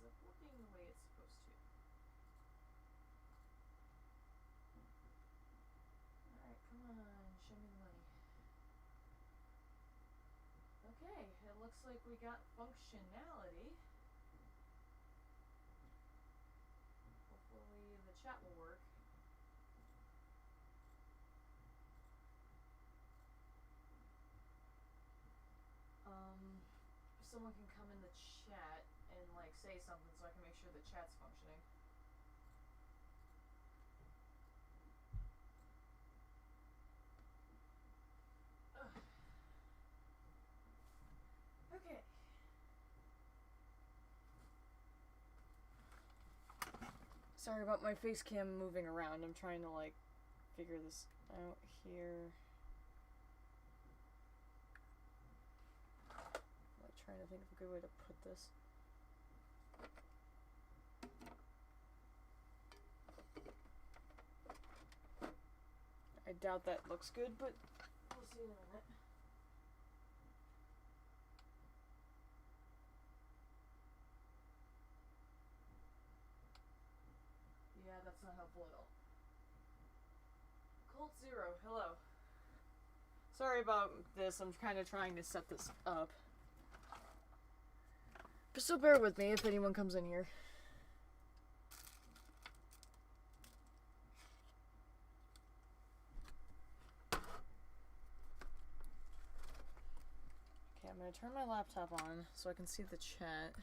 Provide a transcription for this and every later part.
Is it working the way it's supposed to? Alright, come on, show me the money. Okay, it looks like we got functionality. Hopefully the chat will work. Someone can come in the chat and like say something so I can make sure the chat's functioning. Ugh. Okay. Sorry about my face cam moving around. I'm trying to like figure this out here. I'm like trying to think of a good way to put this. I doubt that looks good, but we'll see in a minute. Yeah, that's not helpful at all. Colt Zero, hello. Sorry about this, I'm kind of trying to set this up. But still bear with me if anyone comes in here. Okay, I'm going to turn my laptop on so I can see the chat.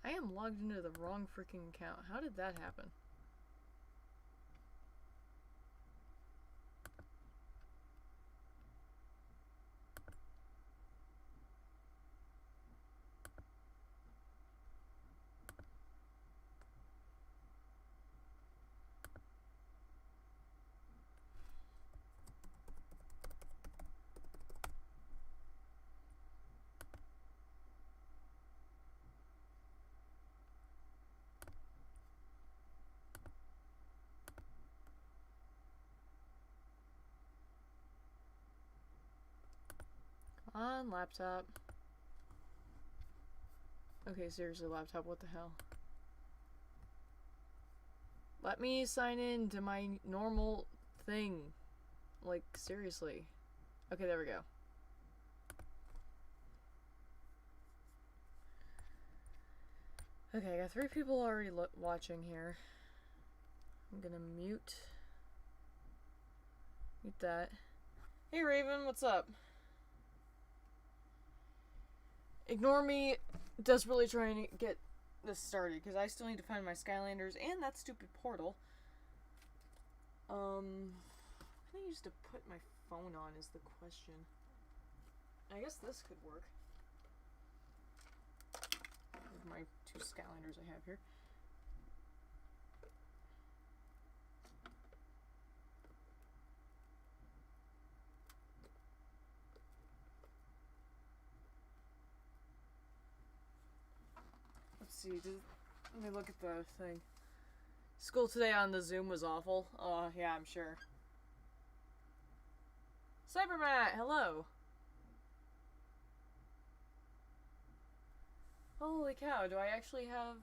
I am logged into the wrong freaking account. How did that happen? On laptop. Okay, seriously, laptop, what the hell? Let me sign in to my normal thing. Like, seriously. Okay, there we go. Okay, I got 3 people already watching here. I'm gonna mute that. Hey Raven, what's up? Ignore me desperately trying to get this started because I still need to find my Skylanders and that stupid portal. What can I use to put my phone on is the question. I guess this could work. With my 2 Skylanders I have here. Let's see, let me look at the thing. School today on the Zoom was awful. Yeah, I'm sure. Cybermat, hello! Holy cow, do I actually have...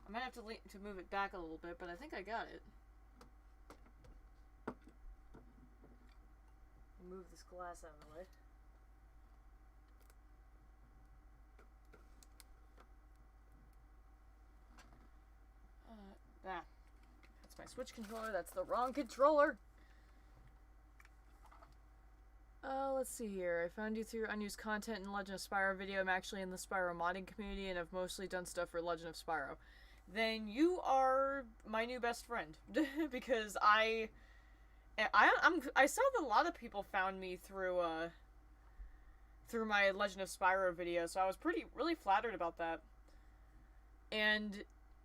I might have to move it back a little bit, but I think I got it. Move this glass out of the way. That's my Switch controller. That's the wrong controller. Let's see here. I found you through unused content in Legend of Spyro video. I'm actually in the Spyro modding community and I've mostly done stuff for Legend of Spyro. Then you are my new best friend. Because I saw that a lot of people found me through my Legend of Spyro video, so I was really flattered about that. And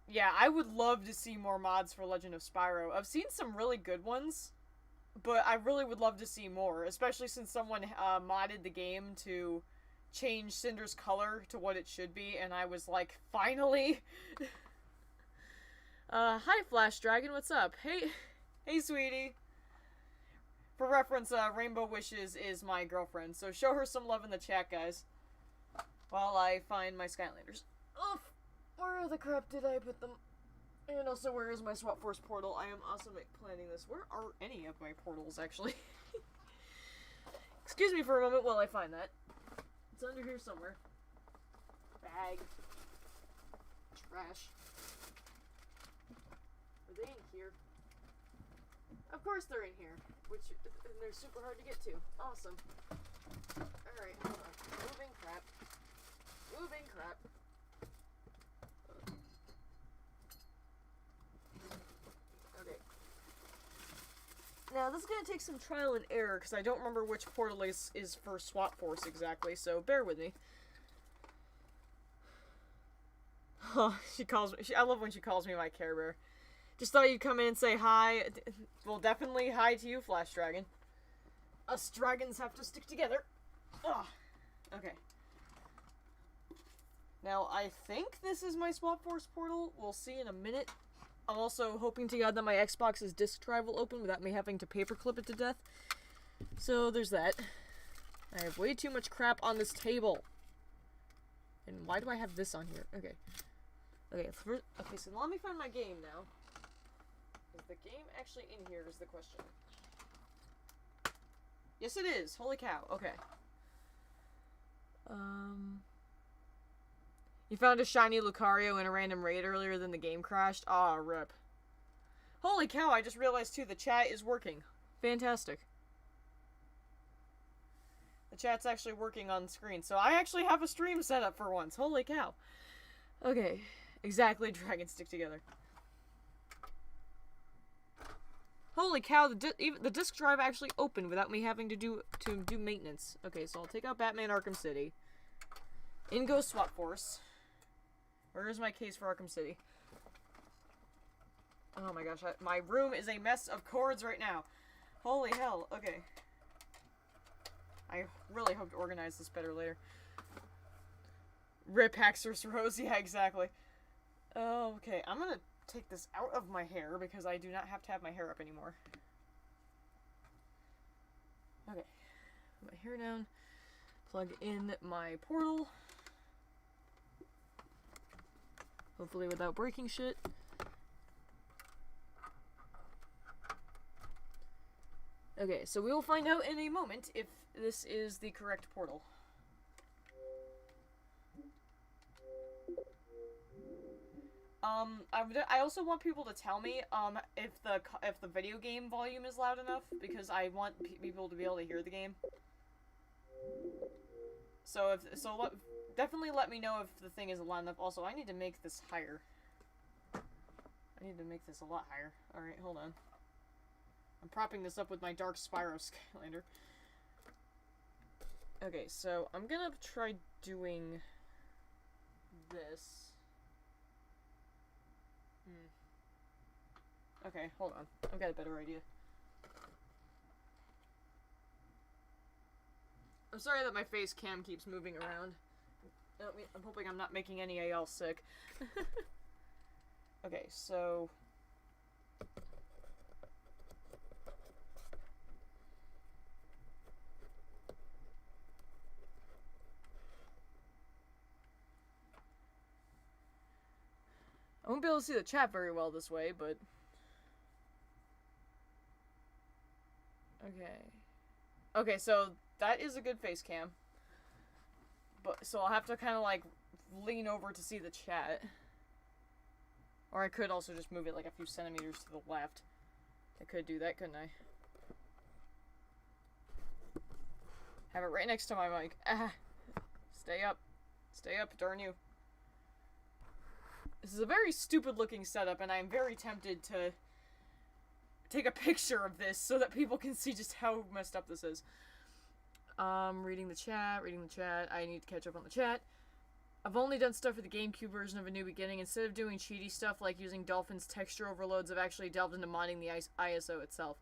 yeah, I would love to see more mods for Legend of Spyro. I've seen some really good ones, but I really would love to see more, especially since someone modded the game to change Cinder's color to what it should be, and I was like, finally! Hi Flash Dragon, what's up? Hey sweetie! For reference, Rainbow Wishes is my girlfriend, so show her some love in the chat, guys. While I find my Skylanders. Oh, where the crap did I put them? And also, where is my Swap Force portal? I am awesome at planning this. Where are any of my portals, actually? Excuse me for a moment while I find that. It's under here somewhere. Bag. Trash. Are they in here? Of course they're in here. And they're super hard to get to. Awesome. Alright, hold on. Moving crap. Moving crap. Okay. Now, this is going to take some trial and error, because I don't remember which portal is for Swap Force exactly, so bear with me. Oh, she calls me, I love when she calls me my Care Bear. Just thought you'd come in and say hi. Well, definitely hi to you, Flash Dragon. Us dragons have to stick together. Ugh. Okay. Now, I think this is my Swap Force portal. We'll see in a minute. I'm also hoping to God that my Xbox's disk drive will open without me having to paperclip it to death. So, there's that. I have way too much crap on this table. And why do I have this on here? Okay. Okay, so let me find my game now. Is the game actually in here is the question. Yes, it is. Holy cow. Okay. You found a shiny Lucario in a random raid earlier than the game crashed? Aw, rip. Holy cow, I just realized too, the chat is working. Fantastic. The chat's actually working on the screen, so I actually have a stream set up for once. Holy cow. Okay. Exactly, dragons stick together. Holy cow, the disk drive actually opened without me having to do maintenance. Okay, so I'll take out Batman Arkham City. In goes Swap Force. Where is my case for Arkham City? Oh my gosh, my room is a mess of cords right now. Holy hell, okay. I really hope to organize this better later. Rip Haxorus Rose, yeah, exactly. Okay, I'm gonna take this out of my hair because I do not have to have my hair up anymore. Okay, put my hair down, plug in my portal. Hopefully without breaking shit. Okay, so we will find out in a moment if this is the correct portal. I also want people to tell me, if the video game volume is loud enough, because I want people to be able to hear the game. So definitely let me know if the thing isn't loud enough. Also, I need to make this higher. I need to make this a lot higher. Alright, hold on. I'm propping this up with my Dark Spyro Skylander. Okay, so I'm gonna try doing this. Okay, hold on. I've got a better idea. I'm sorry that my face cam keeps moving around. I'm hoping I'm not making any of y'all sick. Okay, so... I won't be able to see the chat very well this way, but... Okay. Okay, so that is a good face cam. But so I'll have to kind of like lean over to see the chat. Or I could also just move it like a few centimeters to the left. I could do that, couldn't I? Have it right next to my mic. Ah. Stay up. Stay up, darn you. This is a very stupid looking setup, and I am very tempted to take a picture of this so that people can see just how messed up this is. Reading the chat. I need to catch up on the chat. I've only done stuff for the GameCube version of A New Beginning. Instead of doing cheaty stuff like using Dolphin's texture overloads, I've actually delved into modding the ISO itself.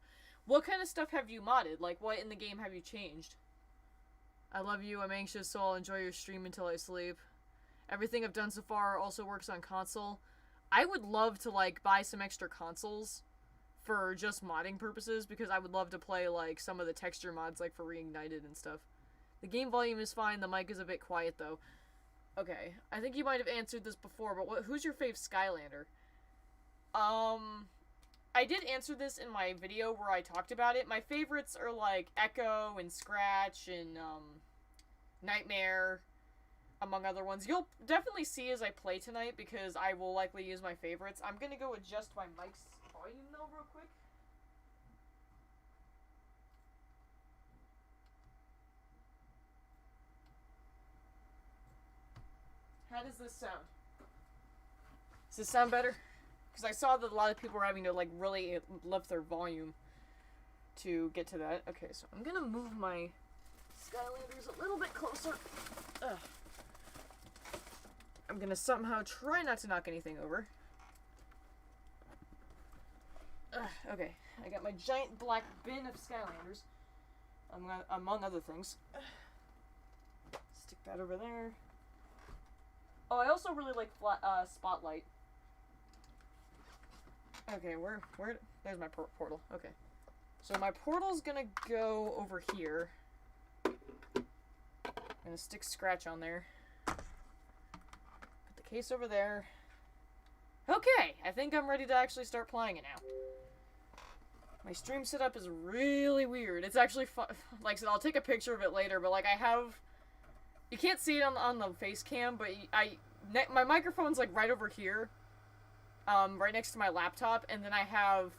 What kind of stuff have you modded? Like, what in the game have you changed? I love you. I'm anxious, so I'll enjoy your stream until I sleep. Everything I've done so far also works on console. I would love to, like, buy some extra consoles for just modding purposes, because I would love to play, like, some of the texture mods, like, for Reignited and stuff. The game volume is fine. The mic is a bit quiet, though. Okay. I think you might have answered this before, but who's your fave Skylander? I did answer this in my video where I talked about it. My favorites are, like, Echo and Scratch and, Nightmare, among other ones. You'll definitely see as I play tonight, because I will likely use my favorites. I'm gonna go adjust my mic's volume, though, real quick. How does this sound? Does this sound better? Because I saw that a lot of people were having to, like, really lift their volume to get to that. Okay, so I'm gonna move my Skylanders a little bit closer. Ugh. I'm gonna somehow try not to knock anything over. Okay, I got my giant black bin of Skylanders, among other things. Stick that over there. Oh, I also really like Spotlight. Okay, there's my portal. Okay. So my portal's gonna go over here. I'm gonna stick Scratch on there. Put the case over there. Okay, I think I'm ready to actually start playing it now. My stream setup is really weird. It's actually fun. Like I said, I'll take a picture of it later, but like I have... You can't see it on the face cam, but my microphone's like right over here. Right next to my laptop, and then I have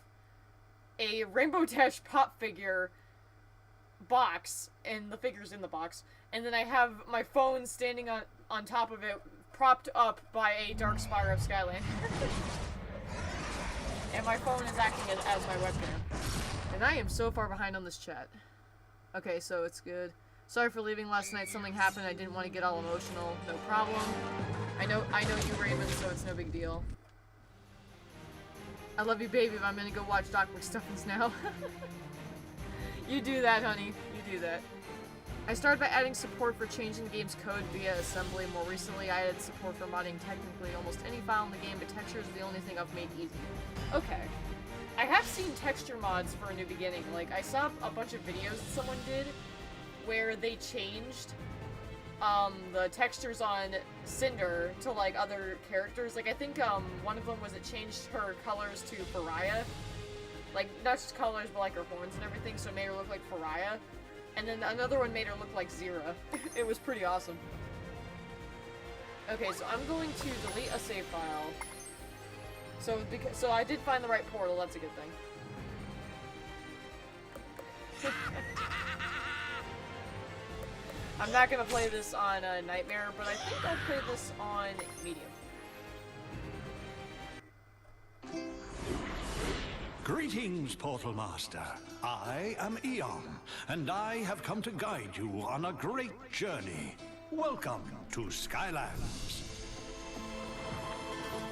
a Rainbow Dash pop figure box, and the figure's in the box, and then I have my phone standing on top of it, propped up by a Dark Spire of Skyland. And my phone is acting as my webcam. And I am so far behind on this chat. Okay, so it's good. Sorry for leaving last night, something happened, I didn't want to get all emotional. No problem. I know you, Raymond, so it's no big deal. I love you, baby, but I'm gonna go watch Doc McStuffins now. You do that, honey. You do that. I started by adding support for changing the game's code via assembly. More recently, I added support for modding technically almost any file in the game, but texture is the only thing I've made easy. Okay. I have seen texture mods for A New Beginning. Like, I saw a bunch of videos that someone did where they changed the textures on Cinder to, like, other characters. Like, I think, one of them was it changed her colors to Pariah. Like, not just colors, but, like, her horns and everything, so it made her look like Pariah. And then another one made her look like Zira. It was pretty awesome. Okay, so I'm going to delete a save file. So I did find the right portal, that's a good thing. I'm not gonna play this on Nightmare, but I think I'll play this on Medium. Greetings, Portal Master. I am Eon, and I have come to guide you on a great journey. Welcome to Skylanders.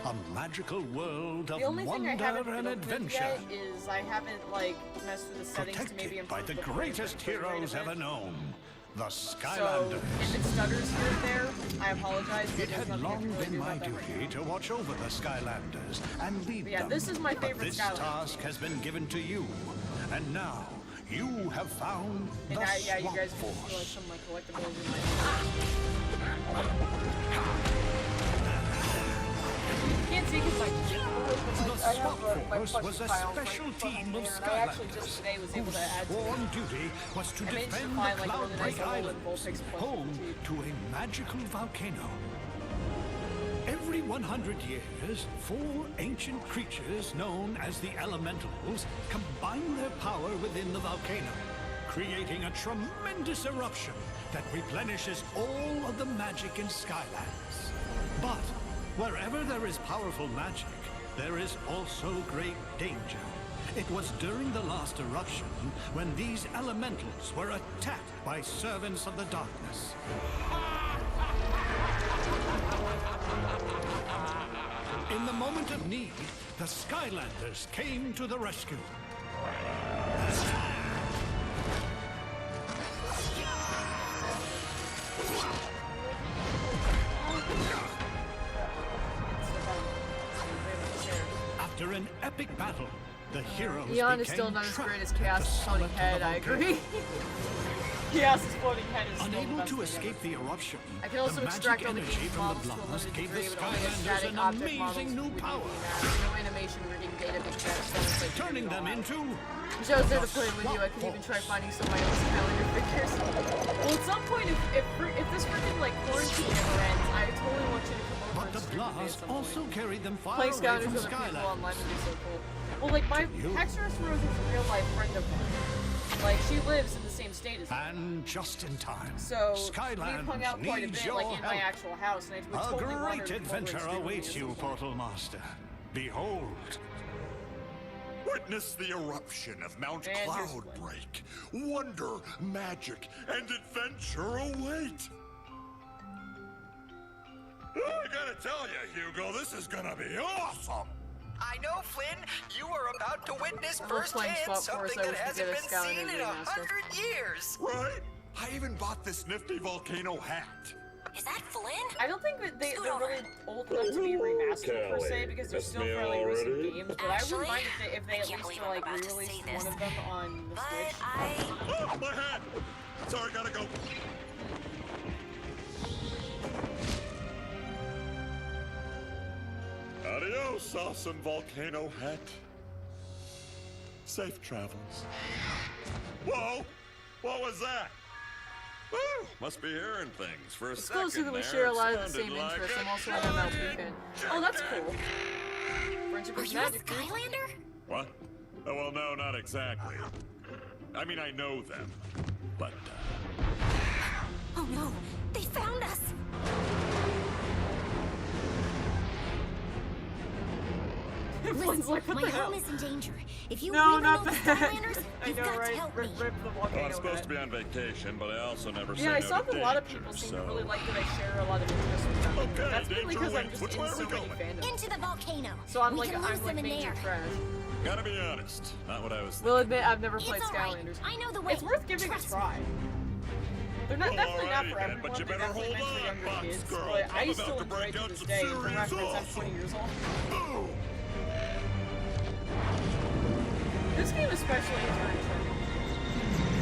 A magical world of wonder and adventure. Is I haven't, like, messed with the settings to maybe improve by the greatest heroes ever known. The Skylanders. So, if it stutters here and there, I apologize. It had long been my duty to watch over the Skylanders and lead them. This is my favorite This task has been given to you, and now you have found the you guys Swamp can Force. see, like, some of my collectibles in my... You can't see because I have my Force was a special team of Skylanders. I actually just today was able to add to sworn duty was to defend the Cloudbreak Islands, home to a magical volcano. Every 100 years, 4 ancient creatures known as the Elementals combine their power within the volcano, creating a tremendous eruption that replenishes all of the magic in Skylands. But wherever there is powerful magic, there is also great danger. It was during the last eruption when these elementals were attacked by servants of the darkness. In the moment of need, the Skylanders came to the rescue. epic battle, the heroes Eon became is still not as trapped great as at the Chaos' summit floating of head, the I volcano. agree. Chaos' floating head is still the Unable best to thing escape ever. the eruption, I can also the extract magic all the energy game's from the models to a blast limited gave the degree, but only as Skylanders static an object models amazing new with power, no animation rigging data because that stuff like turning them into which I was there to play with you. I can even try finding some of my own Skylander figures. Well, at some point, if this freaking like quarantine ever ends, I totally want you to come over but and the stream with me at blast some point. also carried them far Playing away Skylanders from with other people Skyland. online would be so cool. Well, like my you. Hexorus Rose is a real life friend of mine. Like she lives in the same state as me. And just in time, So we've Skyland hung out quite a needs bit, your like in my help. actual house, and I would A totally want her great to come over and adventure stream with me awaits at you, some point. Portal Master. Behold. Witness the eruption of Mount And here's Flynn. Cloudbreak. Wonder, magic, and adventure await. I gotta tell you, Hugo, this is gonna be awesome. I know, Flynn. You are about to witness I love playing firsthand Swap Force. something I that wish we hasn't did a been Skylander seen in remaster. 100 years. Right? I even bought this nifty volcano hat. Is that Flynn? I don't think that they're Scoot over. really old enough to be remastered per se Kelly, because they're miss still me fairly recent already? games. But I Actually, wouldn't mind if they I at can't least believe I'm like about to re-released say one this, of them on the But Switch. Oh, my hat! Sorry, gotta go. Adios, awesome volcano hat. Safe travels. Whoa! What was that? Woo! Must be hearing things for a It's cool to see second that we there. share a It lot of the sounded same like interests. I'm a also an MLB fan. Oh, that's cool. Friendship are is you a magic, dude. Skylander? What? Oh, well, no, not exactly. I mean, I know them, but Oh no, they found us! Flynn's like, what My the hell? home is in danger. If you No, really not know the that. Skylanders, I you've know, got right? to help Rip, me. rip the volcano well, I'm supposed head. to be on vacation, but I also never say Yeah, I no saw to that a lot of danger, people seem so... to really like that I share a lot of interests with them. Okay, That's mainly danger because I'm awaits. just Which in way are so we many going? fandoms. Into the volcano. So I'm we like, can lose I'm like them in major there. trash. Gotta be honest, not what I was Will thinking. admit I've never It's played all right. Skylanders. I know the way. It's worth giving a Trust try. They're not, Well, definitely not alrighty for then, everyone. but you They're better definitely hold meant for on, younger Box kids. Girl. But I I'm still about to enjoy break it to out this some day. For serious reference, I'm awesome. 20 years old. Boom! This game especially is very charming.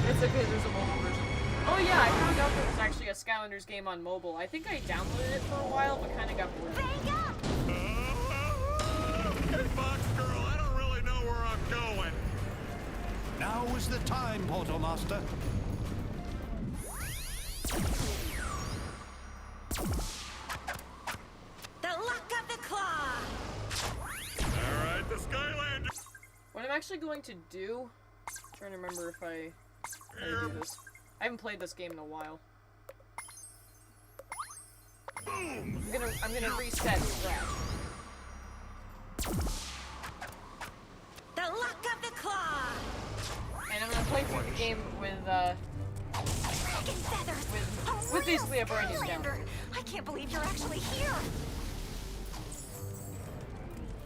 It's okay, there's a mobile version. Oh yeah, I found out there was actually a Skylanders game on mobile. I think I downloaded it for a while, but kind of got bored. Bang up! Hey, Box Girl, I don't really know where I'm going. Now is the time, Portal Master. The luck of the claw! All right, the Skylanders. What I'm actually going to do, I'm trying to remember if I do this. I haven't played this game in a while. Boom! I'm gonna reset scratch. The luck of the claw! And I'm gonna play through the game with Dragon feathers! with real basically a brand new sound. Skylander! I can't believe you're actually here!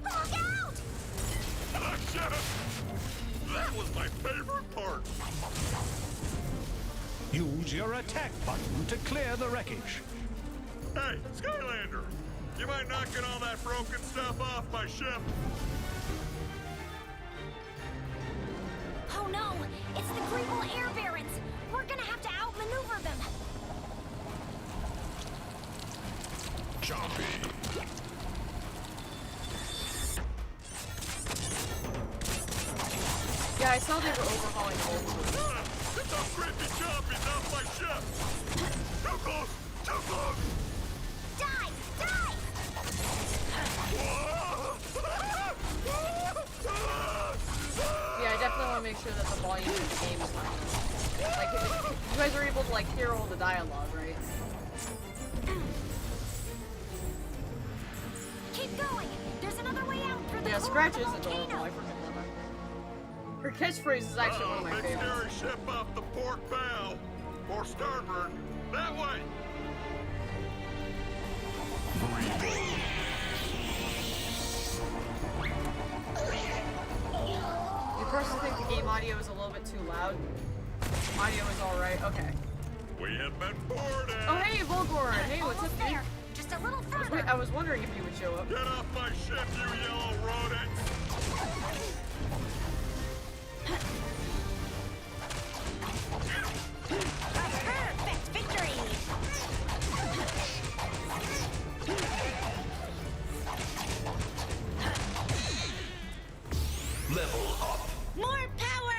Look out! Ah, shut up! That was my favorite part. Use your attack button to clear the wreckage. Hey, Skylander, you mind knocking all that broken stuff off my ship? Oh no! It's the Greeble Air Barons! We're gonna have to outmaneuver them! Chompy. Yeah, I saw they were overhauling the mobile version. Ah, get those creepy chompies off my ship! Too close! Too close! Die! Die! Yeah, I definitely want to make sure that the volume of the game is fine. Like, you guys are able to like hear all the dialogue, right? Keep going! There's another way out through the Yeah, core Scratch of is the adorable. volcano. I forget about that. Her catchphrase is actually one of my Big favorites. scary ship off the port bow. Or starboard. That way! You personally think the game audio is a little bit too loud? Audio is alright, okay. We have been boarded! Oh hey, Volgor! Hey, what's up, Almost dude? there! Just a little Wait, further! I was wondering if you would show up. Get off my ship, you yellow rodents! Perfect victory! Level up. More power!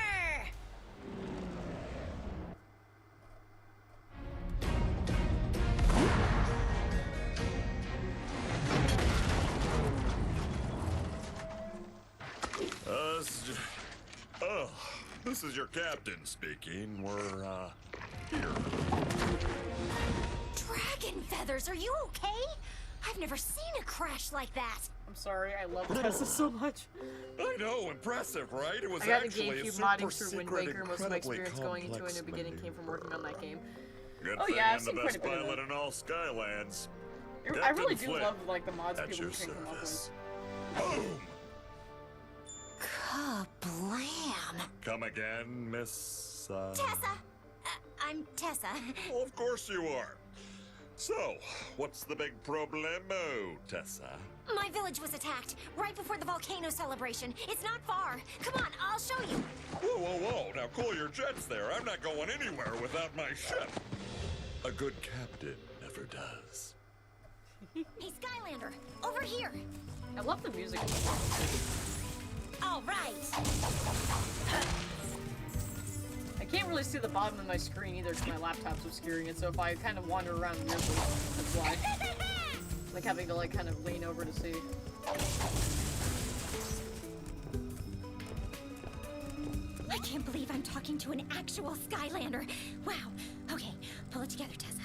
This is your captain speaking. We're, here. Dragon feathers, are you okay? I've never seen a crash like that. I'm sorry, I love Tessa so much. I know, impressive, right? It was I got the actually a GameCube super modding through Wind secret, Waker. Most of my incredibly experience going into A New complex Beginning came from working on that game. Good Oh thing yeah, I've I'm the seen quite best a bit of pilot it. in all Skylands. I really Captain do Flint, love like the mods at people your can come up with. service. Boom! Kablam! Come again, Miss, Tessa! I'm Tessa. Well, of course you are. So, what's the big problemo, Tessa? My village was attacked right before the volcano celebration. It's not far. Come on, I'll show you. Whoa, whoa, whoa. Now cool your jets there. I'm not going anywhere without my ship. A good captain never does. Hey, Skylander, over here. I love the music. All right. I can't really see the bottom of my screen either because my laptop's obscuring it, so if I kind of wander around weirdly, that's why. Like having to like kind of lean over to see. I can't believe I'm talking to an actual Skylander. Wow. Okay, pull it together, Tessa.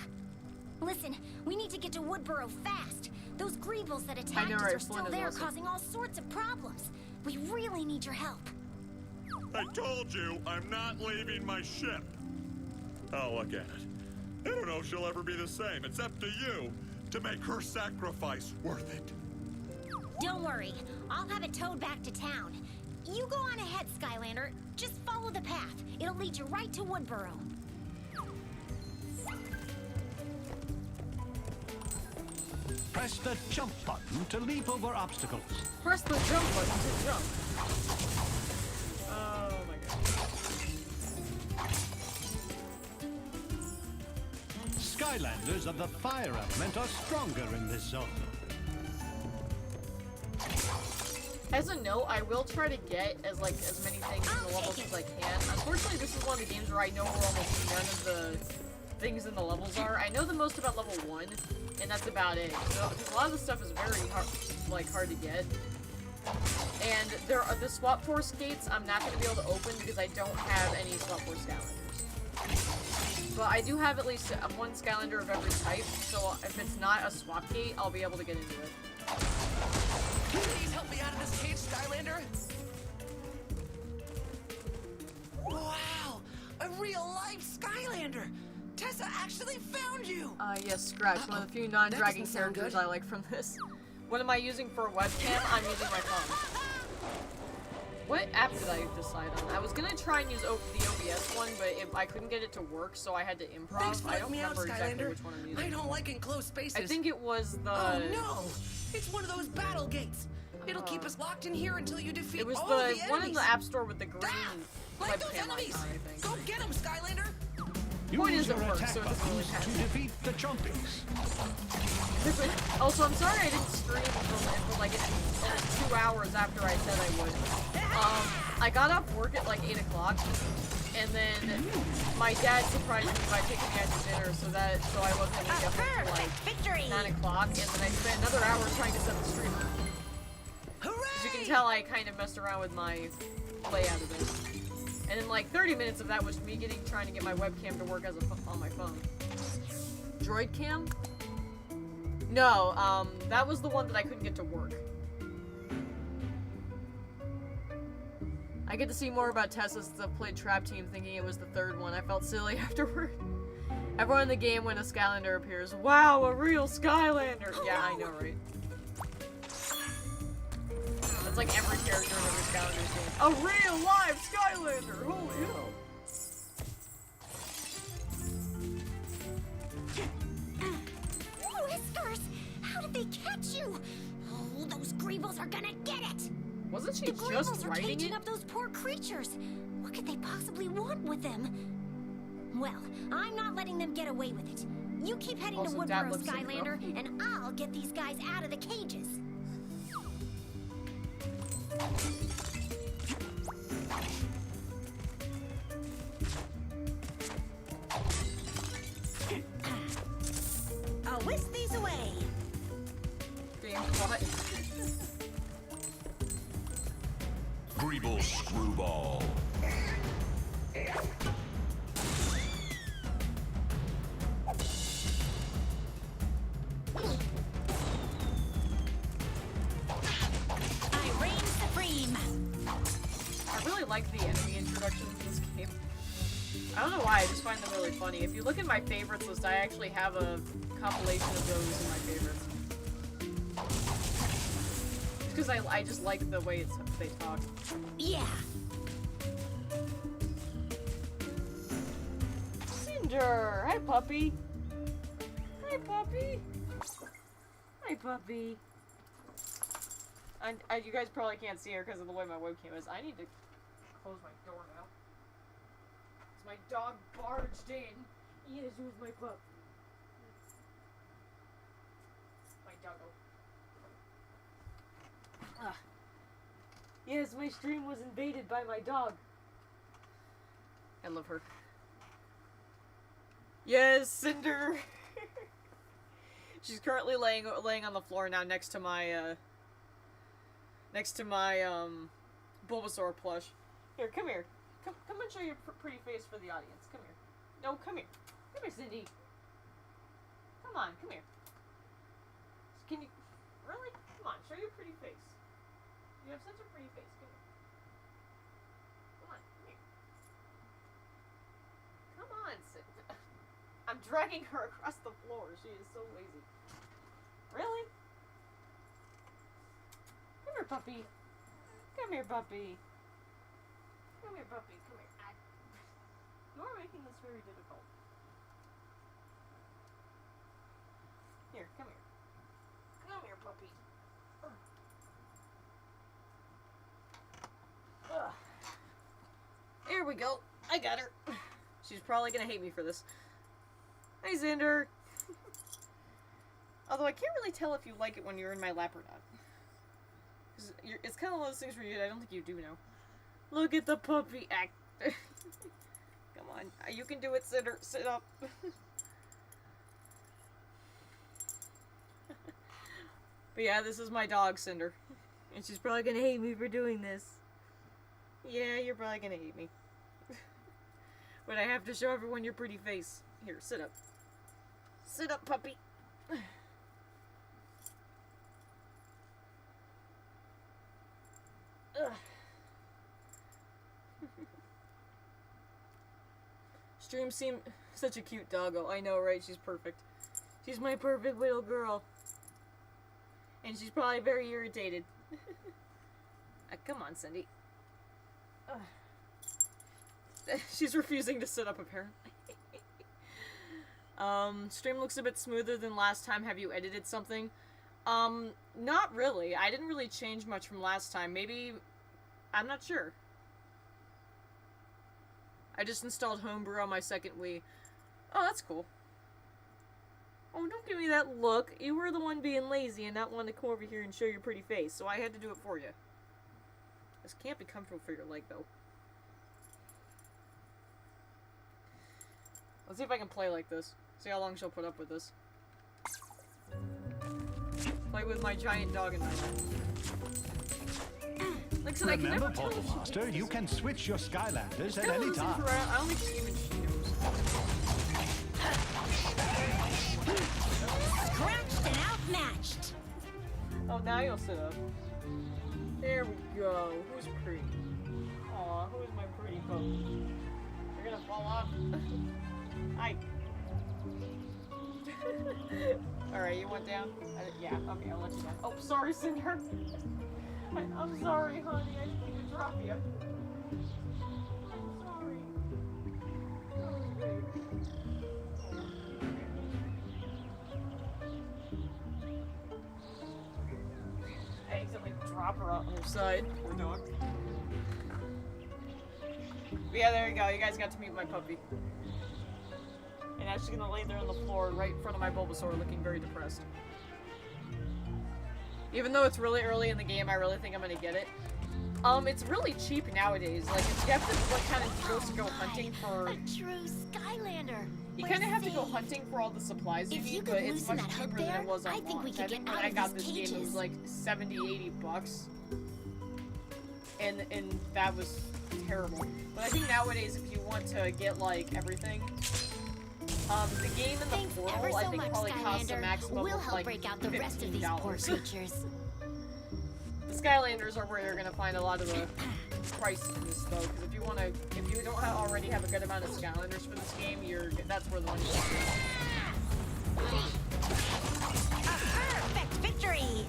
Listen, we need to get to Woodboro fast. Those Greebles that attacked know, us right? are still Flynn is there, awesome. causing all sorts of problems. We really need your help. I told you, I'm not leaving my ship. Oh, look at it. I don't know if she'll ever be the same. It's up to you to make her sacrifice worth it. Don't worry, I'll have it towed back to town. You go on ahead, Skylander. Just follow the path. It'll lead you right to Woodboro. Press the jump button to leap over obstacles. Press the jump button to jump. Oh my god. Skylanders of the fire element are stronger in this zone. As a note, I will try to get as many things in the levels as I can. Unfortunately, this is one of the games where I know where almost none of the things in the levels are. I know the most about level 1, and that's about it. So, because a lot of the stuff is very hard to get. And there are the Swap Force gates I'm not going to be able to open because I don't have any Swap Force Skylanders. But I do have at least one Skylander of every type, so if it's not a swap gate, I'll be able to get into it. Please help me out of this cage, Skylander. Wow, a real-life Skylander. Tessa actually found you. Yes, Scratch, one of the few non-dragging doesn't sound characters good. I like from this. What am I using for a webcam? I'm using my phone. What app did I decide on? I was gonna try and use the OBS one, but I couldn't get it to work, so I had to improv. Thanks for I letting don't me out, remember exactly Skylander. which one I'm using. I don't like enclosed spaces. I think it was the... Oh no! It's one of those battle gates. It'll keep us locked in here until you defeat It was all the the enemies. one in the App Store with the green Like those webcam enemies! icon, I think. Go get them, Skylander! Point Use is it your works, attack so it doesn't really buttons to matter. defeat the Chompies. Also, I'm sorry I didn't stream until like 2 hours after I said I would. I got off work at like 8 o'clock, and then my dad surprised me by taking me out to dinner, so I wasn't able to get home until like Victory! 9 o'clock, and then I spent another hour trying to set the stream up. As you can tell, I kind of messed around with my layout of this. And then like 30 minutes of that was me trying to get my webcam to work on my phone. Droid cam? No, that was the one that I couldn't get to work. I get to see more about Tessa since I've played Trap Team thinking it was the third one. I felt silly afterward. Everyone in the game when a Skylander appears. Wow, a real Skylander! Yeah, I know, right? That's like every character in every Skylanders game. A real live Skylander! Holy hell! Whiskers! How did they catch you? Oh, those Greebles are gonna get it! Wasn't she The just Greebles are writing caging it? up those poor creatures. What could they possibly want with them? Well, I'm not letting them get away with it. You keep heading Also, to Dad Woodborough, looks like Skylander, and I'll get these guys out of the cages. I'll whisk these away. Being quiet. Greeble Screwball. I reign supreme. I really like the enemy introductions in this game. I don't know why, I just find them really funny. If you look at my favorites list, I actually have a compilation of those in my favorites. Because I just like the way they talk. Yeah. Cinder! Hi, puppy! Hi, puppy! Hi, puppy! You guys probably can't see her because of the way my webcam is. I need to close my door now. My dog barged in. Yes, who's my pup? My doggo. Ah. Yes, my stream was invaded by my dog. I love her. Yes, Cinder. She's currently laying on the floor now next to my Bulbasaur plush. Here, come here. Come and show your pretty face for the audience. Come here. No, come here. Come here, Cindy. Come on, come here. Can you... Really? Come on, show your pretty face. You have such a pretty face. Come here. Come on, come here. Come on, Cindy. I'm dragging her across the floor. She is so lazy. Really? Come here, puppy. Come here, puppy. Come here, puppy. Come here. You're making this very difficult. Here, come here. Come here, puppy. Ugh. There we go. I got her. She's probably gonna hate me for this. Hi, Xander. Although I can't really tell if you like it when you're in my lap or not. Cause it's kind of one of those things where I don't think you do know. Look at the puppy act. Come on. You can do it, Cinder. Sit up. But yeah, this is my dog, Cinder. And she's probably gonna hate me for doing this. Yeah, you're probably gonna hate me. But I have to show everyone your pretty face. Here, sit up. Sit up, puppy. Ugh. Stream seemed such a cute doggo. I know, right? She's perfect. She's my perfect little girl. And she's probably very irritated. Come on, Cindy. She's refusing to sit up, apparently. Stream looks a bit smoother than last time. Have you edited something? Not really. I didn't really change much from last time. Maybe... I'm not sure. I just installed Homebrew on my second Wii. Oh, that's cool. Oh, don't give me that look. You were the one being lazy and not wanting to come over here and show your pretty face, so I had to do it for you. This can't be comfortable for your leg, though. Let's see if I can play like this. See how long she'll put up with this. Play with my giant dog in my lap. Like I said, Remember, Portal Master, you can switch your Skylanders at any time. I don't think even she knows. Scratched and outmatched. Oh, now you'll sit up. There we go. Who's pretty? Aw, who's my pretty puppy? You're gonna fall off. Hi. Alright, you went down? Yeah, okay, I'll let you down. Oh, sorry, Cinder. I'm sorry, honey. I didn't mean to drop you. I'm sorry. I accidentally drop her on her side. Poor dog. But yeah, there you go. You guys got to meet my puppy. And now she's gonna lay there on the floor right in front of my Bulbasaur looking very depressed. Even though it's really early in the game, I really think I'm gonna get it. It's really cheap nowadays. Like, you have to, like, kind of go hunting for... A true Skylander. You kind of have to go hunting for all the supplies you need, but it's much cheaper than it was on launch. I think when I got this game, it was like 70, 80 bucks. And that was terrible. But I think nowadays, if you want to get, like, everything... the game and the portal, I think, probably costs a maximum of, like, break out the rest of these poor $15. creatures. The Skylanders are where you're gonna find a lot of the price in this, though, because if you don't already have a good amount of Skylanders for this game, that's where the money is. A perfect victory!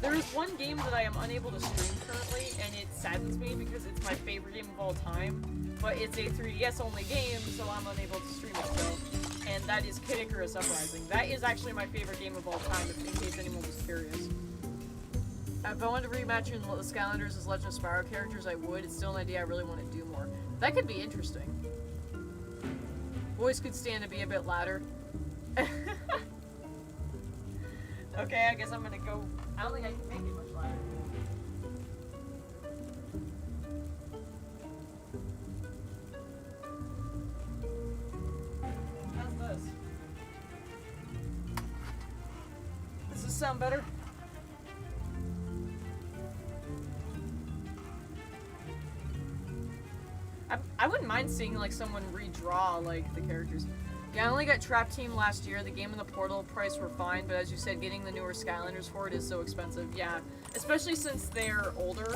There is one game that I am unable to stream currently, and it saddens me because it's my favorite game of all time, but it's a 3DS only game, so I'm unable to stream it still, and that is Kid Icarus Uprising. That is actually my favorite game of all time, in case anyone was curious. If I wanted to reimagine the Skylanders as Legend of Spyro characters, I would. It's still an idea I really want to do more. That could be interesting. Voice could stand to be a bit louder. Okay, I guess I'm gonna go. I don't think I can make it much louder. How's this? Does this sound better? I wouldn't mind seeing like someone redraw like the characters. Yeah, I only got Trap Team last year. The game and the Portal price were fine, but as you said, getting the newer Skylanders for it is so expensive. Yeah, especially since they're older.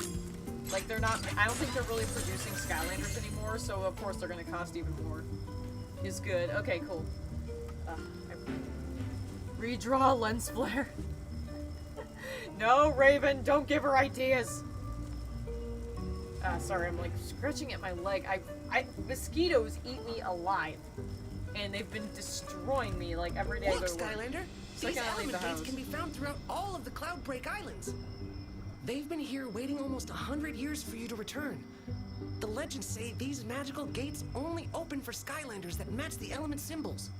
Like, they're not... I don't think they're really producing Skylanders anymore, so of course they're gonna cost even more. Is good. Okay, cool. Redraw lens flare. No, Raven, don't give her ideas! Sorry, I'm like scratching at my leg. Mosquitoes eat me alive. And they've been destroying me like every day I go to work. Skylander, these element gates can be found throughout all of the Cloudbreak Islands. They've been here waiting almost 100 years for you to return. The legends say these magical gates only open for Skylanders that match the element symbols.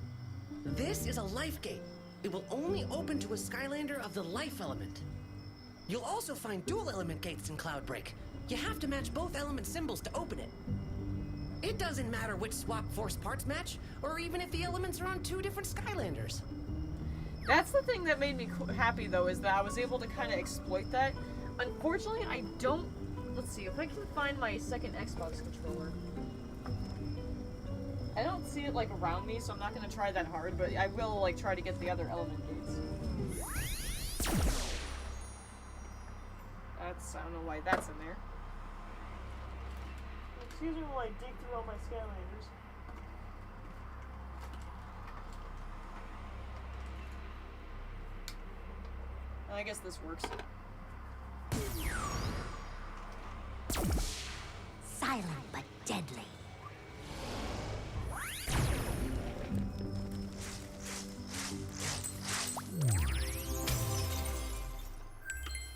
This is a life gate. It will only open to a Skylander of the life element. You'll also find dual element gates in Cloudbreak. You have to match both element symbols to open it. It doesn't matter which swap force parts match, or even if the elements are on two different Skylanders. That's the thing that made me happy, though, is that I was able to kind of exploit that. Unfortunately, I don't... Let's see, if I can find my second Xbox controller. I don't see it, like, around me, so I'm not going to try that hard, but I will, like, try to get the other element gates. I don't know why that's in there. Excuse me while I dig through all my Skylanders. I guess this works. Silent but deadly.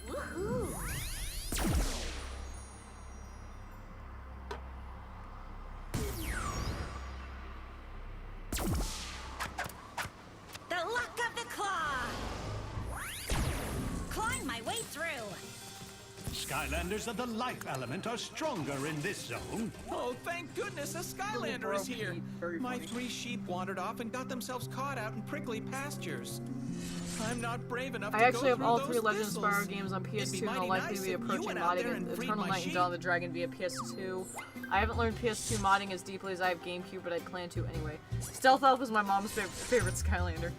Woohoo! The luck of the claw! Clawing my way through. Skylanders of the life element are stronger in this zone. Oh, thank goodness a Skylander is here. My 3 sheep wandered off and got themselves caught out in prickly pastures. I'm not brave enough to go actually have through all those 3 Legend of thistles. Spyro games on PS2 and I'll likely be approaching modding Eternal Night and Dawn of the Dragon via PS2. I haven't learned PS2 modding as deeply as I have GameCube, but I plan to anyway. Stealth Elf is my mom's favorite Skylander.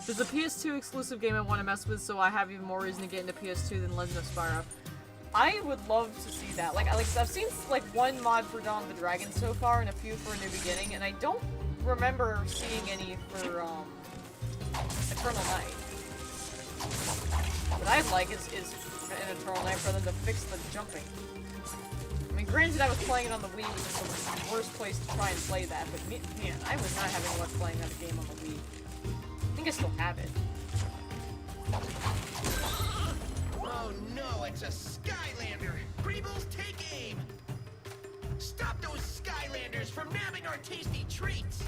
There's a PS2 exclusive game I want to mess with, so I have even more reason to get into PS2 than Legend of Spyro. I would love to see that. Like I've seen like 1 mod for Dawn of the Dragon so far and a few for A New Beginning, and I don't remember seeing any for Eternal Night. What I'd like is an Eternal Night for them to fix the jumping. I mean, granted I was playing it on the Wii, which is the worst place to try and play that, but man, I was not having much playing that game on the Wii. I think I still have it. That's a Skylander! Greebles, take aim! Stop those Skylanders from nabbing our tasty treats!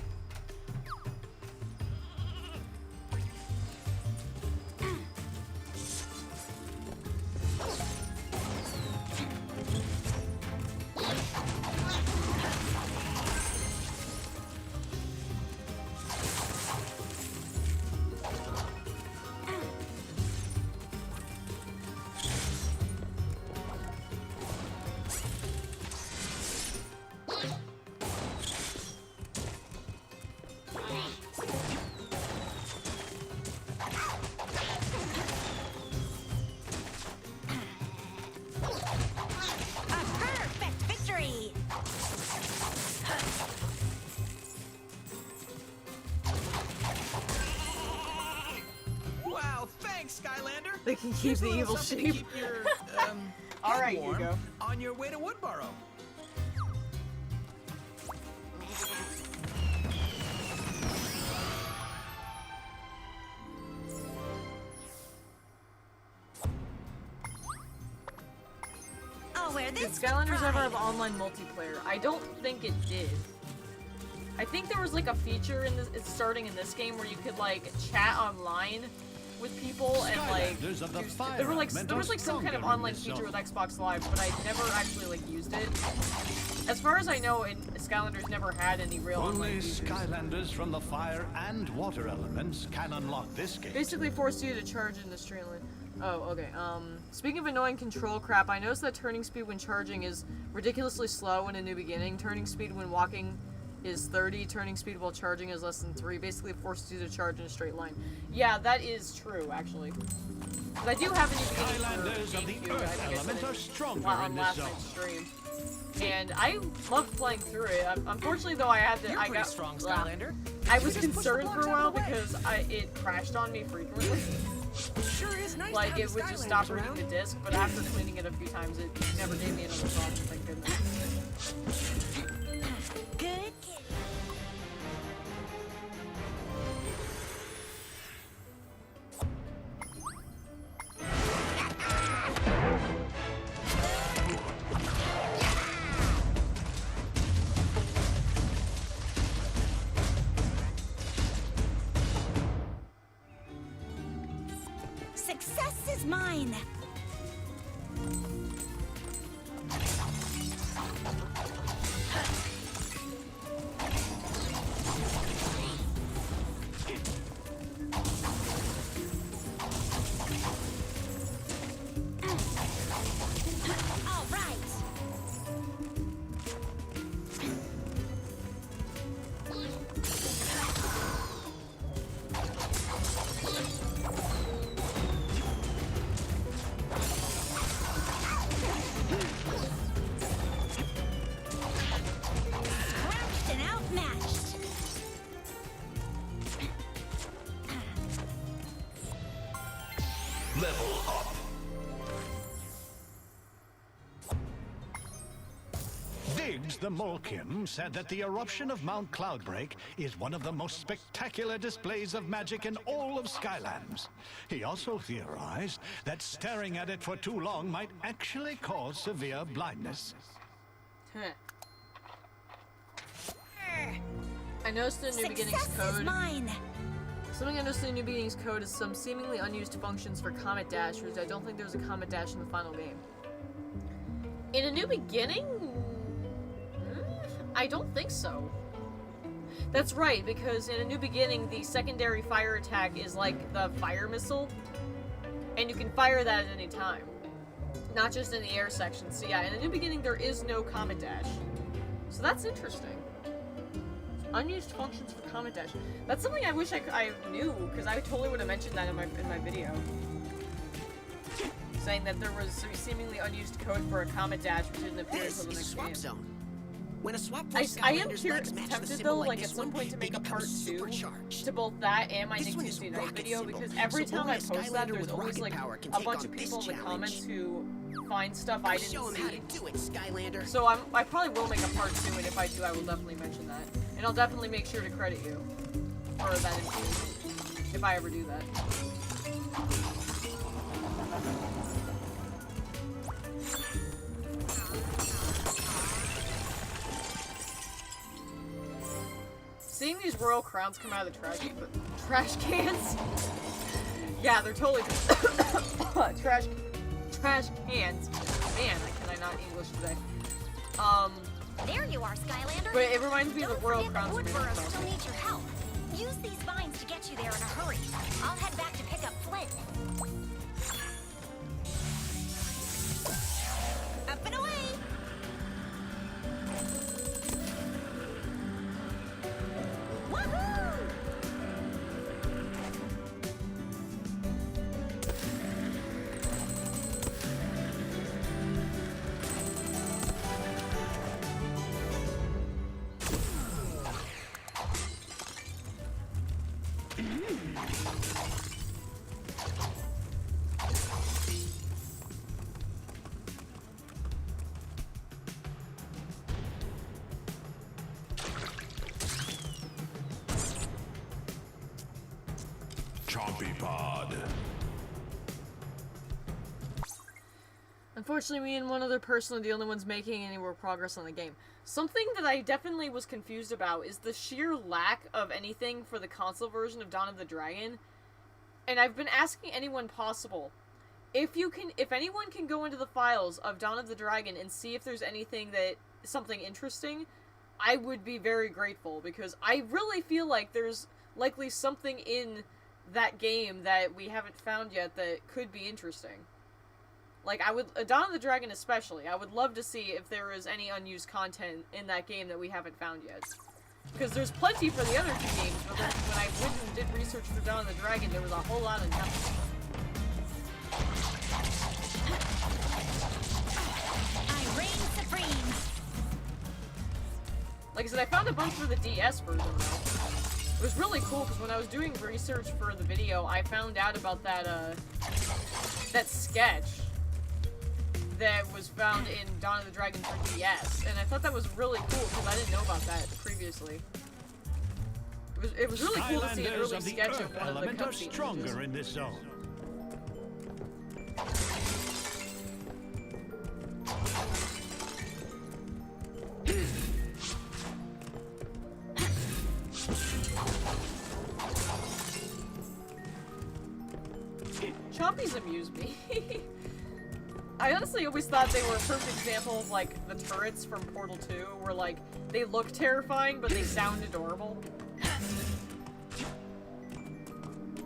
Skylander. They can keep Here's the a little evil something to sheep. keep your, All head right, warm Hugo. on your way to Woodboro. I'll wear Did this. Skylanders ever have online multiplayer? I don't think it did. I think there was like a feature in this, it's starting in this game where you could like chat online with people and like there was like some kind of online feature with Xbox Live, but I never actually like used it. As far as I know, Skylanders never had any real Only online features. Skylanders from the fire and water elements can unlock this gate. Basically forced you to charge in the stream. Oh, okay. Speaking of annoying control crap, I noticed that turning speed when charging is ridiculously slow in A New Beginning. Turning speed when walking is 30. Turning speed while charging is less than 3. Basically forces you to charge in a straight line. Yeah, that is true, actually. But I do have A New Beginning Skylanders of the GameCube. I Earth think I element said are it stronger on in this last zone. night's stream. And I loved playing through it. Unfortunately, though, I had to. You're I pretty got strong, Skylander. I was Just push the concerned for blocks a out while of the way. because it crashed on me frequently. Sure is nice Like to it have would the just stop Skylanders reading around. the disc, but after cleaning it a few times, it never gave me another problem. Thank goodness. Good. Success is mine. All right. Crouched and outmatched. Level up. Diggs the Molkim said that the eruption of Mount Cloudbreak is one of the most spectacular displays of magic in all of Skylands. He also theorized that staring at it for too long might actually cause severe blindness. I noticed in the New Beginnings Success is code. mine. Something I noticed in the New Beginnings code is some seemingly unused functions for Comet Dash, which I don't think there was a Comet Dash in the final game. In A New Beginning? I don't think so. That's right, because in A New Beginning, the secondary fire attack is like the fire missile, and you can fire that at any time. Not just in the air section. So yeah, in A New Beginning, there is no Comet Dash. So that's interesting. Unused functions for Comet Dash. That's something I wish I knew, because I totally would have mentioned that in my video. Saying that there was seemingly unused code for a Comet Dash, which didn't appear This until the is next Swap game. Zone. When a swap I am Skylander's legs match the tempted symbol though, like like at this some one, point to they make a become part 2 supercharged. to both that and my This one Nick is Tuesday night rocket video, symbol, because every so time I only a post that, Skylander there's with always rocket like power can a take bunch on of this people in the challenge. comments who find stuff I didn't Show 'em how see. to do it, Skylander. So I probably will make a part 2, and if I do, I will definitely mention that. And I'll definitely make sure to credit you for that information, if I ever do that. seeing these royal crowns come out of the trash cans. Yeah, they're totally trash cans. Man, can I not English today? There you are, Skylander. But it reminds me of the royal crowns. Don't forget the Woodburrow still needs your help. Use these vines to get you there in a hurry. I'll head back to pick up Flynn. Up and away! Woohoo! Chompy Pod. Unfortunately, me and one other person are the only ones making any more progress on the game. Something that I definitely was confused about is the sheer lack of anything for the console version of Dawn of the Dragon. And I've been asking anyone possible, if anyone can go into the files of Dawn of the Dragon and see if there's something interesting, I would be very grateful, because I really feel like there's likely something in that game that we haven't found yet that could be interesting. Like, Dawn of the Dragon especially, I would love to see if there is any unused content in that game that we haven't found yet. Because there's plenty for the other two games, but when I went and did research for Dawn of the Dragon, there was a whole lot of nothing. I reign supreme. Like I said, I found a bunch for the DS version, though. It was really cool, because when I was doing research for the video, I found out about that sketch that was found in Dawn of the Dragon for DS, and I thought that was really cool, because I didn't know about that previously. It was really cool to see an early sketch of one of the cutscene stronger images. in this zone. Chompies amuse me. I honestly always thought they were a perfect example of, like, the turrets from Portal 2, where, like, they look terrifying, but they sound adorable.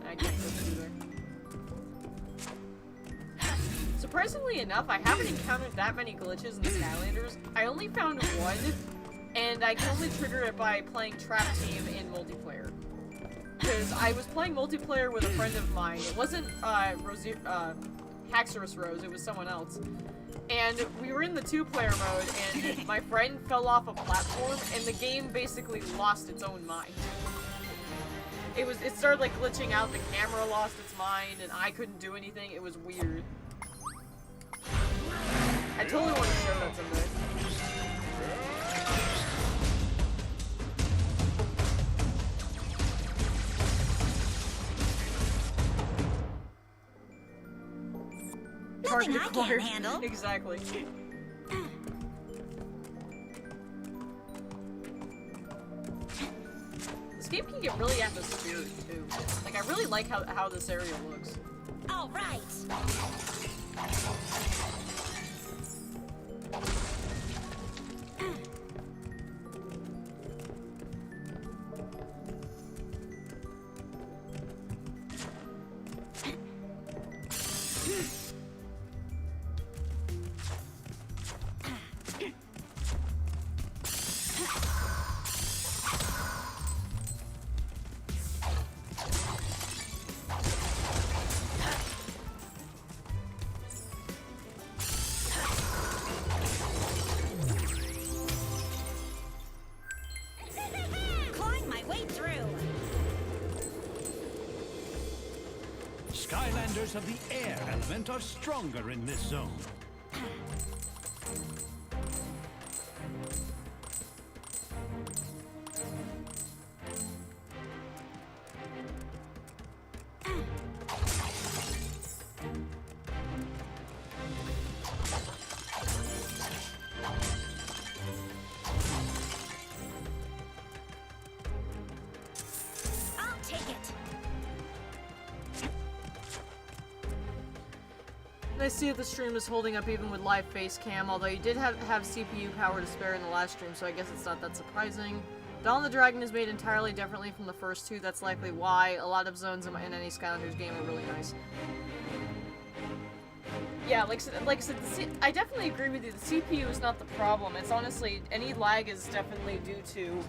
I can't go through there. Surprisingly enough, I haven't encountered that many glitches in the Skylanders. I only found one, and I can only trigger it by playing Trap Team in multiplayer. Because I was playing multiplayer with a friend of mine. It wasn't Haxorus Rose, it was someone else. And we were in the two-player mode, and my friend fell off a platform, and the game basically lost its own mind. It started, like, glitching out, the camera lost its mind, and I couldn't do anything. It was weird. I totally want to show that someday. Nothing I can't handle. Exactly. This game can get really atmospheric too. Like, I really like how this area looks. All right. Skylanders of the air element are stronger in this zone. And I see that the stream is holding up even with live face cam, although you did have CPU power to spare in the last stream, so I guess it's not that surprising. Dawn of the Dragon is made entirely differently from the first two, that's likely why. A lot of zones in any Skylanders game are really nice. Yeah, like I said, I definitely agree with you. The CPU is not the problem. It's honestly, any lag is definitely due to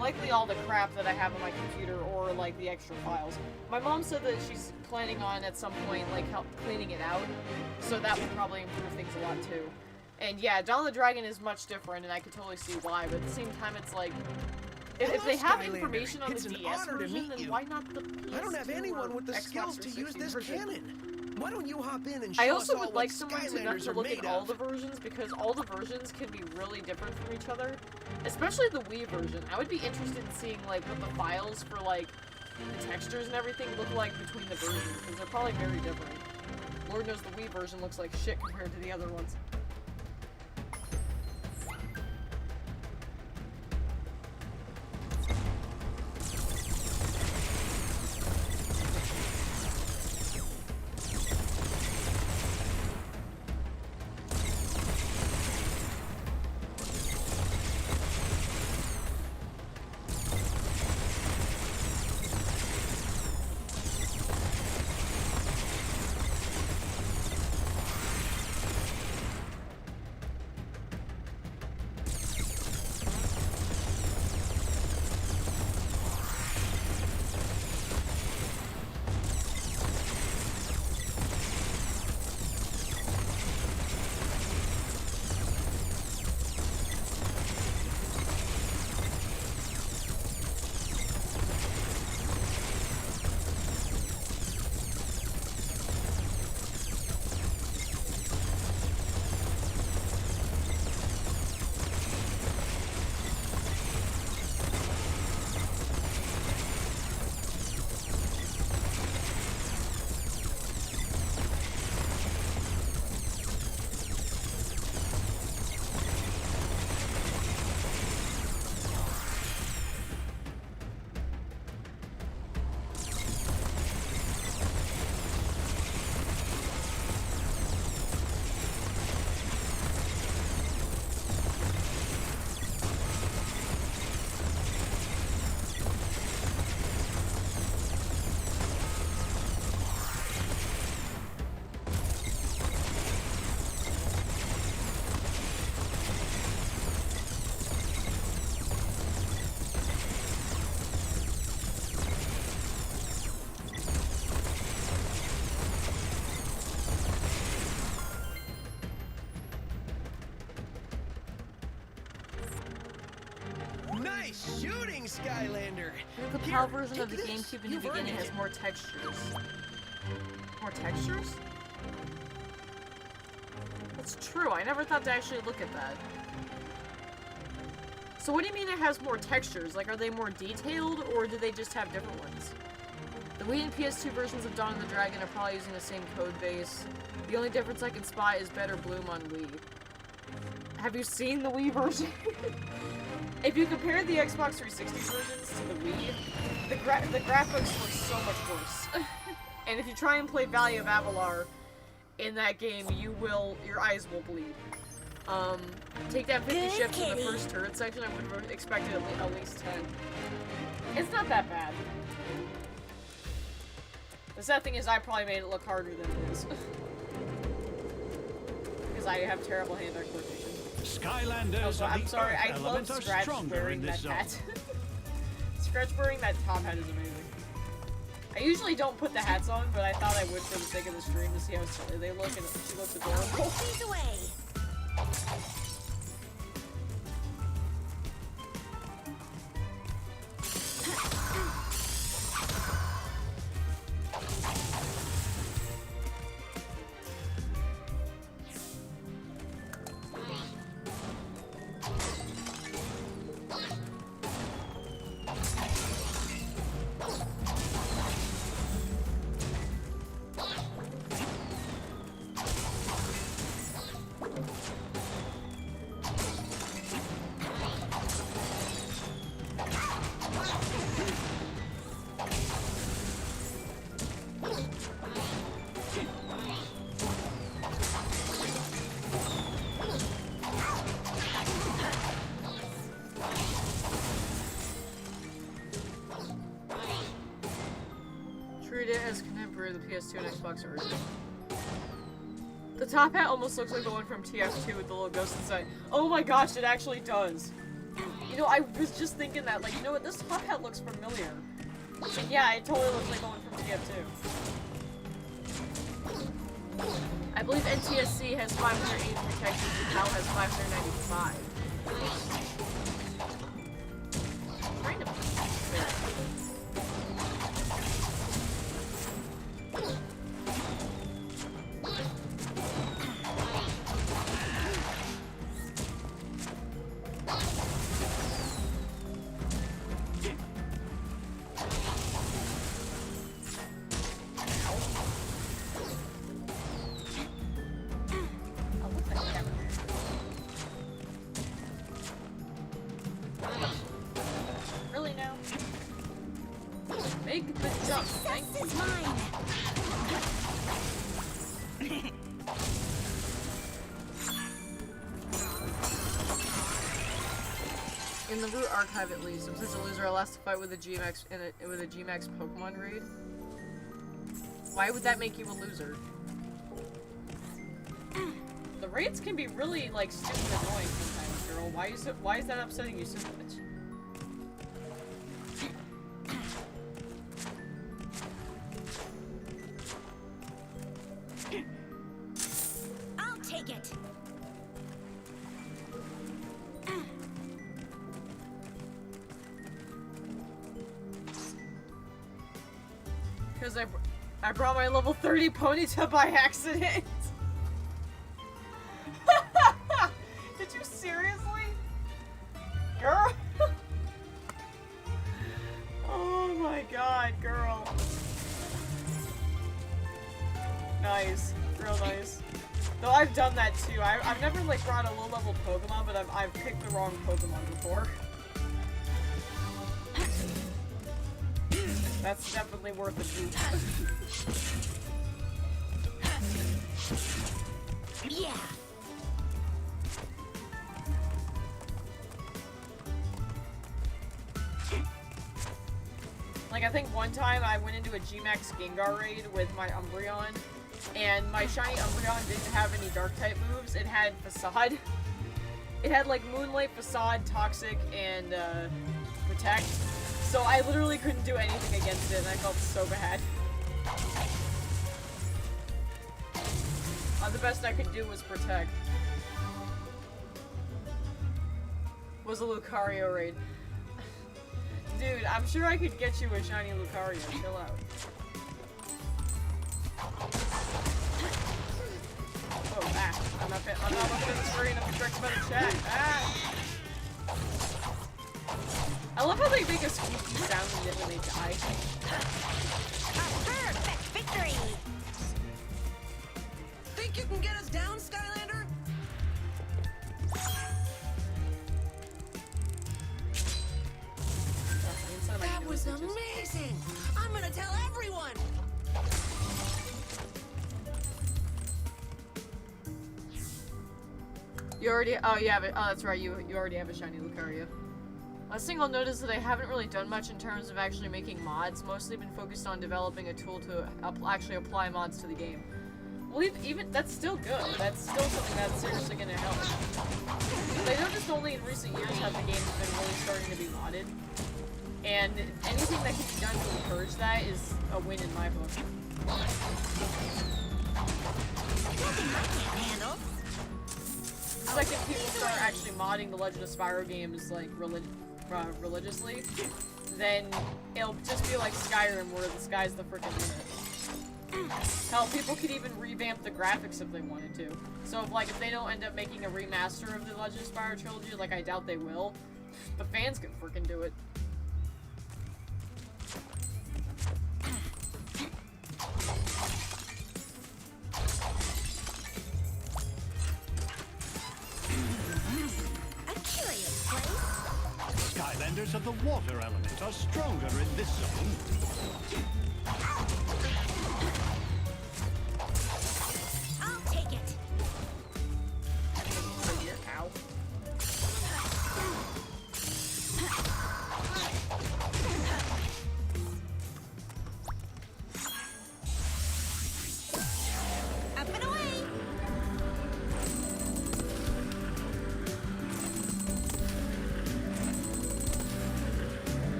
likely all the crap that I have on my computer or like the extra files. My mom said that she's planning on at some point like cleaning it out, so that would probably improve things a lot too. And yeah, Dawn of the Dragon is much different, and I could totally see why. But at the same time, it's like if they have information on the DS version, then why not the PS2 I don't have anyone with the Xbox skills to use 360 this version? cannon. Why don't you hop in and show I us also all would what like someone to not Skylanders to are look made at all of? the versions, because all the versions can be really different from each other. Especially the Wii version. I would be interested in seeing like what the files for like the textures and everything look like between the versions, because they're probably very different. Lord knows the Wii version looks like shit compared to the other ones. Nice shooting, Skylander! The PAL version of the GameCube in the beginning has more textures. More textures? That's true, I never thought to actually look at that. So what do you mean it has more textures? Like, are they more detailed, or do they just have different ones? The Wii and PS2 versions of Dawn of the Dragon are probably using the same code base. The only difference I can spot is better bloom on Wii. Have you seen the Wii version? If you compare the Xbox 360 versions to the Wii, the graphics look so much worse. And if you try and play Valley of Avalar in that game, your eyes will bleed. Take that 50 shifts in the first turret section, I would have expected at least 10. It's not that bad. The sad thing is I probably made it look harder than it is. Because I have terrible hand-eye coordination. Skylanders Also, I'm sorry, I love element are Scratch stronger wearing in that this zone. hat. Scratch wearing that top hat is amazing. I usually don't put the hats on, but I thought I would for the sake of the stream to see how silly they look, and she looks adorable. Please away. PS2 and Xbox version. The top hat almost looks like the one from TF2 with the little ghost inside. Oh my gosh, it actually does. You know, I was just thinking that, like, you know what, this top hat looks familiar. So yeah, it totally looks like the one from TF2. I believe NTSC has 580 protections and PAL has 595. Random. Really now? Make the jump. Success is mine. In the root archive, at least, I'm such a loser. I'll ask to fight with a GMAX with a GMAX Pokemon raid. Why would that make you a loser? The raids can be really like stupid annoying sometimes, girl. Why is that upsetting you so much? I'll take it. Because I brought my level 30 Ponyta by accident. Did you seriously? Girl? Oh my god, girl. Nice. Real nice. Though I've done that too. I've never like brought a low level Pokemon, but I've picked the wrong Pokemon before. That's definitely worth a boot. Yeah. Like, I think one time I went into a G-Max Gengar raid with my Umbreon, and my shiny Umbreon didn't have any Dark-type moves. It had Facade. It had, like, Moonlight, Facade, Toxic, and, Protect. So I literally couldn't do anything against it, and I felt so bad. The best I could do was Protect. Was a Lucario raid. Dude, I'm sure I could get you a shiny Lucario. Chill out. Oh, ah. I'm not looking at the screen. I'm distracted by the chat. Ah! I love how they make a squeaky sound when they die. A perfect victory. Think you can get us down, Skylander? That was amazing! I'm gonna tell everyone! You already- oh, you have it. Oh, that's right. You already have a shiny Lucario. A single note is that I haven't really done much in terms of actually making mods. Mostly been focused on developing a tool to actually apply mods to the game. Well, even that's still good. That's still something that's seriously going to help. I noticed only in recent years have the game's been really starting to be modded. And anything that can be done to encourage that is a win in my book. Nothing I can't handle. The second people start actually modding the Legend of Spyro games, like, religiously, then it'll just be like Skyrim, where the sky's the frickin' limit. Hell, people could even revamp the graphics if they wanted to. So if they don't end up making a remaster of the Legend of Spyro trilogy, like I doubt they will, the fans can frickin' do it. A curious place. Skylanders of the water element are stronger in this zone. I'll take it. Ow.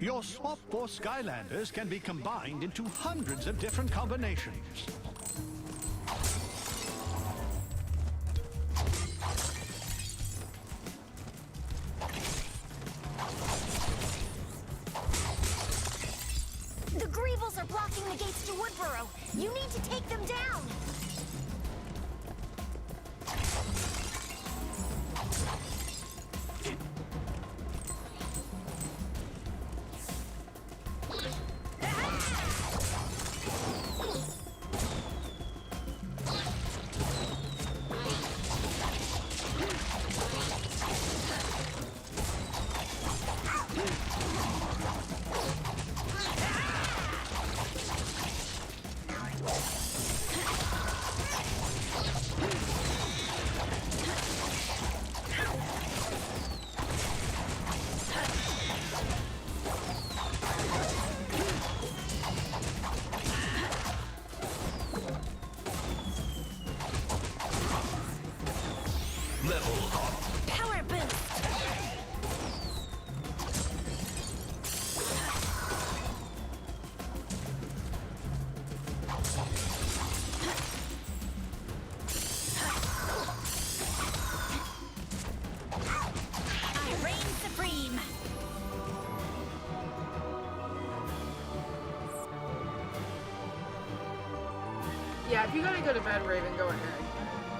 Your swap for Skylanders can be combined into hundreds of different combinations. The Greebles are blocking the gates to Woodboro. You need to take them down. Power boost. I reign supreme. Yeah, if you gotta go to bed, Raven, go ahead.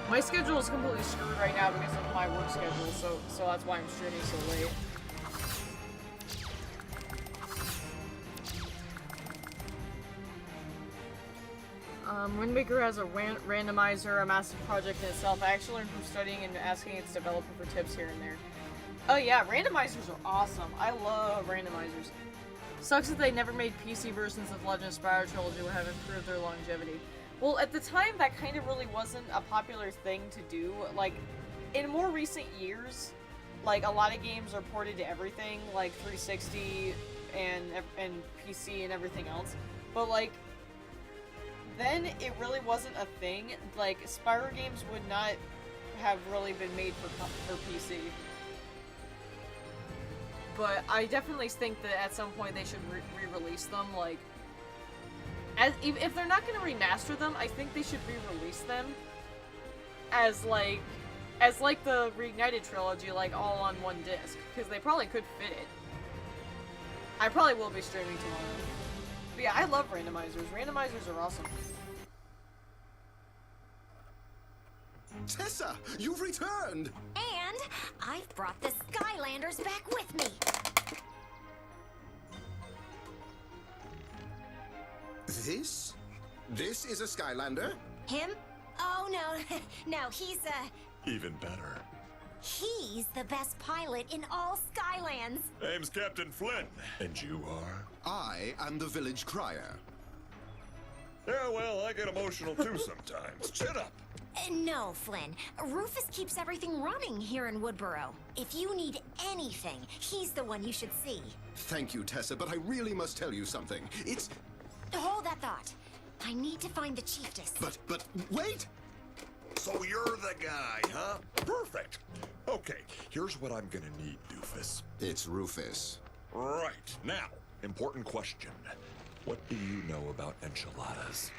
My schedule is completely screwed right now because of my work schedule, so that's why I'm streaming so late. Windmaker has a randomizer, a massive project in itself. I actually learned from studying and asking its developer for tips here and there. Oh yeah, randomizers are awesome. I love randomizers. Sucks that they never made PC versions of Legend of Spyro Trilogy would have improved their longevity. Well, at the time, that kind of really wasn't a popular thing to do. Like, in more recent years, like, a lot of games are ported to everything, like 360 and PC and everything else. But, like, then it really wasn't a thing. Like, Spyro games would not have really been made for PC. But I definitely think that at some point they should re-release them, like... if they're not going to remaster them, I think they should re-release them as like the Reignited trilogy, like all on one disc, because they probably could fit it. I probably will be streaming tomorrow. But yeah, I love randomizers. Randomizers are awesome. Tessa, you've returned! And I've brought the Skylanders back with me. This is a Skylander? Him? Oh, no. No, he's Even better. he's the best pilot in all Skylands. Name's Captain Flynn. And you are? I am the village crier. Yeah, well, I get emotional too sometimes. Shut up. No, Flynn. Rufus keeps everything running here in Woodboro. If you need anything, he's the one you should see. Thank you, Tessa, but I really must tell you something. It's... Hold that thought. I need to find the chiefess. But, wait! So you're the guy, huh? Perfect. Okay, here's what I'm gonna need, Doofus. It's Rufus. Right, now, important question. What do you know about enchiladas?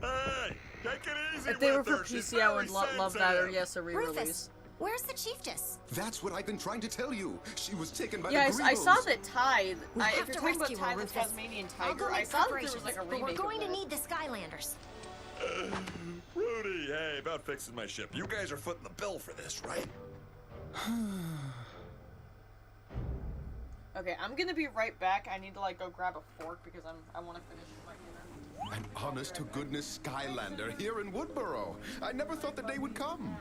Hey, take it easy If they were with for her. She's PC, I would very love that, or sensitive. yes, a re-release. Rufus, where's the chiefess? That's what I've been trying to tell you. She was taken by Yeah, the I saw Greebles. that Tide. We'll If have you're to talking about rescue her, Tide the Rufus. Tasmanian I'll Tiger, go I make saw that there was like a preparations, but remake we're going of to that. need the Skylanders. Rudy, hey, about fixing my ship. You guys are footing the bill for this, right? Okay, I'm gonna be right back. I need to like go grab a fork because I want to finish my dinner. An honest-to-goodness Skylander here in Woodboro. I never thought the day would come.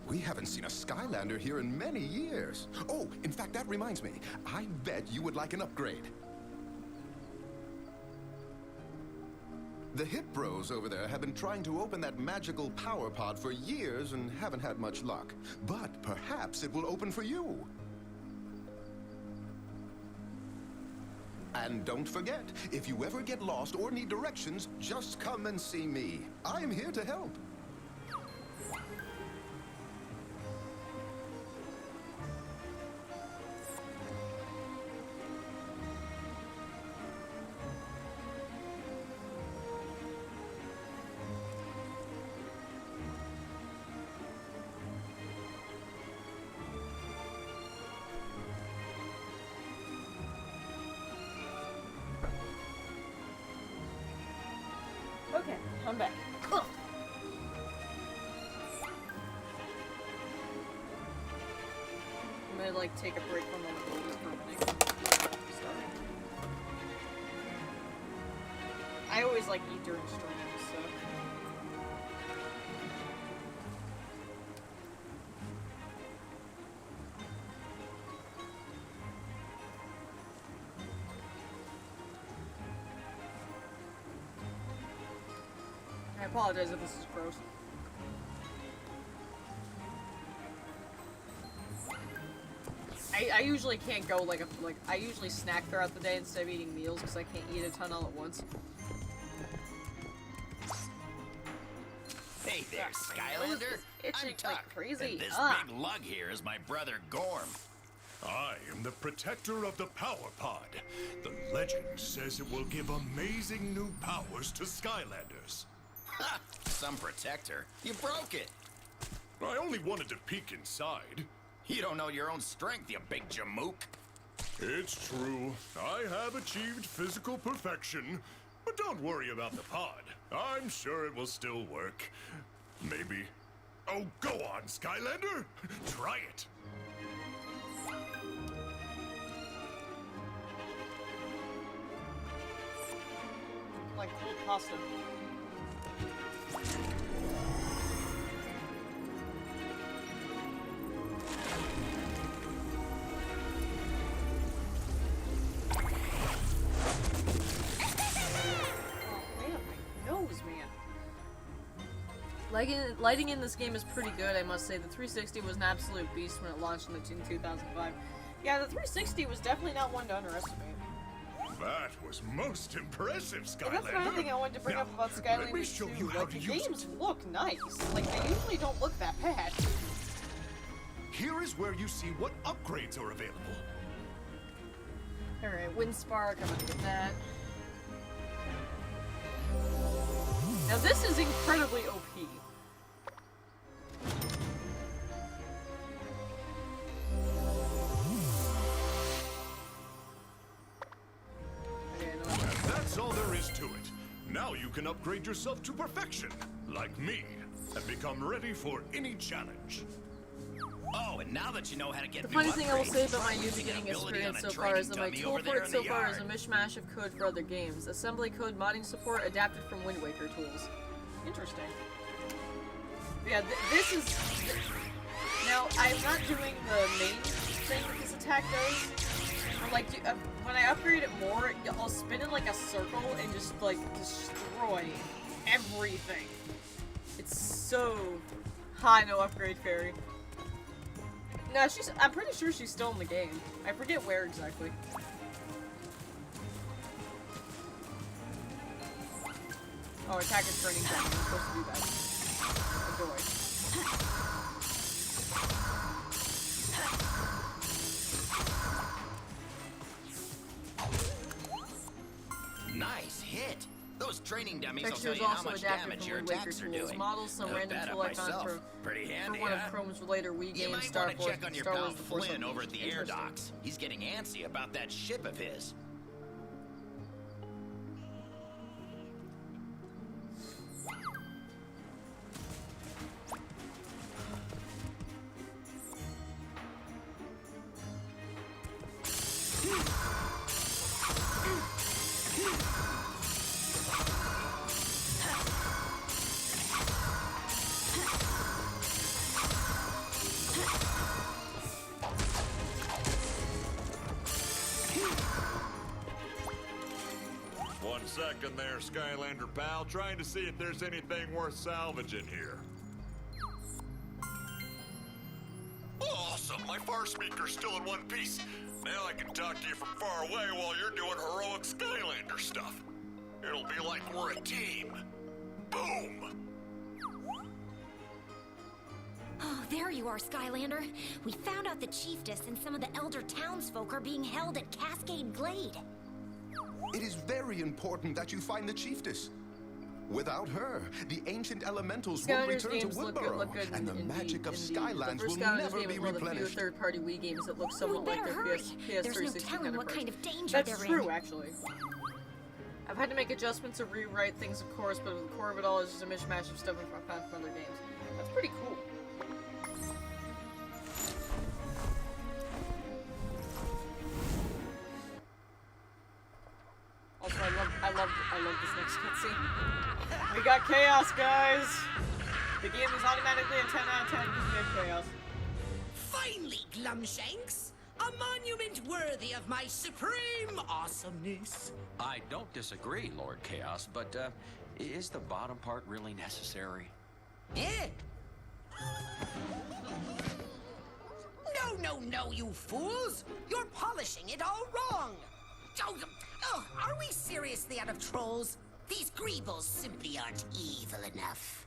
We haven't seen a Skylander here in many years. Oh, in fact, that reminds me. I bet you would like an upgrade. The Hip Bros over there have been trying to open that magical power pod for years and haven't had much luck. But perhaps it will open for you. And don't forget, if you ever get lost or need directions, just come and see me. I'm here to help. I'm back. Ugh. I'm gonna like take a break from the opening. Sorry. I always like eat during streams, so. I apologize if this is gross. I usually can't go like I usually snack throughout the day instead of eating meals because I can't eat a ton all at once. Hey there, Skylander. Itching I'm Tuck, like crazy. and this big lug here is my brother Gorm. I am the protector of the Power Pod. The legend says it will give amazing new powers to Skylanders. Ha! Some protector. You broke it. I only wanted to peek inside. You don't know your own strength, you big jamook. It's true. I have achieved physical perfection. But don't worry about the pod. I'm sure it will still work. Maybe. Oh, go on, Skylander. Try it. Like cold pasta. Lighting in this game is pretty good, I must say. The 360 was an absolute beast when it launched in 2005. Yeah, the 360 was definitely not one to underestimate. That was most impressive, Skylander. And that's another thing I wanted to bring up about Skylanders too. Like, the games look nice. Like, they usually don't look that bad. Here is where you see what upgrades are available. Alright, Wind Spark, I'm gonna get that. Now this is incredibly OP. That's all there is to it. Now you can upgrade yourself to perfection, like me, and become ready for any challenge. Oh, and now that you know how to get The new funny thing I will upgrades, say about my try user getting using ability experience on a so far is that my training tool dummy for over it there so in the far is a yard. mishmash of code for other games. Assembly code, modding support, adapted from Wind Waker tools. Interesting. Yeah, this is... Now, I'm not doing the main thing that this attack does. I'm like, when I upgrade it more, I'll spin in like a circle and just like destroy everything. It's so high no upgrade fairy. No, I'm pretty sure she's still in the game. I forget where exactly. Oh, attack is turning down. I'm supposed to do that. Enjoy. Nice hit. Those training dummies will tell Textures you how also much adapted damage from your Wind Waker attacks are tools. doing. Models some Not random bad tool at icons myself. for Pretty handy, one of huh? Chrome's later Wii You games, might Star want to Force, check on your Star pal Wars: The Force Flynn over Unleashed. at the air Interesting. docks. He's getting antsy about that ship of his. One second there, Skylander pal. Trying to see if there's anything worth salvaging here. Awesome! My far speaker's still in one piece. Now I can talk to you from far away while you're doing heroic Skylander stuff. It'll be like we're a team. Boom! Oh, there you are, Skylander. We found out the Chiefess and some of the elder townsfolk are being held at Cascade Glade. It is very important that you find the chiefess. Without her, the ancient elementals will Skylanders return to games Woodborough, look good and the indeed, magic of indeed. Skylands The will first Skylanders never game be is one of the few replenished. third-party Wii games that look We somewhat like better their hurry. PS There's no 360 telling what counterparts. kind of danger That's they're true, in. actually. I've had to make adjustments or rewrite things, of course, but the core of it all is just a mishmash of stuff I found from other games. That's pretty cool. Also, I love this next cutscene. We got chaos, guys! The game is automatically a 10 out of 10 because we have chaos. Finally, Glumshanks! A monument worthy of my supreme awesomeness. I don't disagree, Lord Chaos, but, is the bottom part really necessary? Eh? No, you fools! You're polishing it all wrong! Oh, are we seriously out of trolls? These greebles simply aren't evil enough.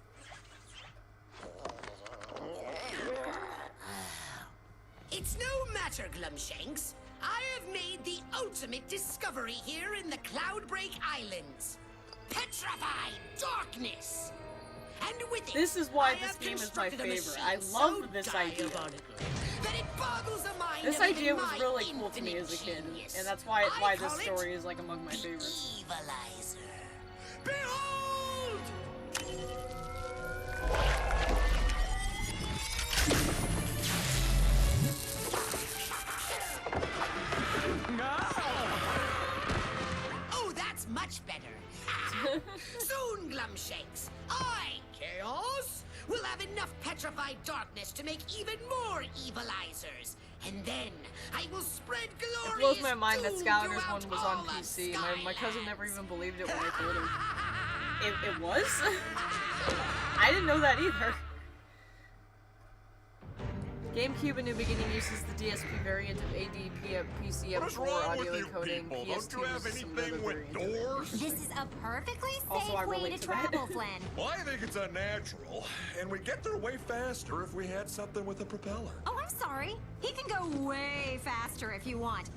It's no matter, Glumshanks. I have made the ultimate discovery here in the Cloudbreak Islands. Petrified darkness! And with it, this is why I this have game is my constructed a favorite. machine I love so this idea. That it boggles the mind This of idea even was my really cool to me as a kid, genius. and that's why I this call it story is like among my favorites. Evilizer. Behold! Oh, that's much better. Soon, Glumshanks, I, Chaos, will have enough petrified darkness to make even more evilizers. And then I will spread It glorious blows my mind that doom Skylanders throughout 1 was on all of PC. My cousin never Skylands. even believed it when I told him. It was? I didn't know that either. GameCube A New Beginning uses the DSP variant of ADP PC What's M4 wrong audio with you encoding. people? PS2 Don't you have uses some anything other with variant of it. doors? This is a perfectly Also, I safe way relate to to that. travel, Flynn. Well, I think it's unnatural, and we'd get there way faster if we had something with a propeller. Oh, I'm sorry. He can go way faster if you want.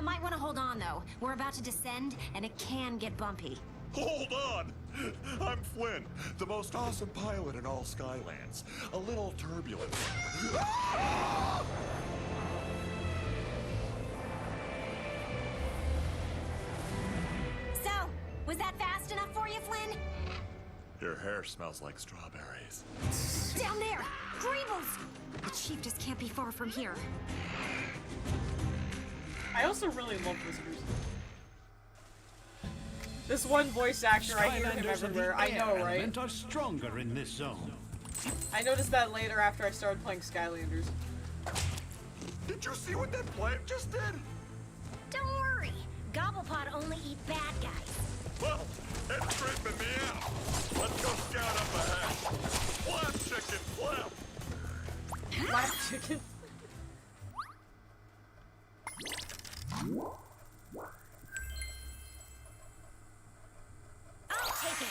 Might want to hold on, though. We're about to descend, and it can get bumpy. Hold on! I'm Flynn, the most awesome pilot in all Skylands. A little turbulent. So, was that fast enough for you, Flynn? Your hair smells like strawberries. Down there! Greebles! The chief just can't be far from here. I also really love Whiskers. This one voice actor, I hear him Skylanders of everywhere. the I air know, right? element are stronger in this zone. I noticed that later after I started playing Skylanders. Did you see what that plant just did? Don't worry. Gobblepot only eat bad guys. Well, it's tripping me out. Let's go scout up ahead. Flap, chicken, flap! Black chicken. I'll take it.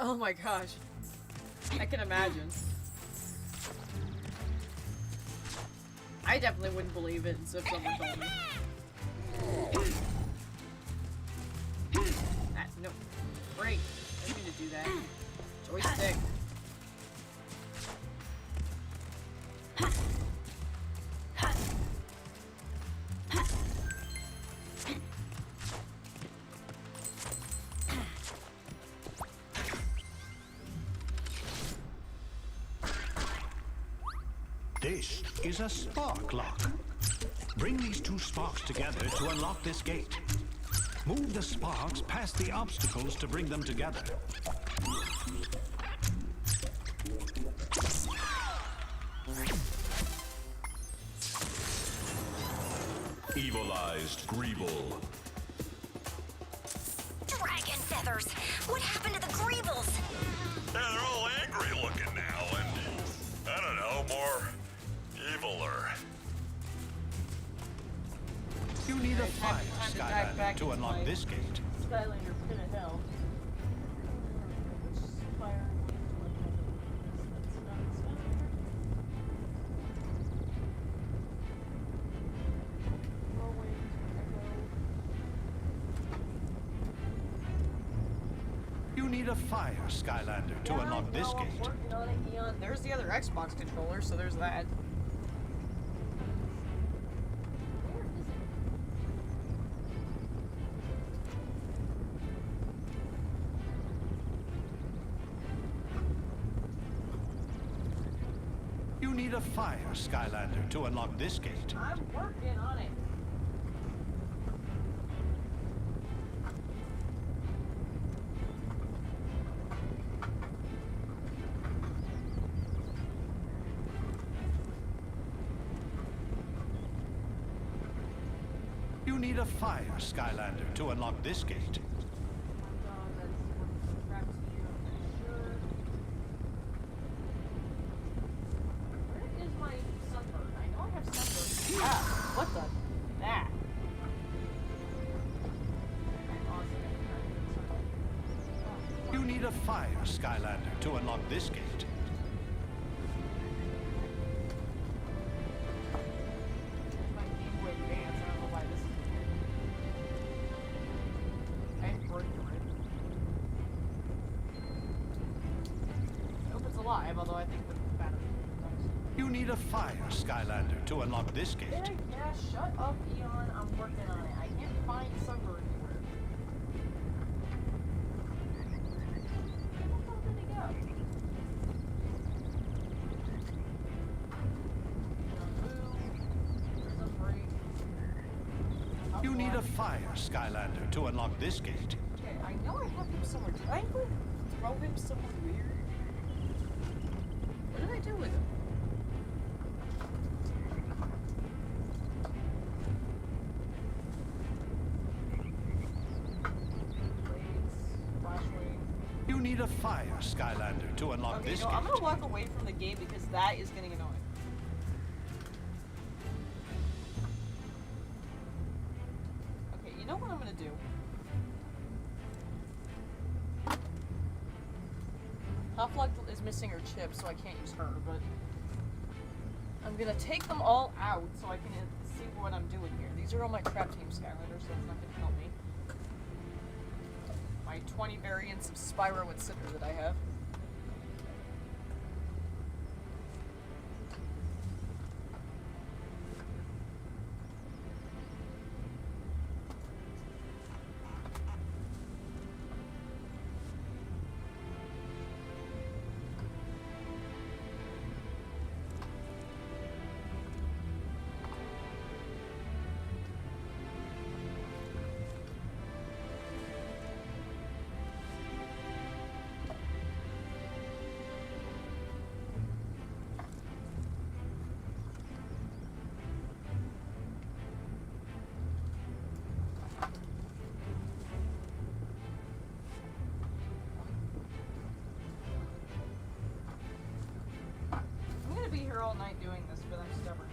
Oh my gosh. I can imagine. I definitely wouldn't believe it if someone told me. No. Break. I didn't mean to do that. Joystick. This is a spark lock. Bring these two sparks together to unlock this gate. Move the sparks past the obstacles to bring them together. Evilized Greeble. Dragon feathers! What happened to the Greebles? Yeah, they're all angry looking now, and I don't know, more eviler. You need a Time fire to dive back Skylander to into unlock my this gate. Skylander pit of hell. need a fire Skylander to unlock this I'm gate. working on it, Eon. There's the other Xbox controller, so there's that. Where is it? You need a fire Skylander to unlock this gate. I'm working on it. You need a fire Skylander to unlock this gate. Where is my sunburn? I know I have sunburn. Ah, what the? That. You need a fire Skylander to unlock this gate. My Game Boy Advance. I don't know why this is here. I didn't break it. I hope it's alive, although I think the battery dies. You need a fire Skylander to unlock this gate. Yeah, shut up, Eon. I'm working on it. I can't find sunburn anywhere. Where the hell did he go? There's a break. You need a fire Skylander to unlock this gate. Okay, I know I have him somewhere. Did I ever throw him somewhere weird? What did I do with him? You need a fire Skylander to unlock Okay, this no, gate. I'm gonna walk away from the game because that is getting annoying. Okay, you know what I'm gonna do? Huffleck is missing her chip, so I can't use her, but I'm gonna take them all out so I can see what I'm doing here. These are all my trap team Skylanders, so that's not gonna help me. My 20 variants of Spyro and Cinder that I have. I'm gonna be here all night doing this, but I'm stubborn.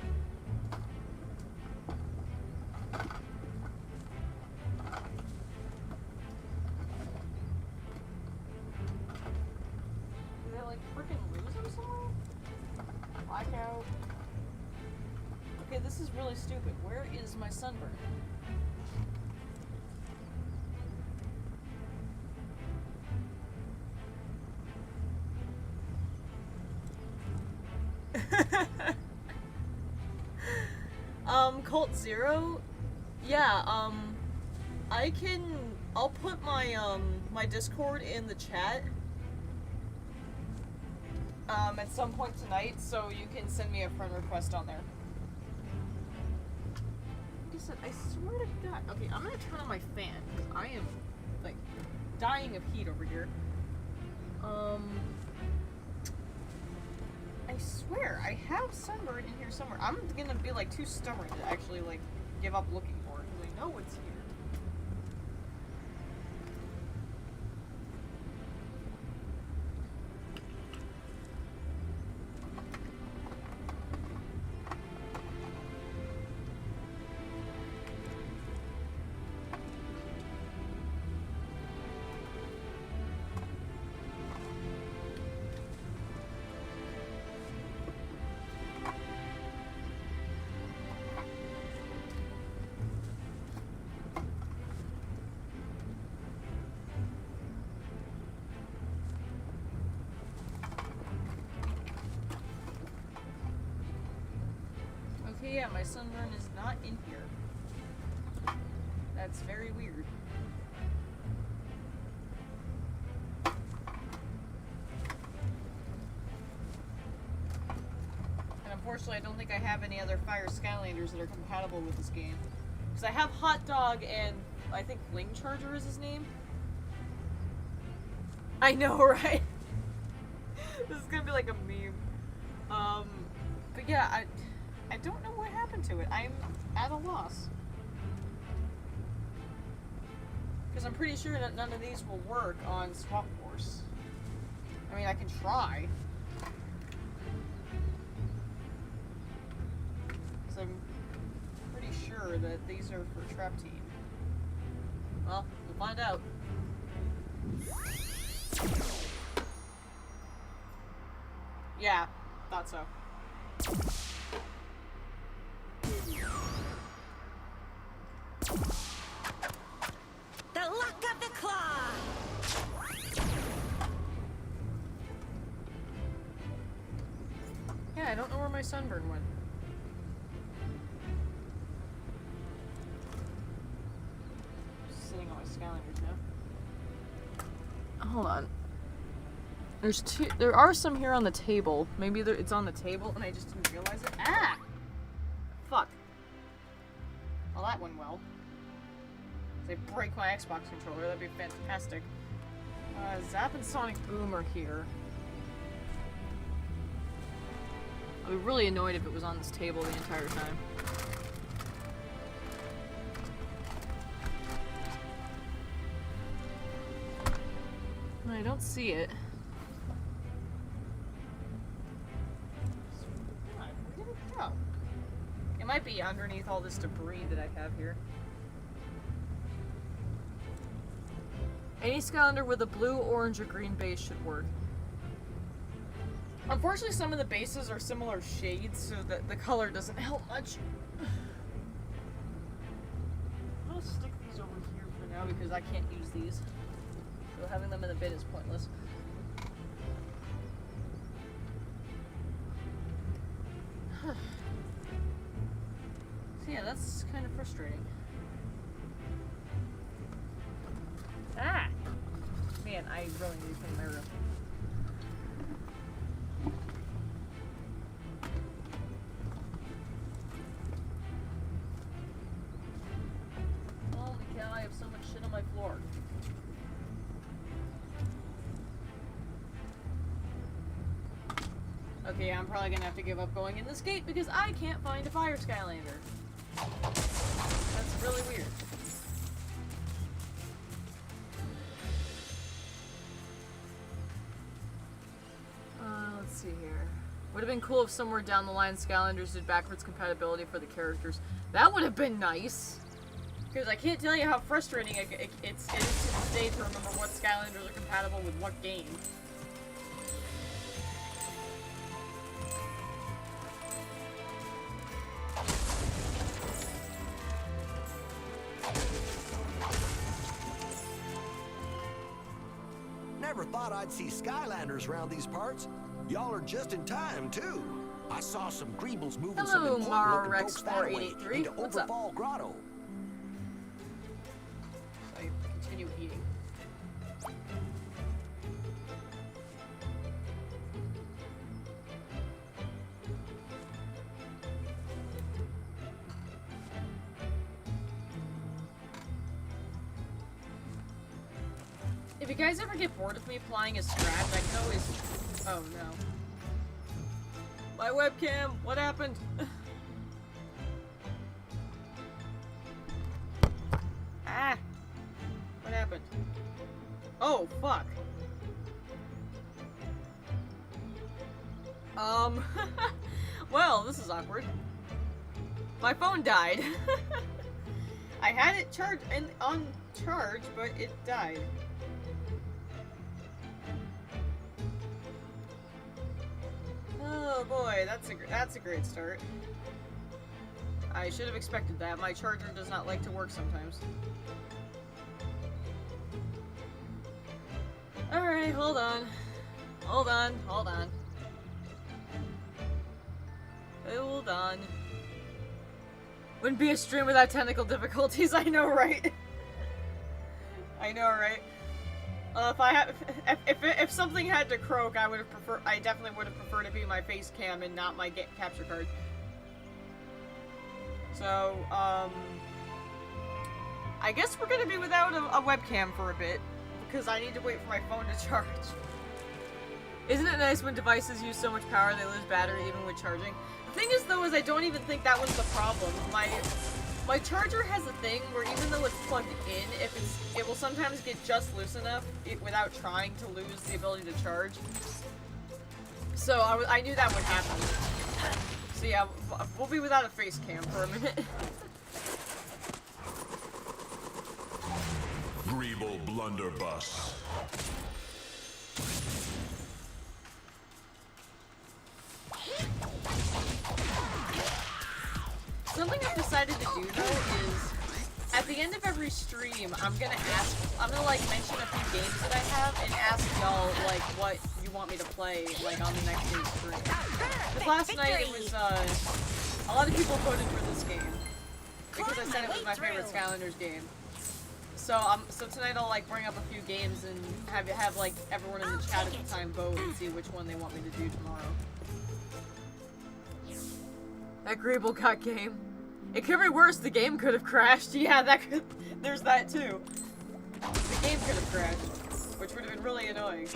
Did I like freaking lose him somewhere? Blackout. Okay, this is really stupid. Where is my sunburn? Colt Zero? Yeah, I'll put my, my Discord in the chat, at some point tonight, so you can send me a friend request on there. Like I said, I swear to God. Okay, I'm gonna turn on my fan, because I am, like, dying of heat over here. I swear, I have sunburn in here somewhere. I'm gonna be, like, too stubborn to actually, like, give up looking for it, because I know it's here. yeah, my sunburn is not in here. That's very weird. And unfortunately, I don't think I have any other Fire Skylanders that are compatible with this game. Because I have Hot Dog and I think Flame Charger is his name. I know, right? This is gonna be like a meme. But yeah, I don't know what happened to it. I'm at a loss. Because I'm pretty sure that none of these will work on Swap Force. I mean, I can try. Because I'm pretty sure that these are for Trap Team. Well, we'll find out. Yeah, thought so. The luck of the claw! Yeah, I don't know where my sunburn went. Just sitting on my Skylanders now. Hold on. There's two. There are some here on the table. Maybe it's on the table and I just didn't realize it. Ah! Fuck. Well, that went well. If they break my Xbox controller, that'd be fantastic. Zap and Sonic Boom are here. I'd be really annoyed if it was on this table the entire time. I don't see it. God, where did it go? It might be underneath all this debris that I have here. Any Skylander with a blue, orange, or green base should work. Unfortunately, some of the bases are similar shades, so that the color doesn't help much. I'm gonna stick these over here for now because I can't use these. So having them in the bin is pointless. So yeah, that's kind of frustrating. Ah! Man, I really need to clean my room. Holy cow, I have so much shit on my floor. Okay, I'm probably gonna have to give up going in this gate because I can't find a Fire Skylander. That's really weird. Let's see here. Would have been cool if somewhere down the line Skylanders did backwards compatibility for the characters. That would have been nice. Because I can't tell you how frustrating it is to this day to remember what Skylanders are compatible with what game. Never thought I'd see Skylanders around these parts. Y'all are just in time, too. I saw some Greebles moving some Hello, important Mara looking Rex folks that way 4883. into What's up? Overfall Grotto. I continue eating. If you guys ever get bored of me playing as Scratch, I can always... Oh no. My webcam! What happened? Ah! What happened? Oh, fuck. Well, this is awkward. My phone died. I had it charged and on charge, but it died. Oh boy, that's a great start. I should have expected that. My charger does not like to work sometimes. Alright, hold on. Hold on, hold on. Hold on. Wouldn't be a stream without technical difficulties. I know, right? I know, right? If something had to croak, I definitely would have preferred it be my face cam and not my capture card. So, I guess we're gonna be without a webcam for a bit, because I need to wait for my phone to charge. Isn't it nice when devices use so much power they lose battery even with charging? The thing is, though, is I don't even think that was the problem. My charger has a thing where even though it's plugged in, it will sometimes get just loose enough without trying to lose the ability to charge. So I knew that would happen. So yeah, we'll be without a face cam for a minute. Greeble Blunderbuss. Something I've decided to do, though, is at the end of every stream, I'm gonna like mention a few games that I have and ask y'all like what you want me to play like on the next day's stream. Because last night it was a lot of people voted for this game because I said it was my favorite Skylanders game. So tonight I'll like bring up a few games and have like everyone in the chat at the time vote and see which one they want me to do tomorrow. That Greeble got game. It could be worse. The game could have crashed. Yeah, there's that too. The game could have crashed, which would have been really annoying.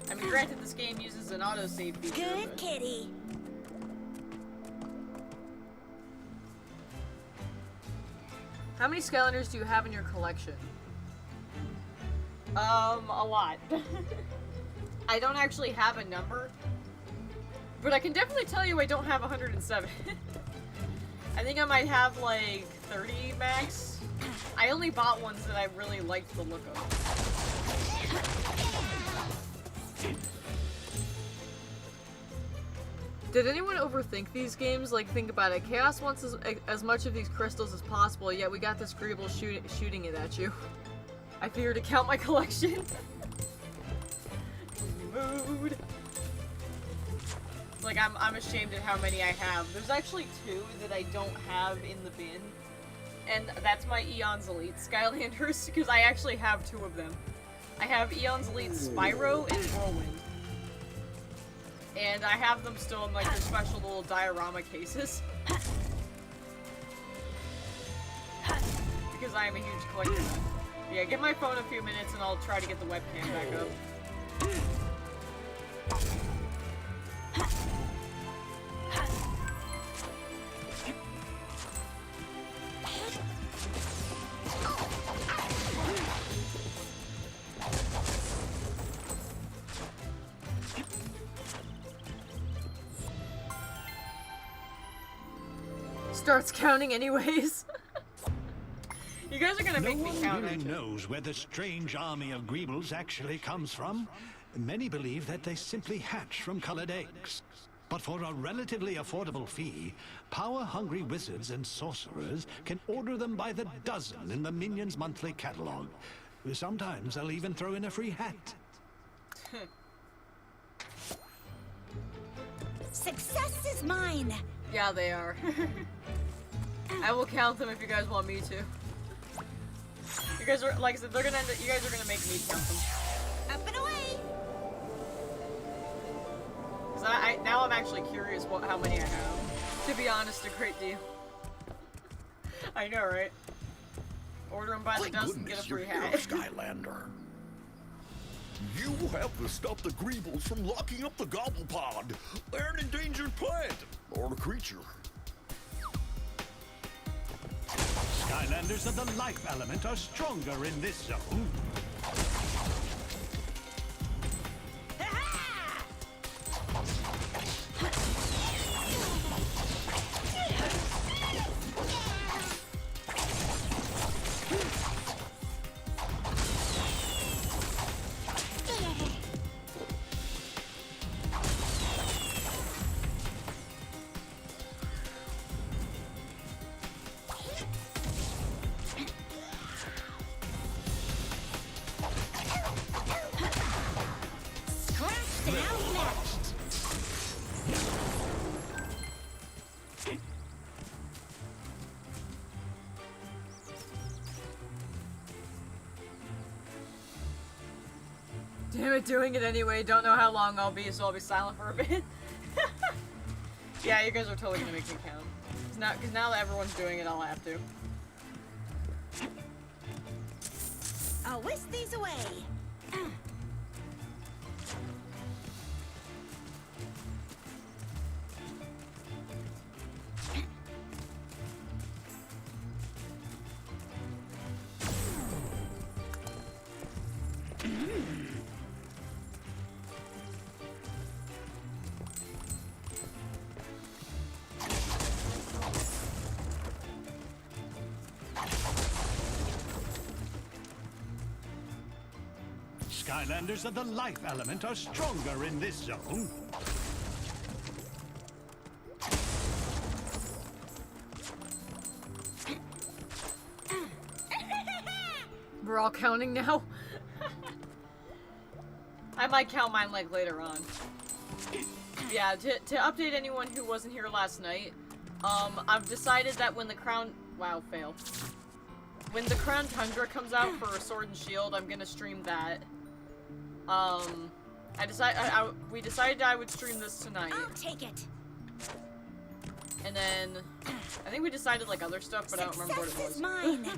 I mean, granted, this game uses an autosave feature. Good kitty. How many Skylanders do you have in your collection? A lot. I don't actually have a number. But I can definitely tell you I don't have 107. I think I might have like 30 max. I only bought ones that I really liked the look of. Did anyone overthink these games? Like, think about it. Chaos wants as much of these crystals as possible, yet we got this Greeble shooting it at you. I fear to count my collection. Mood. Like, I'm ashamed at how many I have. There's actually 2 that I don't have in the bin. And that's my Eon's Elite Skylanders, because I actually have 2 of them. I have Eon's Elite Spyro and Whirlwind. And I have them still in, like, their special little diorama cases. Because I am a huge collector. Yeah, give my phone a few minutes and I'll try to get the webcam back up. Starts counting anyways. You guys are gonna make me count. No one really knows where the strange army of Greebles actually comes from. Many believe that they simply hatch from colored eggs. But for a relatively affordable fee, power-hungry wizards and sorcerers can order them by the dozen in the Minions monthly catalog. Sometimes they'll even throw in a free hat. Success is mine. Yeah, they are. I will count them if you guys want me to. You guys are, like I said, you guys are gonna make me count them. Up and away. Cause now I'm actually curious how many I have. To be honest, a great deal. I know, right? Order them by the dozen and get a free hat. Skylander. You have to stop the Greebles from locking up the Gobble Pod. They're an endangered plant or a creature. Skylanders of the life element are stronger in this zone. Damn it, doing it anyway. Don't know how long I'll be, so I'll be silent for a bit. Yeah, you guys are totally gonna make me count. Cause now that everyone's doing it, I'll have to. I'll whisk these away. Skylanders of the life element are stronger in this zone. We're all counting now? I might count mine like later on. Yeah, to update anyone who wasn't here last night, I've decided that when the Crown... Wow, fail. When the Crown Tundra comes out for Sword and Shield, I'm gonna stream that. We decided I would stream this tonight. I'll take it. And then, I think we decided like other stuff, but I don't remember what it was. Success is mine.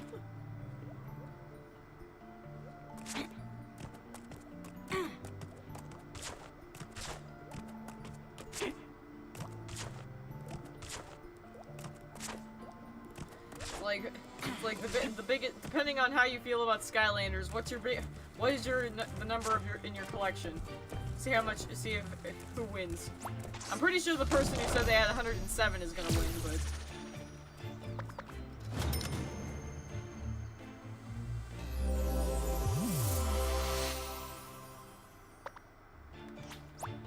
Like the biggest, depending on how you feel about Skylanders, what is the number of in your collection? See if who wins. I'm pretty sure the person who said they had 107 is gonna win, but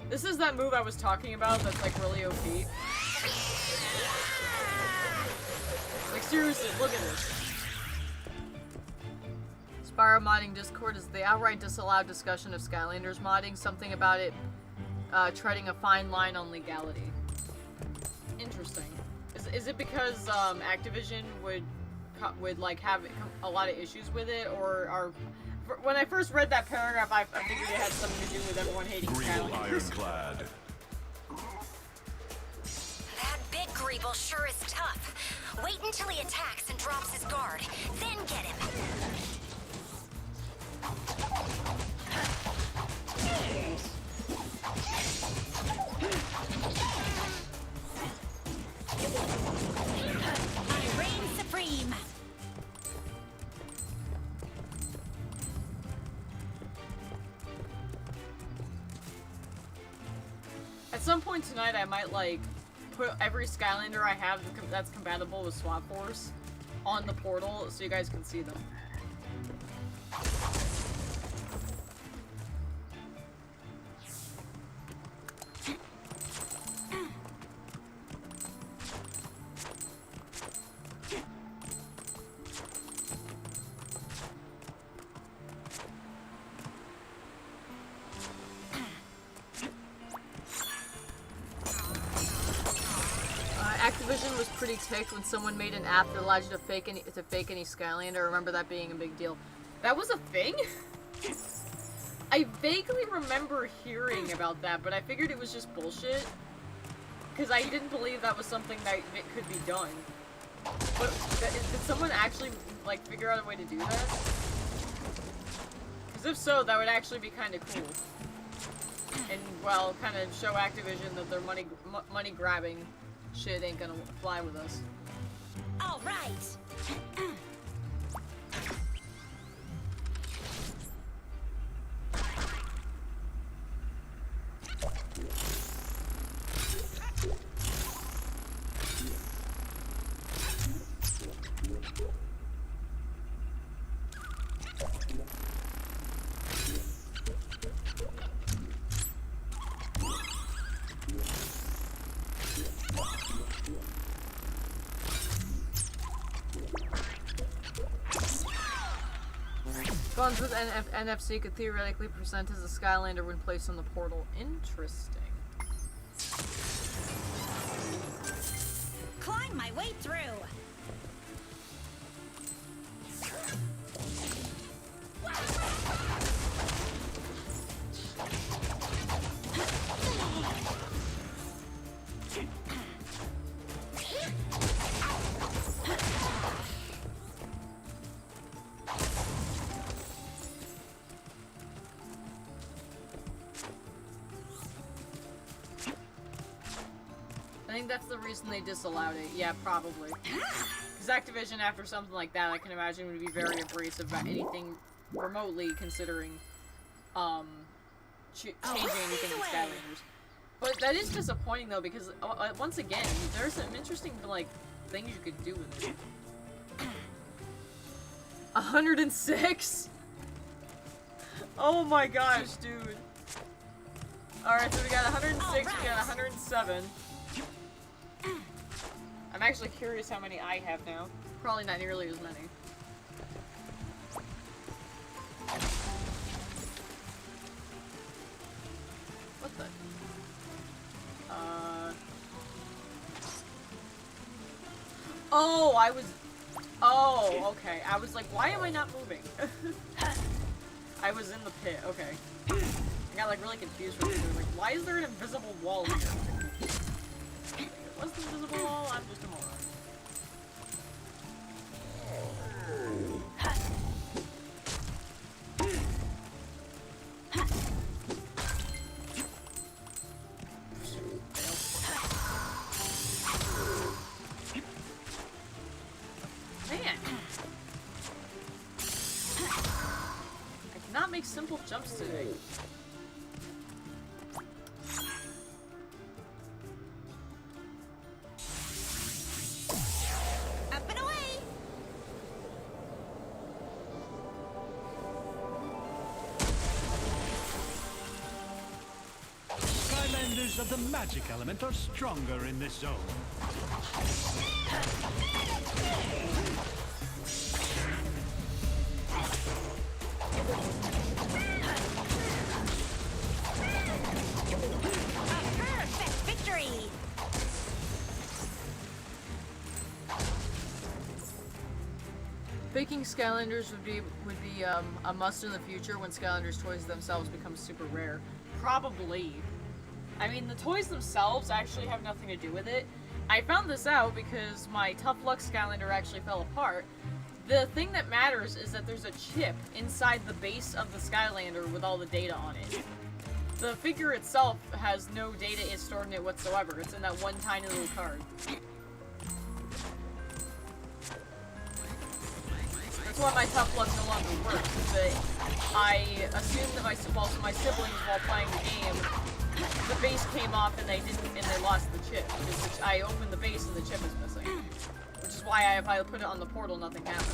this is that move I was talking about that's like really OP. Like seriously, look at this. Spyro modding Discord is the outright disallowed discussion of Skylanders modding. Something about it treading a fine line on legality. Interesting. Is it because Activision would like have a lot of issues with it, or when I first read that paragraph, I figured it had something to do with everyone hating Skylanders. Ironclad. That big Greeble sure is tough. Wait until he attacks and drops his guard, then get him. I reign supreme. At some point tonight, I might like put every Skylander I have that's compatible with Swap Force on the portal so you guys can see them. Activision was pretty ticked when someone made an app that allowed you to fake any Skylander. I remember that being a big deal. That was a thing? I vaguely remember hearing about that, but I figured it was just bullshit. Because I didn't believe that was something that it could be done. But did someone actually, like, figure out a way to do that? Because if so, that would actually be kind of cool. And, well, kind of show Activision that their money grabbing shit ain't gonna fly with us. All right. Funds with NFC could theoretically present as a Skylander when placed on the portal. Interesting. Climb my way through. that's the reason they disallowed it. Yeah, probably. Because Activision, after something like that, I can imagine would be very abrasive about anything remotely considering, changing anything in Skylanders. But that is disappointing, though, because, once again, there's some interesting, like, things you could do with it. 106? Oh my gosh, dude. Alright, so we got 106, we got 107. I'm actually curious how many I have now. Probably not nearly as many. What the? Oh, I was... Oh, okay. I was like, why am I not moving? I was in the pit, okay. I got like really confused for a minute. Like, why is there an invisible wall here? What's the invisible wall? I'm just a moron. Man! I cannot make simple jumps today. Up and away! Skylanders of the magic element are stronger in this zone. Perfect victory! Baking Skylanders would be a must in the future when Skylanders toys themselves become super rare. Probably. I mean, the toys themselves actually have nothing to do with it. I found this out because my Tough Luck Skylander actually fell apart. The thing that matters is that there's a chip inside the base of the Skylander with all the data on it. The figure itself has no data stored in it whatsoever. It's in that one tiny little card. That's why my Tough Luck no longer works, is that I assumed that my siblings, while playing the game, the base came off and they lost the chip. Because I opened the base and the chip is missing. Which is why if I put it on the portal, nothing happens.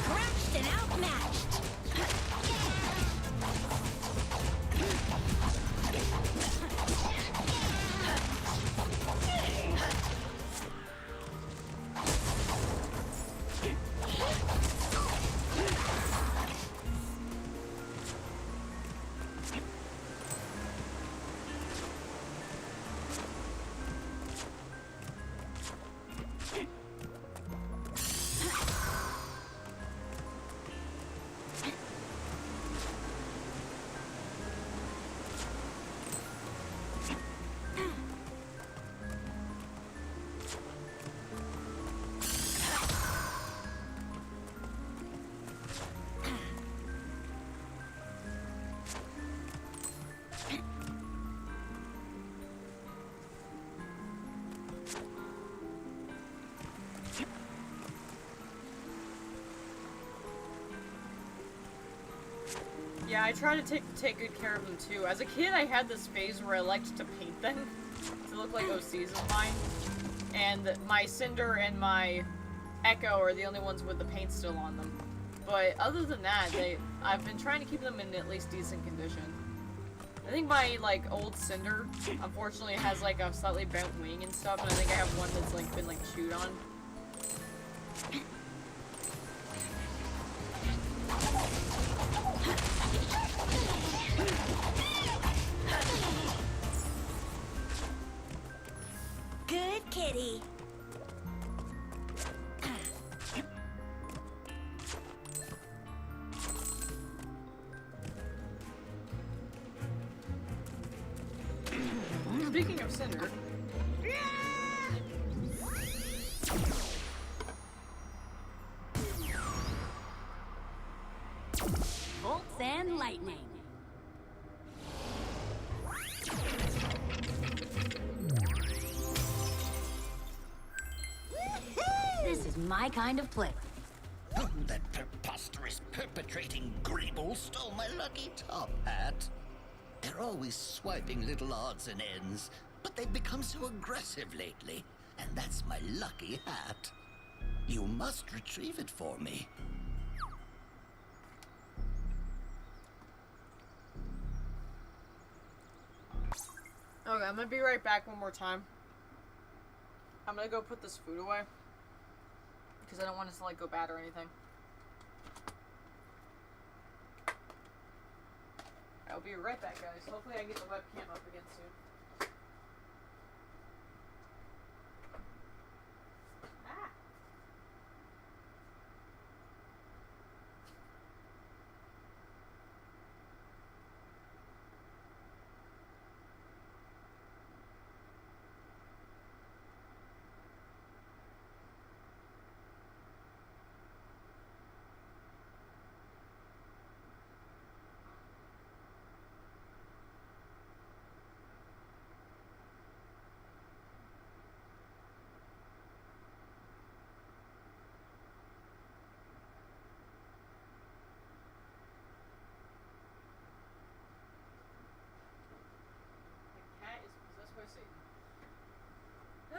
Scratched and outmatched! Yeah, I try to take good care of them too. As a kid, I had this phase where I liked to paint them to look like OCs of mine. And my Cinder and my Echo are the only ones with the paint still on them. But other than that, I've been trying to keep them in at least decent condition. I think my, like, old Cinder, unfortunately, has, like, a slightly bent wing and stuff, and I think I have one that's, like, been, like, chewed on. Good kitty. Speaking of Cinder. Bolts and lightning. This is my kind of play. Oh, that preposterous perpetrating Greeble stole my lucky top hat. They're always swiping little odds and ends, but they've become so aggressive lately, and that's my lucky hat. You must retrieve it for me. Okay, I'm gonna be right back one more time. I'm gonna go put this food away. Because I don't want it to, like, go bad or anything. I'll be right back, guys. Hopefully I get the webcam up again soon. Ah!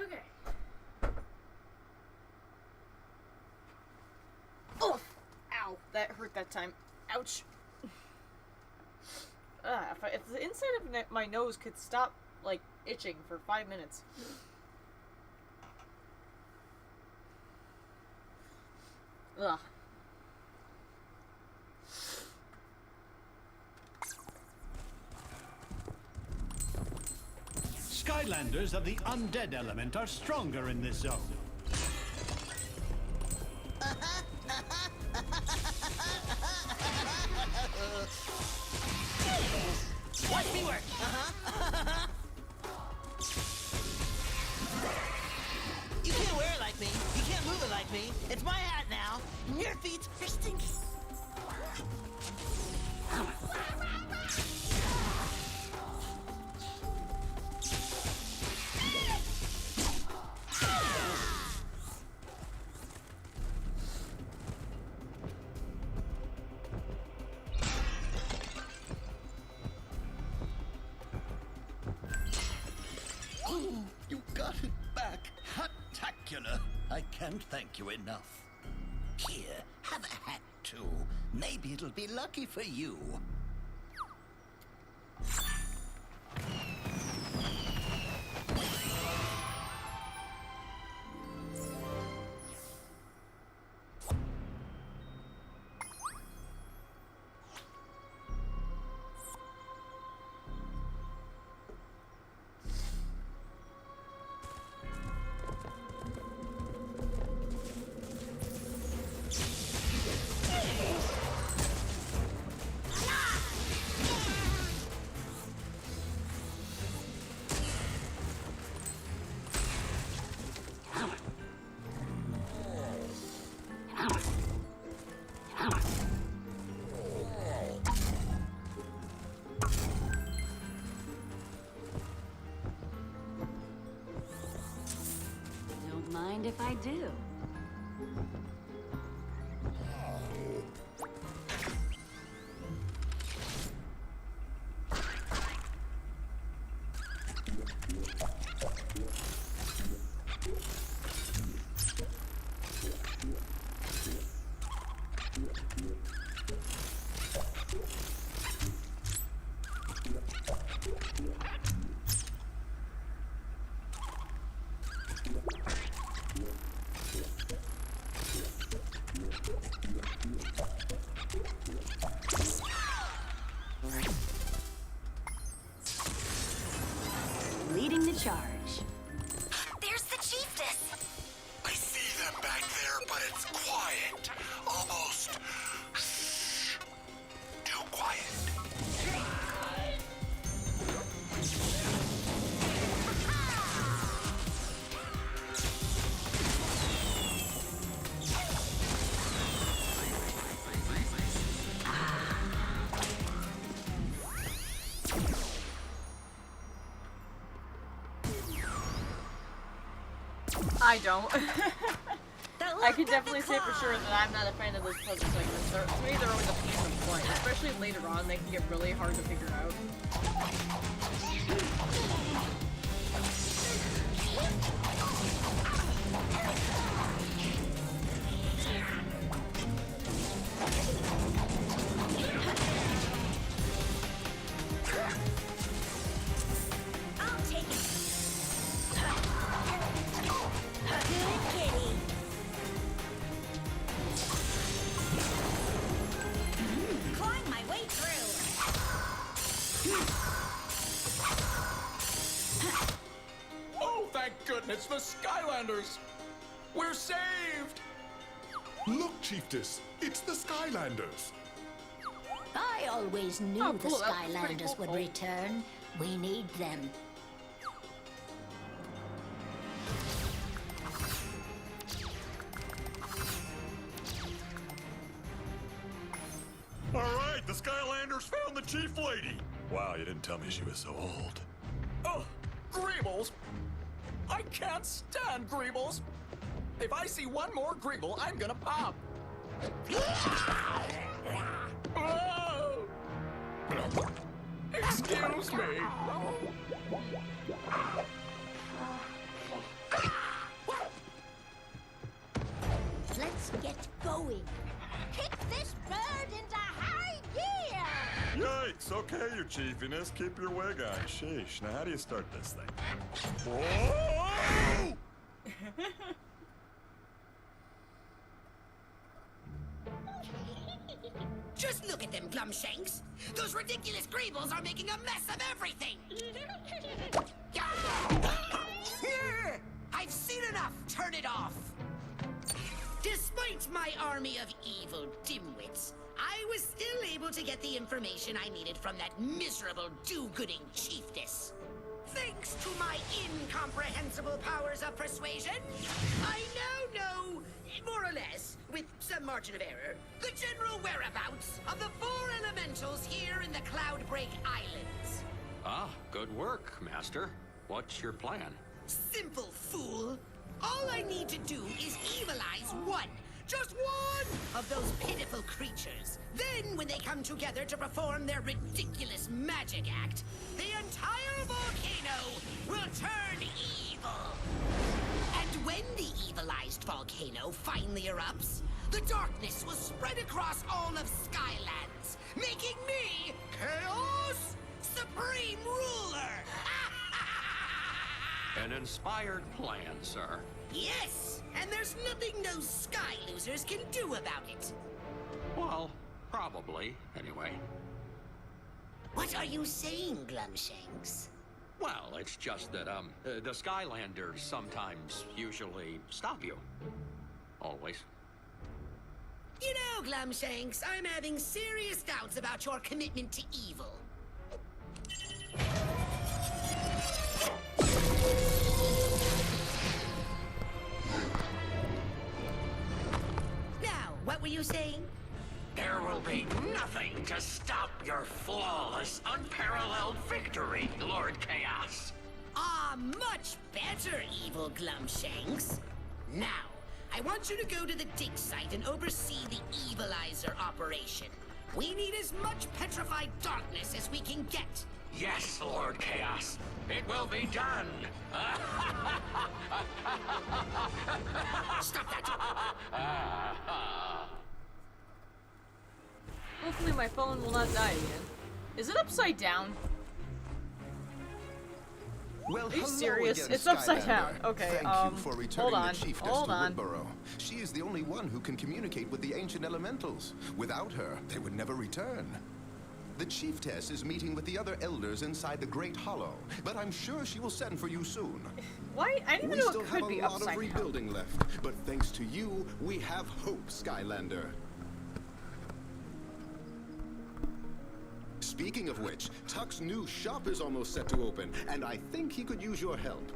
Okay. Oh! Ow! That hurt that time. Ouch. If the inside of my nose could stop, like, itching for 5 minutes. Ugh. Skylanders of the undead element are stronger in this zone. Watch me work. You can't wear it like me. You can't move it like me. It's my hat now. Your feet are stinky. You got it back. Spectacular. I can't thank you enough. Here, have a hat too. Maybe it'll be lucky for you. Don't mind if I do. Leading the charge. There's the chiefess! I see them back there, but it's quiet. Almost too quiet. I don't. I can definitely say for sure that I'm not a fan of those puzzle segments. To me, they're always a pain in the butt, especially later on. They can get really hard to figure out. I'll take it. Good kitty. Climb my way through. Oh, thank goodness, the Skylanders! We're saved! Look, Chiefess, it's the Skylanders. I always knew Oh, the cool, that's pretty Skylanders cool. would return. We need them. All right, the Skylanders found the Chief Lady. Wow, you didn't tell me she was so old. Oh, Greebles! I can't stand Greebles! If I see one more Greeble, I'm gonna pop! Oh! Excuse me! Let's get going. Kick this bird into high gear. Yikes, okay, your chiefiness. Keep your wig on. Sheesh. Now, how do you start this thing? Whoa! Just look at them, Glumshanks. Those ridiculous Greebles are making a mess of everything. I've seen enough. Turn it off. Despite my army of evil dimwits, I was still able to get the information I needed from that miserable do-gooding chiefess. Thanks to my incomprehensible powers of persuasion, I now know, more or less, with some margin of error, the general whereabouts of the 4 elementals here in the Cloudbreak Islands. Ah, good work, Master. What's your plan? Simple, fool. All I need to do is evilize one, just one, of those pitiful creatures. Then, when they come together to perform their ridiculous magic act, the entire volcano will turn evil. And when the evilized volcano finally erupts, the darkness will spread across all of Skylands, making me Chaos Supreme Ruler. An inspired plan, sir. Yes, and there's nothing those sky losers can do about it. Well, probably, anyway. What are you saying, Glumshanks? Well, it's just that, the Skylanders sometimes usually stop you. Always. You know, Glumshanks, I'm having serious doubts about your commitment to evil. Now, what were you saying? There will be nothing to stop your flawless, unparalleled victory, Lord Chaos. Ah, much better, evil Glumshanks. Now, I want you to go to the dig site and oversee the Evilizer operation. We need as much petrified darkness as we can get. Yes, Lord Chaos. It will be done. Stop that! Hopefully my phone will not die again. Is it upside down? Well, Are you hello serious? again, It's upside Skylander. down. Okay, Thank you for returning hold on, the Chiefess hold to on. Woodborough. She is the only one who can communicate with the ancient elementals. Without her, they would never return. The Chiefess is meeting with the other elders inside the Great Hollow, but I'm sure she will send for you soon. Why? I didn't even We know still it have could a be lot upside of down. rebuilding left, but thanks to you, we have hope, Skylander. Speaking of which, Tuck's new shop is almost set to open, and I think he could use your help.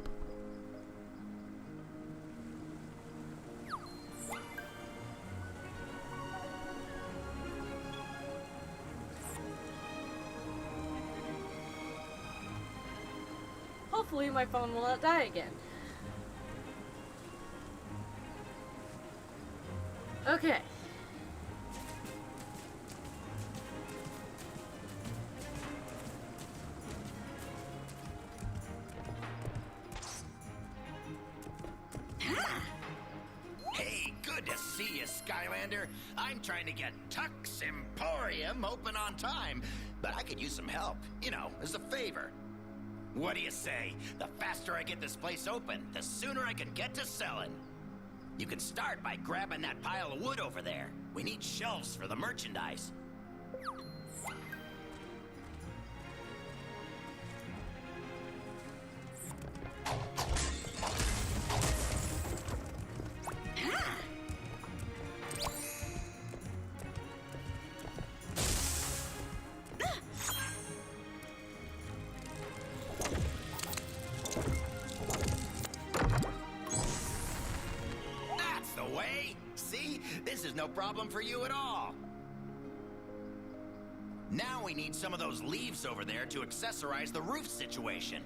Hopefully my phone will not die again. Okay. Hey, good to see you, Skylander. I'm trying to get Tux Emporium open on time, but I could use some help, you know, as a favor. What do you say? The faster I get this place open, the sooner I can get to selling. You can start by grabbing that pile of wood over there. We need shelves for the merchandise. No problem for you at all. Now we need some of those leaves over there to accessorize the roof situation.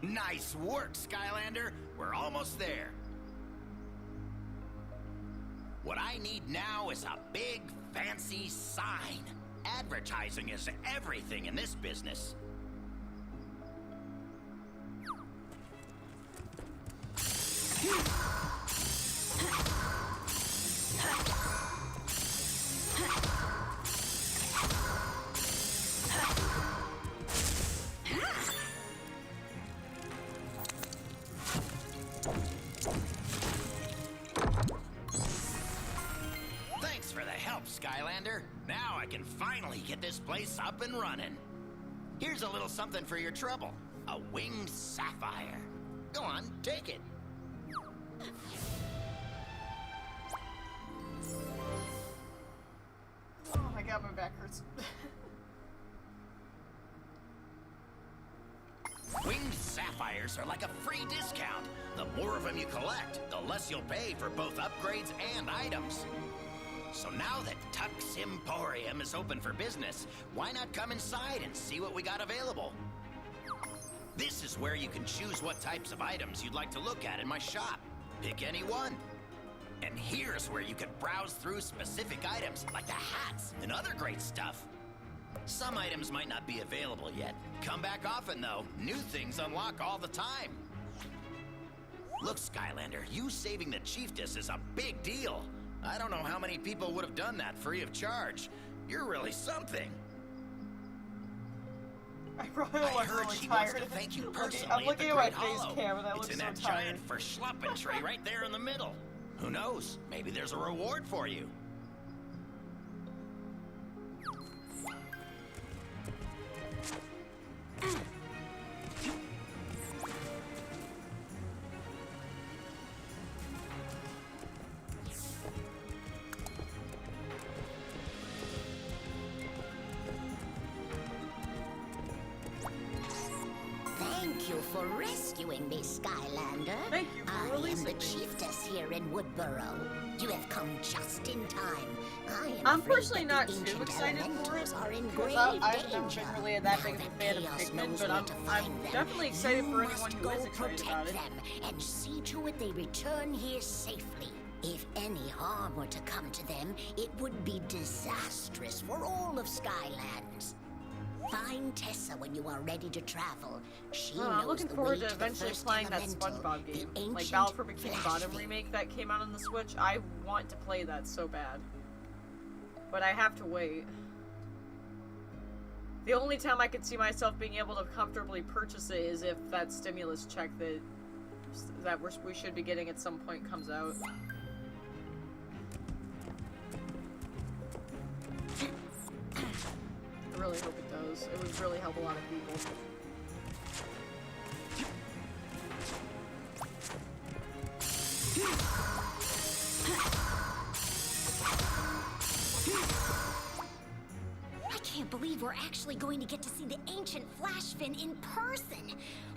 Nice work, Skylander. We're almost there. What I need now is a big, fancy sign. Advertising is everything in this business. Skylander, now I can finally get this place up and running. Here's a little something for your trouble. A winged sapphire. Go on, take it. Oh my god, my back hurts. Winged sapphires are like a free discount. The more of them you collect, the less you'll pay for both upgrades and items. So now that Tux Emporium is open for business, why not come inside and see what we got available? This is where you can choose what types of items you'd like to look at in my shop. Pick any one. And here's where you can browse through specific items, like the hats and other great stuff. Some items might not be available yet. Come back often, though. New things unlock all the time. Look, Skylander, you saving the Chiefess is a big deal. I don't know how many people would have done that free of charge. You're really something. I probably I was heard really she tired. wants to thank you personally I'm looking at the at my Great face Hollow. cam and I look It's in so that tired. giant verschluppen tree right there in the middle. Who knows? Maybe there's a reward for you. Thank you for rescuing me, Skylander. Thank you for I am releasing the me. Chiefess here in Woodboro. You have come just in time. I'm afraid personally that not the too ancient excited for it elementals are in because grave I've never danger. been really that big of Now a fan of that Pikmin, Chaos but knows I'm where to find them, definitely excited for you anyone must who go is excited protect about it. them and see to it they return here safely. If any harm were to come to them, it would be disastrous for all of Skylands. Find Tessa when you are ready to travel. She knows I'm looking the forward way to to the eventually first playing that elemental, SpongeBob the game. Like ancient Battle for Bikini Flash Bottom Field. remake that came out on the Switch. I want to play that so bad. But I have to wait. The only time I could see myself being able to comfortably purchase it is if that stimulus check that we should be getting at some point comes out. I really hope it does. It would really help a lot of people. I can't believe we're actually going to get to see the ancient Flash Fin in person.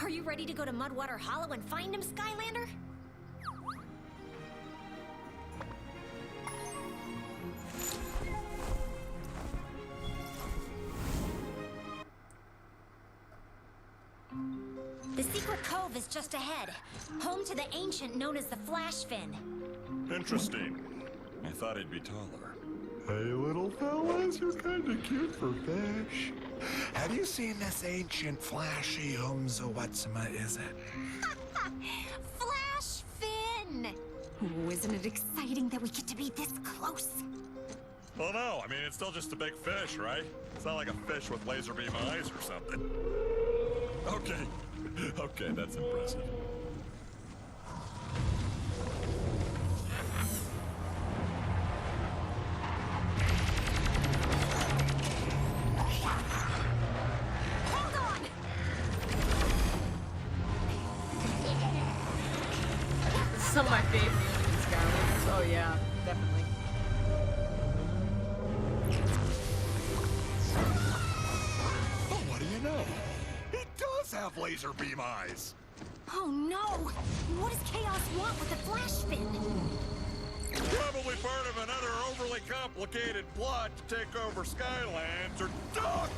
Are you ready to go to Mudwater Hollow and find him, Skylander? The secret cove is just ahead, home to the ancient known as the Flash Fin. Interesting. I thought he'd be taller. Hey, little fellas, you're kind of cute for fish. Have you seen this ancient flashy is it? Flash Fin! Oh, isn't it exciting that we get to be this close? Well, no, I mean, it's still just a big fish, right? It's not like a fish with laser beam eyes or something. Okay, that's impressive. Some of my favorite Skylanders. Oh yeah, definitely. Oh, what do you know? It does have laser beam eyes. Oh no! What does Chaos want with the Flash Fin? Probably part of another overly complicated plot to take over Skylands or Duck!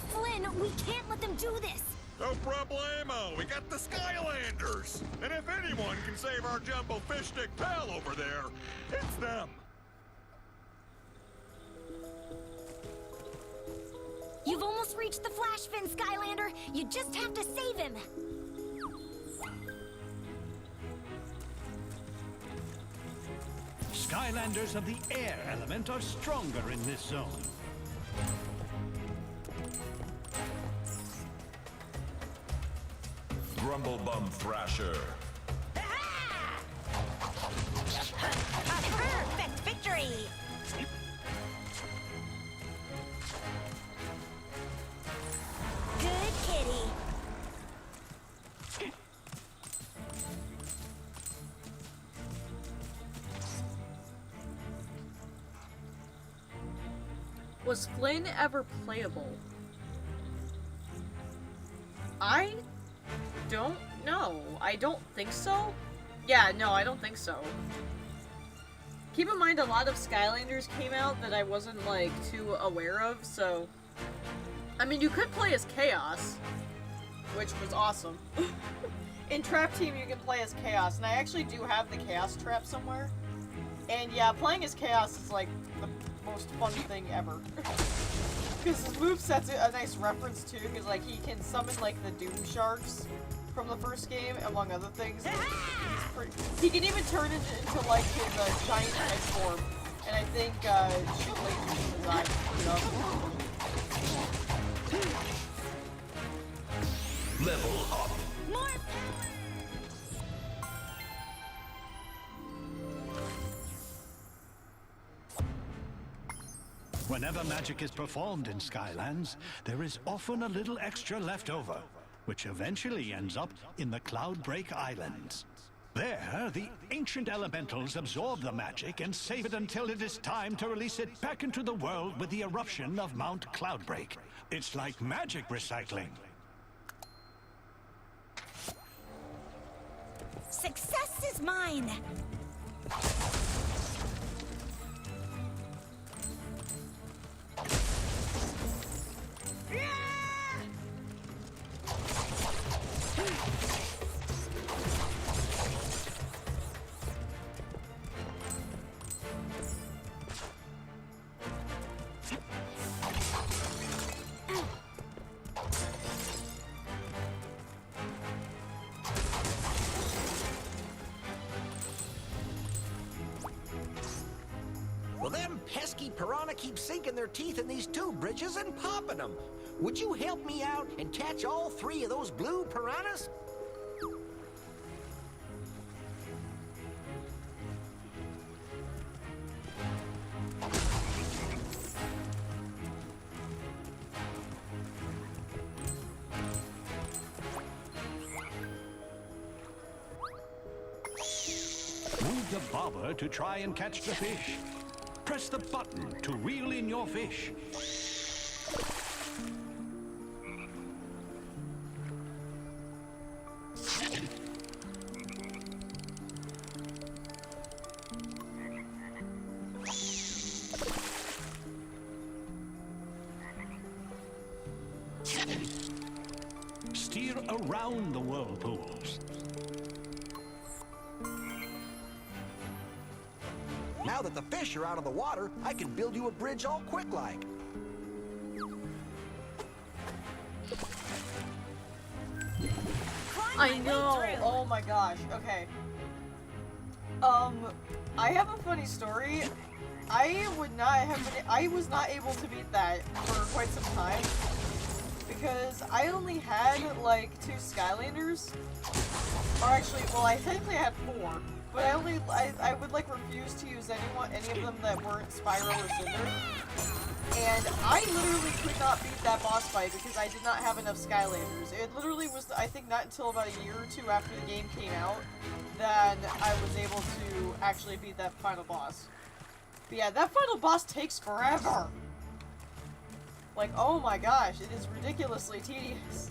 Flynn, we can't let them do this! No problemo, we got the Skylanders! And if anyone can save our jumbo fish stick pal over there, it's them! You've almost reached the Flash Fin, Skylander! You just have to save him! Skylanders of the air element are stronger in this zone. Grumblebum Thrasher. Perfect victory! Good kitty. Was Flynn ever playable? I don't know. I don't think so. Yeah, no, I don't think so. Keep in mind, a lot of Skylanders came out that I wasn't, like, too aware of, so... I mean, you could play as Chaos, which was awesome. In Trap Team, you can play as Chaos, and I actually do have the Chaos Trap somewhere. And yeah, playing as Chaos is, like, the most fun thing ever. Because his moveset's a nice reference, too, because, like, he can summon, like, the Doom Sharks from the first game, among other things. He can even turn into like, his giant ice form, and I think, shoot lasers from his eye, you know? Level up. More Whenever magic is performed in Skylands, there is often a little extra left over, which eventually ends up in the Cloudbreak Islands. There, the ancient elementals absorb the magic and save it until it is time to release it back into the world with the eruption of Mount Cloudbreak. It's like magic recycling. Success is mine! Well, them pesky piranha keep sinking their teeth in these two bridges and popping them. Would you help me out and catch all three of those blue piranhas? Move the bobber to try and catch the fish. Press the button to reel in your fish. Steer around the whirlpools. Now that the fish are out of the water, I can build you a bridge all quick-like. I know. Oh my gosh. Okay. I have a funny story. I was not able to beat that for quite some time because I only had like 2 Skylanders. Or actually, well, I technically had 4, but I would like refuse to use any of them that weren't Spyro or Cinder. And I literally could not beat that boss fight because I did not have enough Skylanders. It literally was, I think, not until about a year or 2 after the game came out that I was able to actually beat that final boss. But yeah, that final boss takes forever! Like, oh my gosh, it is ridiculously tedious.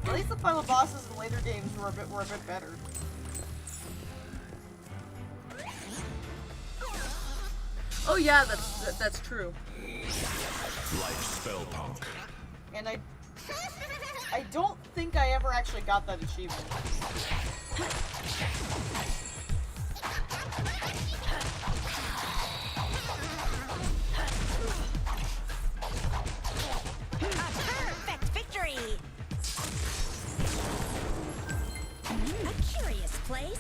At least the final bosses in later games were a bit better. Oh yeah, that's true. Life spell punk. And I don't think I ever actually got that achievement. Perfect victory! A curious place.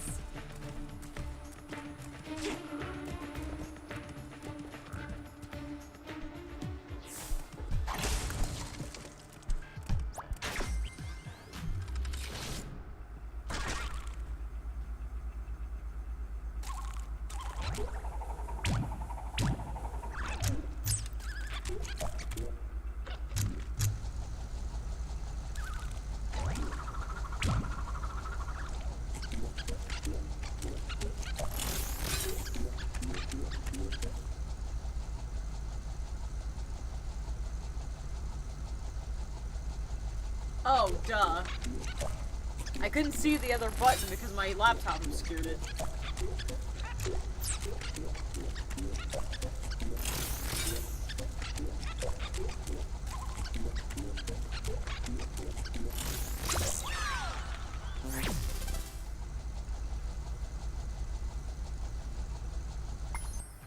Oh, duh. I couldn't see the other button because my laptop obscured it.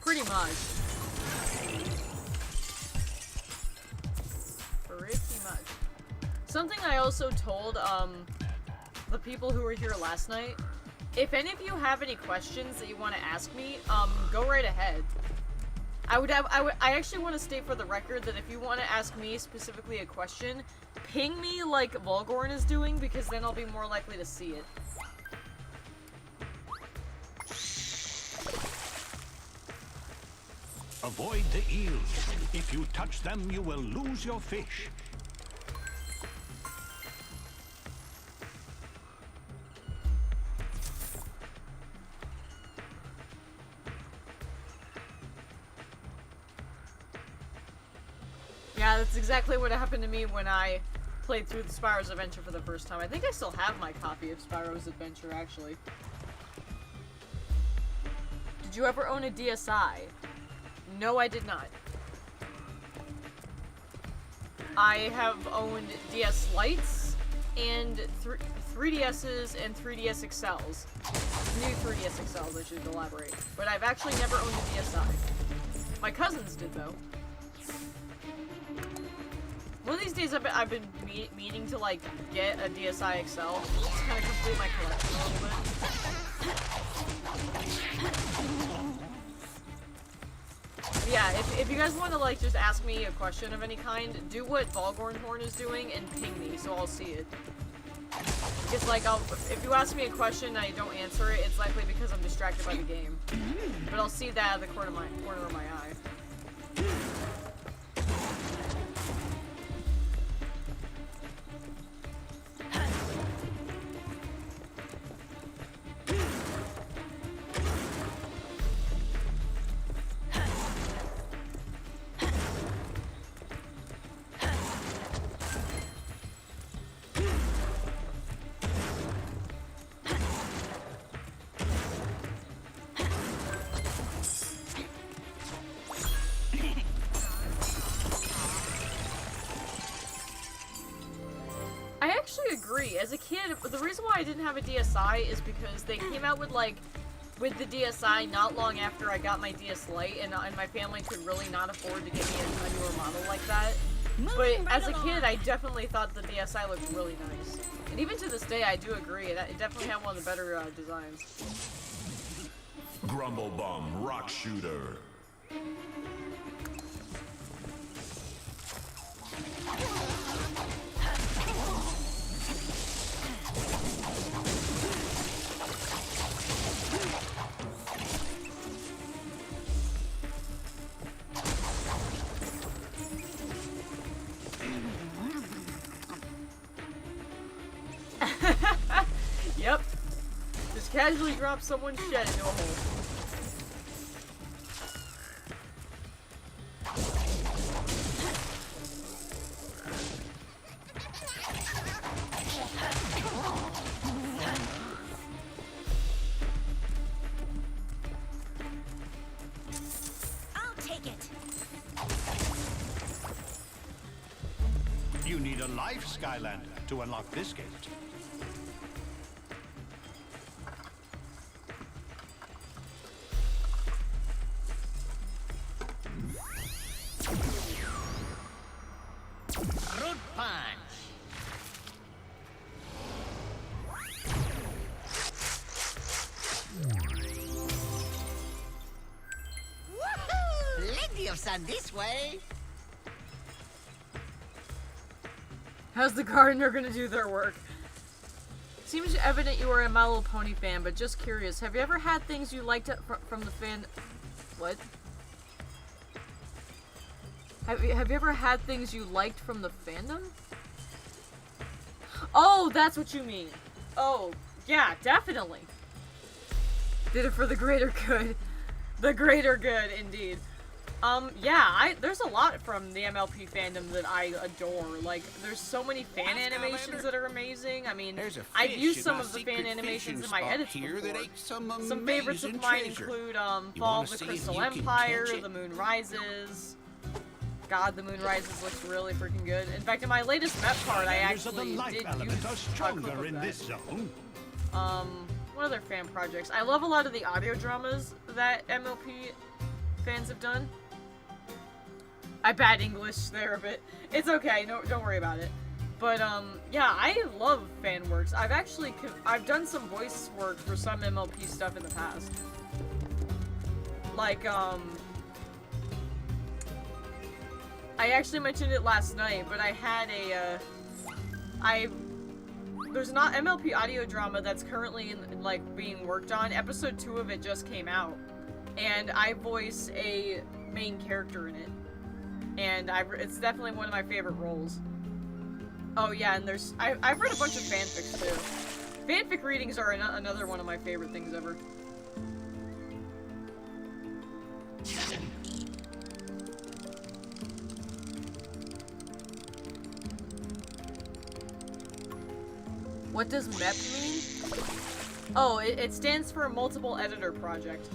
Pretty much. Pretty much. Something I also told, the people who were here last night, if any of you have any questions that you want to ask me, go right ahead. I actually want to state for the record that if you want to ask me specifically a question, ping me like Volgorn is doing, because then I'll be more likely to see it. Avoid the eels. If you touch them, you will lose your fish. Yeah, that's exactly what happened to me when I played through the Spyro's Adventure for the first time. I think I still have my copy of Spyro's Adventure, actually. Did you ever own a DSi? No, I did not. I have owned DS Lites and 3DSs and 3DS XLs. New 3DS XLs, I should elaborate. But I've actually never owned a DSi. My cousins did, though. One of these days I've been meaning to, like, get a DSi XL. Just kind of complete my collection a little bit. Yeah, if you guys want to, like, just ask me a question of any kind, do what Volgorn Horn is doing and ping me, so I'll see it. It's like, if you ask me a question and I don't answer it, it's likely because I'm distracted by the game. But I'll see that out of the corner of my eye. agree. As a kid, the reason why I didn't have a DSi is because they came out with, like, with the DSi not long after I got my DS Lite, and my family could really not afford to give me a newer model like that. But as a kid, I definitely thought the DSi looked really nice. And even to this day, I do agree. It definitely had one of the better designs. Grumble Bum Rock Shooter. Yep. Just casually drop someone's shed into a hole. I'll take it. You need a life Skylander to unlock this gate. Root punch. Woohoo! Plenty of sun this way. How's the gardener gonna do their work? Seems evident you are a My Little Pony fan, but just curious, have you ever had things you liked from the fan... What? Have you ever had things you liked from the fandom? Oh, that's what you mean. Oh, yeah, definitely. Did it for the greater good. The greater good, indeed. Yeah, there's a lot from the MLP fandom that I adore. Like, there's so many fan animations that are amazing. I mean, I've used some of the fan animations in my edits before. Some favorites of mine include, Fall of the Crystal Empire, The Moon Rises. God, The Moon Rises looks really freaking good. In fact, in my latest map card, I actually did use stronger in this zone. What other fan projects? I love a lot of the audio dramas that MLP fans have done. I bad English there a bit. It's okay, no, don't worry about it. But, yeah, I love fan works. I've done some voice work for some MLP stuff in the past. Like, I actually mentioned it last night, but I had there's not MLP audio drama that's currently, like, being worked on. Episode 2 of it just came out. And I voice a main character in it. And it's definitely one of my favorite roles. Oh yeah, and I've read a bunch of fanfics too. Fanfic readings are another one of my favorite things ever. What does MEP mean? Oh, it stands for Multiple Editor Project.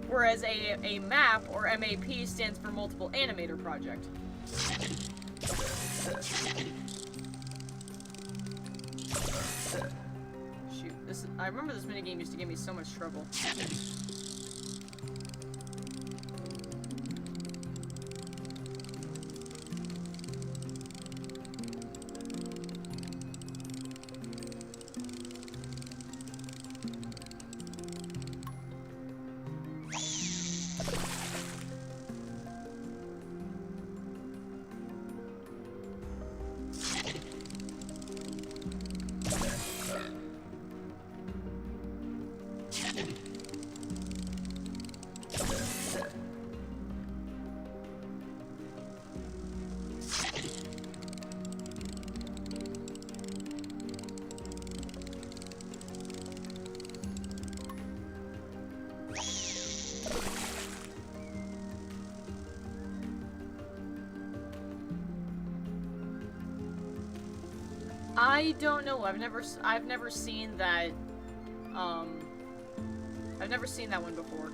Whereas a MAP, or MAP, stands for Multiple Animator Project. Shoot, I remember this minigame used to give me so much trouble. I don't know. I've never seen that. I've never seen that one before.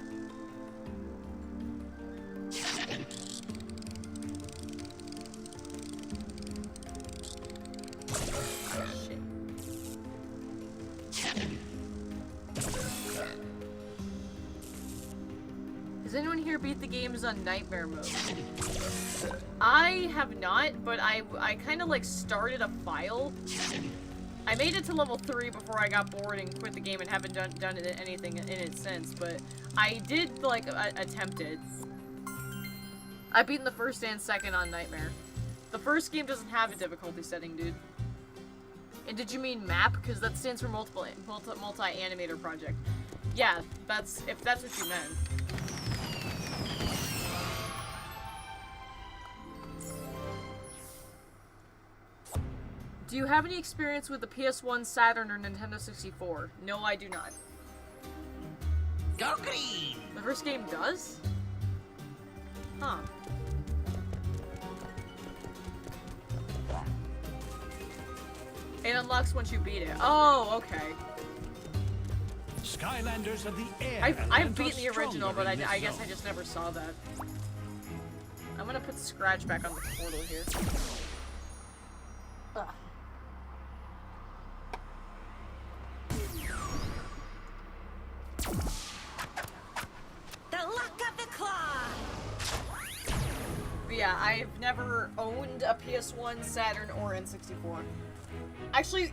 anyone here beat the games on Nightmare mode? I have not, but I kind of like started a file. I made it to level 3 before I got bored and quit the game and haven't done anything in it since, but I did like attempt it. I've beaten the first and second on Nightmare. The first game doesn't have a difficulty setting, dude. And did you mean MAP? Because that stands for multi-animator project. Yeah, if that's what you meant. Do you have any experience with the PS1, Saturn, or Nintendo 64? No, I do not. Go green! The first game does? Huh. It unlocks once you beat it. Oh, okay. Skylanders of the air. I've beaten the original, but I guess I just never saw that. I'm gonna put Scratch back on the portal here. Ugh. The luck of the claw! But yeah, I've never owned a PS1, Saturn, or N64. Actually,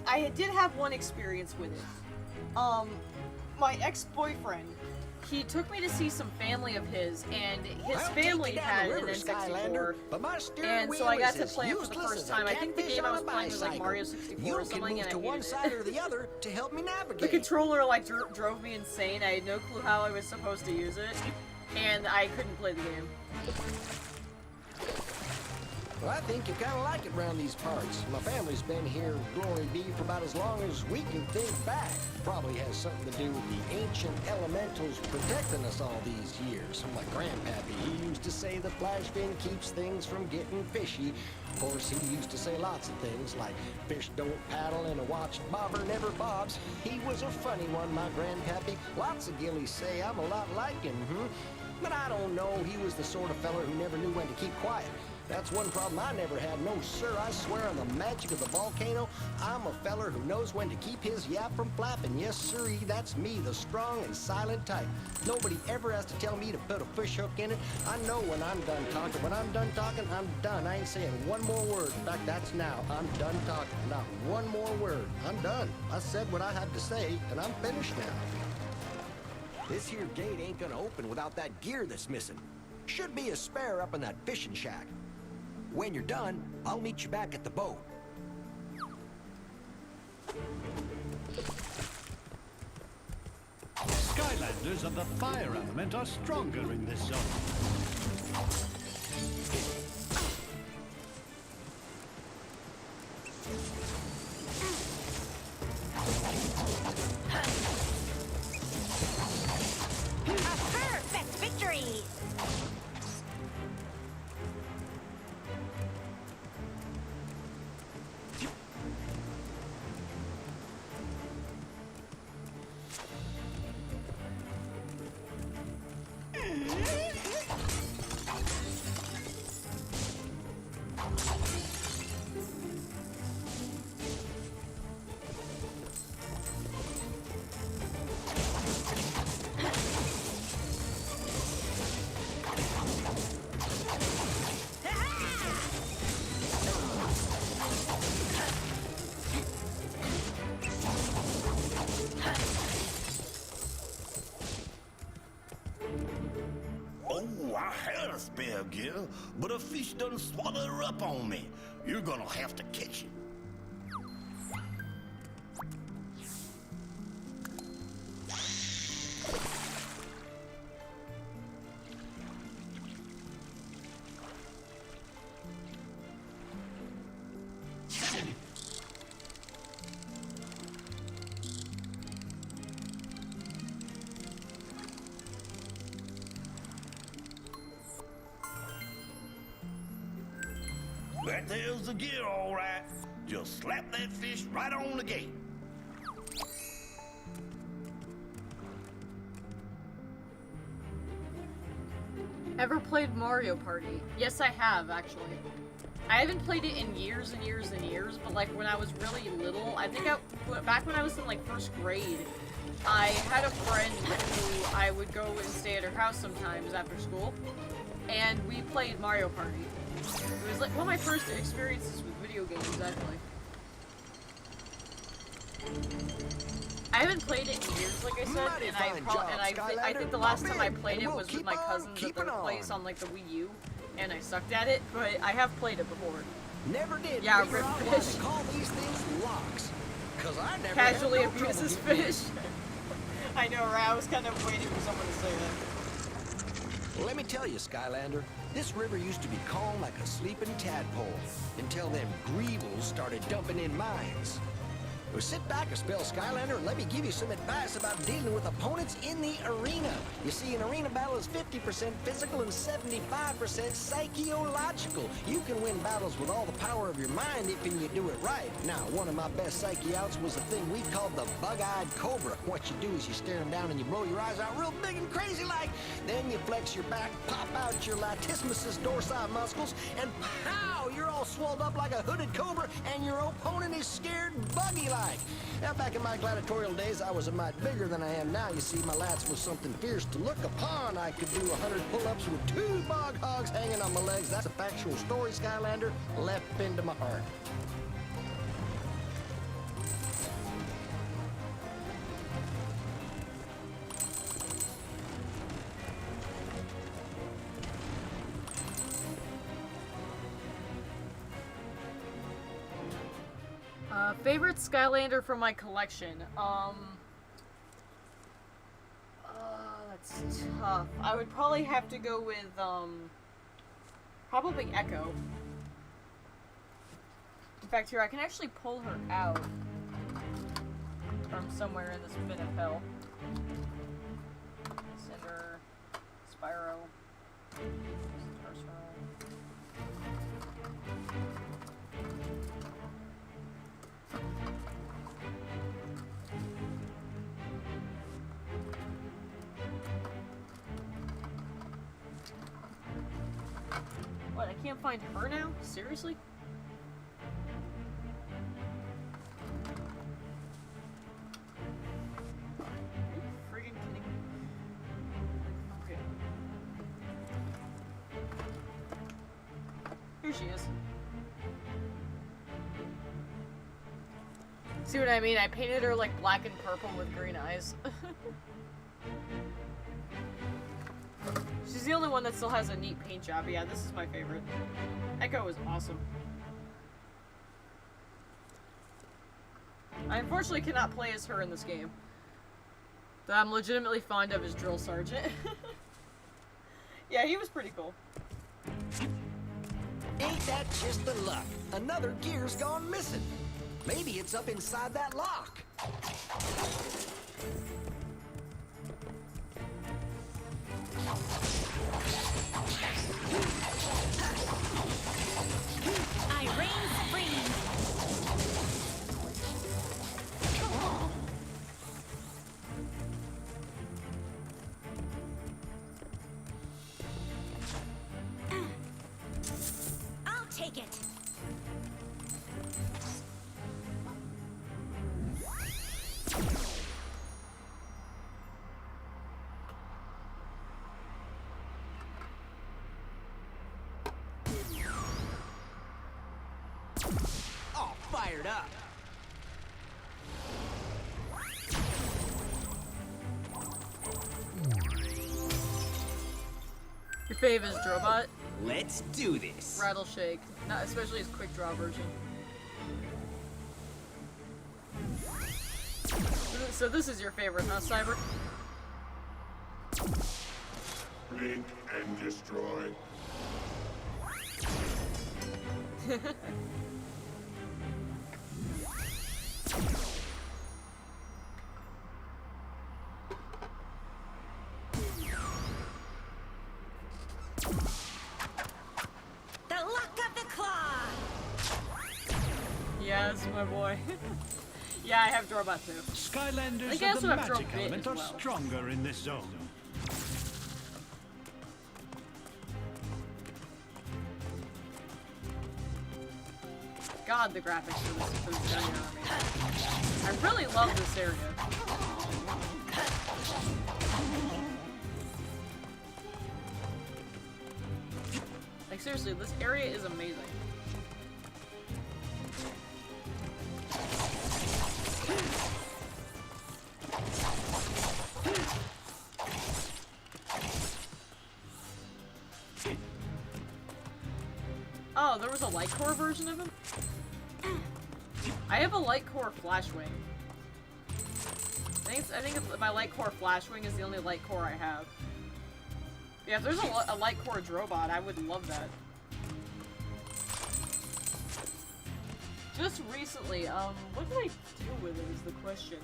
I did have one experience with it. My ex-boyfriend, he took me to see some family of his, and his family had an N64, and so I got to play it for the first time. I think the game I was playing was like Mario 64 or something, and I hated it. To help me navigate. The controller like drove me insane. I had no clue how I was supposed to use it, and I couldn't play the game. Well, I think you kind of like it around these parts. My family's been here, glory be, for about as long as we can think back. Probably has something to do with the ancient elementals protecting us all these years. My grandpappy, he used to say the flash fin keeps things from getting fishy. Of course, he used to say lots of things like fish don't paddle and a watched bobber never bobs. He was a funny one, my grandpappy. Lots of gillies say I'm a lot like him, But I don't know, he was the sort of feller who never knew when to keep quiet. That's one problem I never had. No, sir, I swear on the magic of the volcano, I'm a feller who knows when to keep his yap from flapping. Yes, sirree, that's me, the strong and silent type. Nobody ever has to tell me to put a fish hook in it. I know when I'm done talking. When I'm done talking, I'm done. I ain't saying one more word. In fact, that's now. I'm done talking. Not one more word. I'm done. I said what I had to say, and I'm finished now. This here gate ain't gonna open without that gear that's missing. Should be a spare up in that fishing shack. When you're done, I'll meet you back at the boat. Skylanders of the fire element are stronger in this zone. A perfect victory! Spare gear, but a fish done swallowed her up on me. You're gonna have to catch it. That there's the gear, all right. Just slap that fish right on the gate. Ever played Mario Party? Yes, I have, actually. I haven't played it in years and years and years, but like when I was really little, I think back when I was in like first grade, I had a friend who I would go and stay at her house sometimes after school, and we played Mario Party. It was like one of my first experiences with video games, actually. I haven't played it in years, like I said, and I think the last time I played it was with my cousins at their place on like the Wii U, and I sucked at it, but I have played it before. Never did. Yeah, figure rip out why fish. they call these things locks. 'Cause I never Casually had no abuses trouble getting fish. I know, right? I was kind of waiting for someone to say that. Well, let me tell you, Skylander, this river used to be calm like a sleeping tadpole until them greevils started dumping in mines. Well, sit back a spell, Skylander, and let me give you some advice about dealing with opponents in the arena. You see, an arena battle is 50% physical and 75% psychological. You can win battles with all the power of your mind if you do it right. Now, one of my best psyche outs was a thing we called the bug-eyed cobra. What you do is you stare them down and you blow your eyes out real big and crazy like. Then you flex your back, pop out your latissimus dorsi muscles, and pow! You're all swelled up like a hooded cobra, and your opponent is scared buggy-like. Now, back in my gladiatorial days, I was a mite bigger than I am now. You see, my lats was something fierce to look upon. I could do 100 pull-ups with 2 bog hogs hanging on my legs. That's a factual story, Skylander, left into my heart. Favorite Skylander from my collection? That's tough. I would probably have to go with, probably Echo. In fact, here, I can actually pull her out from somewhere in this pit of hell. Cinder, Spyro, Star Swirl. What, I can't find her now? Seriously? Are you friggin' kidding me? Okay. Here she is. See what I mean? I painted her like black and purple with green eyes. She's the only one that still has a neat paint job. Yeah, this is my favorite. Echo is awesome. I unfortunately cannot play as her in this game. That I'm legitimately fond of is Drill Sergeant. Yeah, he was pretty cool. Ain't that just the luck? Another gear's gone missing. Maybe it's up inside that lock. I reign supreme. I'll take it. All fired up. Your fave is Drobot? Let's do this. Rattle Shake. Not especially his quick draw version. So this is your favorite, huh, Cyber? Blink and destroy. The luck of the claw. Yes, my boy. Yeah, I have Drobot too. Skylanders I guess of the I have magic Drobit element as are well. stronger in this zone. God, the graphics for this area are amazing. I really love this area. seriously, this area is amazing. Oh, there was a light core version of him? I have a light core flashwing. I think my light core flashwing is the only light core I have. Yeah, if there's a light core Drobot, I would love that. Just recently, what did I do with it is the question.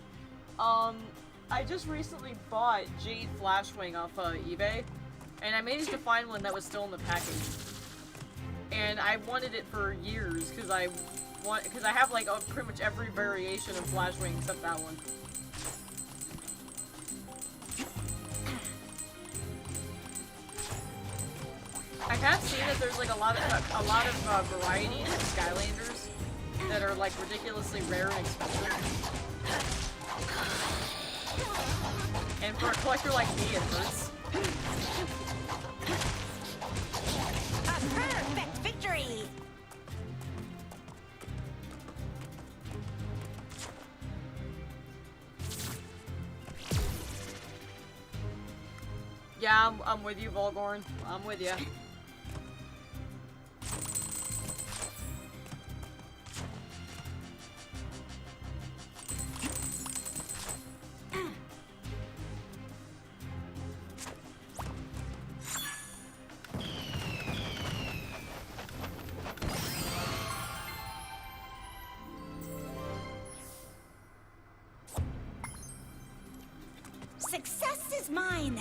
I just recently bought Jade Flashwing off eBay, and I managed to find one that was still in the package. And I wanted it for years because I have like pretty much every variation of Flashwing except that one. I have seen that there's like a lot of varieties of Skylanders that are like ridiculously rare and expensive. And for a collector like me, it hurts. A perfect victory! Yeah, I'm with you, Volgorn. I'm with you. Success is mine!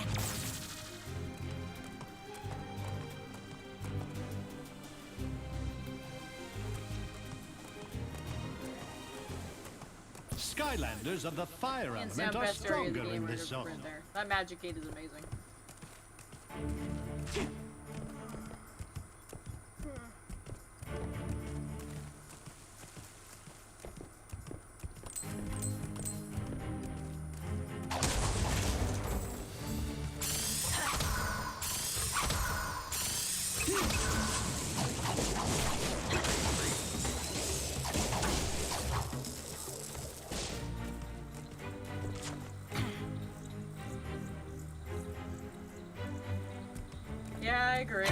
Skylanders of the fire Hands down, element are best area of the stronger game in right this over zone. there. That magic gate is amazing. Yeah, I agree.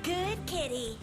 Good kitty.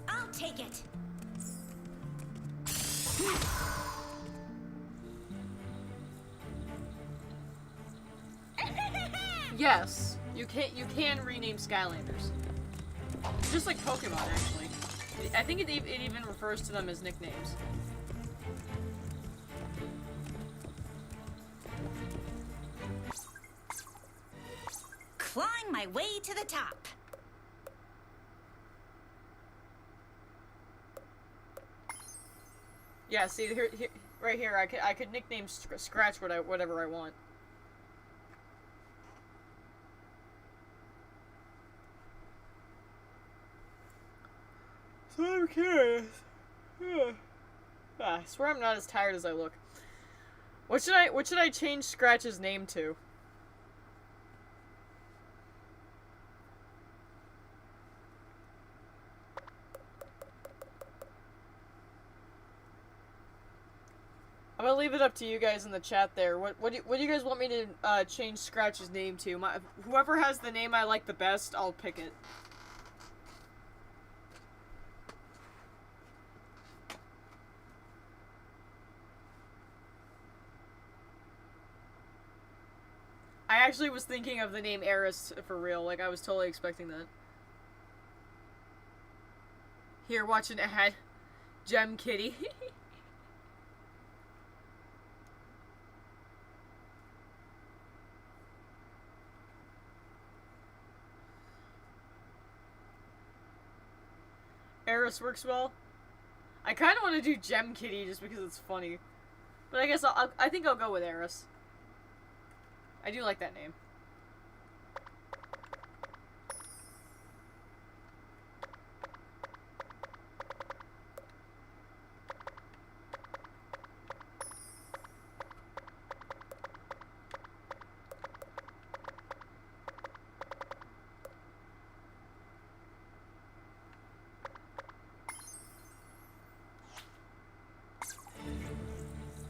I'll take it. Yes, you can rename Skylanders. Just like Pokemon, actually. I think it even refers to them as nicknames. Climb my way to the top. Yeah, see here, right here, I could nickname Scratch whatever I want. So I'm curious. I swear I'm not as tired as I look. What should I change Scratch's name to? I'm gonna leave it up to you guys in the chat there. What do you guys want me to change Scratch's name to? Whoever has the name I like the best, I'll pick it. I actually was thinking of the name Eris for real. Like, I was totally expecting that. Here, watch an ad. Gem Kitty. Eris works well. I kind of want to do Gem Kitty just because it's funny. But I guess I think I'll go with Eris. I do like that name.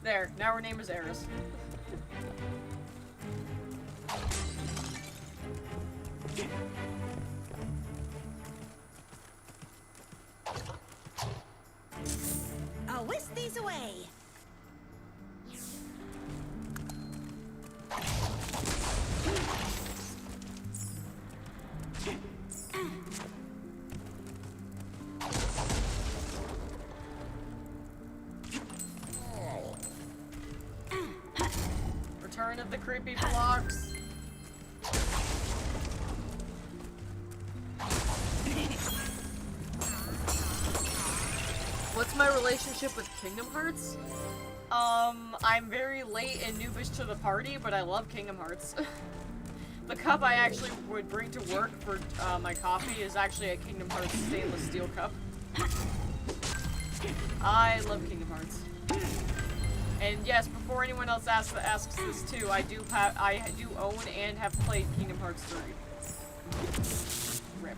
There, now her name is Eris. I'll whisk these away. Return of the creepy blocks. What's my relationship with Kingdom Hearts? I'm very late and noobish to the party, but I love Kingdom Hearts. The cup I actually would bring to work for my coffee is actually a Kingdom Hearts stainless steel cup. I love Kingdom Hearts. And yes, before anyone else asks this too, I do own and have played Kingdom Hearts 3. Rip.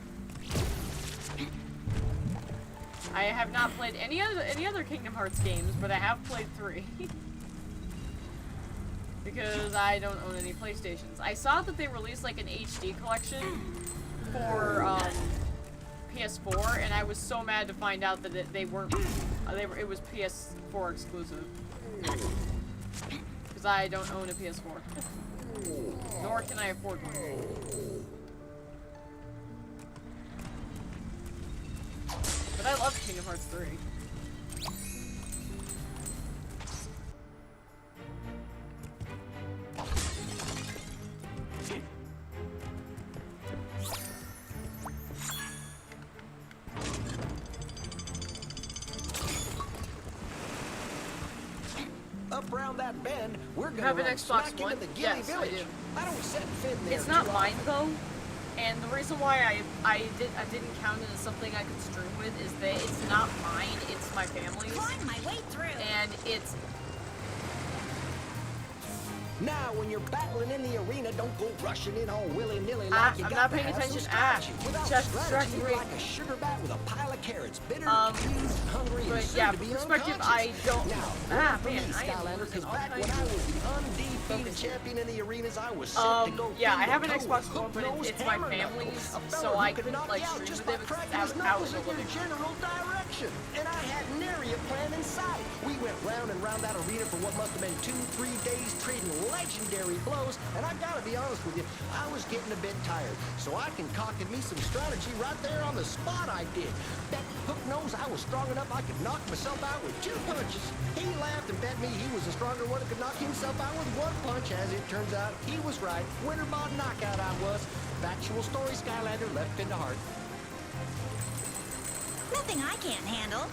I have not played any other Kingdom Hearts games, but I have played 3. Because I don't own any PlayStations. I saw that they released like an HD collection for PS4, and I was so mad to find out that it was PS4 exclusive. Because I don't own a PS4. Nor can I afford one. But I love Kingdom Hearts 3. Up around that bend, we're gonna have an run Xbox smack One? into the Gilly Yes, Village. I do. I don't set fit in there. It's not too mine often. though, and the reason why I didn't count it as something I could stream with is that it's not mine, it's my family's. Climb my way through. And it's Now, when you're battling in the arena, don't go rushing in all willy-nilly Ah, like you I'm got not to paying have attention. some Ah, strategy. Without just strategy, distracting you're me. like a sugar bat with a pile of carrots, bitter, confused, hungry, but and soon yeah, to be perspective, unconscious. I don't. Now, Man, me, I am Skylander, losing because all back kinds when I of was the undefeated focus. champion in the arenas, I was set to go Yeah, I finger have an toes, Xbox One, but hook-nosed, it's my hammer family's, knuckle. A so fella I who could couldn't knock like you out stream just with by it cracking because his out knuckles in in the your living room. general direction. And I had nary a plan in sight. We went round and round that arena for what must have been 2-3 days trading legendary blows, and I gotta be honest with you, I was getting a bit tired. So I concocted me some strategy right there on the spot I did. Bet Hook knows I was strong enough I could knock myself out with 2 punches. He laughed and bet me he was a stronger one that could knock himself out with 1 punch. As it turns out, he was right. Winter bod knockout I was. Factual story, Skylander, left pin to heart. Nothing I can't handle.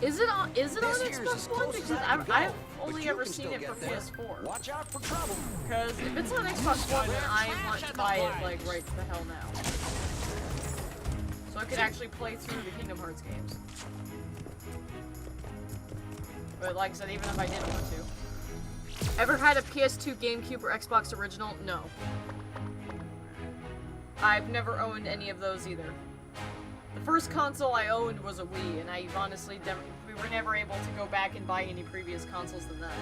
Is it on This here's Xbox as One? close as Because I can go, I've but only you ever can seen still it for get there. PS4. Watch out for trouble. Because if it's on Xbox One, then I want to buy it like right the hell now. So I could actually play through the Kingdom Hearts games. But like I said, even if I didn't want to. Ever had a PS2, GameCube, or Xbox original? No. I've never owned any of those either. The first console I owned was a Wii, and I honestly we were never able to go back and buy any previous consoles than that.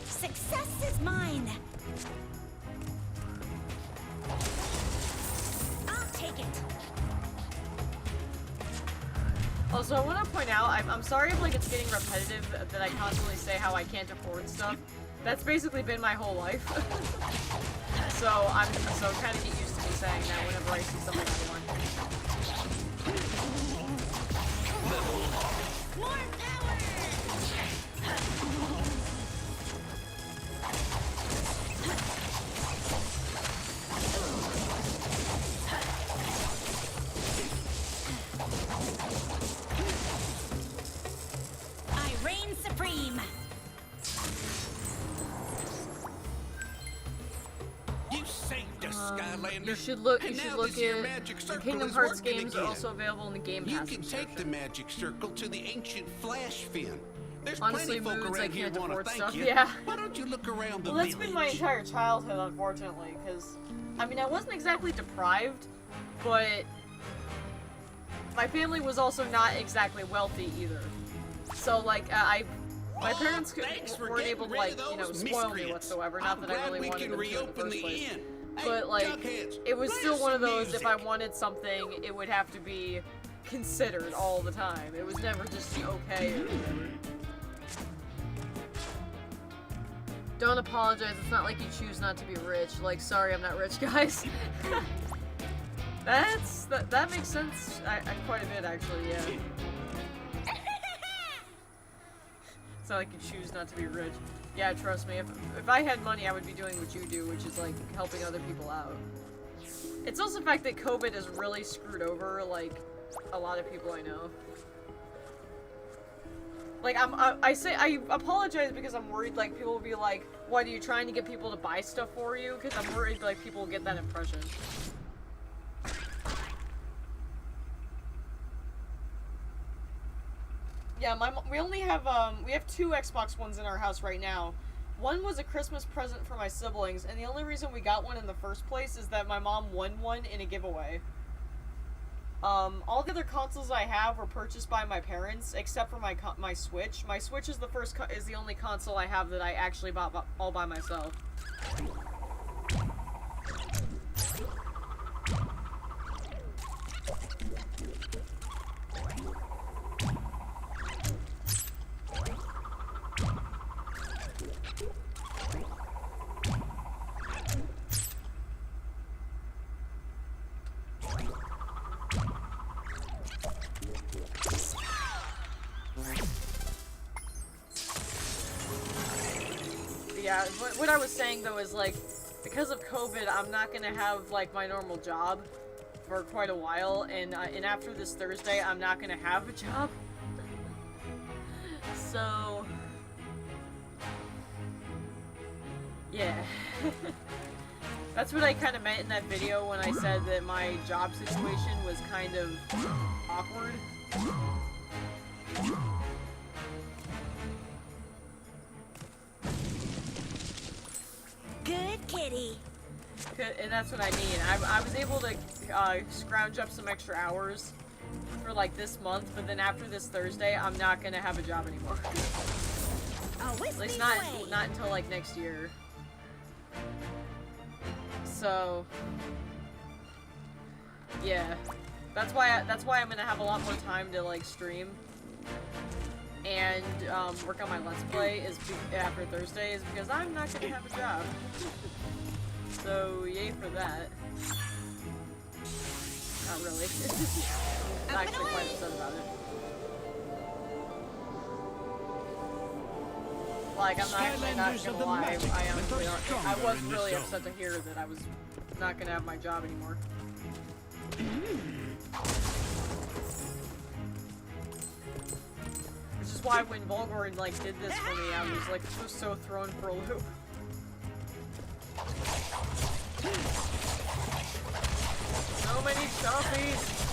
Success is mine. I'll take it. Also, I want to point out, I'm sorry if like it's getting repetitive that I constantly say how I can't afford stuff. That's basically been my whole life. so kind of get used to me saying that whenever I see something I want. More power! I reign supreme. You saved us, Skylander. You should look. And You should now look this here at magic the circle Kingdom is Hearts working games again. are also available in the Game You Pass can subscription. take the magic circle to the ancient flash fin. There's Honestly, plenty folk moods I around here can't want to afford thank stuff. you. Yeah. Why don't you look around the Well, that's village? been my entire childhood, unfortunately, because, I mean, I wasn't exactly deprived, but my family was also not exactly wealthy either. So, like, my parents weren't able to, like, you know, spoil me whatsoever. Not that I really wanted them to in the first place. But, like, it was still one of those, if I wanted something, it would have to be considered all the time. It was never just okay or whatever. Don't apologize, it's not like you choose not to be rich. Like, sorry, I'm not rich, guys. That makes sense quite a bit, actually, yeah. It's not like you choose not to be rich. Yeah, trust me, if I had money, I would be doing what you do, which is, like, helping other people out. It's also the fact that COVID has really screwed over, like, a lot of people I know. Like, I apologize because I'm worried, like, people will be like, what, are you trying to get people to buy stuff for you? Because I'm worried, like, people will get that impression. Yeah, we only have, we have 2 Xbox Ones in our house right now. One was a Christmas present for my siblings, and the only reason we got one in the first place is that my mom won one in a giveaway. All the other consoles I have were purchased by my parents, except for my Switch. My Switch is the only console I have that I actually bought all by myself. Yeah, what I was saying though is, like, because of COVID, I'm not gonna have, like, my normal job for quite a while, and after this Thursday, I'm not gonna have a job. So, yeah. That's what I kind of meant in that video when I said that my job situation was kind of awkward. Good kitty. And that's what I mean. I was able to scrounge up some extra hours for, like, this month, but then after this Thursday, I'm not gonna have a job anymore. At least not until, like, next year. So, yeah, that's why I'm gonna have a lot more time to, like, stream and work on my Let's Play after Thursday, is because I'm not gonna have a job. So yay for that. Not really. I'm actually quite upset about it. Like, I'm actually not Skylanders gonna are the lie, magic I that are I stronger was in this really zone. upset to hear that I was not gonna have my job anymore. Which is why when Volgor, like, did this for me, I was, like, so thrown for a loop. So many choppies!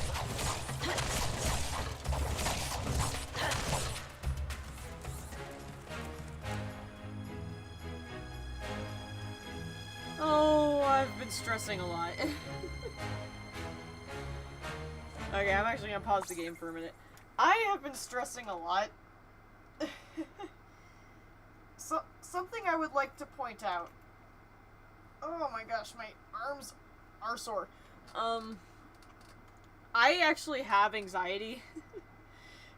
Oh, I've been stressing a lot. Okay, I'm actually gonna pause the game for a minute. I have been stressing a lot. Something I would like to point out. Oh my gosh, my arms are sore. I actually have anxiety.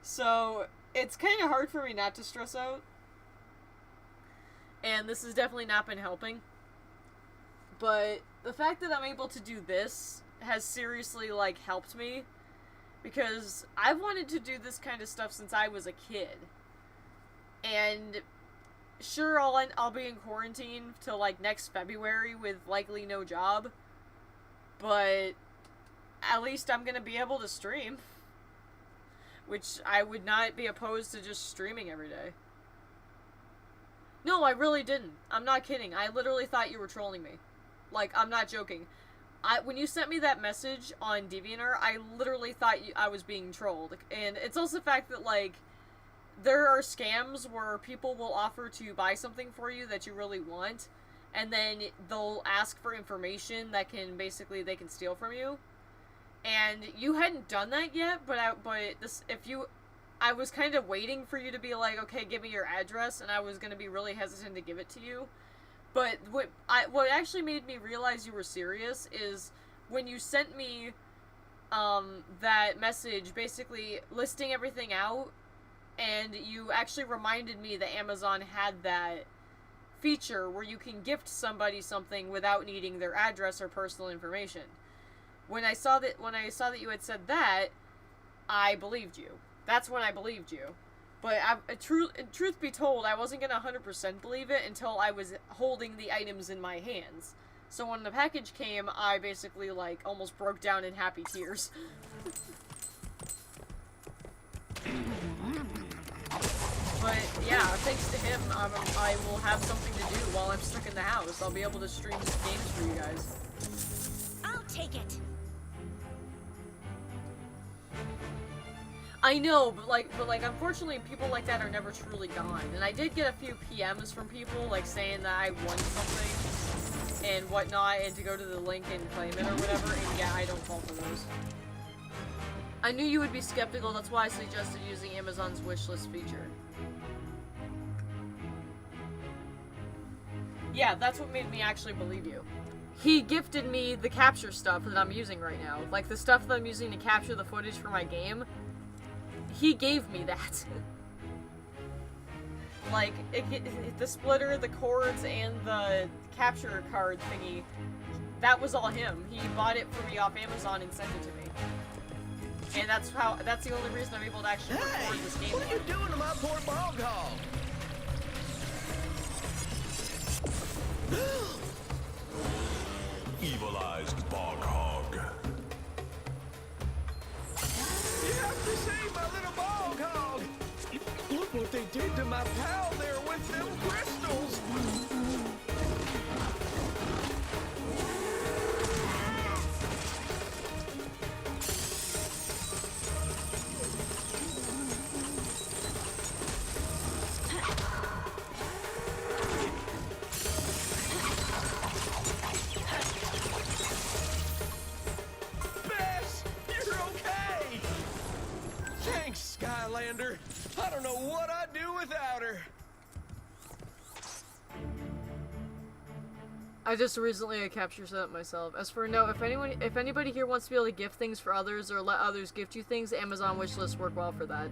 So, it's kind of hard for me not to stress out. And this has definitely not been helping. But the fact that I'm able to do this has seriously, like, helped me. Because I've wanted to do this kind of stuff since I was a kid. And sure, I'll be in quarantine till, like, next February with likely no job. But at least I'm gonna be able to stream. Which I would not be opposed to just streaming every day. No, I really didn't. I'm not kidding. I literally thought you were trolling me. Like, I'm not joking. When you sent me that message on DeviantArt, I literally thought I was being trolled. And it's also the fact that, like, there are scams where people will offer to buy something for you that you really want, and then they'll ask for information that they can steal from you. And you hadn't done that yet, I was kind of waiting for you to be like, okay, give me your address, and I was going to be really hesitant to give it to you. But what actually made me realize you were serious is when you sent me that message basically listing everything out, and you actually reminded me that Amazon had that feature where you can gift somebody something without needing their address or personal information. When I saw that you had said that, I believed you. That's when I believed you. But truth be told, I wasn't gonna 100% believe it until I was holding the items in my hands. So when the package came, I basically, like, almost broke down in happy tears. But yeah, thanks to him, I will have something to do while I'm stuck in the house. I'll be able to stream games for you guys. I'll take it. I know, but like, unfortunately, people like that are never truly gone. And I did get a few PMs from people, like, saying that I won something and whatnot, and to go to the link and claim it or whatever, and yeah, I don't fall for those. I knew you would be skeptical, that's why I suggested using Amazon's wishlist feature. Yeah, that's what made me actually believe you. He gifted me the capture stuff that I'm using right now. Like, the stuff that I'm using to capture the footage for my game. He gave me that. Like, the splitter, the cords, and the capture card thingy, that was all him. He bought it for me off Amazon and sent it to me. And that's the only reason I'm able to actually record this game. What are you doing to my poor bog hog? Evilized bog hog. You have to save my little bog hog! Look what they did to my pal there with them crystals! Bess, you're okay! Thanks, Skylander. I don't know what I'd do without her. I just recently capture set up myself. As for a note, if anybody here wants to be able to gift things for others or let others gift you things, Amazon wishlists work well for that.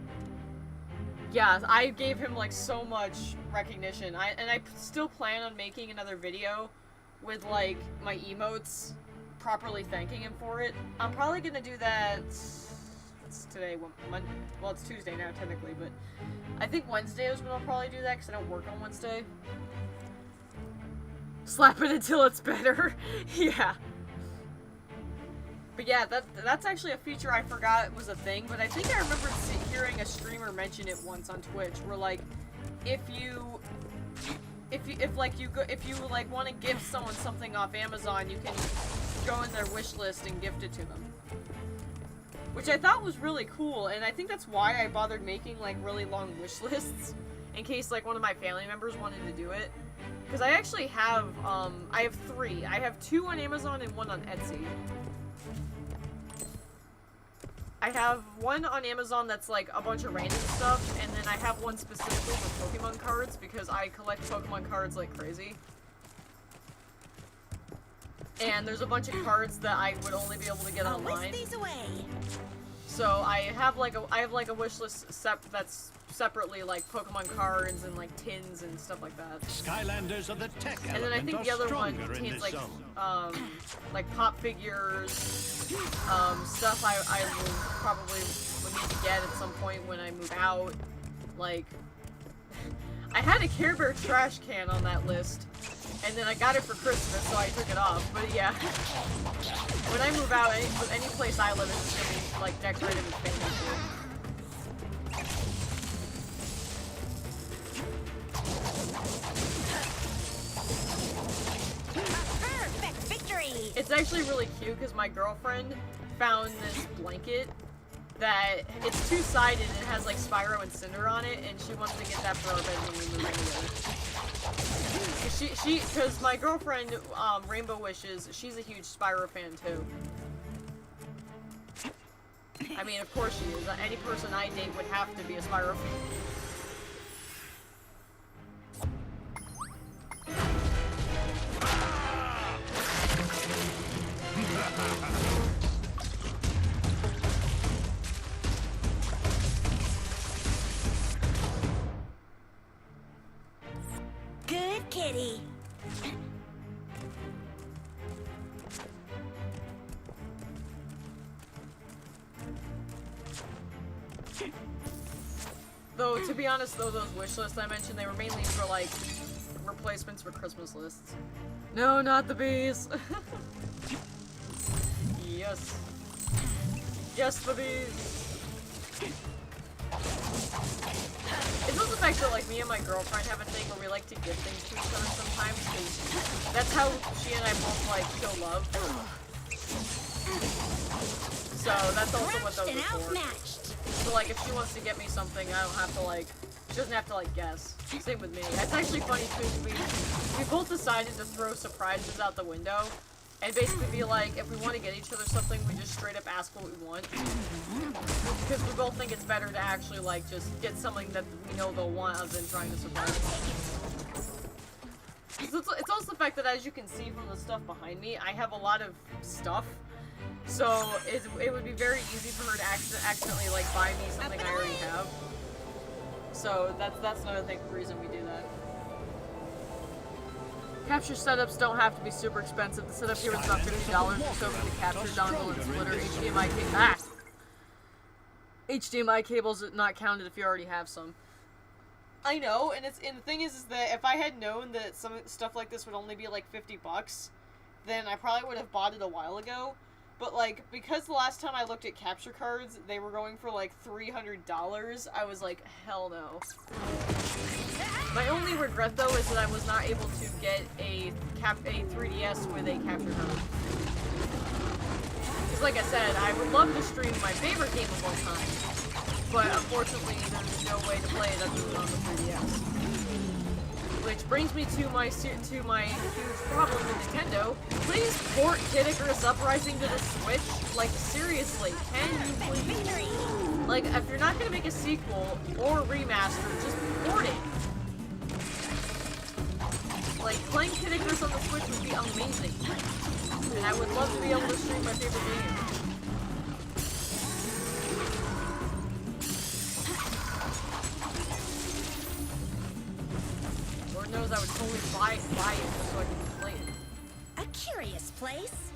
Yeah, I gave him, like, so much recognition. And I still plan on making another video with, like, my emotes properly thanking him for it. I'm probably gonna do that it's today, Monday. Well, it's Tuesday now, technically, but I think Wednesday is when I'll probably do that, because I don't work on Wednesday. Slap it until it's better. Yeah. But yeah, that's actually a feature I forgot was a thing, but I think I remember hearing a streamer mention it once on Twitch, where like, if you want to gift someone something off Amazon, you can go in their wish list and gift it to them. Which I thought was really cool, and I think that's why I bothered making like really long wish lists, in case like one of my family members wanted to do it. Because I actually have, I have 3. I have 2 on Amazon and 1 on Etsy. I have 1 on Amazon that's like a bunch of random stuff, and then I have 1 specifically with Pokemon cards, because I collect Pokemon cards like crazy. And there's a bunch of cards that I would only be able to get online. Whisk these away. So I have like a wish list that's separately like Pokemon cards and like tins and stuff like that. Skylanders are the tech and then I think the other one stronger in contains this like pop figures, stuff I will probably need to get at some point when I move out. Like, I had a Care Bear trash can on that list, and then I got it for Christmas, so I took it off. But yeah, when I move out, any place I live is gonna be like decorated with family. Perfect victory! It's actually really cute because my girlfriend found this blanket that it's two-sided and it has like Spyro and Cinder on it, and she wants to get that for our bed when we move in together. Because my girlfriend, Rainbow Wishes, she's a huge Spyro fan too. I mean, of course she is. Any person I date would have to be a Spyro fan. Good kitty. Though, to be honest, though, those wish lists I mentioned, they were mainly for, like, replacements for Christmas lists. No, not the bees! Yes. Yes, the bees! It's also the fact that, like, me and my girlfriend have a thing where we like to give things to each other sometimes, because that's how she and I both, like, show love. So, that's also what those are for. So, like, if she wants to get me something, I don't have to, like, she doesn't have to, like, guess. Same with me. It's actually funny, too, because we both decided to throw surprises out the window, and basically be like, if we want to get each other something, we just straight up ask what we want. Because we both think it's better to actually, like, just get something that we know they'll want other than trying to surprise them. It's also the fact that, as you can see from the stuff behind me, I have a lot of stuff. So, it would be very easy for her to accidentally, like, buy me something I already have. So, that's another reason we do that. Capture setups don't have to be super expensive. The setup here was about $50 or so for the capture dongle and splitter. HDMI cables are not counted if you already have some. I know, and the thing is that if I had known that some stuff like this would only be like $50, then I probably would have bought it a while ago. But, like, because the last time I looked at capture cards, they were going for, like, $300, I was like, hell no. My only regret, though, is that I was not able to get a 3DS with a capture card. Because, like I said, I would love to stream my favorite game of all time, but unfortunately, there's no way to play it other than on the 3DS. Which brings me to my huge problem with Nintendo. Please port Kid Icarus Uprising to the Switch. Like, seriously, can you please? Like, if you're not gonna make a sequel or a remaster, just port it. Like, playing Kid Icarus on the Switch would be amazing. And I would love to be able to stream my favorite game. Lord knows I would totally buy it just so I can play it. A curious place.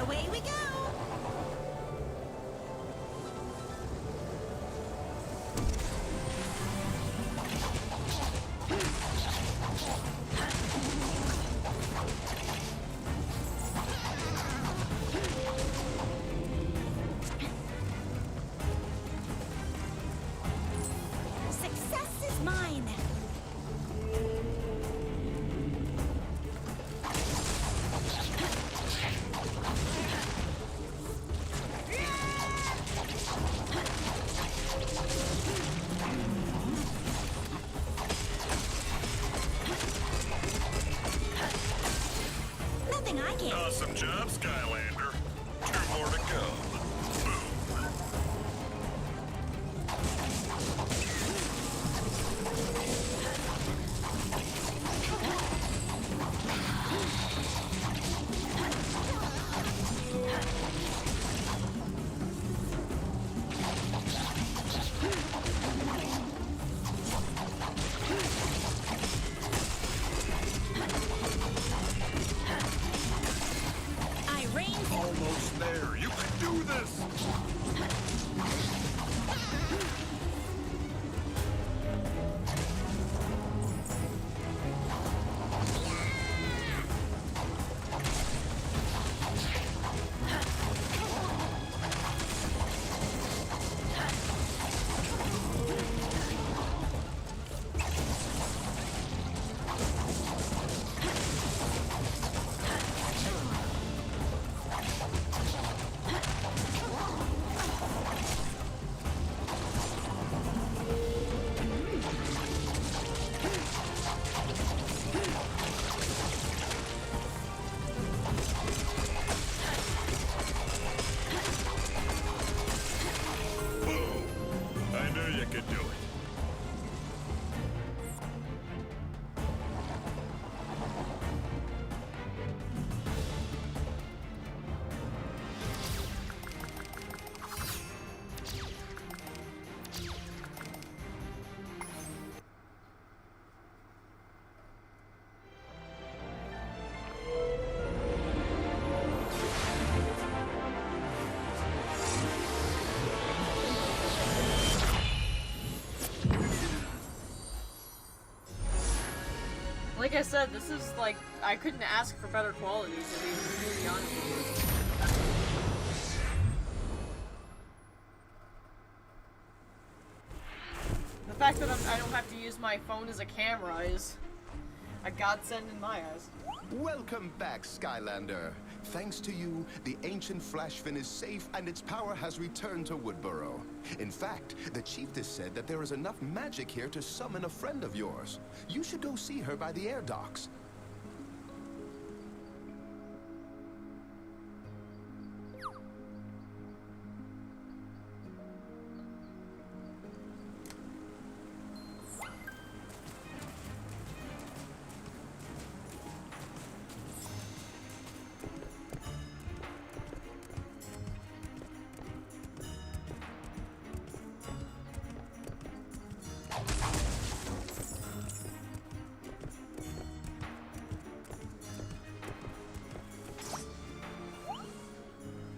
Away we go! Success is mine. Nothing I can't. Awesome job, Skylander. 2 more to go. Boom. I reign. Almost there. You can do this. I knew you could do it. Like I said, this is like, I couldn't ask for better quality, to be completely honest with you. The fact that I don't have to use my phone as a camera is a godsend in my eyes. Welcome back, Skylander. Thanks to you, the ancient Flashfin is safe and its power has returned to Woodboro. In fact, the chiefess said that there is enough magic here to summon a friend of yours. You should go see her by the air docks.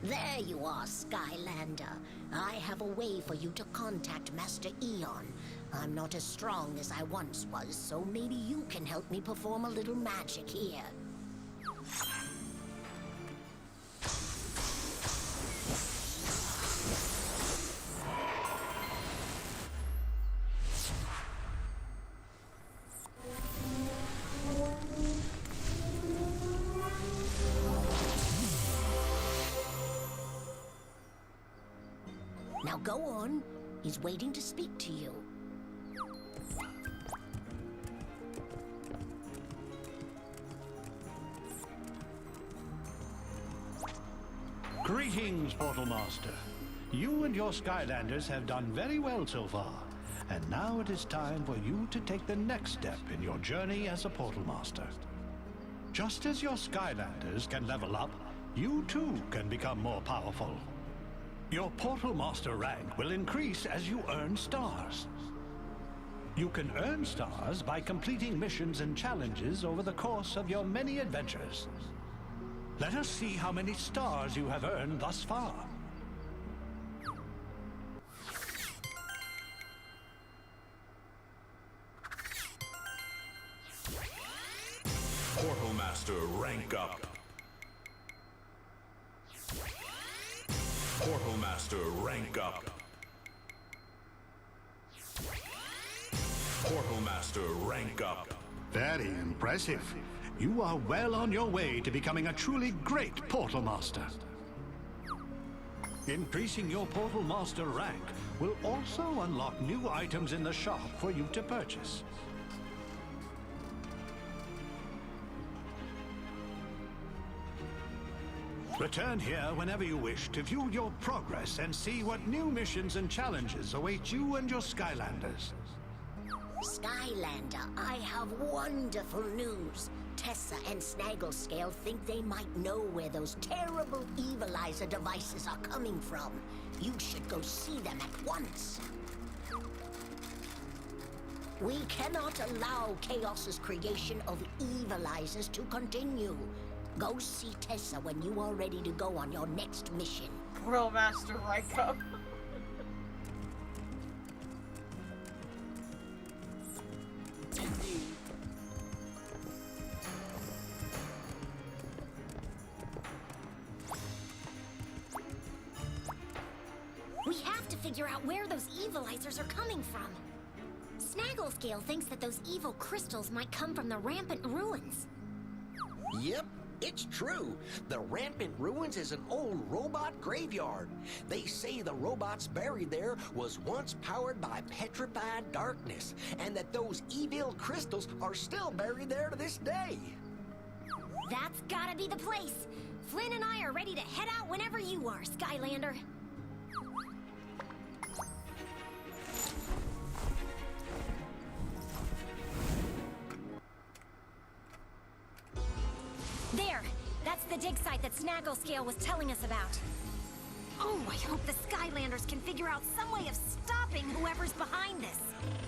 There you are, Skylander. I have a way for you to contact Master Eon. I'm not as strong as I once was, so maybe you can help me perform a little magic here. Now go on. He's waiting to speak to you. Greetings, Portal Master. You and your Skylanders have done very well so far. And now it is time for you to take the next step in your journey as a Portal Master. Just as your Skylanders can level up, you too can become more powerful. Your Portal Master rank will increase as you earn stars. You can earn stars by completing missions and challenges over the course of your many adventures. Let us see how many stars you have earned thus far. Portal Master, rank up. Portal Master, rank up. Portal Master, rank up. Very impressive. You are well on your way to becoming a truly great Portal Master. Increasing your Portal Master rank will also unlock new items in the shop for you to purchase. Return here whenever you wish to view your progress and see what new missions and challenges await you and your Skylanders. Skylander, I have wonderful news. Tessa and Snagglescale think they might know where those terrible Evilizer devices are coming from. You should go see them at once. We cannot allow Chaos's creation of Evilizers to continue. Go see Tessa when you are ready to go on your next mission. Portal Master Ryko. Indeed. We have to figure out where those Evilizers are coming from. Snagglescale thinks that those evil crystals might come from the Rampant Ruins. Yep, it's true. The Rampant Ruins is an old robot graveyard. They say the robots buried there was once powered by petrified darkness, and that those evil crystals are still buried there to this day. That's gotta be the place. Flynn and I are ready to head out whenever you are, Skylander. There! That's the dig site that Snagglescale was telling us about. Oh, I hope the Skylanders can figure out some way of stopping whoever's behind this.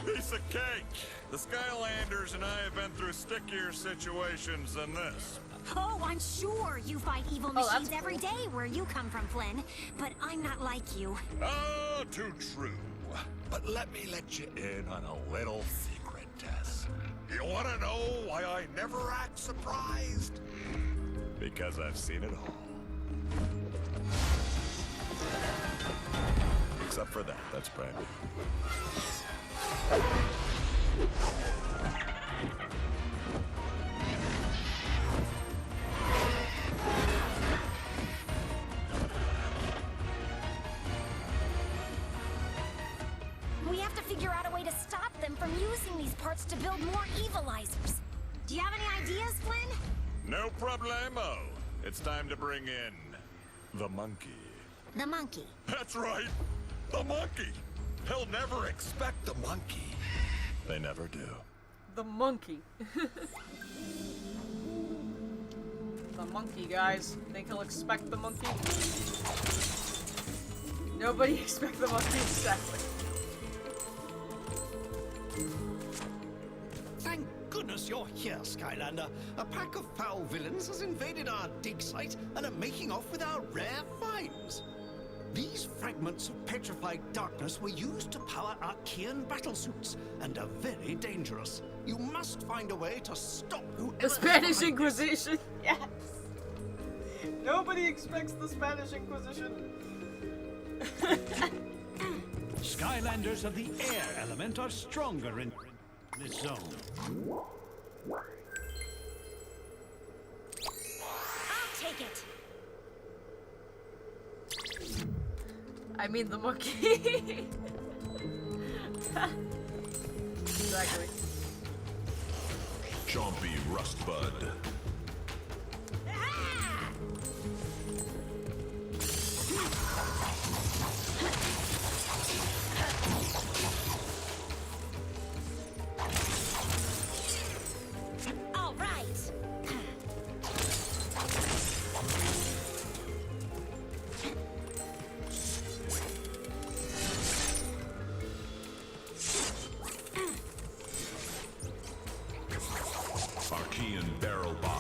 Piece of cake! The Skylanders and I have been through stickier situations than this. Oh, I'm sure you fight evil machines every day where you come from, Flynn. But I'm not like you. Oh, too true. But let me let you in on a little secret, Tess. You want to know why I never act surprised? Because I've seen it all. Except for that, that's brand new. We have to figure out a way to stop them from using these parts to build more Evilizers. Do you have any ideas, Flynn? No problemo. It's time to bring in the monkey. The monkey. That's right. The monkey. He'll never expect the monkey. They never do. The monkey. The monkey, guys. Think he'll expect the monkey? Nobody expects the monkey, exactly. Thank goodness you're here, Skylander. A pack of foul villains has invaded our dig site and are making off with our rare finds. These fragments of petrified darkness were used to power Archean battlesuits and are very dangerous. You must find a way to stop whoever. The Spanish Inquisition. Yes. Nobody expects the Spanish Inquisition. Skylanders of the air element are stronger in this zone. I'll take it. I mean the monkey. Exactly. Chompy Rustbud. All right. Archean Barrel Bomb.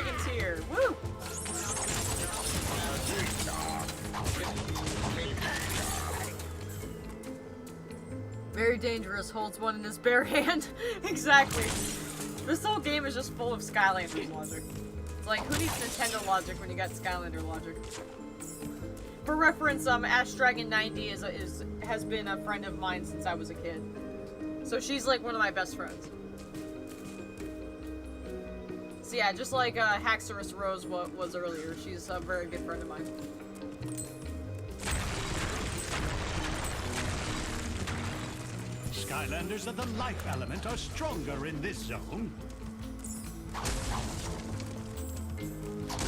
dragons here. Woo! Very dangerous. Holds one in his bare hand. Exactly. This whole game is just full of Skylanders logic. It's like, who needs Nintendo logic when you got Skylander logic? For reference, Ash Dragon 90 has been a friend of mine since I was a kid. So she's like one of my best friends. So yeah, just like Haxorus Rose was earlier, she's a very good friend of mine. Skylanders of the life element are stronger in this zone.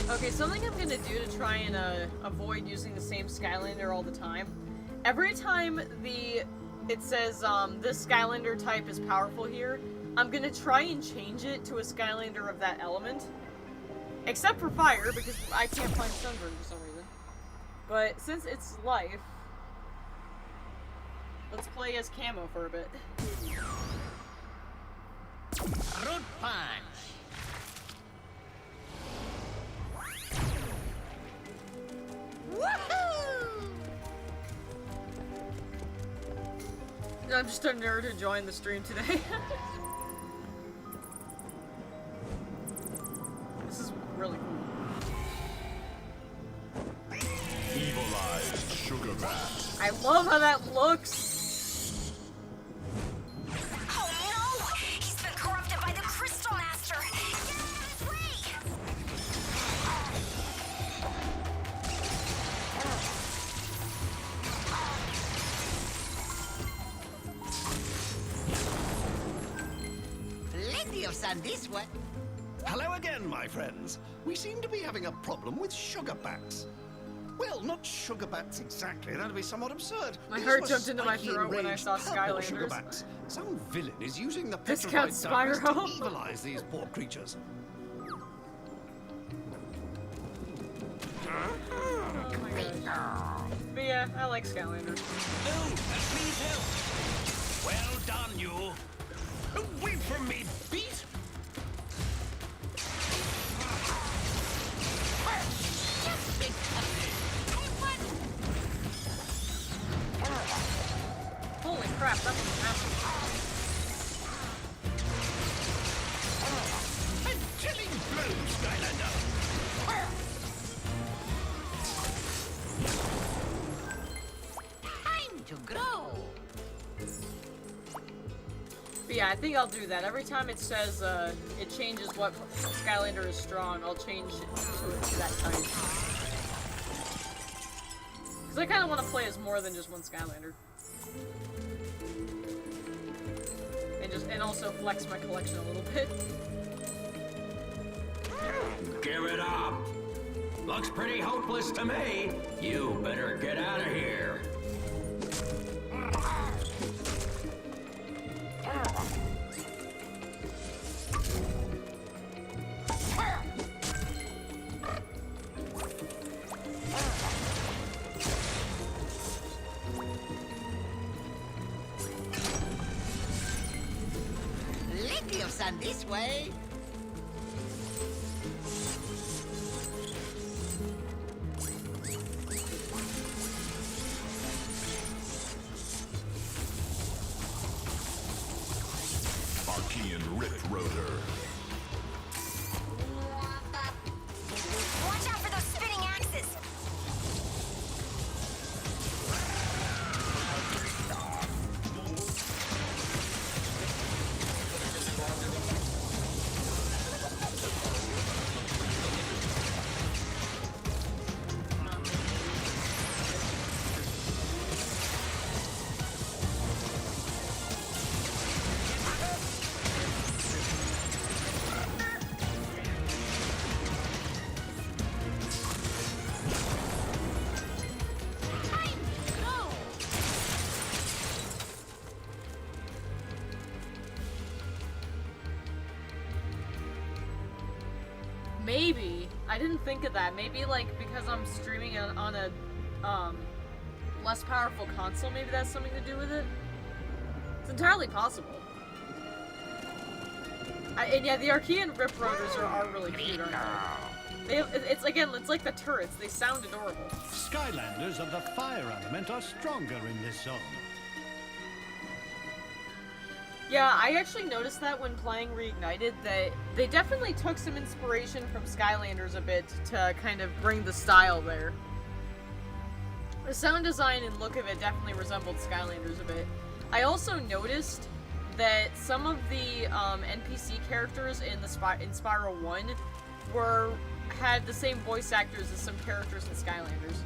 Okay, something I'm gonna do to try and avoid using the same Skylander all the time. Every time it says this Skylander type is powerful here, I'm gonna try and change it to a Skylander of that element. Except for fire, because I can't find Sunburn for some reason. But since it's life, let's play as Camo for a bit. Root punch. I'm just a nerd who joined the stream today. This is really cool. Evilized sugar bat. I love how that looks. Oh no! He's been corrupted by the Crystal Master! Get out of his way! Plenty of sun this way. Hello again, my friends. We seem to be having a problem with sugar bats. Well, not sugar bats exactly. That'd be somewhat absurd. My These heart were jumped into my spiky, throat when I enraged saw purple sugar Skylanders. bats. Some villain is using the Discount petrified darkness to Spyro. evilize these poor creatures. Oh my gosh. But yeah, I like Skylanders. No, please help. Well done, you. Away from me, beast! Holy crap, that was massive. I'm killing blows, Skylander. Time to grow. But yeah, I think I'll do that. Every time it says it changes what Skylander is strong, I'll change it to that type. Because I kind of want to play as more than just one Skylander. And also flex my collection a little bit. Give it up. Looks pretty hopeless to me. You better get out of here. Plenty of sun this way. Archean Rift Rotor. Watch out for those spinning axes! Maybe. I didn't think of that. Maybe, like, because I'm streaming on a, less powerful console, maybe that's something to do with it? It's entirely possible. And yeah, the Archean Rip Rotors are really cute, aren't they? It's like the turrets. They sound adorable. Skylanders of the fire element are stronger in this zone. Yeah, I actually noticed that when playing Reignited, that they definitely took some inspiration from Skylanders a bit to kind of bring the style there. The sound design and look of it definitely resembled Skylanders a bit. I also noticed that some of the NPC characters in Spyro 1 had the same voice actors as some characters in Skylanders.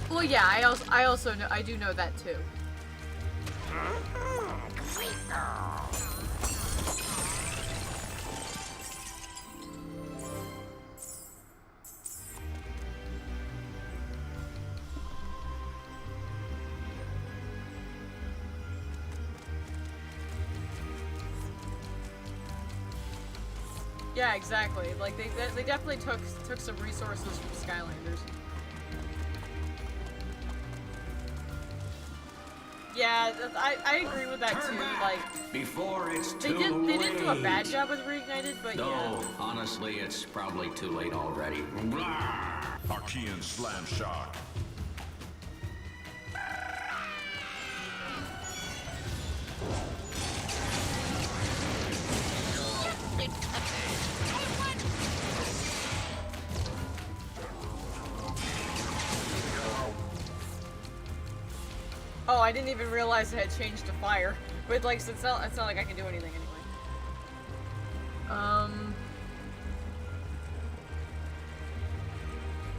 Well, yeah, I also know, I do know that too. Yeah, exactly. Like they definitely took some resources from Skylanders. Yeah, I agree with that too. Like before it's they didn't do a bad job with Reignited, but no, yeah. honestly, it's probably too late already. Archean Slam Shock. Oh, I didn't even realize it had changed to fire. But like, it's not like I can do anything anyway.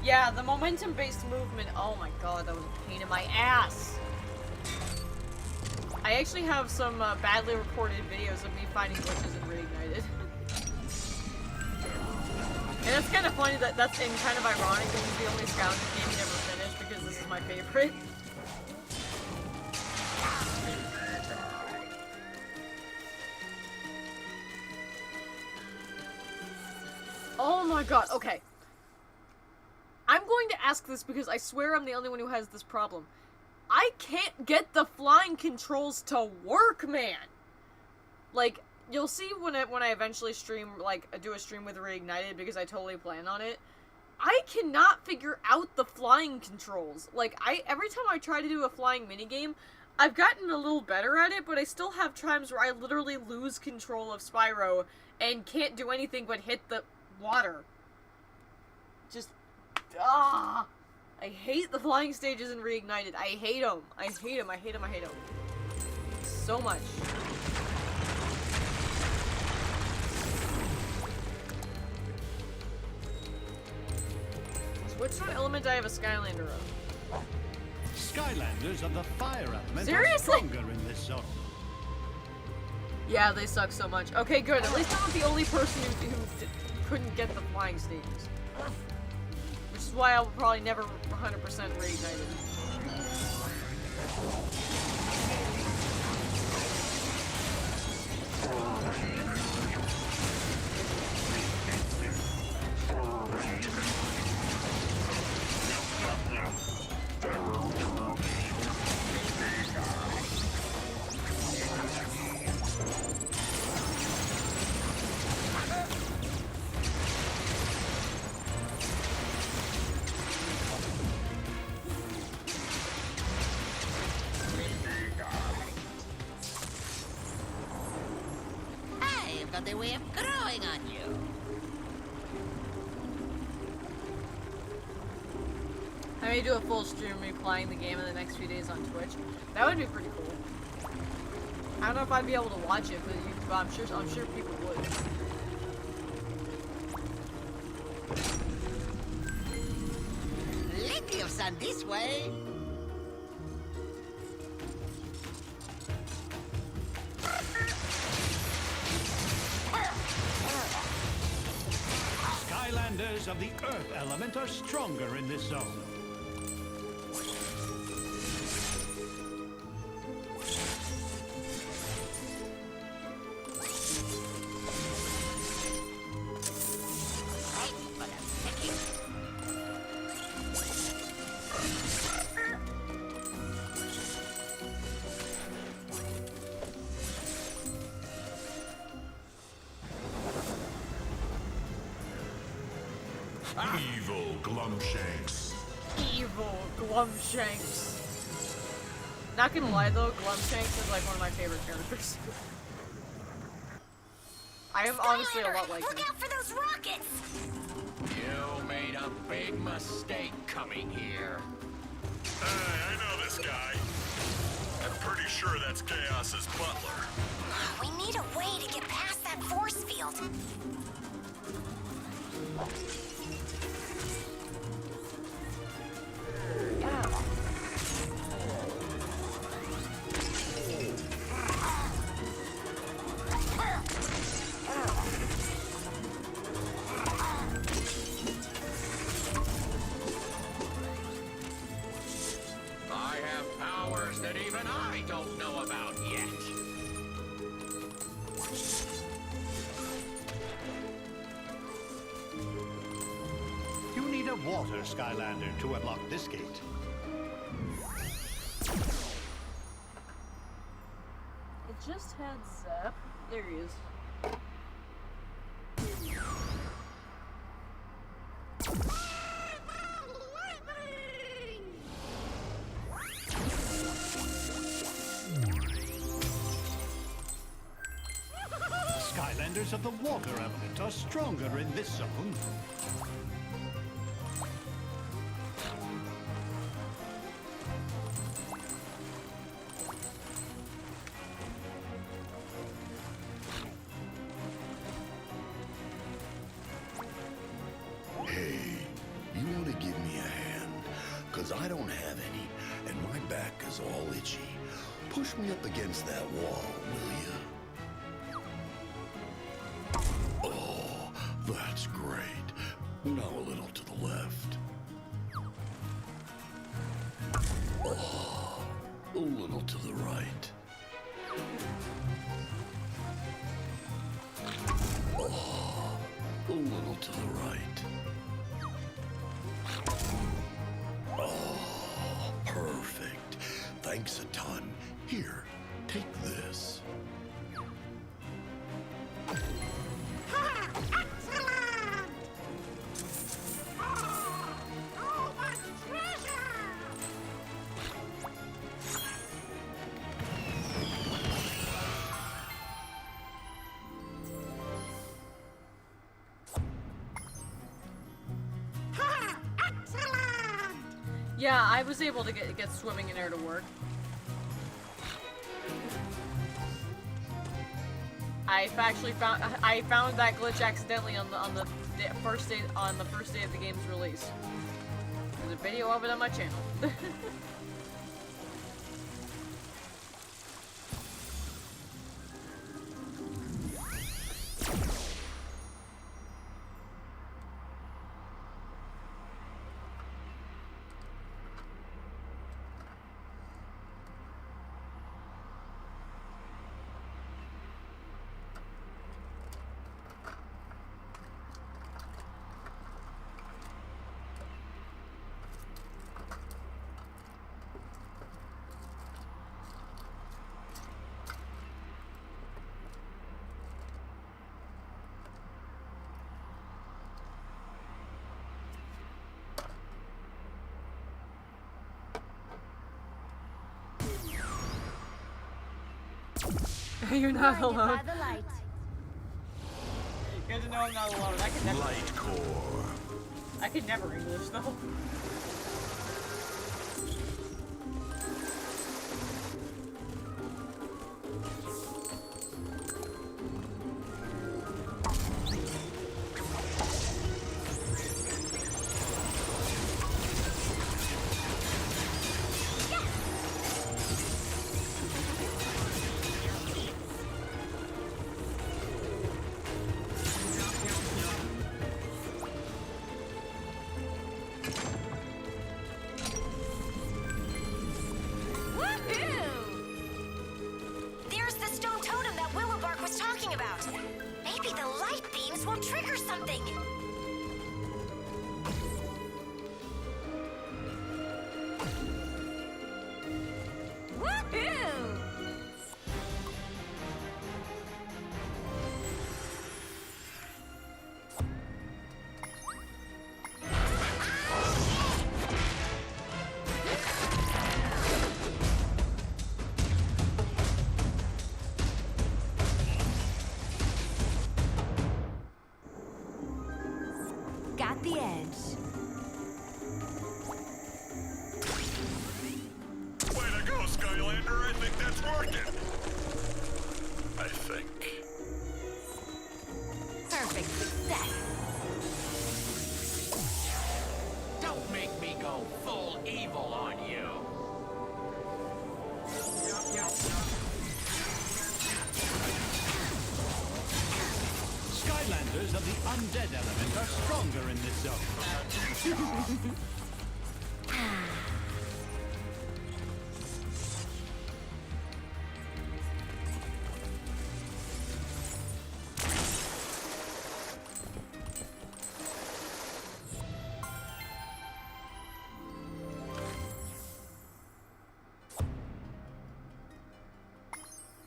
Yeah, the momentum-based movement. Oh my god, that was a pain in my ass. I actually have some badly recorded videos of me finding glitches in Reignited. And it's kind of funny that that's kind of ironic that it's the only Skylanders game you never finished because this is my favorite. Oh my god, okay. I'm going to ask this because I swear I'm the only one who has this problem. I can't get the flying controls to work, man! Like, you'll see when I eventually stream, like, do a stream with Reignited because I totally plan on it. I cannot figure out the flying controls. Like, every time I try to do a flying minigame, I've gotten a little better at it, but I still have times where I literally lose control of Spyro and can't do anything but hit the water. Just, I hate the flying stages in Reignited. I hate them. I hate them. I hate them. I hate them. So much. So which sort of element do I have a Skylander of? Skylanders of the fire element Seriously? are stronger in this zone. Yeah, they suck so much. Okay, good. At least I'm not the only person who couldn't get the flying stages. Which is why I will probably never 100% Reignited. I've got a way of growing on you. I may do a full stream replaying the game in the next few days on Twitch. That would be pretty cool. I don't know if I'd be able to watch it, but I'm sure people would. Plenty of sun this way. Skylanders of the Earth element are stronger in this zone. Evil Glumshanks. Evil Glumshanks. Not gonna lie though, Glumshanks is like one of my favorite characters. I have honestly a lot like him. Look out for those rockets! You made a big mistake coming here. I know this guy. I'm pretty sure that's Chaos's butler. We need a way to get past that force field. I have powers that even I don't know about yet. You need a water Skylander to unlock this gate. It just had Zap. There he is. Skylanders of the water element are stronger in this zone. Hey, you want to give me a hand? Because I don't have any, and my back is all itchy. Push me up against that wall, will you? Oh, that's great. Now a little to the left. Oh, a little to the right. Oh, a little to the right. Oh, perfect. Thanks a ton. Here, take this. Yeah, I was able to get swimming in air to work. I found that glitch accidentally on the first day of the game's release. There's a video of it on my channel. You're not alone. Good to know I'm not alone. I could never. Light core. I could never English though. Got the edge. Way to go, Skylander. I think that's working. I think. Perfect success. Don't make me go full evil on you. Skylanders of the undead element are stronger in this zone.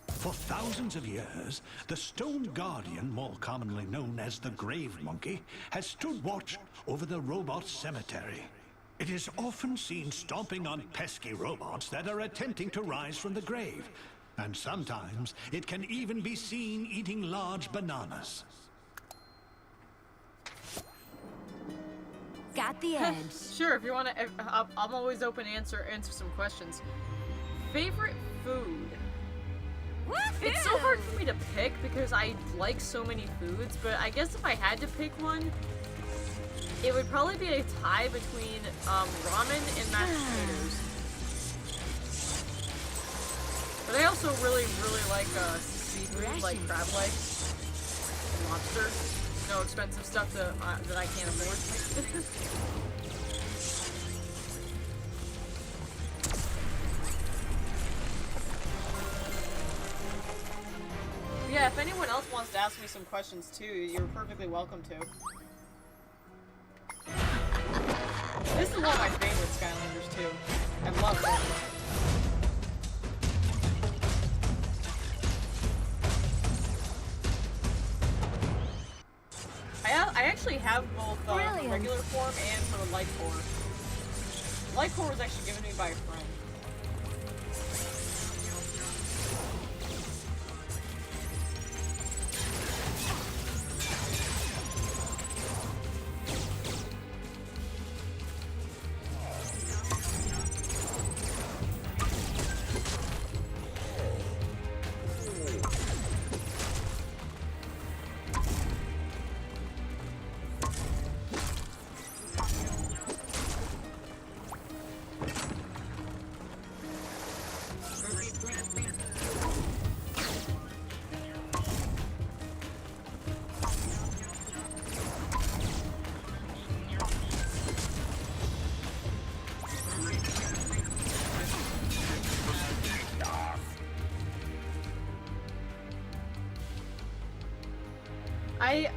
For thousands of years, the Stone Guardian, more commonly known as the Grave Monkey, has stood watch over the robot cemetery. It is often seen stomping on pesky robots that are attempting to rise from the grave. And sometimes it can even be seen eating large bananas. Got the edge. Sure, if you want to, I'm always open to answer some questions. Favorite food? It's so hard for me to pick because I like so many foods, but I guess if I had to pick one, it would probably be a tie between ramen and mashed potatoes. But I also really like seafood, like crab legs, and lobster. No expensive stuff that I can't afford. Yeah, if anyone else wants to ask me some questions too, you're perfectly welcome to. This is one of my favorite Skylanders too. I love it. I actually have both the regular form and for the light core. Light core was actually given to me by a friend.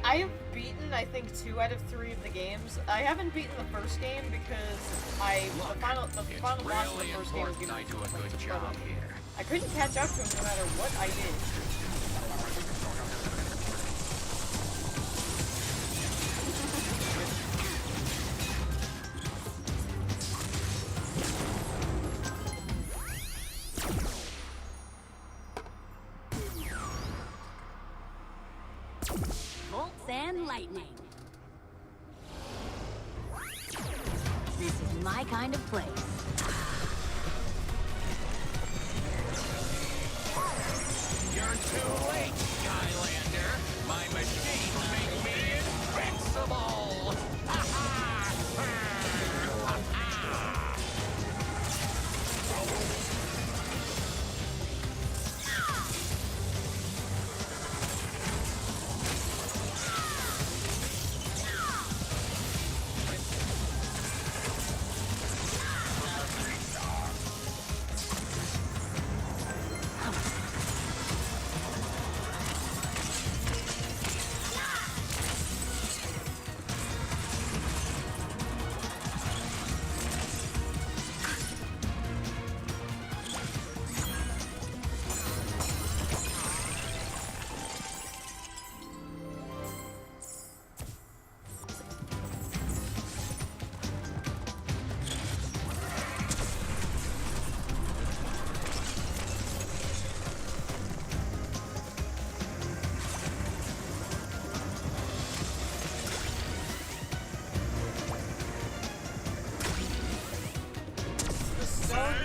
I've beaten, I think, 2 out of 3 of the games. I haven't beaten the first game because the final boss of the first game was given to me. I couldn't catch up to him no matter what I did. And lightning. This is my kind of place. You're too late, Skylander. My machines make me invincible.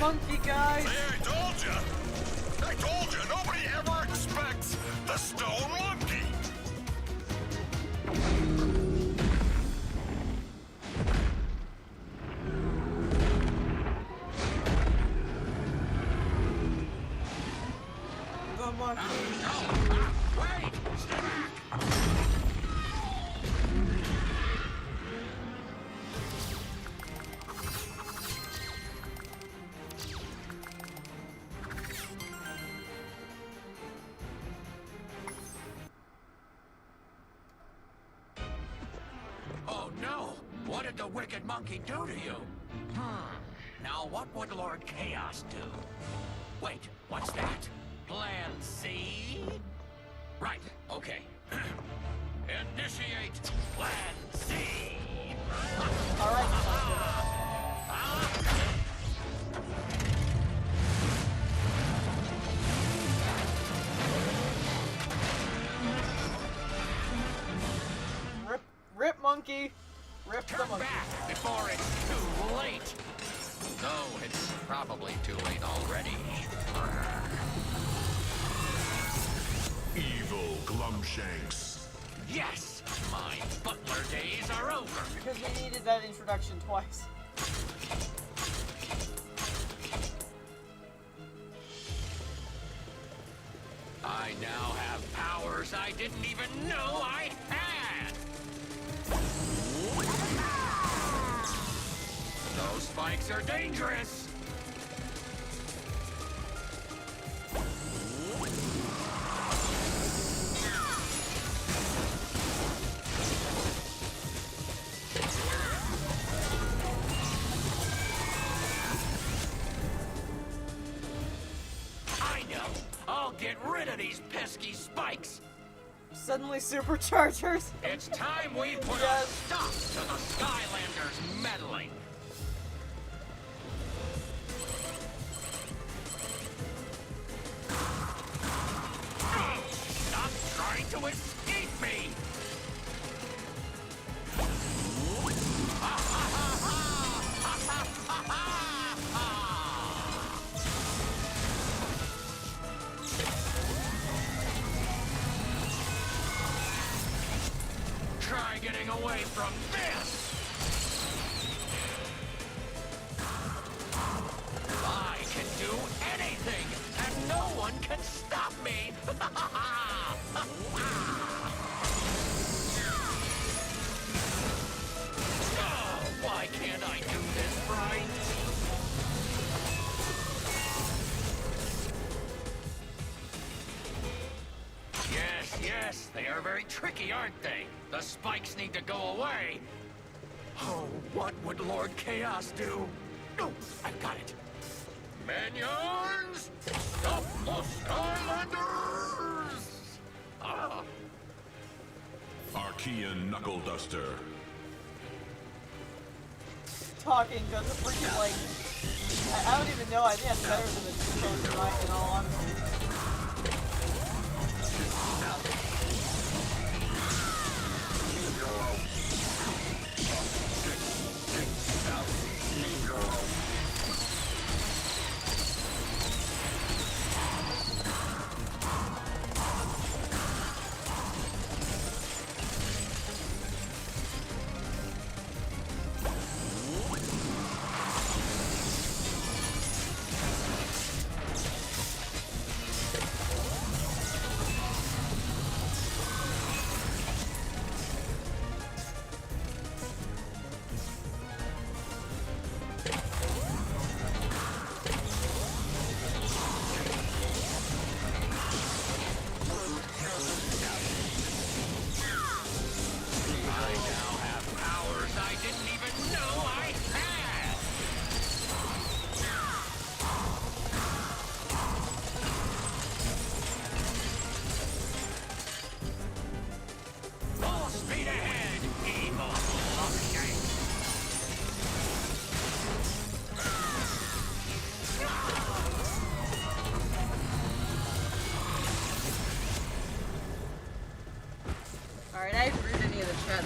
monkey, guys! See, I told you! I told you, nobody ever expects the stone monkey! The monkey. Wait! Stay back! Oh no! What did the wicked monkey do to you? Now what would Lord Chaos do? Wait, what's that? Plan C? Right, okay. Initiate Plan C! Rip monkey! Rip the Turn monkey. back before it's too late! Though it's probably too late already. Evil Glumshanks. Yes! My butler days are over! Because we needed that introduction twice. I now have powers I didn't even know I had! Those spikes are dangerous! I know! I'll get rid of these pesky spikes! Suddenly superchargers. It's time we put a stop to the Skylanders meddling! Stop trying to escape me! Try getting away from this! I can do anything, and no one can stop me! Oh, why can't I do this right? Yes, yes, they are very tricky, aren't they? The spikes need to go away. Oh, what would Lord Chaos do? Oh, I've got it. Minions, stop the Skylanders! Ah. Archean Knuckle Duster. Talking does a freaking like. I don't even know. I think that's better than the two-tone mic in all honesty. Alright, I didn't read any of the chat.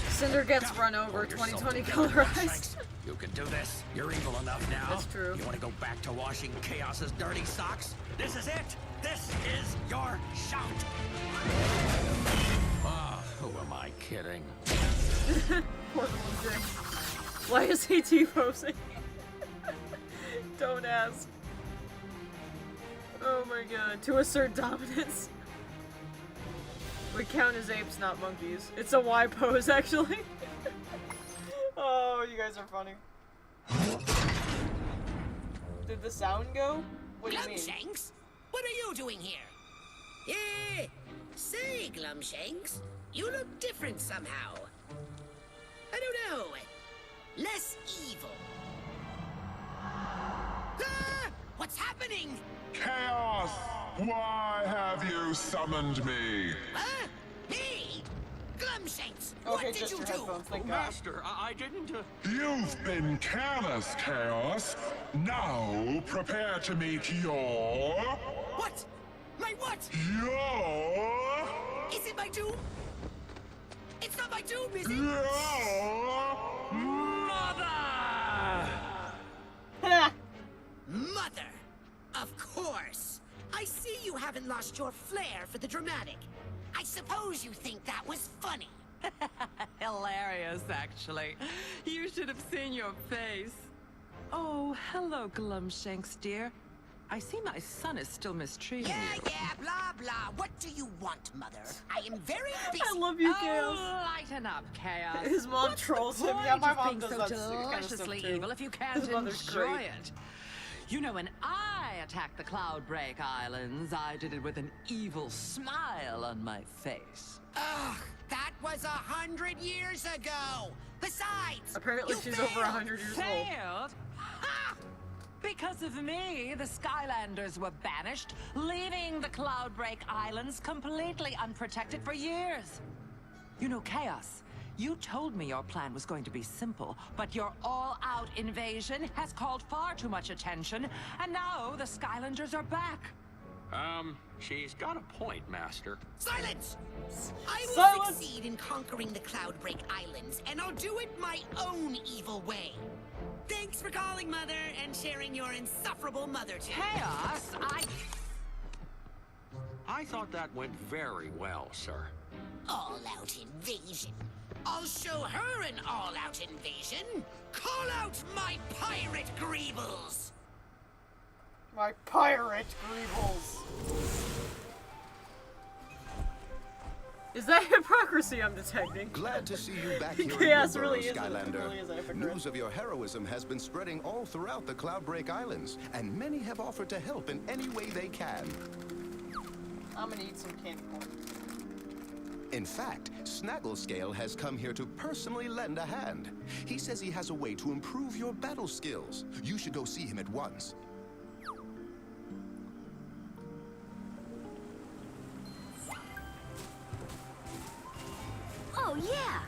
Cinder gets run over, 2020 colorized. You can do this. You're evil enough now. That's true. You want to go back to washing Chaos's dirty socks? This is it. This is your shout. Ah, who am I kidding? Poor Luigi. Why is he T-posing? Don't ask. Oh my god. To assert dominance. We count as apes, not monkeys. It's a Y pose, actually. Oh, you guys are funny. Did the sound go? What do you mean? Glumshanks? What are you doing here? Yeah, say, Glumshanks, you look different somehow. I don't know. Less evil. Ah! What's happening? Chaos! Why have you summoned me? Huh? Me? Glumshanks, Okay, what did just you your do? headphones, thank God. Master, I didn't. You've been careless, Chaos. Now prepare to meet your... What? My what? Your... Is it my doom? It's not my doom, is it? Your... Mother! Of course! I see you haven't lost your flair for the dramatic. I suppose you think that was funny. Hilarious, actually. You should have seen your face. Oh, hello, Glumshanks, dear. I see my son is still mistreating you. Yeah, blah, blah. What do you want, Mother? I am very busy. I love you, Chaos. Oh, lighten up, Chaos. His mom What's trolls the him. point Yeah, my of mom being does so that kind of stuff deliciously too. evil if you can't His mother's enjoy great. it. You know, when I attacked the Cloudbreak Islands, I did it with an evil smile on my face. Ugh, that was 100 years ago. Besides, Apparently you she's failed. over 100 years old. Failed? Ha! Because of me, the Skylanders were banished, leaving the Cloudbreak Islands completely unprotected for years. You know, Chaos, you told me your plan was going to be simple, but your all-out invasion has called far too much attention, and now the Skylanders are back. She's got a point, Master. Silence! I will Silence! succeed in conquering the Cloudbreak Islands, and I'll do it my own evil way. Thanks for calling, Mother, and sharing your insufferable mother too. Chaos, I thought that went very well, sir. All-out invasion. I'll show her an all-out invasion. Call out my pirate greebles! My pirate greebles. Is that hypocrisy I'm detecting? Glad to see you back here Chaos in Woodborough, really is Skylander. really is a hypocrite. News of your heroism has been spreading all throughout the Cloudbreak Islands, and many have offered to help in any way they can. I'm gonna eat some candy corn. In fact, Snagglescale has come here to personally lend a hand. He says he has a way to improve your battle skills. You should go see him at once. Oh, yeah.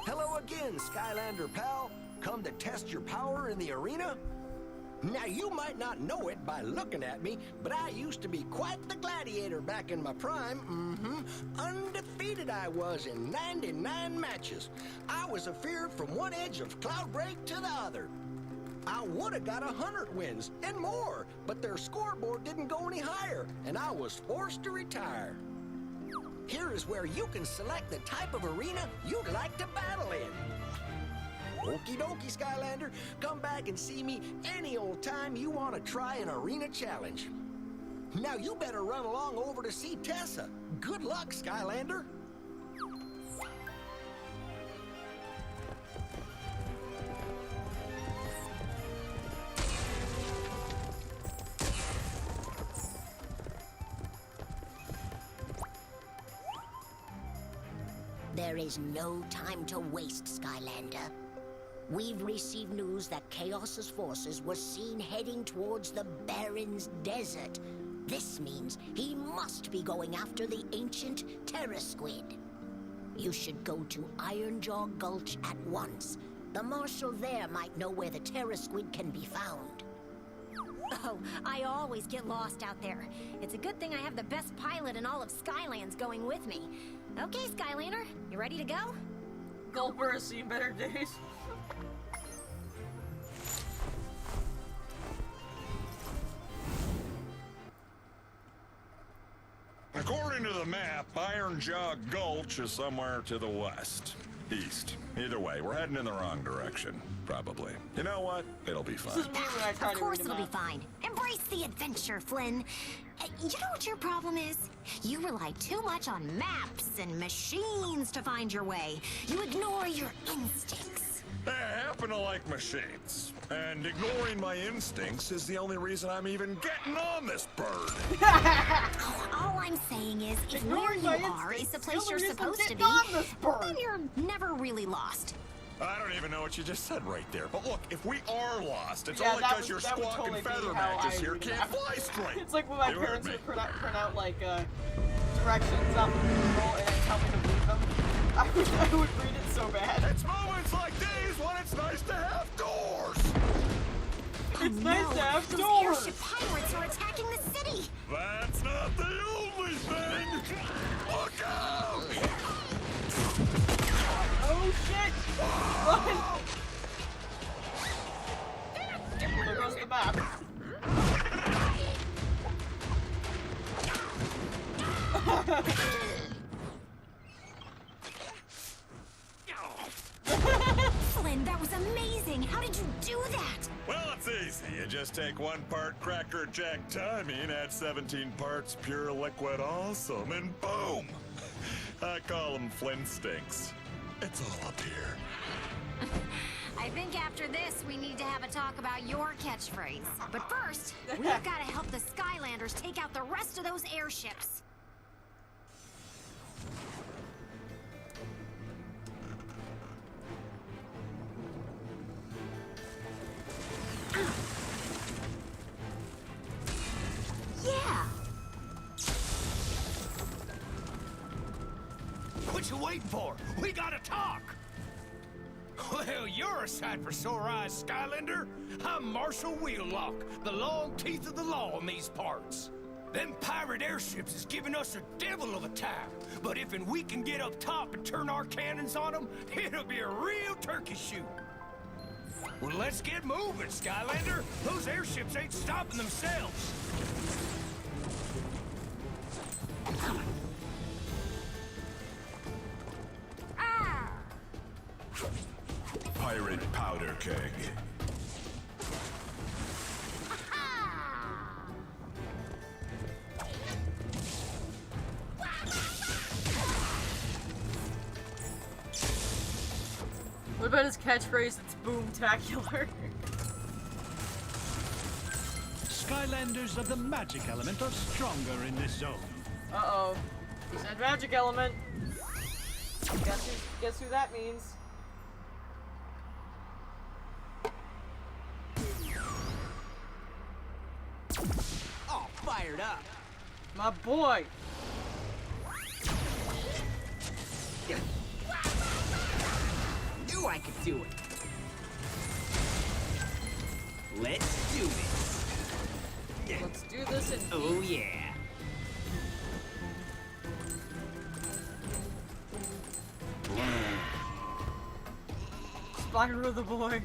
Hello again, Skylander pal. Come to test your power in the arena? Now, you might not know it by looking at me, but I used to be quite the gladiator back in my prime. Undefeated I was in 99 matches. I was afeared from one edge of Cloudbreak to the other. I would have got 100 wins and more, but their scoreboard didn't go any higher, and I was forced to retire. Here is where you can select the type of arena you'd like to battle in. Okie dokie, Skylander. Come back and see me any old time you want to try an arena challenge. Now you better run along over to see Tessa. Good luck, Skylander. There is no time to waste, Skylander. We've received news that Chaos's forces were seen heading towards the Baron's Desert. This means he must be going after the ancient Terra Squid. You should go to Ironjaw Gulch at once. The marshal there might know where the Terra Squid can be found. Oh, I always get lost out there. It's a good thing I have the best pilot in all of Skylands going with me. Okay, Skylander, you ready to go? Gulper has seen better days. According to the map, Iron Jaw Gulch is somewhere to the west. East. Either way, we're heading in the wrong direction. Probably. You know what? It'll be fine. Of course it'll be fine. Embrace the adventure, Flynn. You know what your problem is? You rely too much on maps and machines to find your way. You ignore your instincts. I happen to like machines. And ignoring my instincts is the only reason I'm even getting on this bird. All I'm saying is, if where you are is the place you're supposed to be, then you're never really lost. I don't even know what you just said right there. But look, if we are lost, it's only because your squawking feather magus here can't fly straight. It's like when my parents would print out like directions on the Google and then tell me to read them. I would read it so bad. It's moments like these when it's nice to have doors. It's nice to have those doors. Airship pirates are attacking the city. That's not the only thing. Look out! Oh shit! Run! There goes the map. Flynn, that was amazing. How did you do that? Well, it's easy. You just take 1 part Cracker Jack timing, add 17 parts pure liquid awesome, and boom! I call them Flintstinks. It's all up here. I think after this, we need to have a talk about your catchphrase. But first, we've got to help the Skylanders take out the rest of those airships. Yeah! What you waiting for? We gotta talk! Well, you're a sight for sore eyes, Skylander. I'm Marshal Wheellock, the long teeth of the law in these parts. Them pirate airships is giving us a devil of a time. But if we can get up top and turn our cannons on them, it'll be a real turkey shoot. Well, let's get moving, Skylander. Those airships ain't stopping themselves. Pirate powder keg. What about his catchphrase? It's boom-tacular. Skylanders of the magic element are stronger in this zone. Uh-oh. He said magic element. Guess who that means? All fired up. My boy. Knew I could do it. Let's do this. Let's do this and oh yeah. Spyro the boy.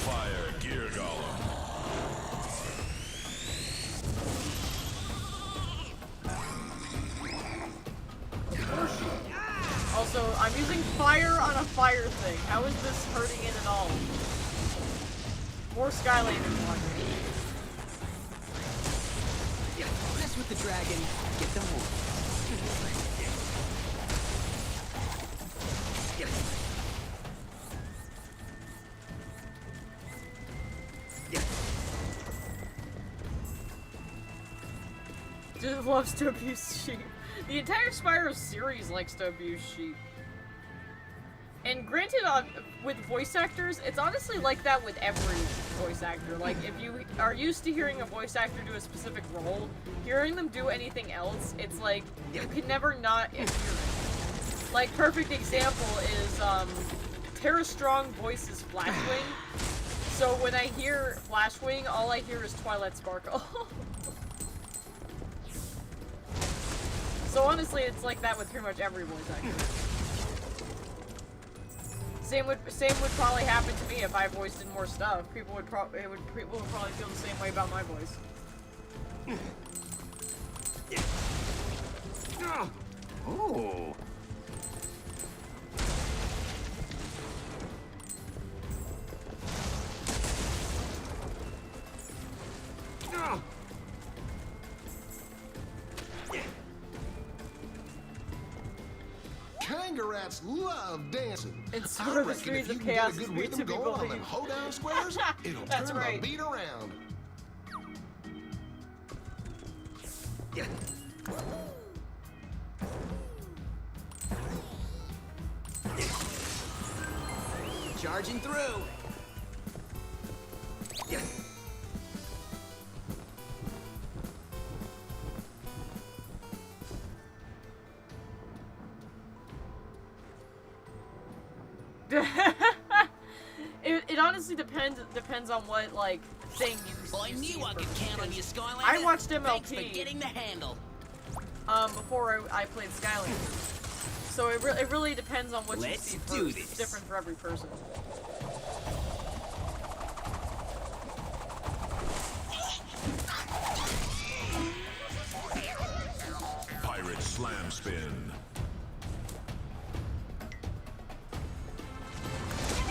Fire gear golem. Also, I'm using fire on a fire thing. How is this hurting it at all? More Skylanders watching. Mess with the dragon, get the horn. Just loves to abuse sheep. The entire Spyro series likes to abuse sheep. And granted, with voice actors, it's honestly like that with every voice actor. Like, if you are used to hearing a voice actor do a specific role, hearing them do anything else, it's like, you can never not hear it. Like, perfect example is, Tara Strong voices Flashwing. So when I hear Flashwing, all I hear is Twilight Sparkle. So honestly, it's like that with pretty much every voice actor. Same would probably happen to me if I voiced in more stuff. People would probably feel the same way about my voice. Oh. Kangaroos love dancing. And so I do the reckon Streets if you of can get Chaos a good Street rhythm to be going on them believed. hoedown squares, it'll That's turn right. the beat around. Charging through. It honestly depends on what like thing you. I knew I could count on you, Skylander. I watched MLP. Thanks for getting the handle. Before I played Skylanders. So it really depends on what Let's you see do first. this. It's different for every person. Pirate Slam Spin.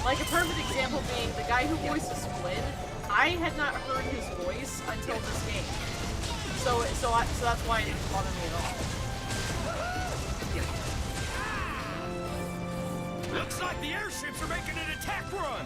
Like a perfect example being the guy who voices Flynn. I had not heard his voice until this game. So that's why it didn't bother me at all. Looks like the airships are making an attack run.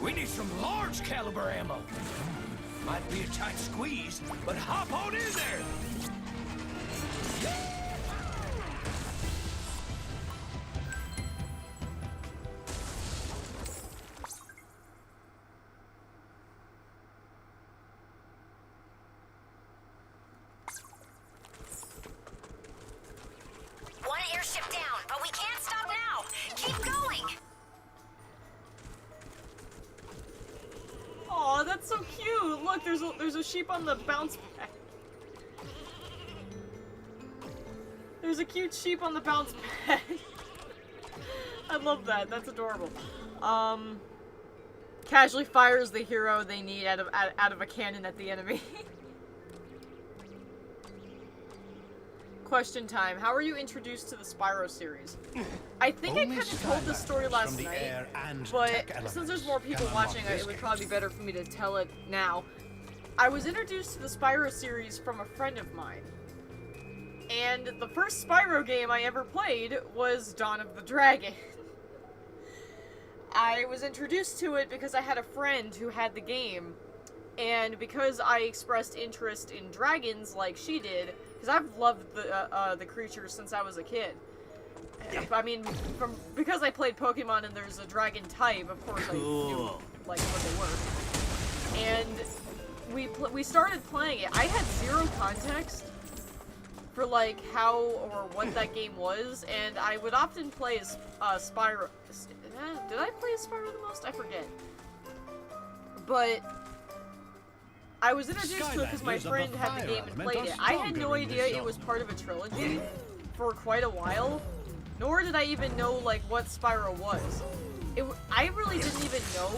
We need some large caliber ammo. Might be a tight squeeze, but hop on in there. One airship down, but we can't stop now. Keep going. Aw, that's so cute! Look, there's a sheep on the bounce pad. There's a cute sheep on the bounce pad. I love that. That's adorable. Casually fires the hero they need out of a cannon at the enemy. Question time. How were you introduced to the Spyro series? I think I kind of told this story last night, but since there's more people watching, it would probably be better for me to tell it now. I was introduced to the Spyro series from a friend of mine. And the first Spyro game I ever played was Dawn of the Dragon. I was introduced to it because I had a friend who had the game, and because I expressed interest in dragons like she did, because I've loved the creatures since I was a kid. I mean, because I played Pokemon and there's a dragon type, of course I knew like what they were. And we started playing it. I had zero context for like how or what that game was, and I would often play as Spyro. Did I play as Spyro the most? I forget. But I was introduced to it because my friend had the game and played it. I had no idea it was part of a trilogy for quite a while, nor did I even know like what Spyro was. I really didn't even know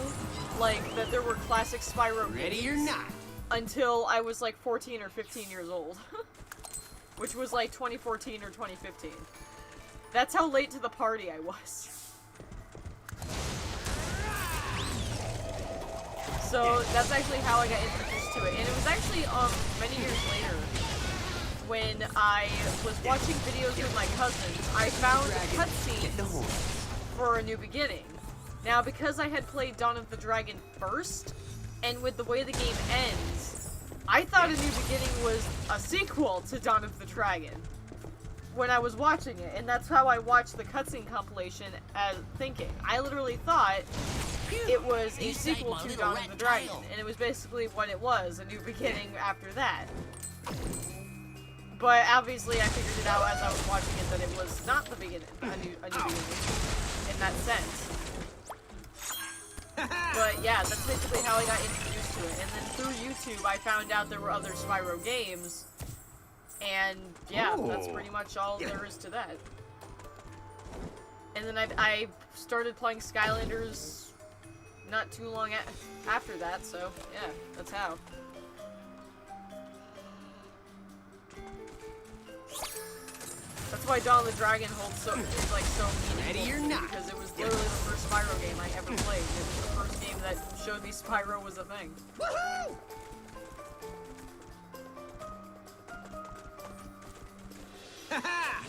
like that there were classic Spyro games. Ready or not. Until I was like 14 or 15 years old. Which was like 2014 or 2015. That's how late to the party I was. So that's actually how I got introduced to it. And it was actually many years later when I was watching videos with my cousins, I found cutscenes for A New Beginning. Now because I had played Dawn of the Dragon first, and with the way the game ends, I thought A New Beginning was a sequel to Dawn of the Dragon. when I was watching it, and that's how I watched the cutscene compilation as thinking. I literally thought it was a sequel to Dawn of the Dragon, and it was basically what it was, a new beginning after that. But obviously I figured it out as I was watching it that it was not the beginning, a new beginning, in that sense. But yeah, that's basically how I got introduced to it, and then through YouTube I found out there were other Spyro games. And yeah, that's pretty much all there is to that. And then I started playing Skylanders not too long after that, so yeah, that's how. That's why Dawn of the Dragon holds is like so meaningful because it was literally the first Spyro game I ever played. It was the first game that showed me Spyro was a thing. Woohoo! Ha-ha!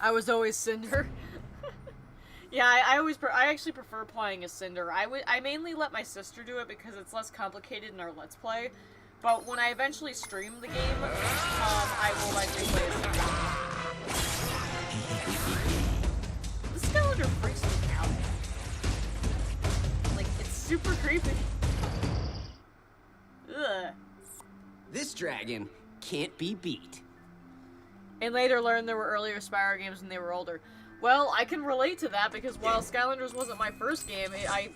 I was always Cinder. Yeah, I actually prefer playing as Cinder. I mainly let my sister do it because it's less complicated in our Let's Play. But when I eventually stream the game, I will likely play as Cinder. This Skylander freaks me out. Like, it's super creepy. Ugh. This dragon can't be beat. And later learned there were earlier Spyro games when they were older. Well, I can relate to that because while Skylanders wasn't my first game,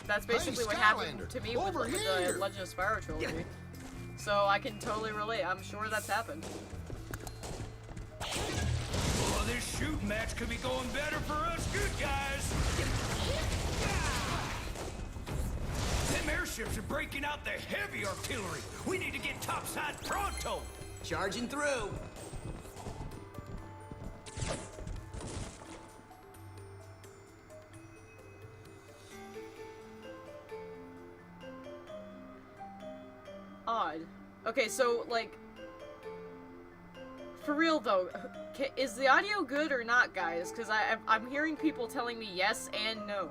that's basically what happened to me with the Legend of Spyro trilogy. So I can totally relate. I'm sure that's happened. Oh, this shooting match could be going better for us good guys. Them airships are breaking out the heavy artillery. We need to get topside pronto. Charging through. Odd. Okay, so, like, for real though, is the audio good or not, guys? Because I'm hearing people telling me yes and no.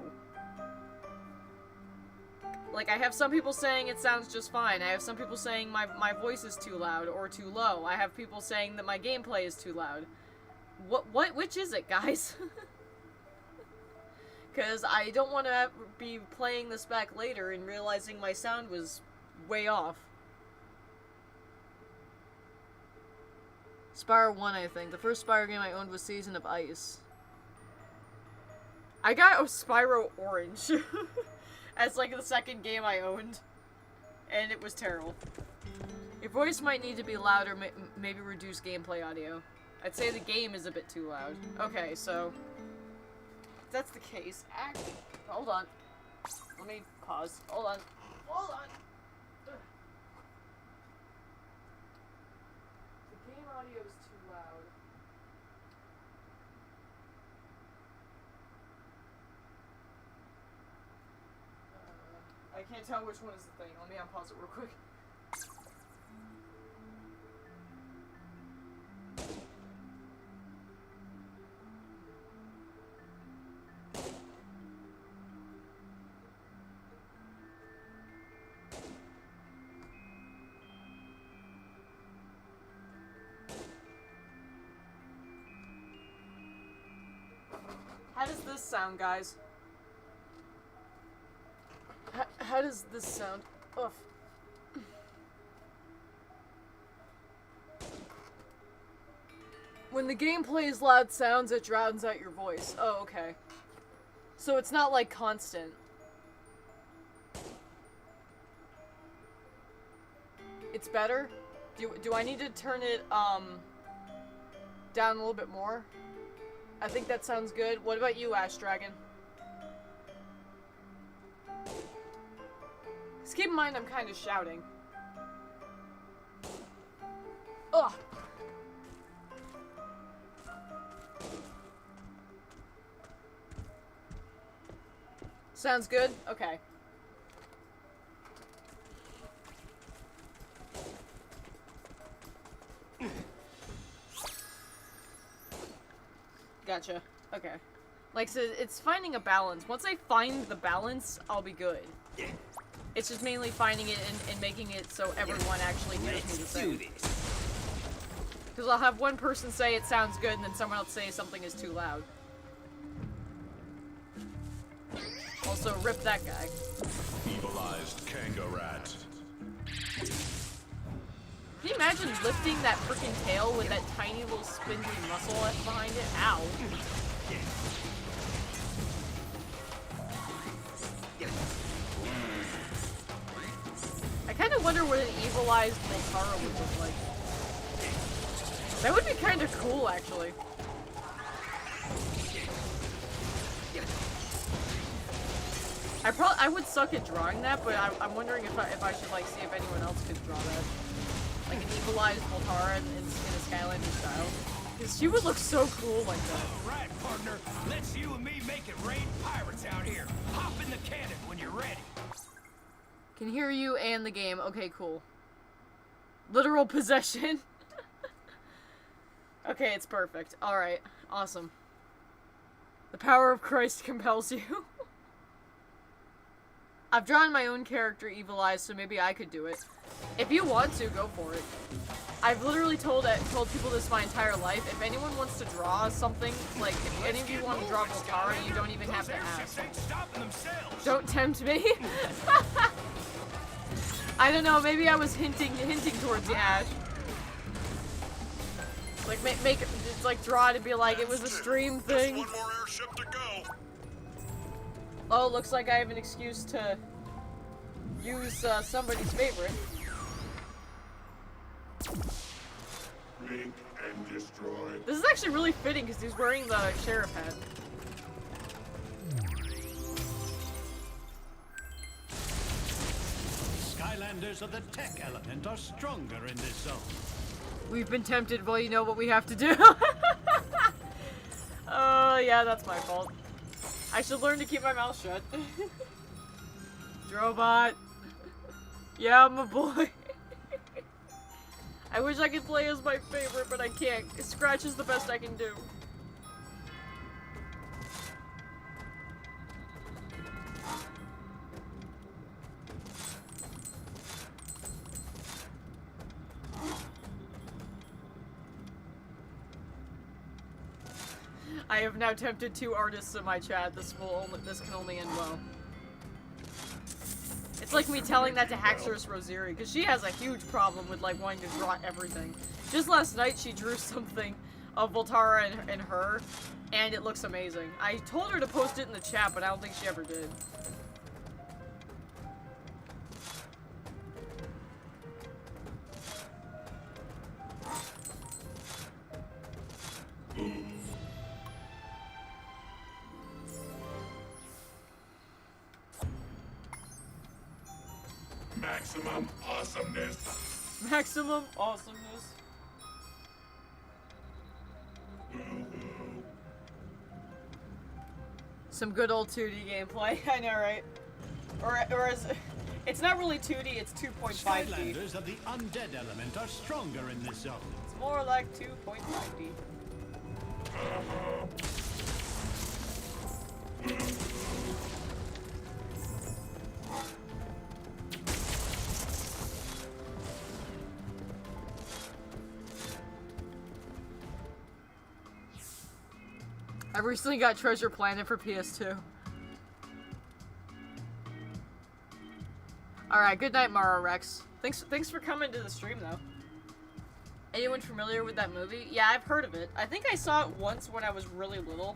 Like, I have some people saying it sounds just fine. I have some people saying my voice is too loud or too low. I have people saying that my gameplay is too loud. Which is it, guys? Because I don't want to be playing this back later and realizing my sound was way off. Spyro 1, I think. The first Spyro game I owned was Season of Ice. I got Spyro Orange as like the second game I owned, and it was terrible. Your voice might need to be louder, maybe reduce gameplay audio. I'd say the game is a bit too loud. Okay, so if that's the case, hold on. Let me pause. Hold on. Hold on. The game audio is too loud. I can't tell which one is the thing. Let me unpause it real quick. How does this sound, guys? How does this sound? Ugh. When the game plays loud sounds, it drowns out your voice. Oh, okay. So it's not like constant. It's better? Do I need to turn it, down a little bit more? I think that sounds good. What about you, Ash Dragon? Just keep in mind I'm kind of shouting. Ugh. Sounds good? Okay. Gotcha. Okay. Like, so it's finding a balance. Once I find the balance, I'll be good. It's just mainly finding it and making it so everyone actually hears me the same. Because I'll have one person say it sounds good, and then someone else say something is too loud. Also, rip that guy. Evilized Kangarat. Can you imagine lifting that freaking tail with that tiny little spindly muscle behind it? Ow. I kind of wonder what an evilized Voltara would look like. That would be kind of cool, actually. I would suck at drawing that, but I'm wondering if I should like see if anyone else could draw that, like an evilized Voltara in a Skylander style, because she would look so cool like that. All right, partner. Let's you and me make it rain pirates out here. Hop in the cannon when you're ready. Can hear you and the game. Okay, cool. Literal possession. Okay, it's perfect. Alright, awesome. The power of Christ compels you. I've drawn my own character Evil Eyes, so maybe I could do it. If you want to, go for it. I've literally told people this my entire life. If anyone wants to draw something, like, if any of you want to draw Voltara, you don't even have to ask. Don't tempt me. I don't know, maybe I was hinting towards Ash. Like, make it's like draw to be like, it was a stream thing. One more airship to go. Oh, looks like I have an excuse to use somebody's favorite. Blink and destroy. This is actually really fitting because he's wearing the sheriff hat. Skylanders of the tech element are stronger in this zone. We've been tempted, well, you know what we have to do. Oh, yeah, that's my fault. I should learn to keep my mouth shut. Drobot. Yeah, I'm a boy. I wish I could play as my favorite, but I can't. Scratch is the best I can do. I have now tempted 2 artists in my chat. This can only end well. It's like me telling that to Haxorus Rosiri, because she has a huge problem with like wanting to draw everything. Just last night she drew something of Voltara and her, and it looks amazing. I told her to post it in the chat, but I don't think she ever did. Maximum awesomeness. Maximum awesomeness. Some good old 2D gameplay. I know, right? Or is it's not really 2D, it's 2.5D. Skylanders of the undead element are stronger in this zone. It's more like 2.5D. I recently got Treasure Planet for PS2. Alright, good night, Mara Rex. Thanks for coming to the stream, though. Anyone familiar with that movie? Yeah, I've heard of it. I think I saw it once when I was really little.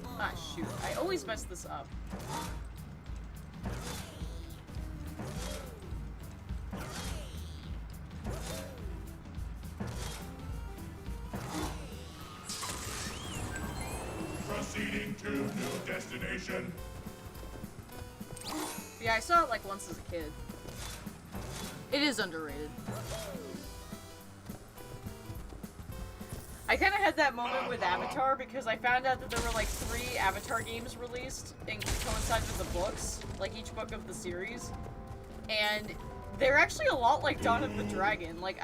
Ah, shoot. I always mess this up. Proceeding to new destination. Yeah, I saw it like once as a kid. It is underrated. I kind of had that moment with Avatar because I found out that there were like 3 Avatar games released and coincided with the books, like each book of the series. and they're actually a lot like Dawn of the Dragon. Like,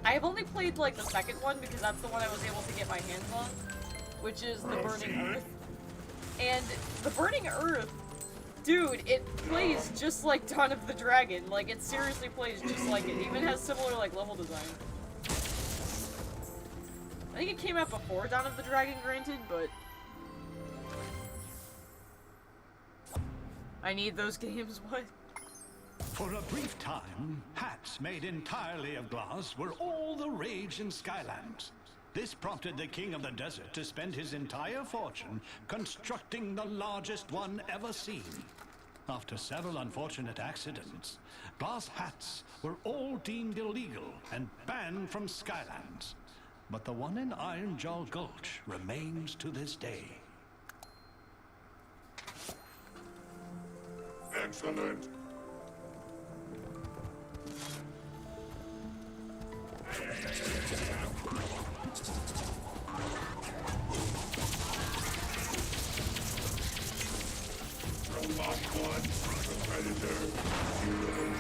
I've only played, like, the second one because that's the one I was able to get my hands on, which is the Burning Earth. And the Burning Earth, dude, it plays just like Dawn of the Dragon. Like, it seriously plays just like it. It even has similar, like, level design. I think it came out before Dawn of the Dragon, granted, but... I need those games, what? For a brief time, hats made entirely of glass were all the rage in Skylands. This prompted the king of the desert to spend his entire fortune constructing the largest one ever seen. After several unfortunate accidents, glass hats were all deemed illegal and banned from Skylands. But the one in Iron Jaw Gulch remains to this day. Excellent. Robot 1, Predator 0.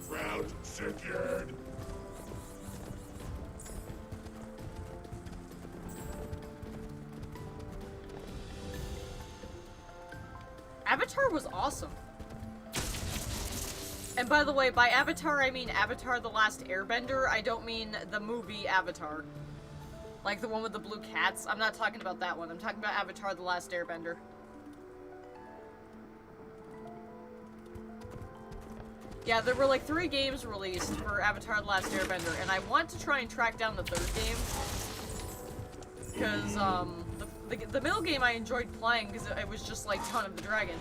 Route secured. Avatar was awesome. And by the way, by Avatar, I mean Avatar The Last Airbender. I don't mean the movie Avatar. Like the one with the blue cats. I'm not talking about that one. I'm talking about Avatar The Last Airbender. Yeah, there were like 3 games released for Avatar The Last Airbender, and I want to try and track down the 3rd game. Because, the middle game I enjoyed playing because it was just like Dawn of the Dragon.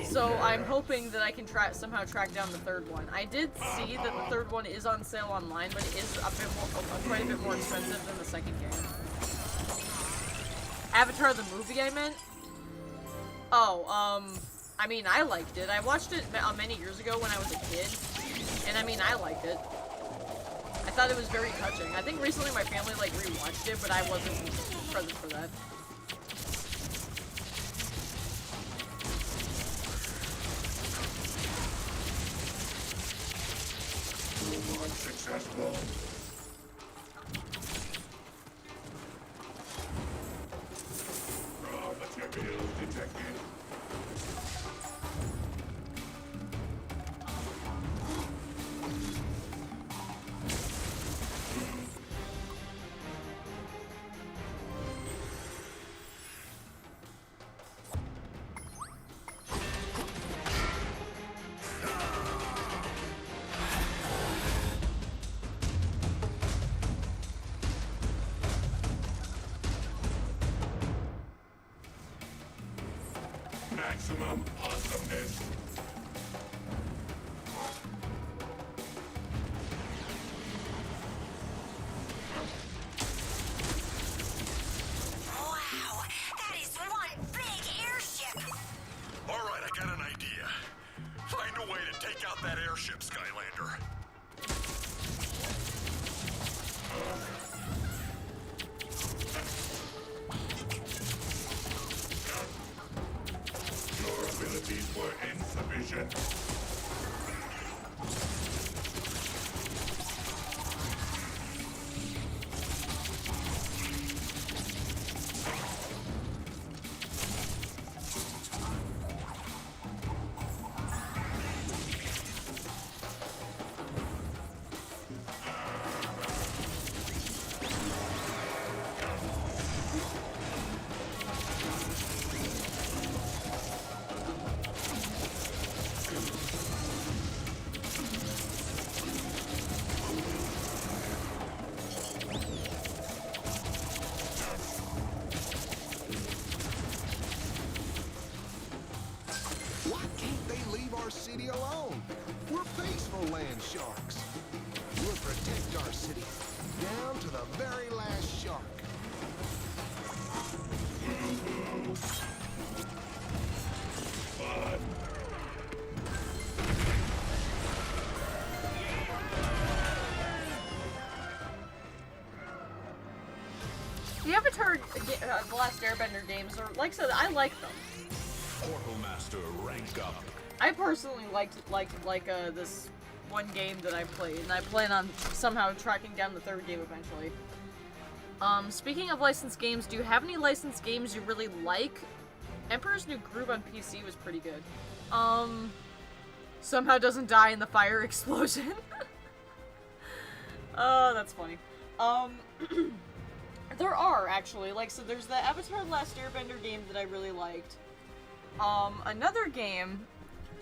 So I'm hoping that I can somehow track down the 3rd one. I did see that the 3rd one is on sale online, but it is a bit more, quite a bit more expensive than the 2nd game. Avatar the movie, I meant? Oh, I mean, I liked it. I watched it many years ago when I was a kid, and I mean, I liked it. I thought it was very touching. I think recently my family, like, rewatched it, but I wasn't present for that. Unsuccessful. Raw materials detected. Maximum awesomeness. Wow, that is one big airship. All right, I got an idea. Find a way to take out that airship, Skylander. Your abilities were insufficient. Why can't they leave our city alone? We're peaceful land sharks. We'll protect our city, down to the very last shark. The Avatar, The Last Airbender games are, like I said, I like them. Portal Master, rank up. I personally liked this one game that I played, and I plan on somehow tracking down the third game eventually. Speaking of licensed games, do you have any licensed games you really like? Emperor's New Groove on PC was pretty good. Somehow doesn't die in the fire explosion. Oh, that's funny. There are, actually. Like, so there's the Avatar The Last Airbender game that I really liked. Another game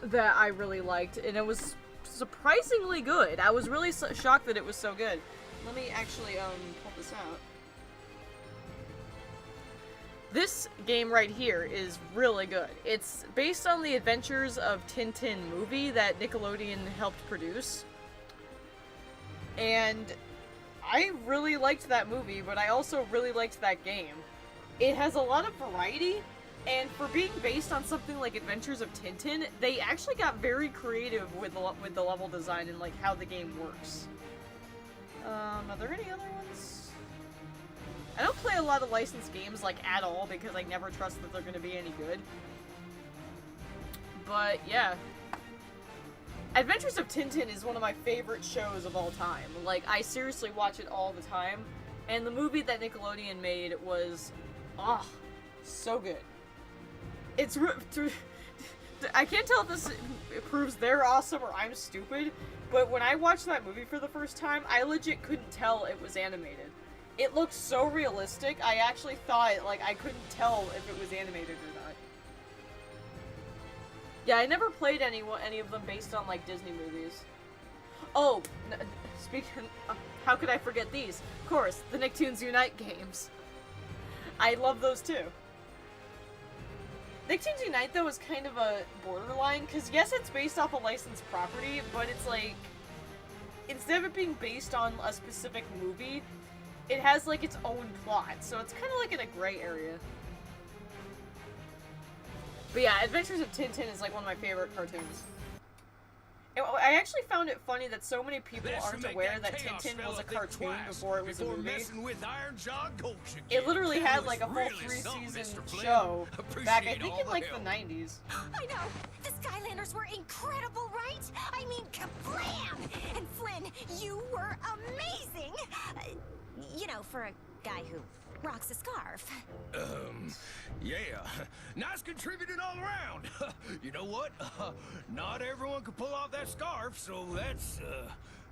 that I really liked, and it was surprisingly good. I was really shocked that it was so good. Let me actually, pull this out. This game right here is really good. It's based on the Adventures of Tintin movie that Nickelodeon helped produce. And I really liked that movie, but I also really liked that game. It has a lot of variety, and for being based on something like Adventures of Tintin, they actually got very creative with the level design and like how the game works. Are there any other ones? I don't play a lot of licensed games like at all because I never trust that they're going to be any good. But yeah. Adventures of Tintin is one of my favorite shows of all time. Like, I seriously watch it all the time. And the movie that Nickelodeon made was, so good. It's, I can't tell if this proves they're awesome or I'm stupid, but when I watched that movie for the first time, I legit couldn't tell it was animated. It looked so realistic, I actually thought, like, I couldn't tell if it was animated or not. Yeah, I never played any of them based on, like, Disney movies. Oh, speaking how could I forget these? Of course, the Nicktoons Unite games. I love those too. Nicktoons Unite, though, is kind of a borderline, because yes, it's based off a licensed property, but it's like, instead of it being based on a specific movie, it has, like, its own plot, so it's kind of like in a gray area. But yeah, Adventures of Tintin is like one of my favorite cartoons. I actually found it funny that so many people aren't aware that Tintin was a cartoon before it was a movie. It literally had like a full 3-season show back, I think, in like the 90s. I know! The Skylanders were incredible, right? I mean, kablam! And Flynn, you were amazing! You know, for a guy who rocks a scarf. Yeah. Nice contributing all around. You know what? Not everyone can pull off that scarf, so that's,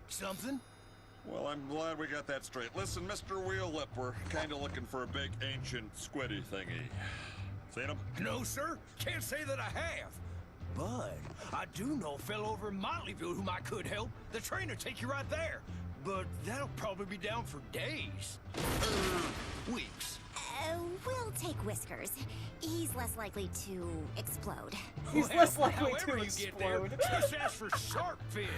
something. Well, I'm glad we got that straight. Listen, Mr. Wheel Lip, we're kind of looking for a big, ancient, squiddy thingy. Seen him? No, sir. Can't say that I have. But I do know a fellow over in Motleyville whom I could help. The trainer take you right there. But that'll probably be down for days. Weeks. We'll take Whiskers. He's less likely to explode. He's less likely However to you get there, explode. just ask for Sharkfin.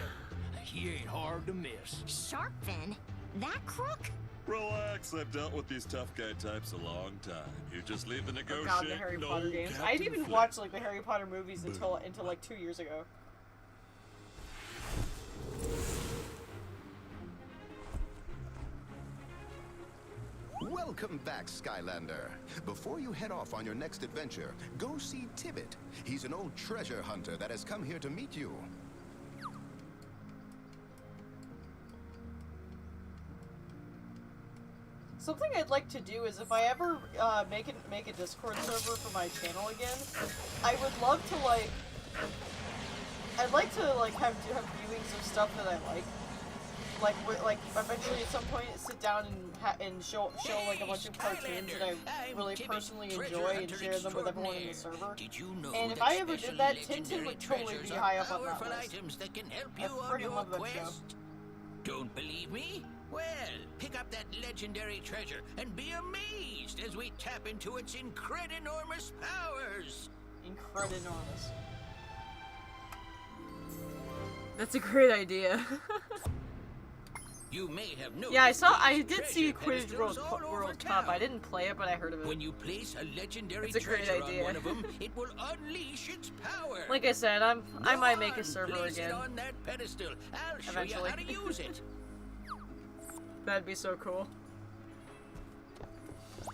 He ain't hard to miss. Sharkfin? That crook? Relax, I've dealt with these tough guy types a long time. You just leave the Oh negotiation. god, the Harry Potter games. I didn't even watch like the Harry Potter movies until like 2 years ago. Welcome back, Skylander. Before you head off on your next adventure, go see Tibbet. He's an old treasure hunter that has come here to meet you. Something I'd like to do is if I ever make a Discord server for my channel again, I would love to like, I'd like to like have viewings of stuff that I like eventually at some point sit down and show like a bunch of cartoons that I really personally enjoy and share them with everyone in the server. And if I ever did that, Tintin would totally be high up on that list. I freaking love that show. Don't believe me? Well, pick up that legendary treasure and be amazed as we tap into its incredinormous powers. Incredinormous. That's a great idea. You may have noticed. Yeah, I did treasure see Quidditch pedestals all over World Cup. town. I didn't play it, but I heard of it. When you place a legendary It's a great treasure idea. on one of them, it will unleash its power. Like I said, I might make a server Place again. it on that pedestal. I'll show Eventually. you how to use it. That'd be so cool.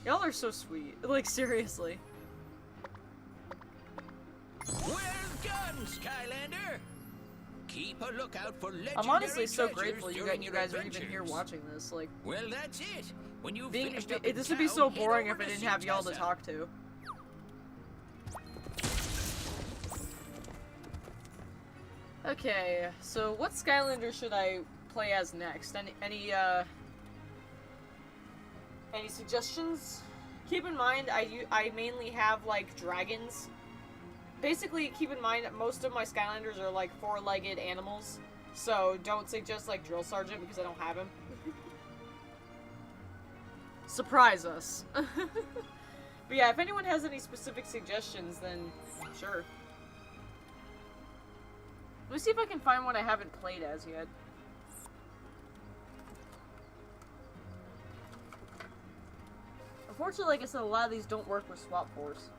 Y'all are so sweet. Like, seriously. Well done, Skylander. Keep a lookout for legendary I'm honestly so treasures grateful you during your guys are even here adventures. watching this. Like, Well, that's it. When you being, finished up in this would be so town, head boring over if I to didn't see have y'all to Tessa. talk to. Okay, so what Skylander should I play as next? Any suggestions? Keep in mind, I mainly have, like, dragons. Basically, keep in mind that most of my Skylanders are, like, four-legged animals. So, don't suggest, like, Drill Sergeant, because I don't have him. Surprise us. But yeah, if anyone has any specific suggestions, then sure. Let me see if I can find one I haven't played as yet. Unfortunately, like I said, a lot of these don't work with Swap Force.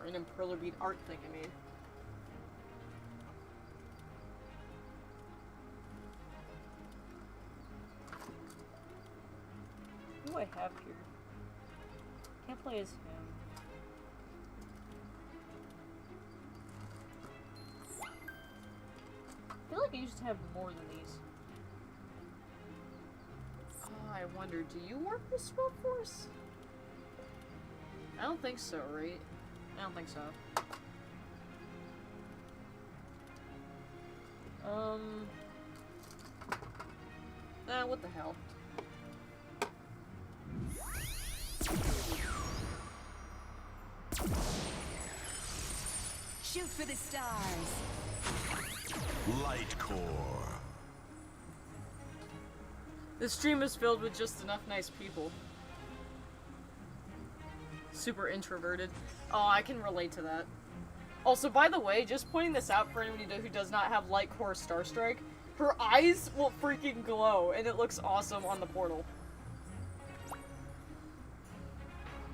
Random Perler Beat art thing I made. Who do I have here? Can't play as him. I feel like I used to have more than these. Oh, I wonder, do you work with Swap Force? I don't think so, right? I don't think so. Nah, what the hell? Shoot for the stars. Light Core. The stream is filled with just enough nice people. Super introverted. Oh, I can relate to that. Also, by the way, just pointing this out for anyone who does not have Light Core Starstrike, her eyes will freaking glow, and it looks awesome on the portal.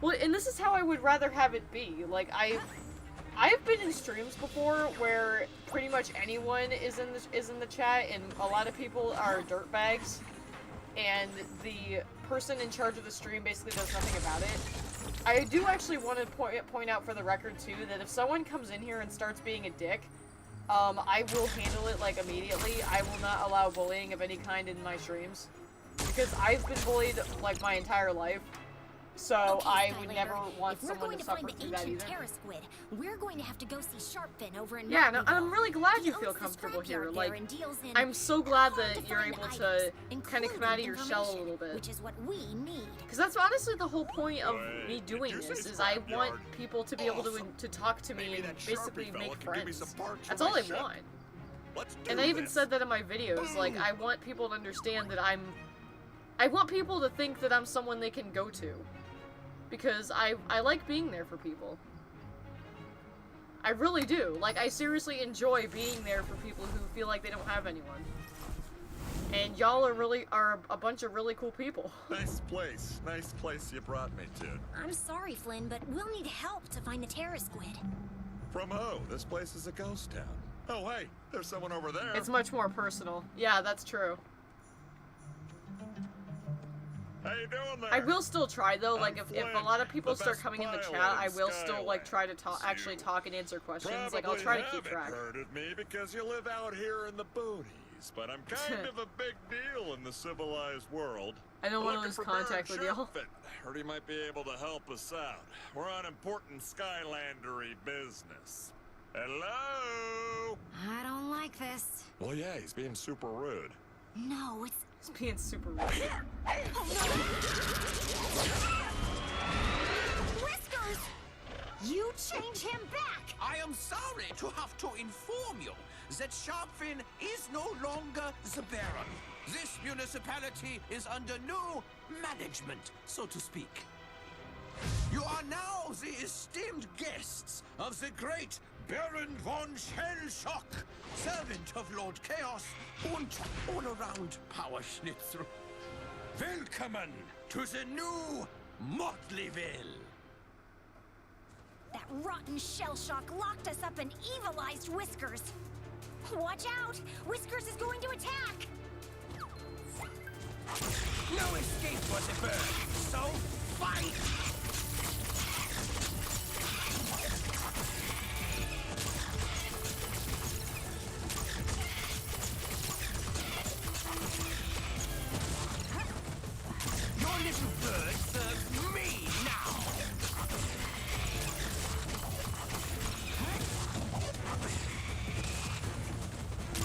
Well, and this is how I would rather have it be. Like, I've been in streams before where pretty much anyone is in the chat, and a lot of people are dirtbags, and the person in charge of the stream basically does nothing about it. I do actually want to point out for the record too that if someone comes in here and starts being a dick, I will handle it like immediately. I will not allow bullying of any kind in my streams because I've been bullied like my entire life. So Okay, I would Skylander, never want if we're someone going to to find suffer the through that ancient either. Terra Squid, we're going to have to go see Sharpfin over in Yeah, no, Mountainville. I'm really glad you He feel owns the comfortable scrapyard here. there Like, and deals in I'm so glad hard that to you're find able to items, kind of come out of your shell a including little bit. Which is what we need. Because that's honestly the whole point of me doing this, is I want people to be able to talk to me and basically make friends. That's all I want. And I even said that in my videos, like, I want people to understand that I want people to think that I'm someone they can go to. Because I like being there for people. I really do. Like, I seriously enjoy being there for people who feel like they don't have anyone. And y'all are a bunch of really cool people. Nice place you brought me to. I'm sorry, Flynn, but we'll need help to find the Terra Squid. From who? This place is a ghost town. Oh, hey, there's someone over there. It's much more personal. Yeah, that's true. How you doing there? I will still try though, like if a lot of people the start best coming in the pilot chat, I in will still like try to actually talk and answer questions. Like I'll try to keep track. Heard of me because you live out here in the boonies, but I'm kind of a big deal in the civilized world. I don't want to Looking lose for contact Baron with y'all. Sharpfin. Heard he might be able to help us out. We're on important Skylandery business. Hello? I don't like this. Well, yeah, he's being super rude. No, it's being super rude. Whiskers! You change him back! I am sorry to have to inform you that Sharpfin is no longer the Baron. This municipality is under new management, so to speak. You are now the esteemed guests of the great Baron von Shellshock, servant of Lord Chaos und all-around power schnitzel. Willkommen to the new Motleyville. That rotten shell shock locked us up and evilized Whiskers. Watch out! Whiskers is going to attack! No escape for the bird, so fight! Your little bird serves me now!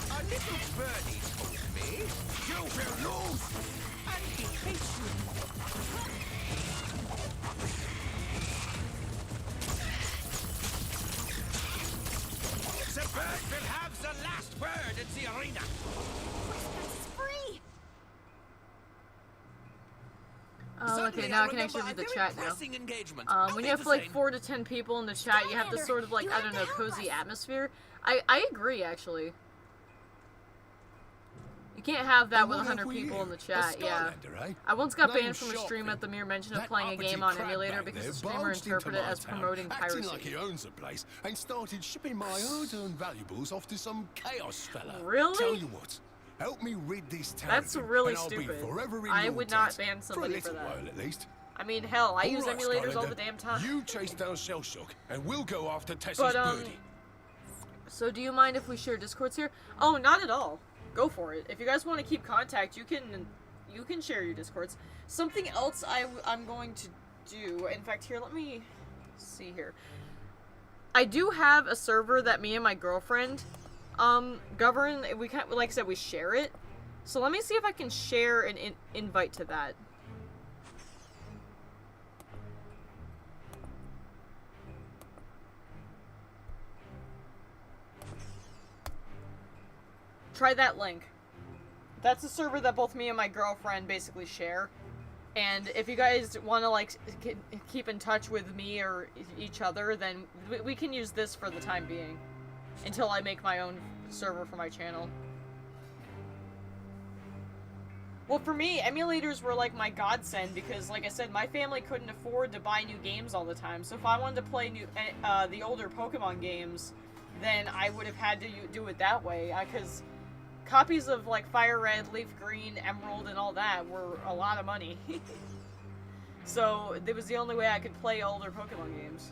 A little birdie told me you will lose, and he hates you. The bird will have the last word in the arena. It's free! Oh, okay, now I can actually read the chat now. When you have like 4 to 10 people in the chat, you have this sort of like, I don't know, cozy atmosphere. I agree, actually. You can't have that with 100 people in the chat, yeah. I once got banned from a stream at the mere mention of playing a game on emulator because the streamer interpreted it as promoting piracy. Acting like he owns the place and started shipping my hard-earned valuables off to some chaos fella. Really? Tell you what, help me rid this town. That's really and I'll stupid. Be forever in I your would not debt. ban somebody for a little that. while, at least. I mean, hell, I use All right, emulators all Skylander, the damn time. You chase down Shellshock, and we'll go after Tess's But, birdie. so do you mind if we share Discords here? Oh, not at all. Go for it. If you guys want to keep contact, you can share your Discords. Something else I'm going to do. In fact, here, let me see here. I do have a server that me and my girlfriend govern. We kind of, like I said, we share it. So let me see if I can share an invite to that. Try that link. That's a server that both me and my girlfriend basically share. And if you guys want to, like, keep in touch with me or each other, then we can use this for the time being. Until I make my own server for my channel. Well, for me, emulators were like my godsend because, like I said, my family couldn't afford to buy new games all the time. So if I wanted to play the older Pokemon games, then I would have had to do it that way. Because copies of like Fire Red, Leaf Green, Emerald, and all that were a lot of money. So it was the only way I could play older Pokemon games.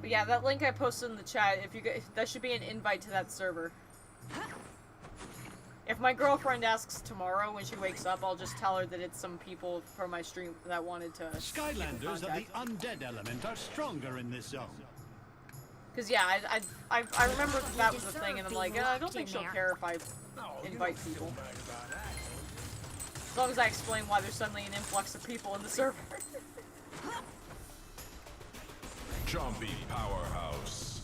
But yeah, that link I posted in the chat, if you guys, that should be an invite to that server. If my girlfriend asks tomorrow when she wakes up, I'll just tell her that it's some people from my stream that wanted to. Skylanders of the undead element are stronger in this zone. Cause yeah, I remember that was the thing, and I'm like, I don't think she'll care if I invite people. As long as I explain why there's suddenly an influx of people in the server. Chompy powerhouse.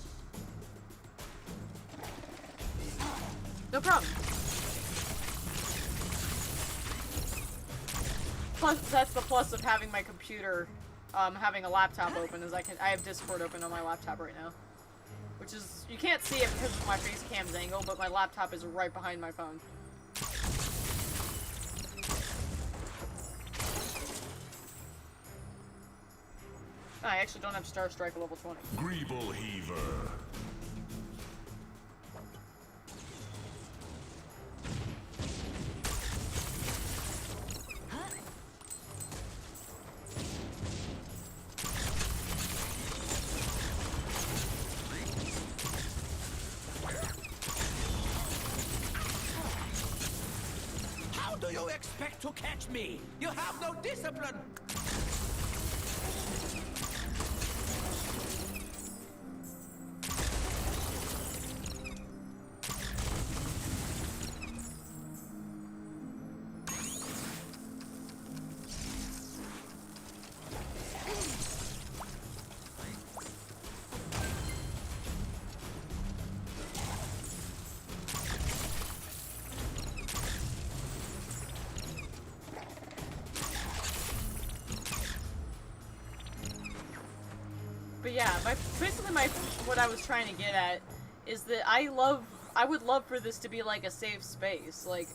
No problem. Plus, that's the plus of having my computer, having a laptop open, is I have Discord open on my laptop right now. Which is, you can't see it because of my face cam's angle, but my laptop is right behind my phone. I actually don't have Star Strike level 20. Greeble Heaver. How do you expect to catch me? You have no discipline! But yeah, basically what I was trying to get at is that I would love for this to be like a safe space, like,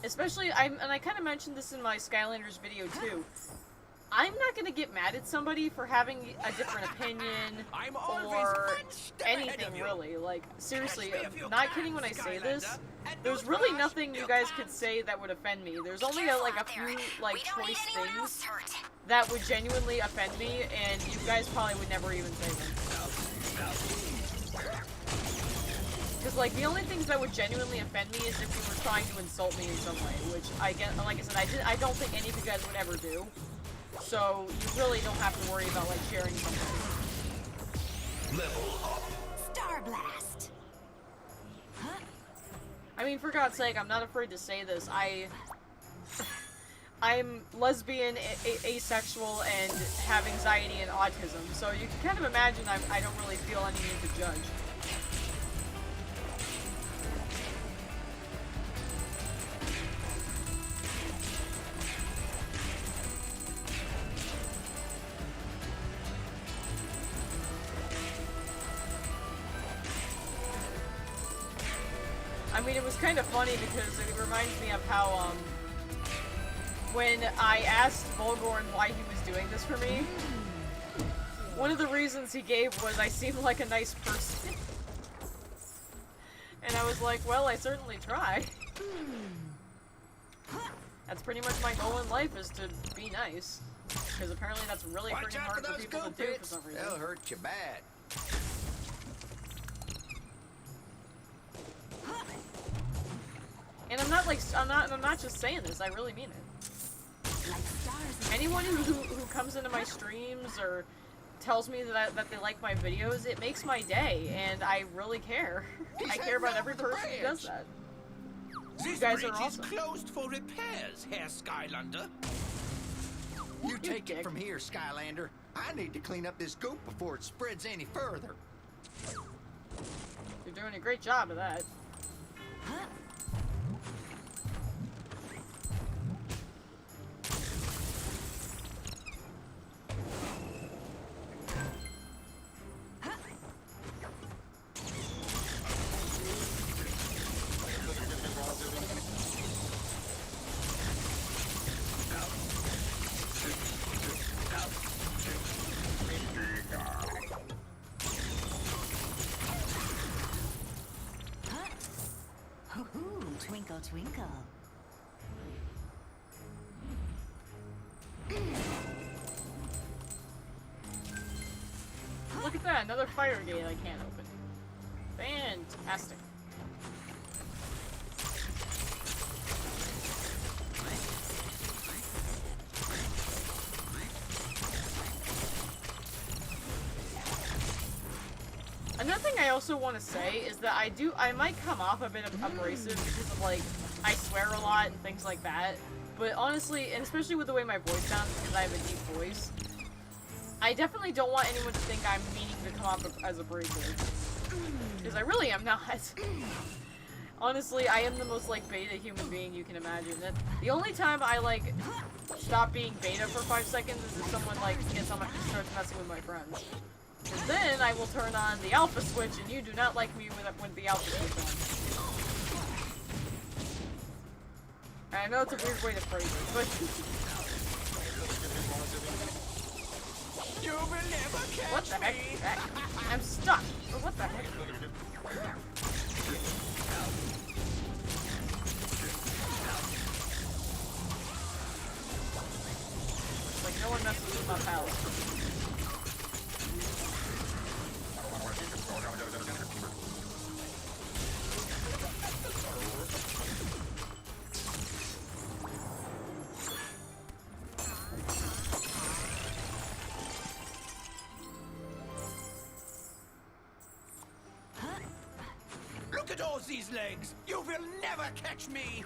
especially, and I kind of mentioned this in my Skylanders video too. I'm not gonna get mad at somebody for having a different opinion or anything really. Like, seriously, I'm not kidding when I say this. There's really nothing you guys could say that would offend me. There's only like a few like choice things that would genuinely offend me, and you guys probably would never even say them. Because, like, the only things that would genuinely offend me is if you were trying to insult me in some way, which I get, like I said, I don't think any of you guys would ever do. So, you really don't have to worry about, like, sharing something. Level up. Star Blast. I mean, for God's sake, I'm not afraid to say this. I'm lesbian, asexual, and have anxiety and autism, so you can kind of imagine I don't really feel any need to judge. I mean, it was kind of funny because it reminds me of how, when I asked Volgorn why he was doing this for me, one of the reasons he gave was I seemed like a nice person. And I was like, well, I certainly try. That's pretty much my goal in life, is to be nice. Because apparently that's really freaking hard for people to do for some reason. They'll hurt you bad. And I'm not like, I'm not just saying this, I really mean it. Anyone who comes into my streams or tells me that they like my videos, it makes my day, and I really care. I care about every person who does that. You guys are awesome. This bridge is closed for repairs, Herr Skylander. You take it from here, Skylander. I need to clean up this goop before it spreads any further. You're doing a great job of that. Twinkle, twinkle. Look at that, another fire gate I can't open. Fantastic. Another thing I also want to say is that I might come off a bit abrasive because of, like, I swear a lot and things like that. But honestly, and especially with the way my voice sounds because I have a deep voice, I definitely don't want anyone to think I'm meaning to come off as abrasive. Because I really am not. Honestly, I am the most, like, beta human being you can imagine. And the only time I, like, stop being beta for 5 seconds is if someone, like, starts messing with my friends. Because then I will turn on the alpha switch, and you do not like me with the alpha switch on. I know it's a weird way to phrase it, but... You will never catch what the heck? I'm stuck. What the heck? Like, no one messes with my pals. Look at all these legs! You will never catch me!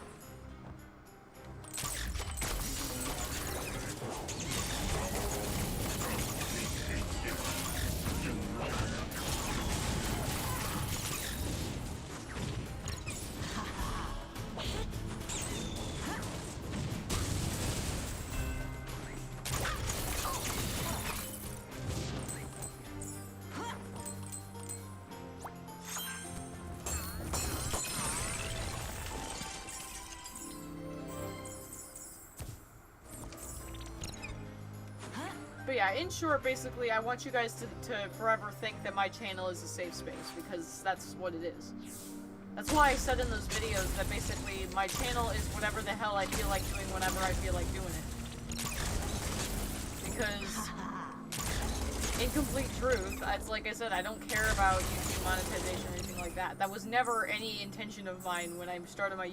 yeah, in short, basically, I want you guys to forever think that my channel is a safe space, because that's what it is. That's why I said in those videos that basically my channel is whatever the hell I feel like doing whenever I feel like doing it. Because, in complete truth, it's like I said, I don't care about YouTube monetization or anything like that. That was never any intention of mine when I started my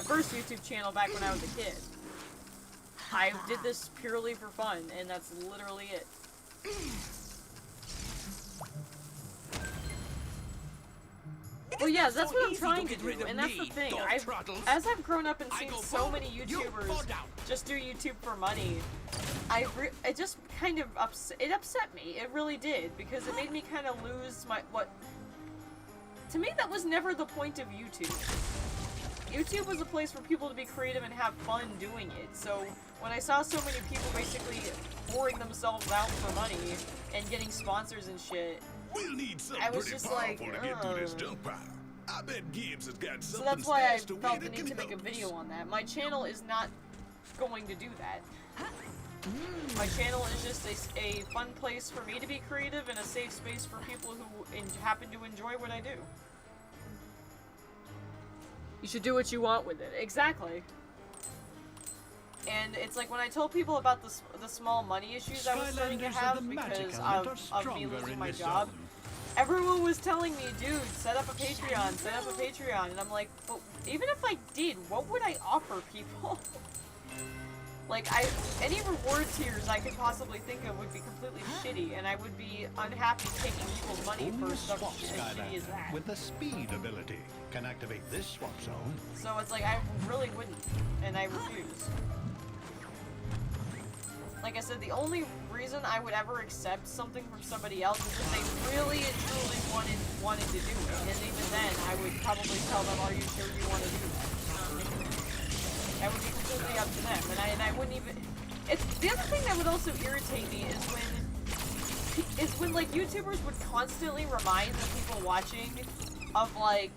first YouTube channel back when I was a kid. I did this purely for fun, and that's literally it. Well, yeah, that's what I'm trying to do, and that's the thing. As I've grown up and seen so many YouTubers just do YouTube for money, it just kind of upset me. It really did, because it made me kind of lose to me, that was never the point of YouTube. YouTube was a place for people to be creative and have fun doing it, so when I saw so many people basically pouring themselves out for money and getting sponsors and shit, We'll need something I was pretty just like, powerful to get through this junk pile. I bet Gibbs has got so something that's why I stashed away felt the that need to can make a help video us. on that. My channel is not going to do that. My channel is just a fun place for me to be creative and a safe space for people who happen to enjoy what I do. You should do what you want with it. Exactly. And it's like when I told people about the small money issues I was starting to have because of me losing my job, everyone was telling me, dude, set up a Patreon, set up a Patreon. And I'm like, but even if I did, what would I offer people? Like, any reward tiers I could possibly think of would be completely shitty, and I would be unhappy taking people's money for stuff as shitty as that. With the speed ability can activate this swap zone. So it's like, I really wouldn't, and I refuse. Like I said, the only reason I would ever accept something from somebody else is if they really and truly wanted to do it, and even then, I would probably tell them, are you sure you want to do that? That would be completely up to them, and I wouldn't even. It's the other thing that would also irritate me is when like YouTubers would constantly remind the people watching of like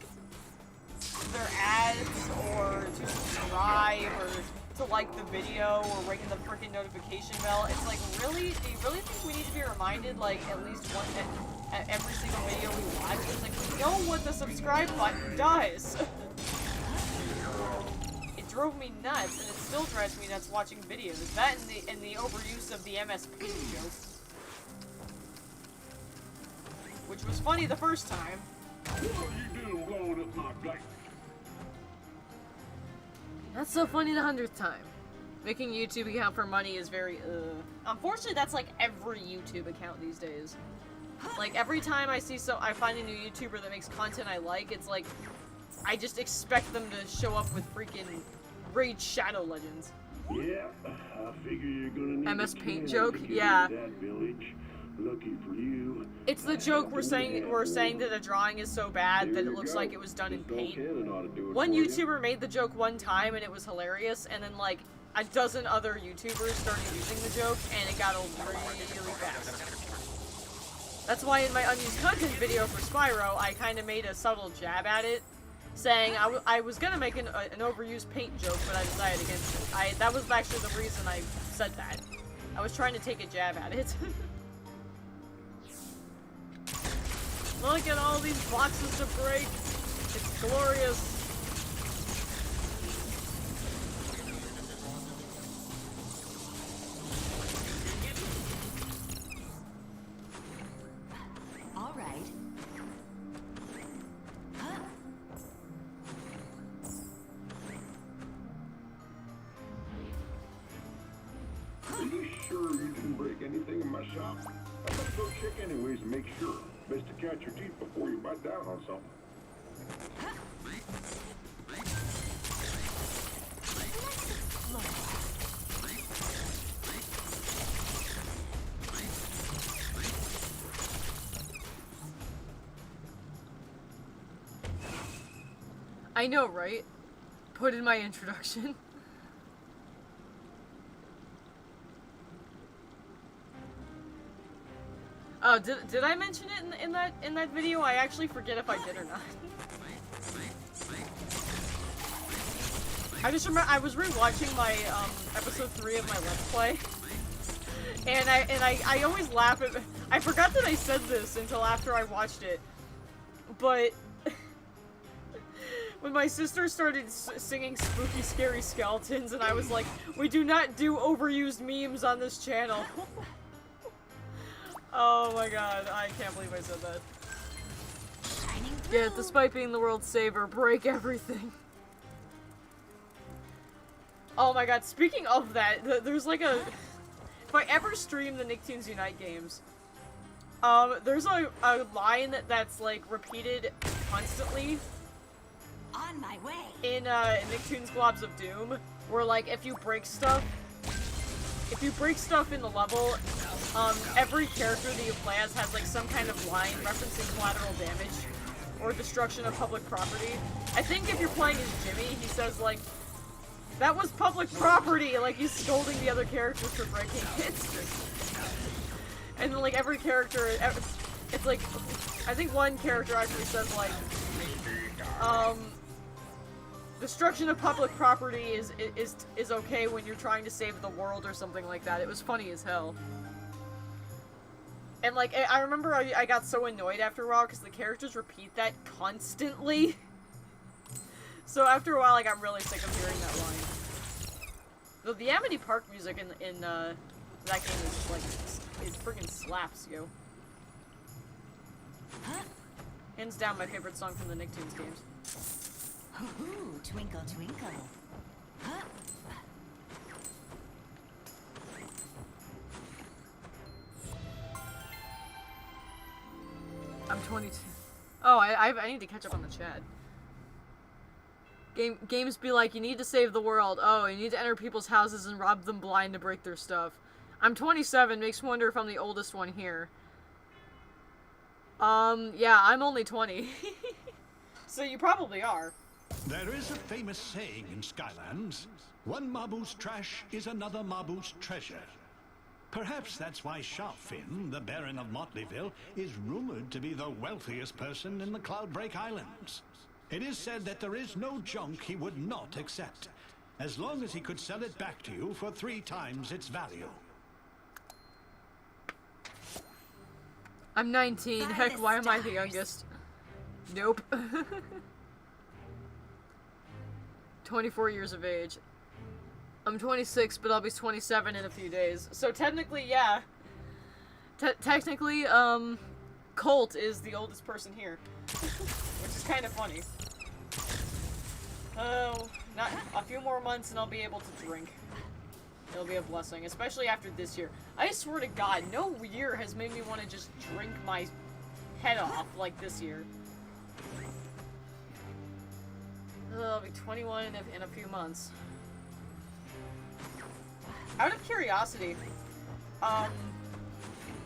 their ads or to subscribe or to like the video or ring the freaking notification bell. It's like, really? Do you really think we need to be reminded like at least once at every single video we watch? It's like, we know what the subscribe button does. Drove me nuts, and it still drives me nuts watching videos. That and the overuse of the MS Paint joke, which was funny the first time. What are you doing blowing up my back? That's so funny the 100th time. Making a YouTube account for money is very Unfortunately, that's like every YouTube account these days. Like every time I find a new YouTuber that makes content I like, it's like I just expect them to show up with freaking Raid Shadow Legends. Yeah, I figure you're gonna need MS Paint joke? Yeah. that village. Lucky for you. It's the joke we're saying that a drawing is so bad that it looks like it was done in paint. One YouTuber made the joke one time and it was hilarious, and then like a dozen other YouTubers started using the joke and it got old really, really fast. That's why in my unused content video for Spyro, I kind of made a subtle jab at it, saying I was gonna make an overused paint joke, but I decided against it. That was actually the reason I said that. I was trying to take a jab at it. Look at all these boxes to break. It's glorious. All right. Are you sure you didn't break anything in my shop? I'm gonna go check anyways and make sure. Best to catch your teeth before you bite down on something. I know, right? Put in my introduction. Oh, did I mention it in that video? I actually forget if I did or not. I just remember I was rewatching my episode 3 of my Let's Play, And I always laugh at... I forgot that I said this until after I watched it. But... when my sister started singing Spooky Scary Skeletons, and I was like, we do not do overused memes on this channel. Oh my god, I can't believe I said that. Yeah, despite being the world's saver, break everything. Oh my god, speaking of that, there's like a... If I ever stream the Nicktoons Unite games, there's a line that's like repeated constantly On my way. in Nicktoons Globs of Doom, where like if you break stuff in the level, every character that you play as has like some kind of line referencing collateral damage or destruction of public property. I think if you're playing as Jimmy, he says like, that was public property! Like he's scolding the other characters for breaking it. And then like every character, it's like, I think one character actually says like, destruction of public property is okay when you're trying to save the world or something like that. It was funny as hell. And like, I remember I got so annoyed after a while because the characters repeat that constantly. So after a while I got really sick of hearing that line. Though the Amity Park music in that game is like, it freaking slaps, yo. Hands down my favorite song from the Nicktoons games. Ooh, twinkle, twinkle. Huh? I'm 22. Oh, I need to catch up on the chat. Games be like, you need to save the world. Oh, you need to enter people's houses and rob them blind to break their stuff. I'm 27, makes me wonder if I'm the oldest one here. Yeah, I'm only 20. So you probably are. There is a famous saying in Skylands, one Mabu's trash is another Mabu's treasure. Perhaps that's why Sharpfin, the Baron of Motleyville, is rumored to be the wealthiest person in the Cloudbreak Islands. It is said that there is no junk he would not accept, as long as he could sell it back to you for 3 times its value. I'm 19. Heck, why am I the youngest? Nope. 24 years of age. I'm 26, but I'll be 27 in a few days. So technically, yeah. Technically, Colt is the oldest person here. Which is kind of funny. Oh, not a few more months and I'll be able to drink. It'll be a blessing, especially after this year. I swear to God, no year has made me want to just drink my head off like this year. I'll be 21 in a few months. Out of curiosity,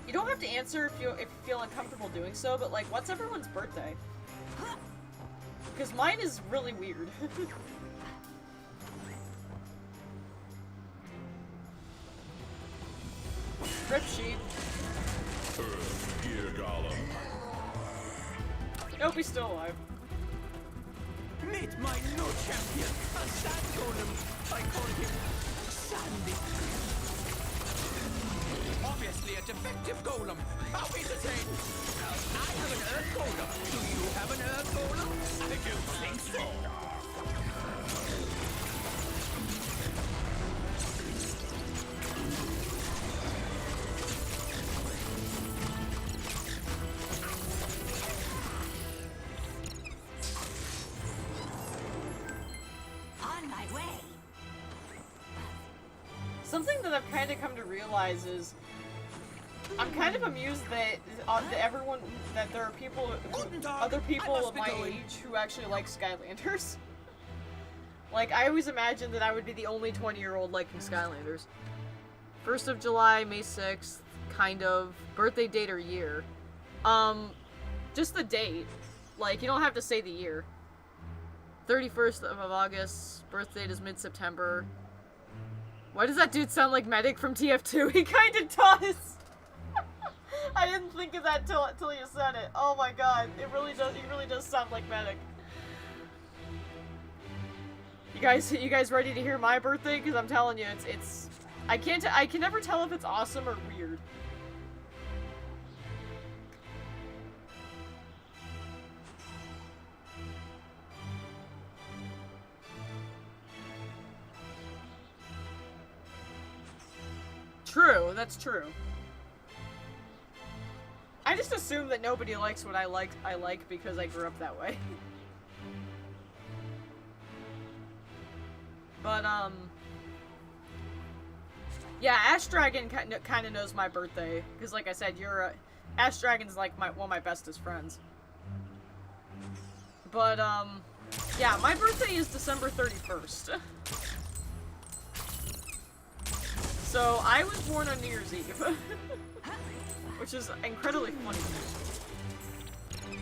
you don't have to answer if you feel uncomfortable doing so, but like, what's everyone's birthday? Because mine is really weird. Rip sheet. Gear Golem. Nope, he's still alive. Meet my new champion, a sand golem. I call him Sandy. Obviously a defective golem. How entertaining. I have an earth golem. Do you have an earth golem? I don't think so. Something that I've kind of come to realize is I'm kind of amused that that there are people, other people my age who actually like Skylanders. Like, I always imagined that I would be the only 20-year-old liking Skylanders. 1st of July, May 6th, kind of. Birthday date or year. Just the date. Like, you don't have to say the year. 31st of August, birth date is mid-September. Why does that dude sound like Medic from TF2? He kinda does! I didn't think of that till you said it. Oh my god, it really does, he really does sound like Medic. You guys ready to hear my birthday? Because I'm telling you, I can never tell if it's awesome or weird. True, that's true. I just assume that nobody likes what I like because I grew up that way. But, yeah, Ash Dragon kind of knows my birthday. Because, like I said, Ash Dragon's, like, one of my bestest friends. But, yeah, my birthday is December 31st. So, I was born on New Year's Eve. Which is incredibly funny to me.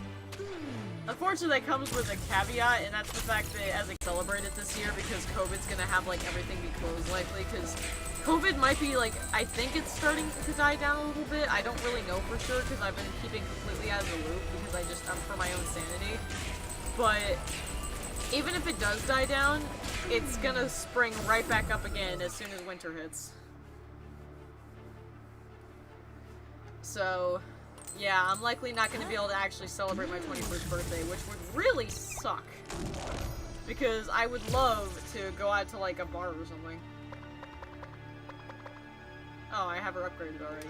Unfortunately, that comes with a caveat, and that's the fact that as I celebrate it this year, because COVID's gonna have, like, everything be closed likely, because COVID might be, like, I think it's starting to die down a little bit. I don't really know for sure, because I've been keeping completely out of the loop, because I'm for my own sanity. But even if it does die down, it's gonna spring right back up again as soon as winter hits. So, yeah, I'm likely not going to be able to actually celebrate my 21st birthday, which would really suck. Because I would love to go out to, like, a bar or something. Oh, I have her upgraded already.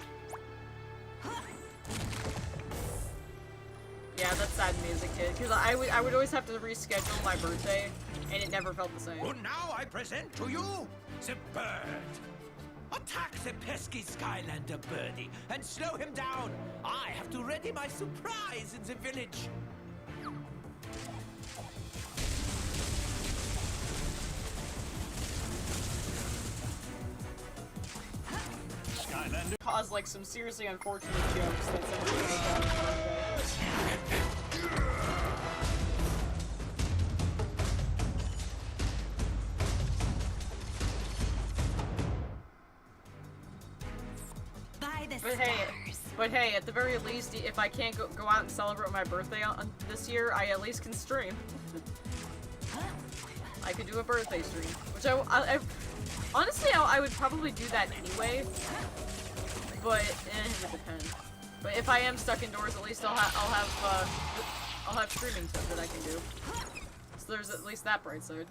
Yeah, that's sad to me as a kid, because I would always have to reschedule my birthday, and it never felt the same. Well, now I present to you the bird. Attack the pesky Skylander birdie and slow him down. I have to ready my surprise in the village. Skylander caused like some seriously unfortunate jokes that somebody made on his birthday. But hey, at the very least, if I can't go out and celebrate my birthday this year, I at least can stream. I could do a birthday stream, which I honestly, I would probably do that anyway. But it would depend. But if I am stuck indoors, at least I'll have streaming stuff that I can do. So there's at least that bright side.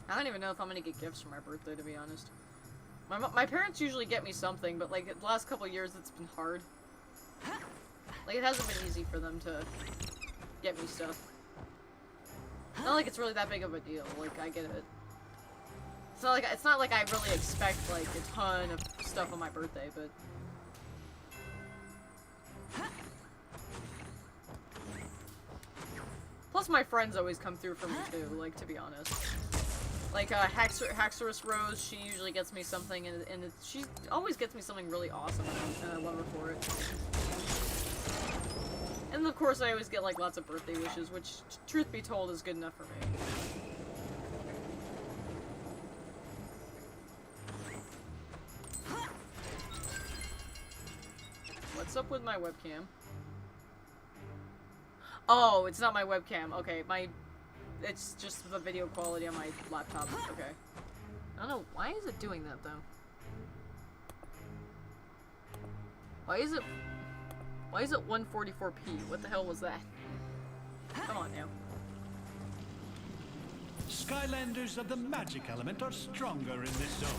I don't even know if I'm gonna get gifts for my birthday, to be honest. My parents usually get me something, but like the last couple years it's been hard. Like it hasn't been easy for them to get me stuff. Not like it's really that big of a deal. Like I get it. It's not like I really expect like a ton of stuff on my birthday, but. Plus my friends always come through for me too. Like to be honest. Like, Haxorus Rose, she usually gets me something, and she always gets me something really awesome, and I love her for it. And of course, I always get, like, lots of birthday wishes, which, truth be told, is good enough for me. What's up with my webcam? Oh, it's not my webcam. Okay, it's just the video quality on my laptop. Okay. I don't know. Why is it doing that, though? Why is it 144p? What the hell was that? Come on now. Skylanders of the magic element are stronger in this zone.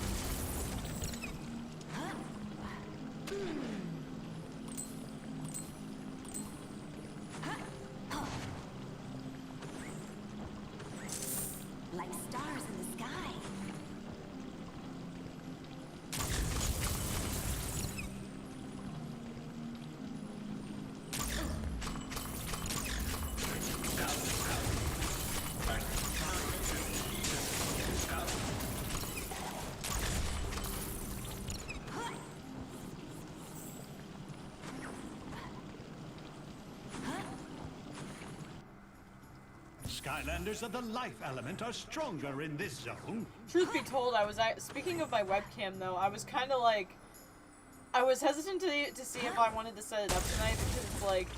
Like stars in the sky. Skylanders of the life element are stronger in this zone. Truth be told, speaking of my webcam though, I was kind of like, I was hesitant to see if I wanted to set it up tonight because, like,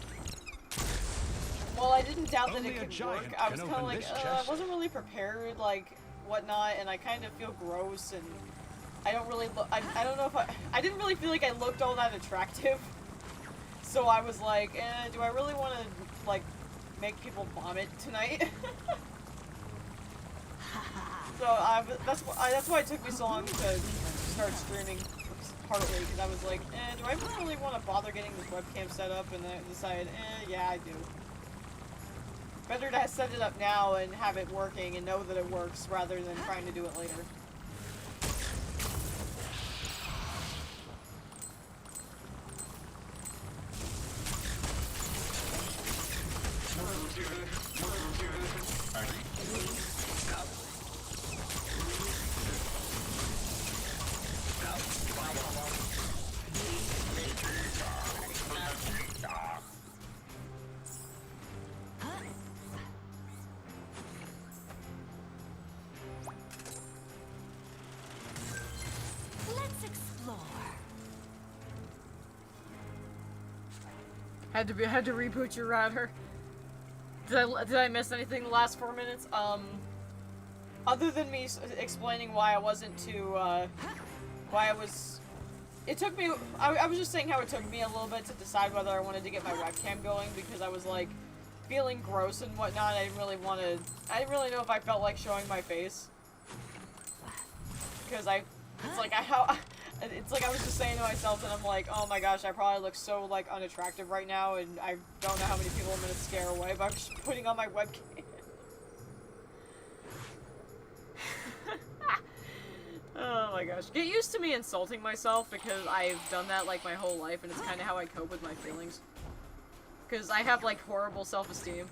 well, I didn't doubt that it could work. I was kind of like, I wasn't really prepared, like, whatnot, and I kind of feel gross, and I don't really look, I don't know if I didn't really feel like I looked all that attractive. So I was like, do I really want to, like, make people vomit tonight? So that's why it took me so long to start streaming, partly, because I was like, do I really want to bother getting this webcam set up? And then I decided, yeah, I do. Better to set it up now and have it working and know that it works rather than trying to do it later. Had to reboot your router. Did I miss anything the last 4 minutes? Other than me explaining why I wasn't too, why I was, it took me, I was just saying how it took me a little bit to decide whether I wanted to get my webcam going because I was like feeling gross and whatnot. I didn't really know if I felt like showing my face. Because it's like I was just saying to myself and I'm like, oh my gosh, I probably look so like unattractive right now and I don't know how many people I'm gonna scare away by just putting on my webcam. Oh my gosh. Get used to me insulting myself because I've done that like my whole life and it's kind of how I cope with my feelings. Because I have like horrible self-esteem.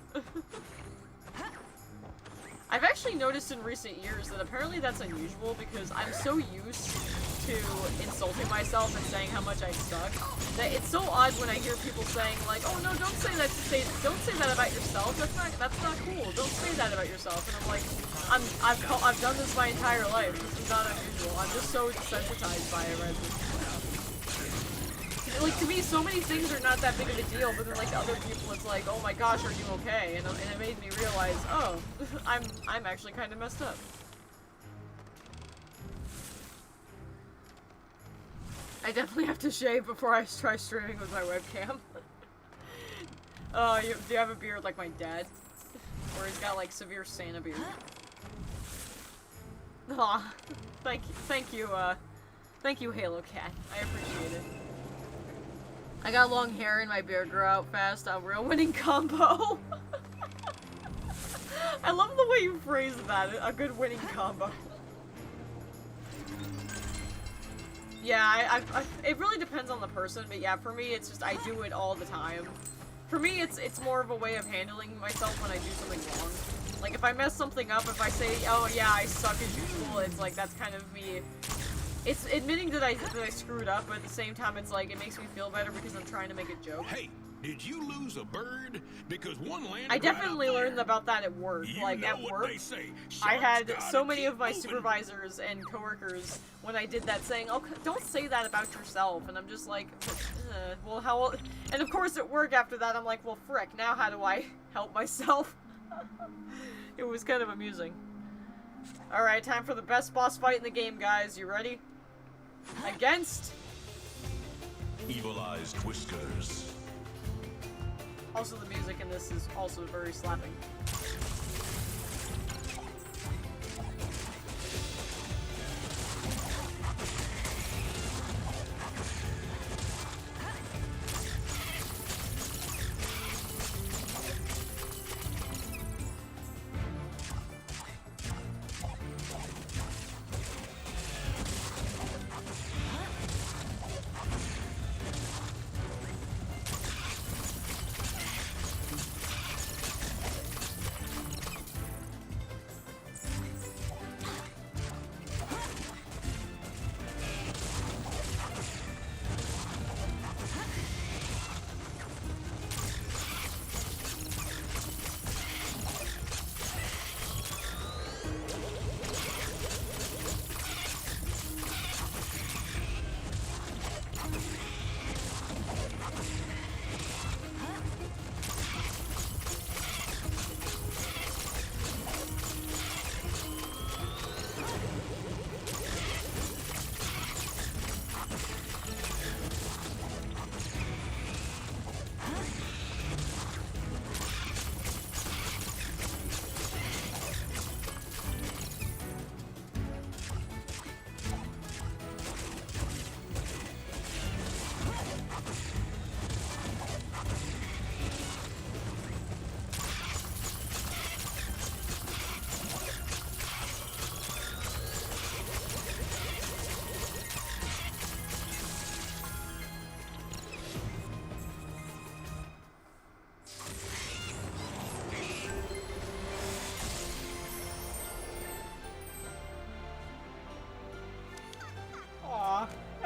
I've actually noticed in recent years that apparently that's unusual because I'm so used to insulting myself and saying how much I suck that it's so odd when I hear people saying like, oh no, don't say that about yourself. That's not cool. Don't say that about yourself. And I'm like, I've done this my entire life. This is not unusual. I'm just so desensitized by it right now. Like, to me, so many things are not that big of a deal, but then, like, to other people, it's like, oh my gosh, are you okay? And it made me realize, oh, I'm actually kind of messed up. I definitely have to shave before I try streaming with my webcam. Do you have a beard like my dad? Where he's got, like, severe Santa beard. Aw, thank you, Halo Cat. I appreciate it. I got long hair and my beard grew out fast. A real winning combo. I love the way you phrase that. A good winning combo. Yeah, it really depends on the person, but yeah, for me, it's just I do it all the time. For me, it's more of a way of handling myself when I do something wrong. Like, if I mess something up, if I say, oh yeah, I suck as usual, it's like, that's kind of me. It's admitting that I screwed up, but at the same time, it's like, it makes me feel better because I'm trying to make a joke. Hey, did you lose a bird? Because one landed I definitely learned about that at work. Like, at work, I had so many of my supervisors and coworkers, when I did that, saying, oh, don't say that about yourself. And I'm just like, well, how... And of course, at work after that, I'm like, well, frick, now how do I help myself? It was kind of amusing. Alright, time for the best boss fight in the game, guys. You ready? Against... Evil-Eyes Whiskers. Also, the music in this is also very slapping.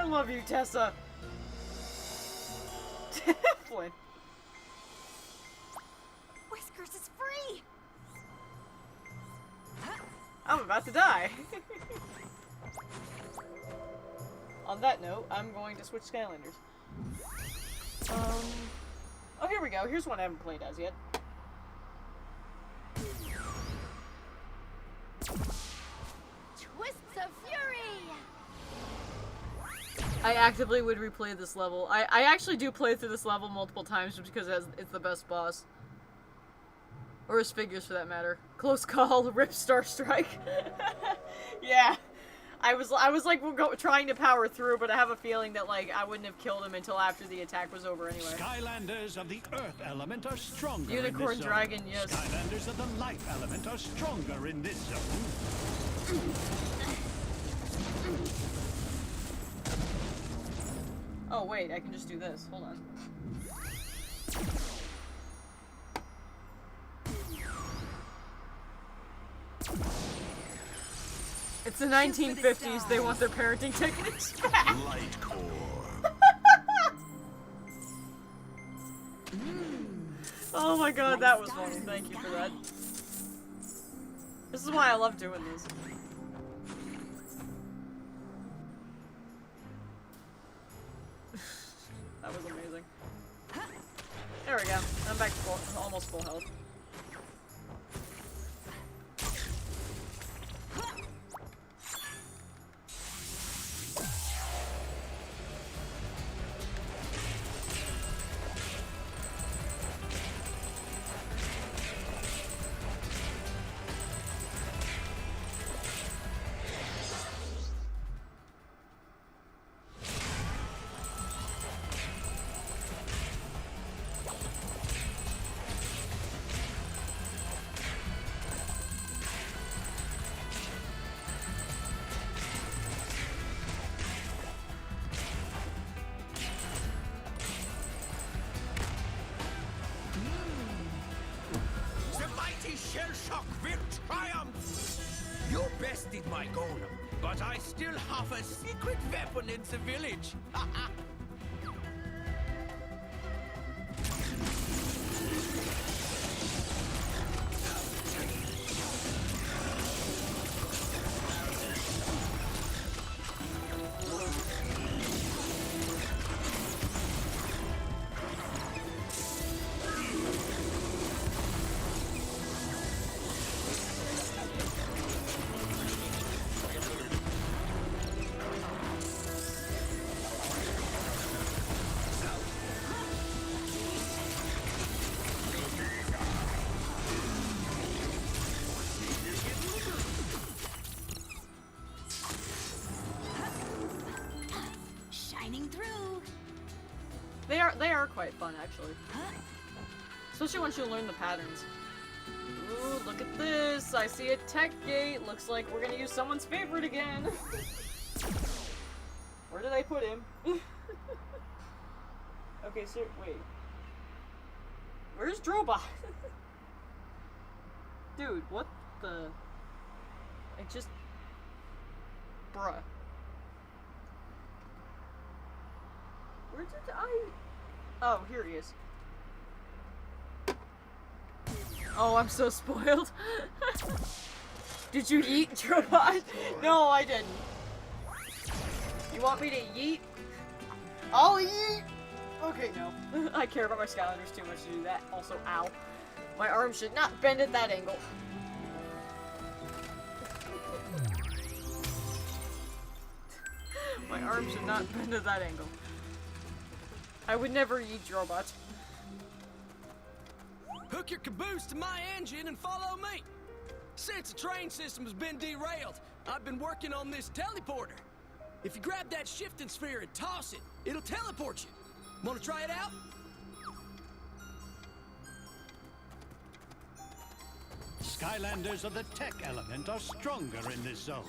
love you, Tessa. Flynn. Whiskers is free! I'm about to die. On that note, I'm going to switch Skylanders. Oh, here we go. Here's one I haven't played as yet. Twists of Fury! I actively would replay this level. I actually do play through this level multiple times just because it's the best boss. Or his figures, for that matter. Close call, rip Star Strike. Yeah. I was like trying to power through, but I have a feeling that like I wouldn't have killed him until after the attack was over anyway. Skylanders of the Earth element are stronger Unicorn in this Dragon, zone. yes. Skylanders of the Life element are stronger in this zone. Oh wait, I can just do this. Hold on. It's the 1950s. They want their parenting techniques back. Light core. Oh my god, that was funny. Thank you for that. This is why I love doing this. That was amazing. There we go. I'm back to almost full health. Shell shock will triumph! You bested my golem, but I still have a secret weapon in the village. They are quite fun, actually. Especially once you learn the patterns. Ooh, look at this! I see a tech gate! Looks like we're gonna use someone's favorite again! Where did I put him? Okay, so, wait. Where's Drobot? Dude, what the... I just... Bruh. Where did I... Oh, here he is. Oh, I'm so spoiled. Did you yeet, Drobot? No, I didn't. You want me to yeet? I'll yeet! Okay, no. I care about my Skylanders too much to do that. Also, ow. My arm should not bend at that angle. My arm should not bend at that angle. I would never eat Drobot. Hook your caboose to my engine and follow me. Since the train system has been derailed, I've been working on this teleporter. If you grab that shifting sphere and toss it, it'll teleport you. Wanna try it out? Skylanders of the tech element are stronger in this zone.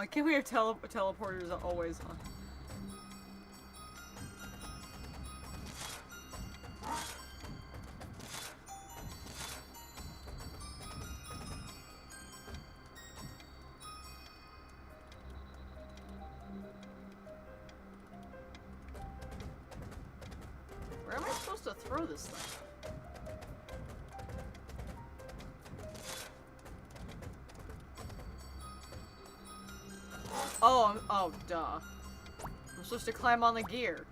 Why can't we have teleporters always on? Where am I supposed to throw this thing? Oh, duh. I'm supposed to climb on the gear.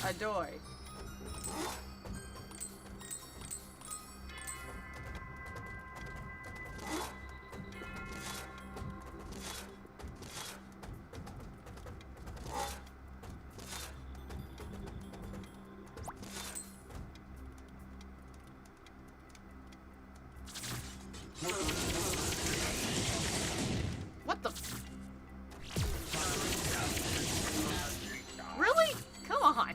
Adoy. What the f- Really? Come on.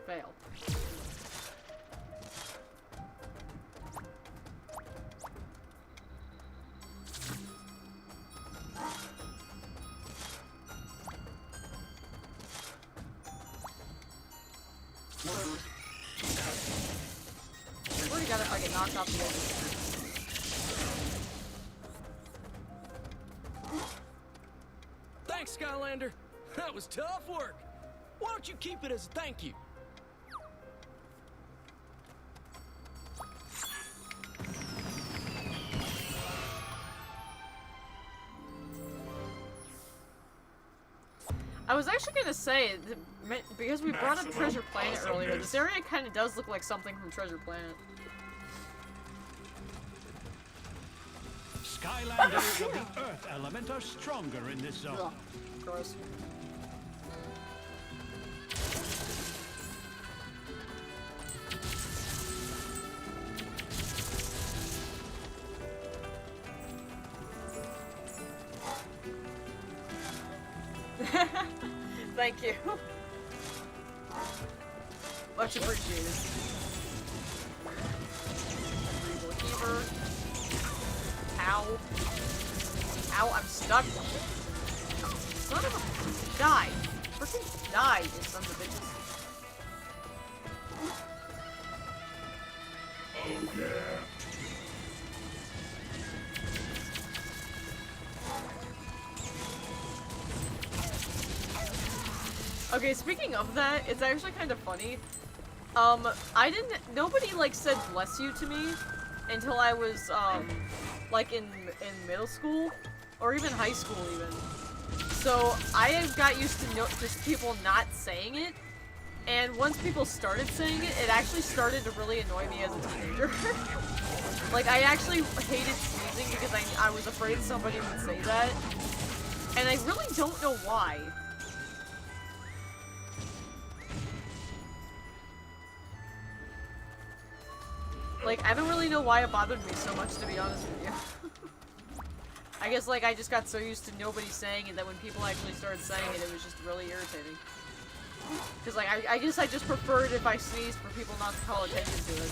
Fail. I swear to God if I get knocked off the edge. Thanks, Skylander. That was tough work. Why don't you keep it as a thank you? I was actually gonna say, because we brought up Treasure Planet earlier, this area kind of does look like something from Treasure Planet. Skylanders of the Earth element are stronger in this zone. Ugh, gross. Thank you. Much appreciated. Regal Heaver. Ow. Ow, I'm stuck. Son of a... Die. Freaking die, you sons of bitches. Oh, yeah. Okay, speaking of that, it's actually kind of funny. Nobody, like, said bless you to me until I was, like, in middle school, or even high school, even. So, I have got used to just people not saying it, and once people started saying it, it actually started to really annoy me as a teenager. Like, I actually hated sneezing because I was afraid somebody would say that, and I really don't know why. Like, I don't really know why it bothered me so much, to be honest with you. I guess, like, I just got so used to nobody saying it that when people actually started saying it, it was just really irritating. Because, like, I guess I just preferred if I sneezed for people not to call attention to it.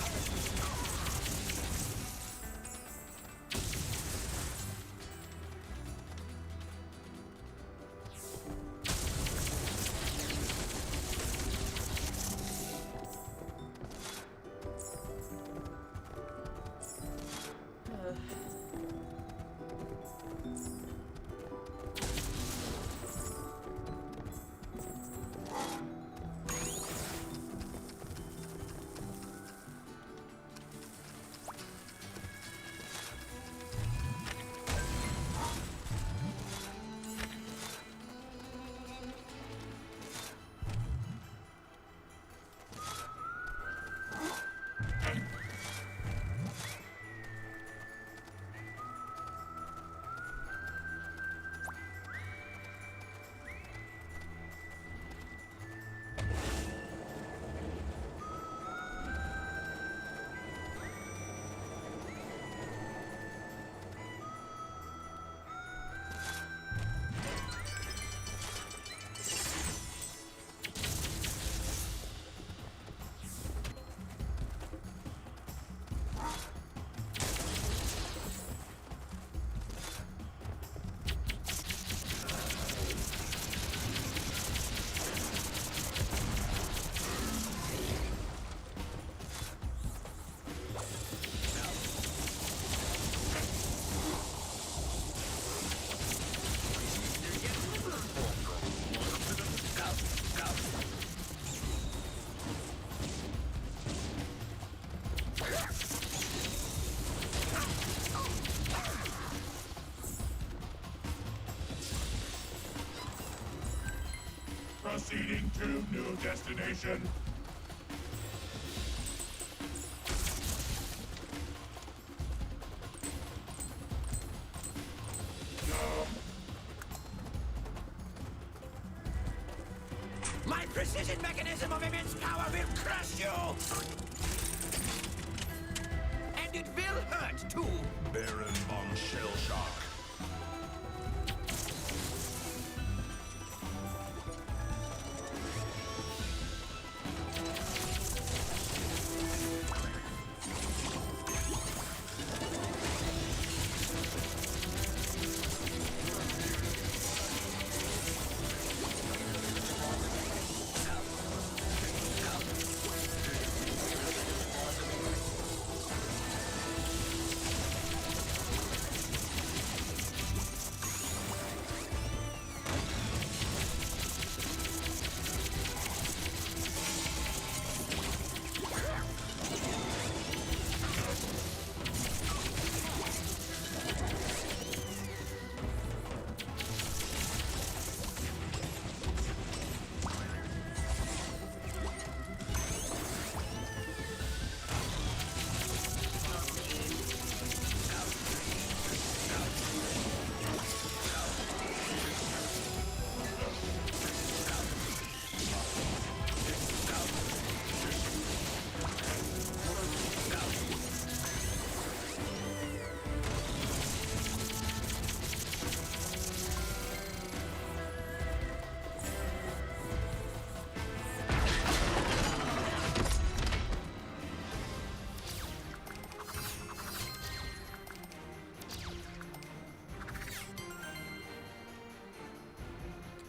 Proceeding to new destination. My precision mechanism of immense power will crush you! And it will hurt, too! Baron von Shellshock.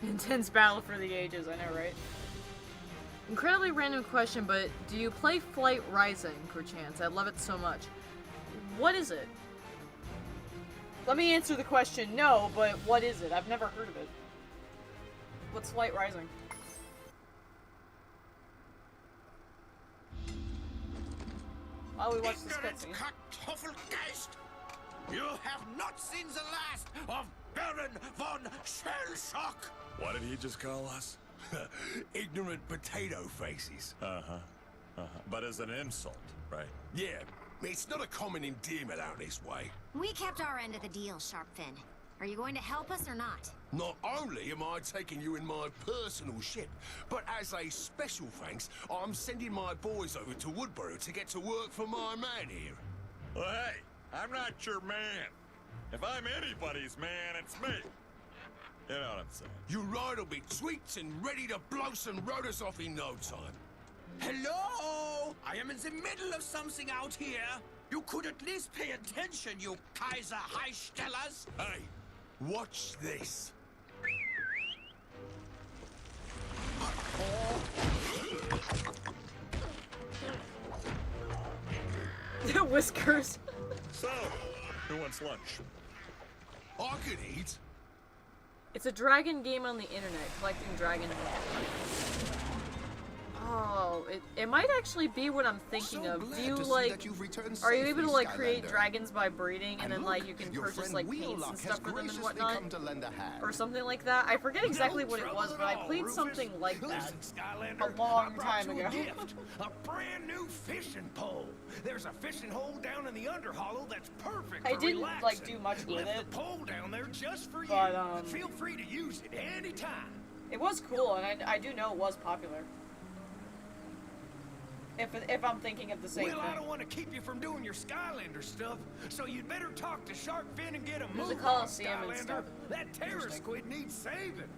Intense battle for the ages, I know, right? Incredibly random question, but do you play Flight Rising, perchance? I love it so much. What is it? Let me answer the question, no, but what is it? I've never heard of it. What's Flight Rising? While we watch this cutscene. Kartoffelgeist! You have not seen the last of Baron von Shellshock! What did he just call us? Ignorant potato faces. But as an insult, right? Yeah, it's not a common endearment out this way. We kept our end of the deal, Sharpfin. Are you going to help us or not? Not only am I taking you in my personal ship, but as a special thanks, I'm sending my boys over to Woodborough to get to work for my man here. Well, hey, I'm not your man. If I'm anybody's man, it's me. You know what I'm saying? Your ride will be tweaked and ready to blow some rotors off in no time. Hello! I am in the middle of something out here. You could at least pay attention, you Kaiser Highstellers. Hey, watch this. Whiskers. So, who wants lunch? I could eat. It's a dragon game on the internet, collecting dragons. Oh, it might actually be what I'm thinking of. Do you like, are you able to like create dragons by breeding and then like you can purchase like paints and stuff for them and whatnot? Or something like that? I forget exactly what it was, but I played something like that a long time ago. A brand new fishing pole. There's a fishing hole down in the Underhollow that's perfect for I didn't relaxing. like do much with Left it. the pole down there just for But, you. Feel free to use it anytime. It was cool, and I do know it was popular. If I'm thinking of the same Well, thing. I don't want to keep you from doing your Skylander stuff, so you'd better talk to Sharkfin and get a There's a move on, Coliseum and Skylander. stuff. That terror squid needs saving.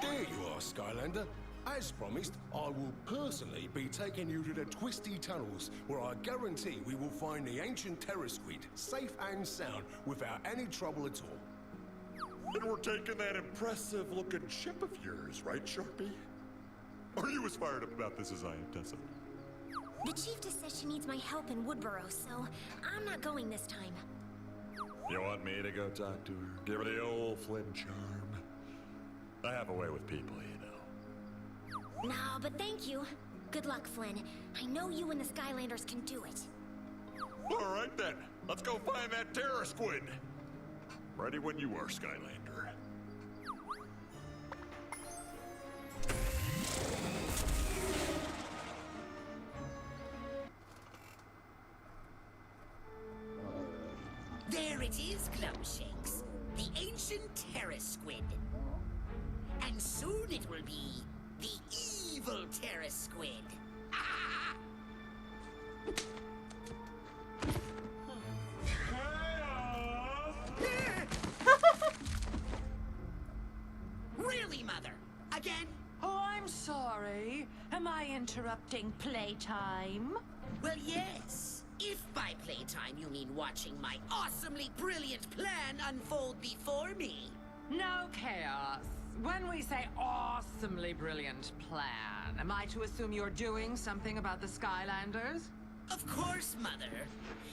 There you are, Skylander. As promised, I will personally be taking you to the twisty tunnels, where I guarantee we will find the ancient terror squid, safe and sound, without any trouble at all. And we're taking that impressive-looking ship of yours, right, Sharpie? Are you as fired up about this as I am, Tessa? The chief just says she needs my help in Woodboro, so I'm not going this time. You want me to go talk to her? Give her the old Flynn charm? I have a way with people, you know. No, but thank you. Good luck, Flynn. I know you and the Skylanders can do it. All right, then. Let's go find that terror squid. Ready when you are, Skylander. There it is, Glumshakes. The ancient terror squid. And soon it will be the evil terror squid. Ah! Really, Mother? Again? Oh, I'm sorry. Am I interrupting playtime? Well, yes. If by playtime you mean watching my awesomely brilliant plan unfold before me. No, Chaos. When we say awesomely brilliant plan, am I to assume you're doing something about the Skylanders? Of course, Mother.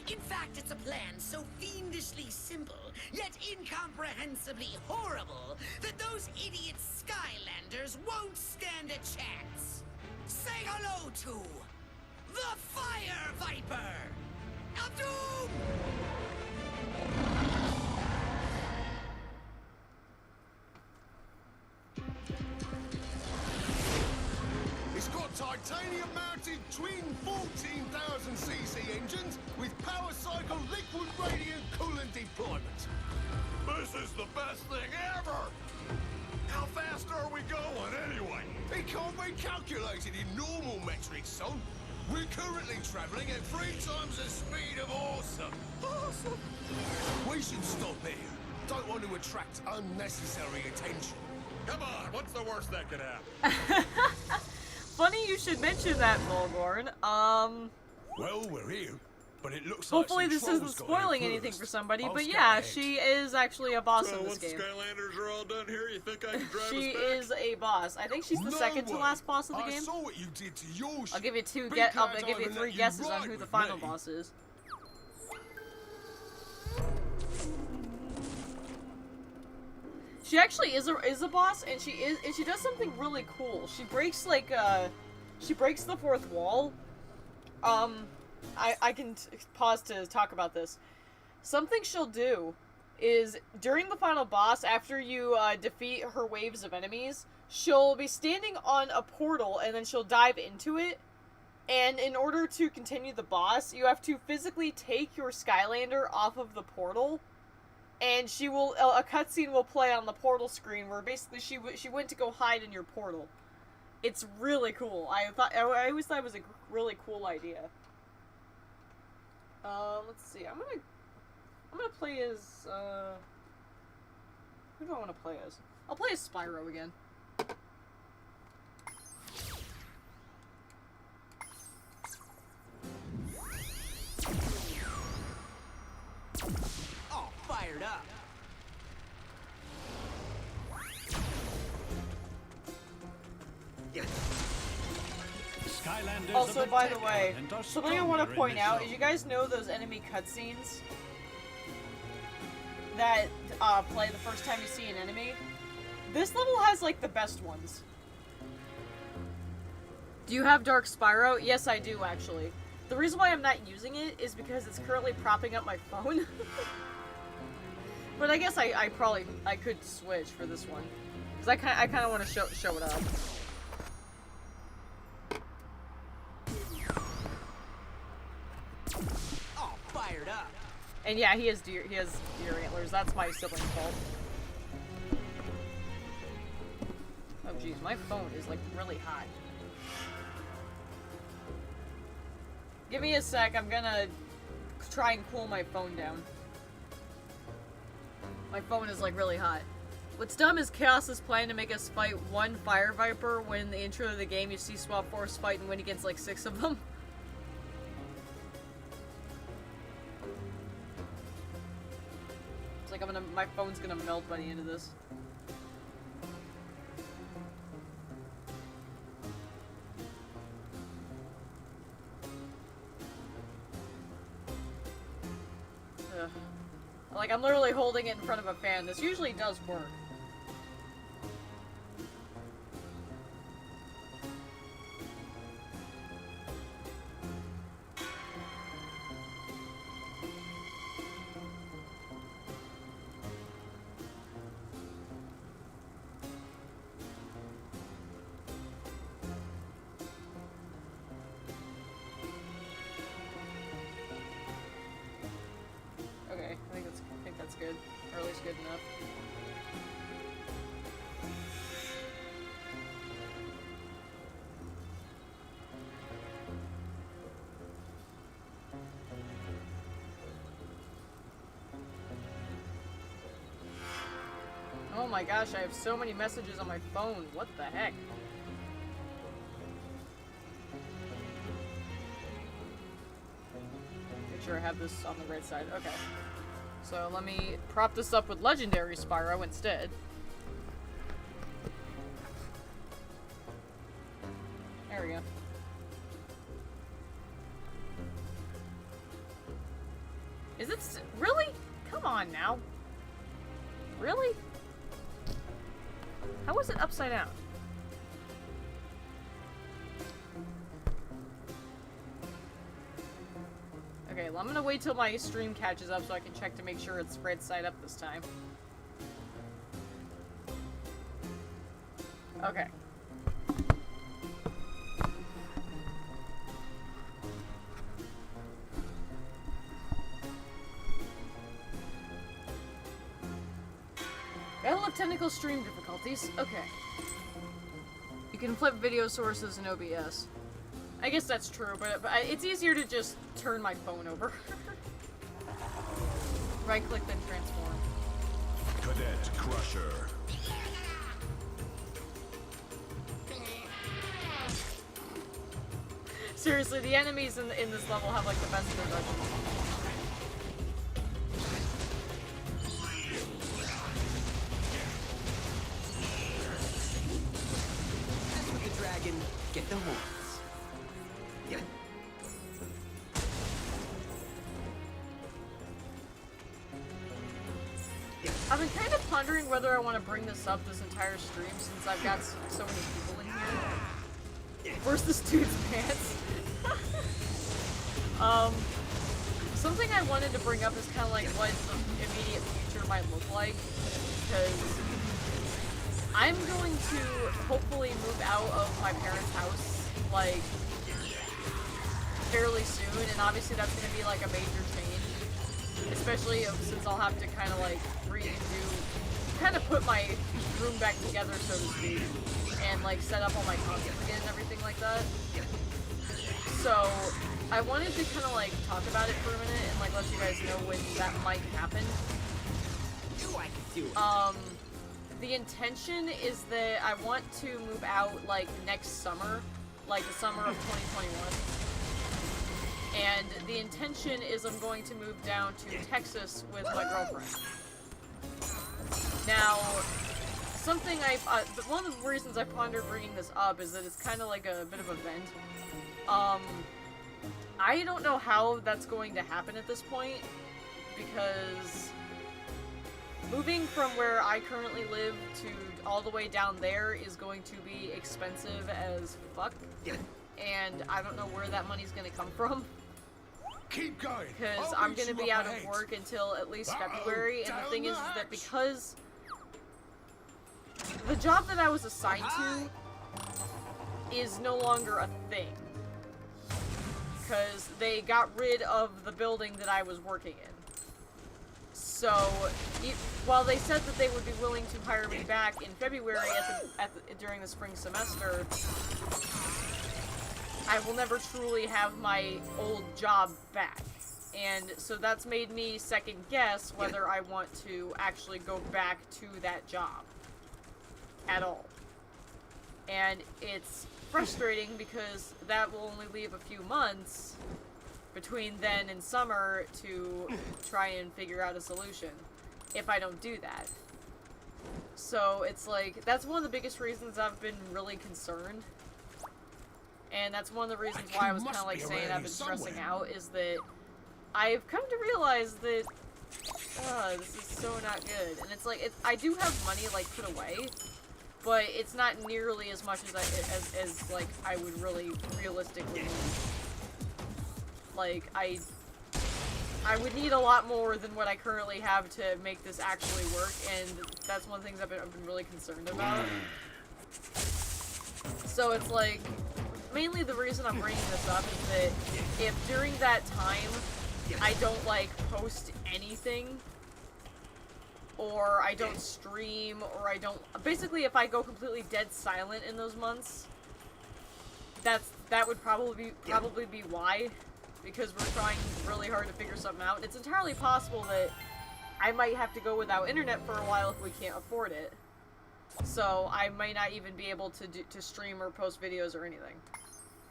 In fact, it's a plan so fiendishly simple, yet incomprehensibly horrible, that those idiot Skylanders won't stand a chance. Say hello to the Fire Viper of Doom! It's got titanium-mounted twin 14,000cc engines with power cycle liquid radiant coolant deployment. This is the best thing ever! How fast are we going, anyway? It can't be calculated in normal metrics, son. We're currently traveling at 3 times the speed of awesome. Awesome! We should stop here. Don't want to attract unnecessary attention. Come on, what's the worst that could happen? Funny you should mention that, Volgorn. Well, we're here, but it looks hopefully like this some isn't trolls got spoiling here anything first. for somebody, I'll but scout yeah, ahead. she is actually a boss So in this once game. the Skylanders are all done here, you think I can drive She us back? is a boss. I think she's the No second to way. last boss of the I game. saw what you did to your I'll give you two. Big I'll guys give you either 3 let you guesses on ride who the with final me. boss is. She actually is a boss, and she does something really cool. She breaks she breaks the 4th wall. I can pause to talk about this. Something she'll do is during the final boss, after you defeat her waves of enemies, she'll be standing on a portal and then she'll dive into it. And in order to continue the boss, you have to physically take your Skylander off of the portal. And she will a cutscene will play on the portal screen where basically she went to go hide in your portal. It's really cool. I always thought it was a really cool idea. Let's see. I'm gonna play as who do I want to play as? I'll play as Spyro again. All fired up. Skylanders Also, of the by the Tech way, Island are something I want stronger to in point this out zone. is you guys know those enemy cutscenes that play the first time you see an enemy? This level has, like, the best ones. Do you have Dark Spyro? Yes, I do, actually. The reason why I'm not using it is because it's currently propping up my phone. But I guess I could switch for this one. Because I kind of want to show it up. All fired up. And yeah, he has deer antlers. That's my sibling's fault. Oh jeez, my phone is like really hot. Give me a sec, I'm gonna try and cool my phone down. My phone is like really hot. What's dumb is Chaos's plan to make us fight one Fire Viper when in the intro of the game you see Swap Force fight and win against like 6 of them. It's like my phone's gonna melt by the end of this. Ugh. Like, I'm literally holding it in front of a fan. This usually does work. Okay, I think that's good. Or at least good enough. Oh my gosh, I have so many messages on my phone. What the heck? Make sure I have this on the right side. Okay. So let me prop this up with Legendary Spyro instead. There we go. Is it really? Come on now. Really? How is it upside down? Okay, well, I'm gonna wait till my stream catches up so I can check to make sure it's right side up this time. Okay. Battle of Technical Stream Difficulties. Okay. You can flip video sources in OBS. I guess that's true, but it's easier to just turn my phone over. Right-click, then transform. Cadet Crusher. Seriously, the enemies in this level have like the best introductions. That's what the dragon. Get the horns. Yeah. I've been kind of pondering whether I want to bring this up this entire stream since I've got so many people in here. Where's this dude's pants? Something I wanted to bring up is kind of like what the immediate future might look like, because I'm going to hopefully move out of my parents' house, like, fairly soon, and obviously that's going to be like a major change, especially since I'll have to kind of like kind of put my room back together, so to speak, and like set up all my content again and everything like that. So I wanted to kind of like talk about it for a minute and like let you guys know when that might happen. I can do it. The intention is that I want to move out like next summer, like the summer of 2021. And the intention is I'm going to move down to Texas with my girlfriend. Now, something one of the reasons I pondered bringing this up is that it's kind of like a bit of a vent. I don't know how that's going to happen at this point, because moving from where I currently live to all the way down there is going to be expensive as fuck, and I don't know where that money's going to come from. Keep going. Because I'm going to be out of work until at least February, and the thing is that because the job that I was assigned to is no longer a thing. Because they got rid of the building that I was working in. So, while they said that they would be willing to hire me back in February during the spring semester, I will never truly have my old job back. And so that's made me second guess whether I want to actually go back to that job at all. And it's frustrating because that will only leave a few months between then and summer to try and figure out a solution. if I don't do that. So it's like, that's one of the biggest reasons I've been really concerned. And that's one of the reasons why I was kind of like saying I've been stressing out, is that I've come to realize that this is so not good. And it's like, I do have money like put away, but it's not nearly as much as like I would really realistically need. Like I would need a lot more than what I currently have to make this actually work, and that's one of the things I've been really concerned about. So it's like, mainly the reason I'm bringing this up is that if during that time I don't like post anything, or I don't stream, or I don't, basically if I go completely dead silent in those months, that would probably be why, because we're trying really hard to figure something out. It's entirely possible that I might have to go without internet for a while if we can't afford it. So I might not even be able to stream or post videos or anything.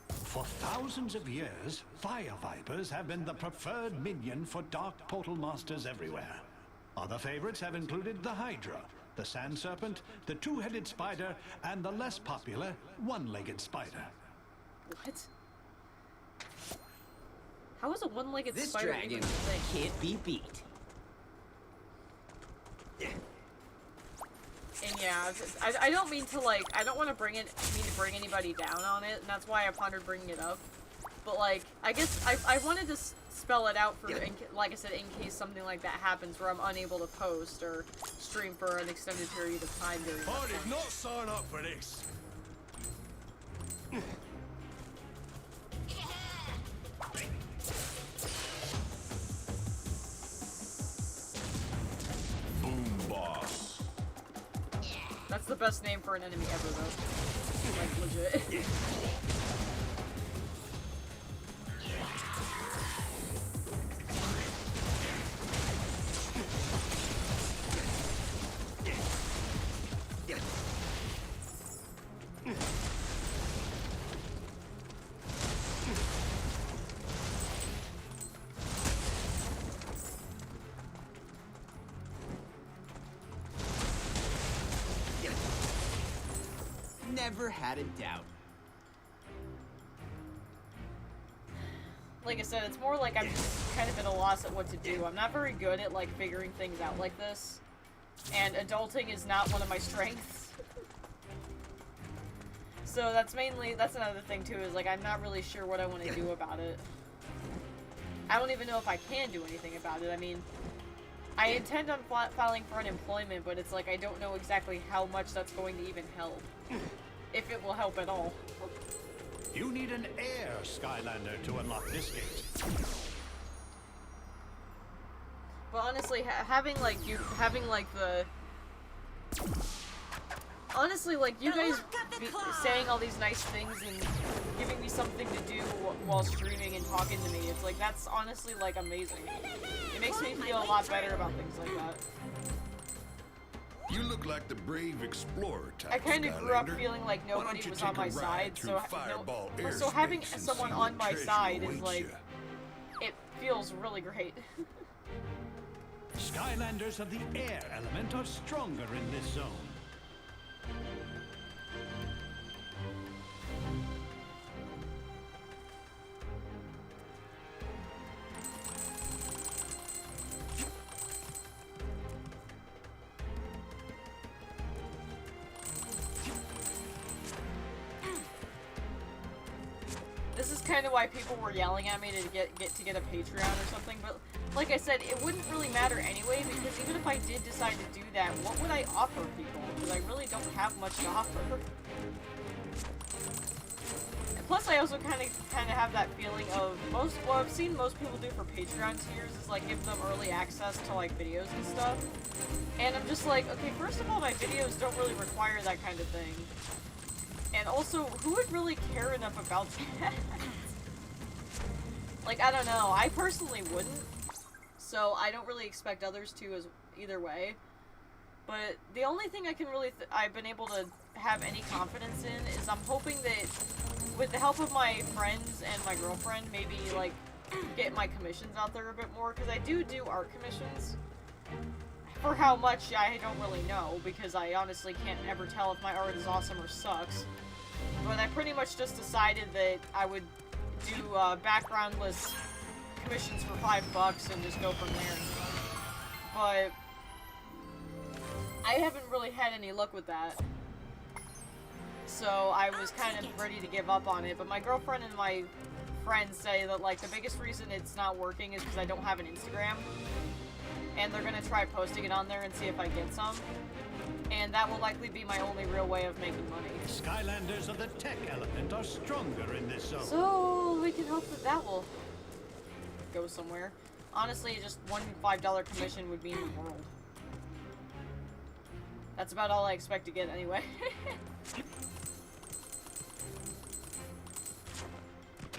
For thousands of years, fire vipers have been the preferred minion for dark portal masters everywhere. Other favorites have included the Hydra, the sand serpent, the two-headed spider, and the less popular one-legged spider. What? How is a one-legged This spider dragon even a thing? can't be beat. And yeah, I don't mean to like, I don't want to bring anybody down on it, and that's why I pondered bringing it up. But like, I guess I wanted to spell it out for, like I said, in case something like that happens where I'm unable to post or stream for an extended period of time during that I did time. not sign up for this. Boom boss. That's the best name for an enemy ever, though. Like, legit. Never had a doubt. Like I said, it's more like I'm just kind of at a loss at what to do. I'm not very good at, like, figuring things out like this. And adulting is not one of my strengths. So that's another thing too, is like, I'm not really sure what I want to do about it. I don't even know if I can do anything about it. I mean, I intend on filing for unemployment, but it's like, I don't know exactly how much that's going to even help. If it will help at all. You need an air Skylander to unlock this gate. But honestly, having like the... Honestly, like, you guys saying all these nice things and giving me something to do while streaming and talking to me, it's like, that's honestly, like, amazing. It makes me feel a lot better about things like that. You look like the brave explorer type. I kind of grew up feeling like nobody was on my side, so having someone on my side is like, it feels really great. Skylanders of the air element are stronger in this zone. This is kind of why people were yelling at me to get a Patreon or something, but like I said, it wouldn't really matter anyway, because even if I did decide to do that, what would I offer people? Because I really don't have much to offer. And plus, I also kind of have that feeling of what I've seen most people do for Patreon tiers is like give them early access to like videos and stuff. And I'm just like, okay, first of all, my videos don't really require that kind of thing. And also, who would really care enough about that? Like, I don't know. I personally wouldn't. So I don't really expect others to as either way. But the only thing I can really I've been able to have any confidence in is I'm hoping that with the help of my friends and my girlfriend, maybe like get my commissions out there a bit more, because I do art commissions. I for how much, I don't really know, because I honestly can't ever tell if my art is awesome or sucks. But I pretty much just decided that I would do backgroundless commissions for $5 and just go from there. But I haven't really had any luck with that. So I was kind of ready to give up on it, but my girlfriend and my friends say that, like, the biggest reason it's not working is because I don't have an Instagram. And they're gonna try posting it on there and see if I get some. And that will likely be my only real way of making money. Skylanders of the tech element are stronger in this zone. So we can hope that that will go somewhere. Honestly, just one $5 commission would mean the world. That's about all I expect to get anyway.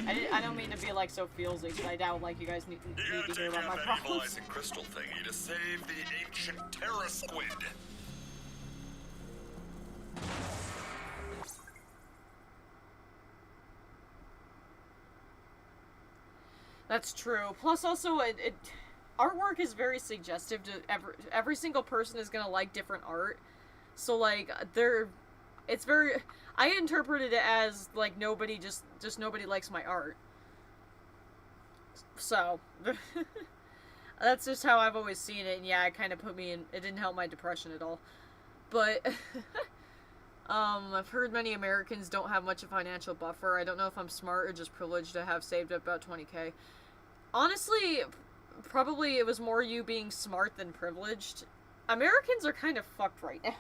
I don't mean to be like so feelsy, because I doubt like you guys need to hear about my problems. Analyzing crystal thingy to save the ancient Terra Squid. That's true. Plus, also, artwork is very suggestive to every single person is gonna like different art. So like it's very. I interpreted it as like nobody nobody likes my art. So that's just how I've always seen it. And yeah, it kind of put me in. It didn't help my depression at all. But I've heard many Americans don't have much of a financial buffer. I don't know if I'm smart or just privileged to have saved up about 20K. Honestly, probably it was more you being smart than privileged. Americans are kind of fucked right now.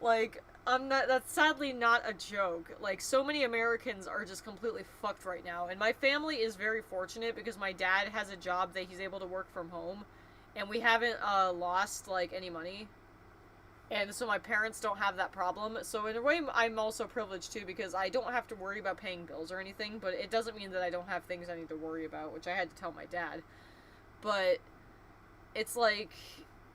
Like, that's sadly not a joke. Like, so many Americans are just completely fucked right now. And my family is very fortunate because my dad has a job that he's able to work from home. And we haven't, lost, like, any money. And so my parents don't have that problem. So in a way, I'm also privileged too because I don't have to worry about paying bills or anything. But it doesn't mean that I don't have things I need to worry about, which I had to tell my dad. But it's like,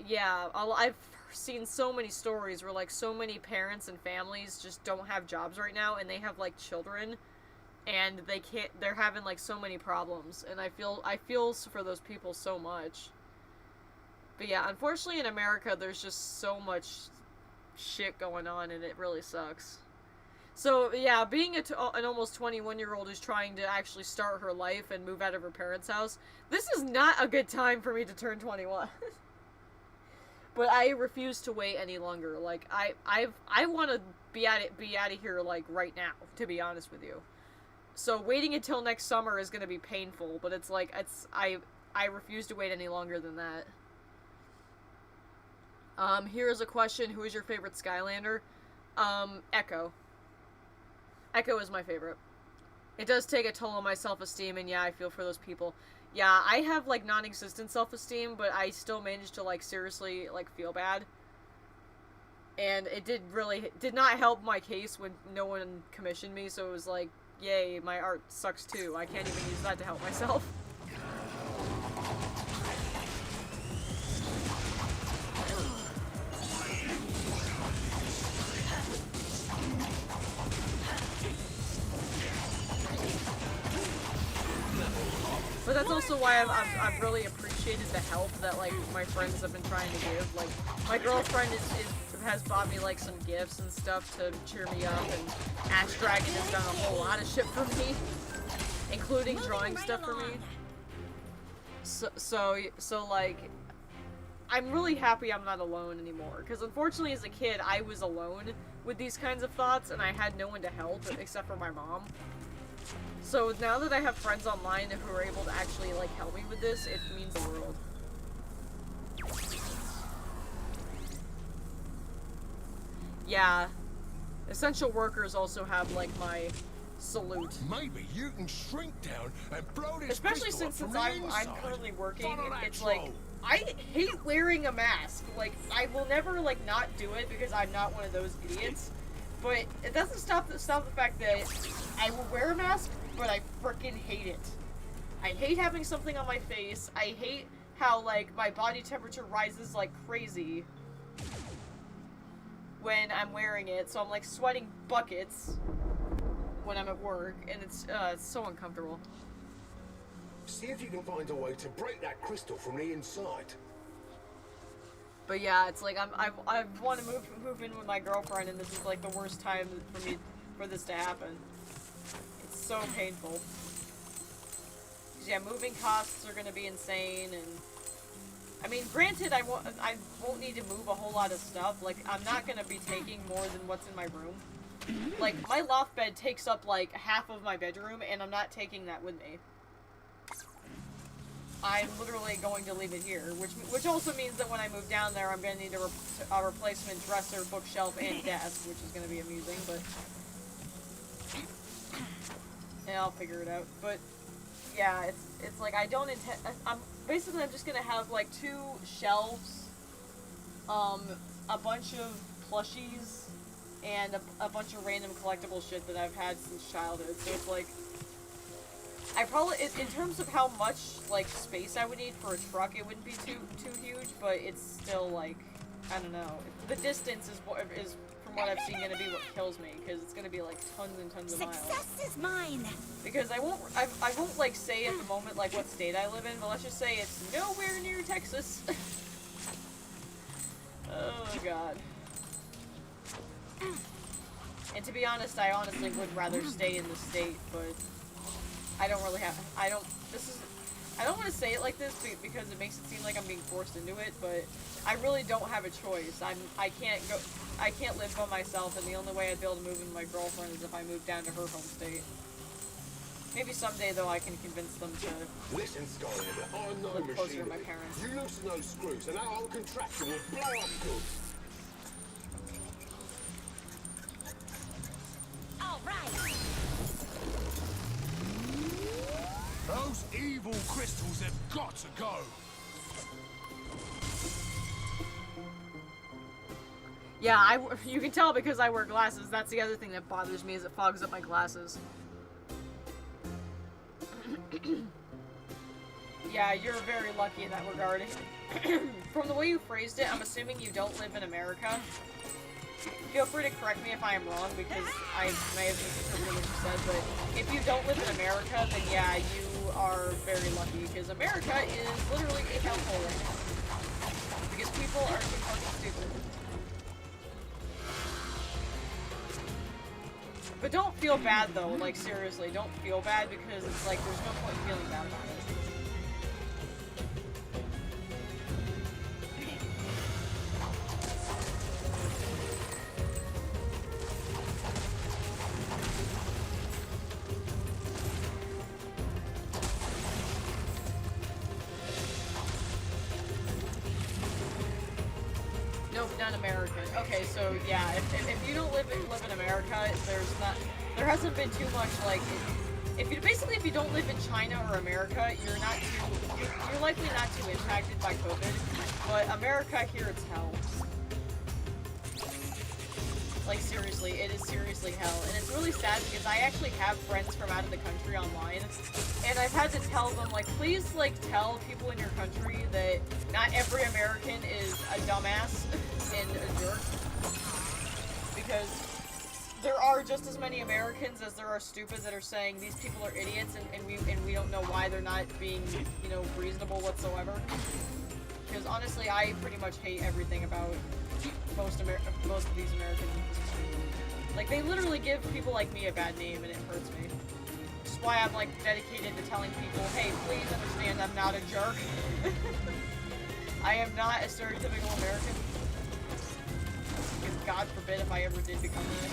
yeah, I've seen so many stories where like so many parents and families just don't have jobs right now, and they have like children, and they're having like so many problems, and I feel for those people so much. But yeah, unfortunately in America, there's just so much shit going on, and it really sucks. So yeah, being an almost 21-year-old who's trying to actually start her life and move out of her parents' house, this is not a good time for me to turn 21. But I refuse to wait any longer. Like I want to be out of here like right now, to be honest with you. So waiting until next summer is going to be painful, but it's like I refuse to wait any longer than that. Here is a question. Who is your favorite Skylander? Echo. Echo is my favorite. It does take a toll on my self-esteem, and yeah, I feel for those people. Yeah, I have, like, non-existent self-esteem, but I still managed to, like, seriously, like, feel bad. And it did not help my case when no one commissioned me, so it was like, yay, my art sucks too. I can't even use that to help myself. But that's also why I've really appreciated the help that, like, my friends have been trying to give. Like, my girlfriend has bought me, like, some gifts and stuff to cheer me up, and Ash Dragon has done a whole lot of shit for me, including drawing stuff for me. So, like, I'm really happy I'm not alone anymore, because unfortunately as a kid, I was alone with these kinds of thoughts, and I had no one to help, except for my mom. So now that I have friends online who are able to actually, like, help me with this, it means the world. Yeah. Essential workers also have, like, my salute. Maybe you can shrink down and blow this especially since I'm currently working, it's like, I hate wearing a mask. Like, I will never, like, not do it because I'm not one of those idiots. But it doesn't stop the fact that I will wear a mask, but I frickin' hate it. I hate having something on my face. I hate how, like, my body temperature rises like crazy when I'm wearing it. So I'm, like, sweating buckets when I'm at work, and it's so uncomfortable. See if you can find a way to break that crystal from the inside. But yeah, it's like I want to move in with my girlfriend, and this is like the worst time for this to happen. It's so painful. 'Cause, yeah, moving costs are gonna be insane, and I mean, granted, I won't need to move a whole lot of stuff. Like, I'm not gonna be taking more than what's in my room. Like, my loft bed takes up like half of my bedroom, and I'm not taking that with me. I'm literally going to leave it here, which also means that when I move down there, I'm going to need a replacement dresser, bookshelf, and desk, which is going to be amusing, but... Yeah, I'll figure it out. But, yeah, it's like, I don't intend... I'm just going to have, like, 2 shelves, a bunch of plushies, and a bunch of random collectible shit that I've had since childhood, so it's like... I probably, in terms of how much, like, space I would need for a truck, it wouldn't be too huge, but it's still, like, I don't know. The distance is from what I've seen, gonna be what kills me, because it's gonna be, like, tons and tons of miles. Success is mine! Because I won't, like, say at the moment, like, what state I live in, but let's just say it's nowhere near Texas. Oh, God. And to be honest, I honestly would rather stay in the state, but... I don't really have, I don't want to say it like this because it makes it seem like I'm being forced into it, but I really don't have a choice. I can't live by myself, and the only way I'd be able to move in with my girlfriend is if I move down to her home state. Maybe someday, though, I can convince them to Listen, Skylander, I'm no live closer to machine. my parents. You loosen those screws, and our whole contraption will blow up good. All right. Those evil crystals have got to go. Yeah, you can tell because I wear glasses. That's the other thing that bothers me, is it fogs up my glasses. Yeah, you're very lucky in that regard. From the way you phrased it, I'm assuming you don't live in America. Feel free to correct me if I am wrong, because I may have misinterpreted what you said, but if you don't live in America, then yeah, you are very lucky, because America is literally a hellhole right now. Because people are too fucking stupid. But don't feel bad, though, like, seriously, don't feel bad, because it's like, there's no point feeling bad about it. Nope, not American. Okay, so yeah, if you don't live in America, there hasn't been too much, like, if you don't live in China or America, you're likely not too impacted by COVID. But America here, it's hell. Like, seriously, it is seriously hell. And it's really sad because I actually have friends from out of the country online, and I've had to tell them, like, please, like, tell people in your country that not every American is a dumbass and a jerk. Because there are just as many Americans as there are stupids that are saying these people are idiots, and we don't know why they're not being, you know, reasonable whatsoever. Because honestly, I pretty much hate everything about most of these Americans. Like, they literally give people like me a bad name, and it hurts me. Which is why I'm, like, dedicated to telling people, hey, please understand I'm not a jerk. I am not a stereotypical American. Because God forbid if I ever did become that.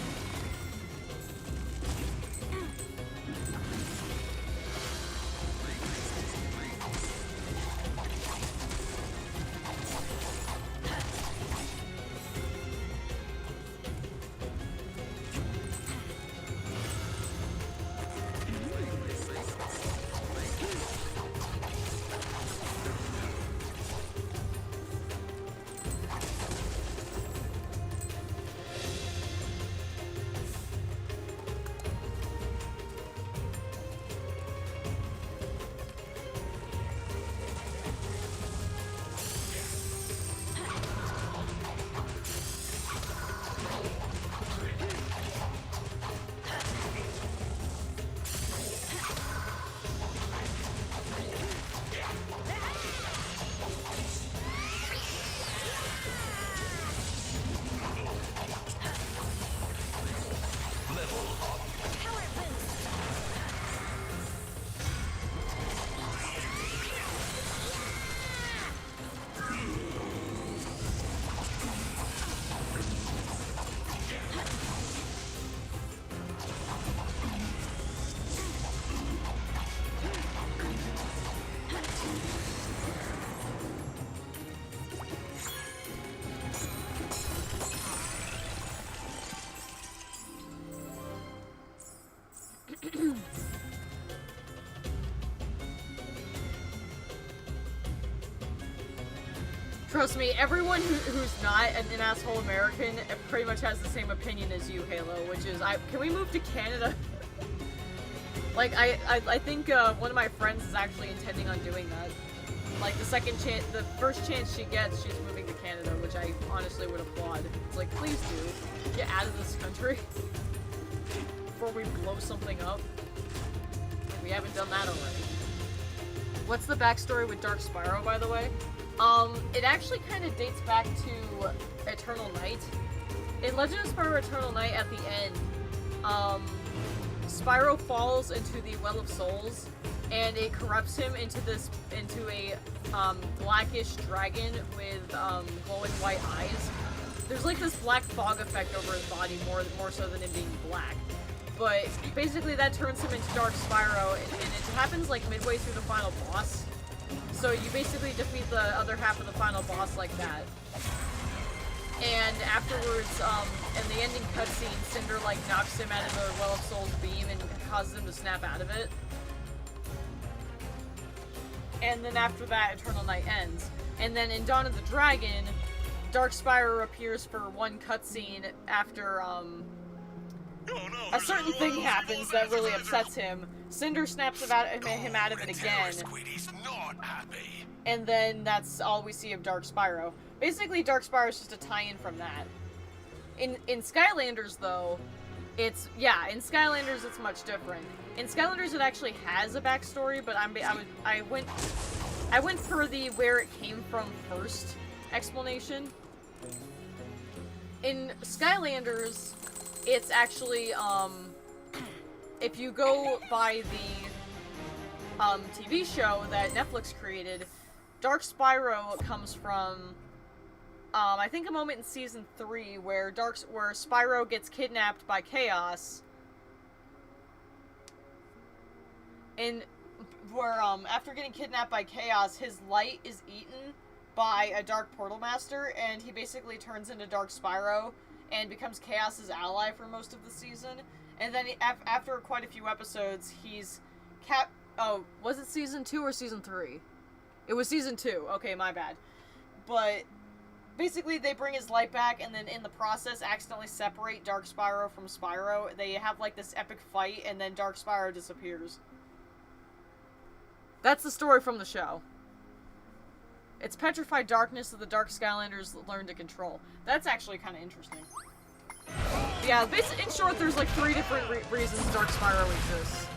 trust me, everyone who's not an asshole American pretty much has the same opinion as you, Halo, which is, can we move to Canada? Like, I think one of my friends is actually intending on doing that. Like, the first chance she gets, she's moving to Canada, which I honestly would applaud. It's like, please do. Get out of this country. Before we blow something up. We haven't done that already. What's the backstory with Dark Spyro, by the way? It actually kind of dates back to Eternal Night. In Legend of Spyro Eternal Night, at the end, Spyro falls into the Well of Souls, and it corrupts him into a blackish dragon with glowing white eyes. There's like this black fog effect over his body more so than him being black. But basically that turns him into Dark Spyro, and it happens like midway through the final boss. So you basically defeat the other half of the final boss like that. And afterwards, in the ending cutscene, Cinder like knocks him out of the Well of Souls beam and causes him to snap out of it. And then after that, Eternal Night ends. And then in Dawn of the Dragon, Dark Spyro appears for one cutscene after, a certain thing happens that really upsets him. Cinder snaps him out of it again. And then that's all we see of Dark Spyro. Basically, Dark Spyro is just a tie-in from that. In Skylanders, though, in Skylanders it's much different. In Skylanders it actually has a backstory, but I went for the where it came from first explanation. In Skylanders, it's actually, if you go by the TV show that Netflix created, Dark Spyro comes from, I think a moment in Season 3 where Spyro gets kidnapped by Chaos, and where, after getting kidnapped by Chaos, his light is eaten by a Dark Portal Master, and he basically turns into Dark Spyro and becomes Chaos's ally for most of the season. And then after quite a few episodes, he's was it Season 2 or Season 3? It was Season 2. Okay, my bad. But basically, they bring his light back, and then in the process, accidentally separate Dark Spyro from Spyro. They have, like, this epic fight, and then Dark Spyro disappears. That's the story from the show. It's petrified darkness that the Dark Skylanders learn to control. That's actually kind of interesting. Yeah, in short, there's like 3 different reasons Dark Spyro exists.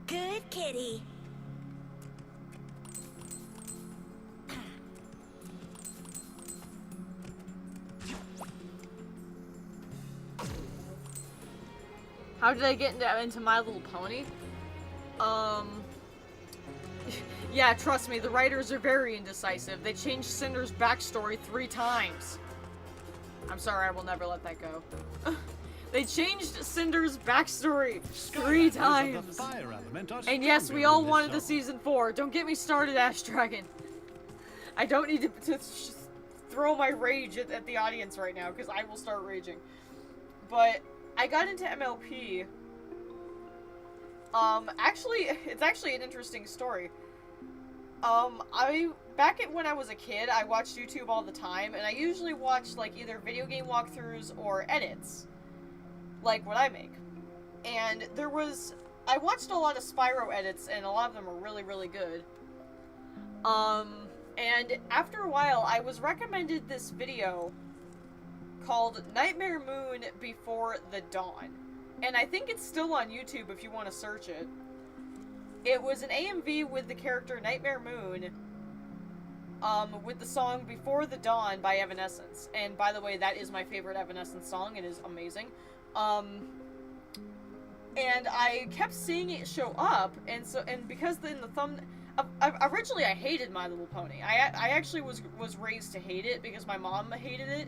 Good kitty. How did I get into My Little Pony? Yeah, trust me, the writers are very indecisive. They changed Cinder's backstory 3 times. I'm sorry, I will never let that go. They changed Cinder's backstory 3 times. And yes, we all wanted the Season 4. Don't get me started, Ash Dragon. I don't need to throw my rage at the audience right now, because I will start raging. But I got into MLP. It's actually an interesting story. When I was a kid, I watched YouTube all the time, and I usually watched, like, either video game walkthroughs or edits. Like what I make. And I watched a lot of Spyro edits, and a lot of them are really, really good. And after a while, I was recommended this video called Nightmare Moon Before the Dawn. And I think it's still on YouTube if you want to search it. It was an AMV with the character Nightmare Moon, with the song Before the Dawn by Evanescence. And by the way, that is my favorite Evanescence song. It is amazing. And I kept seeing it show up, and because in the originally I hated My Little Pony. I actually was raised to hate it because my mom hated it.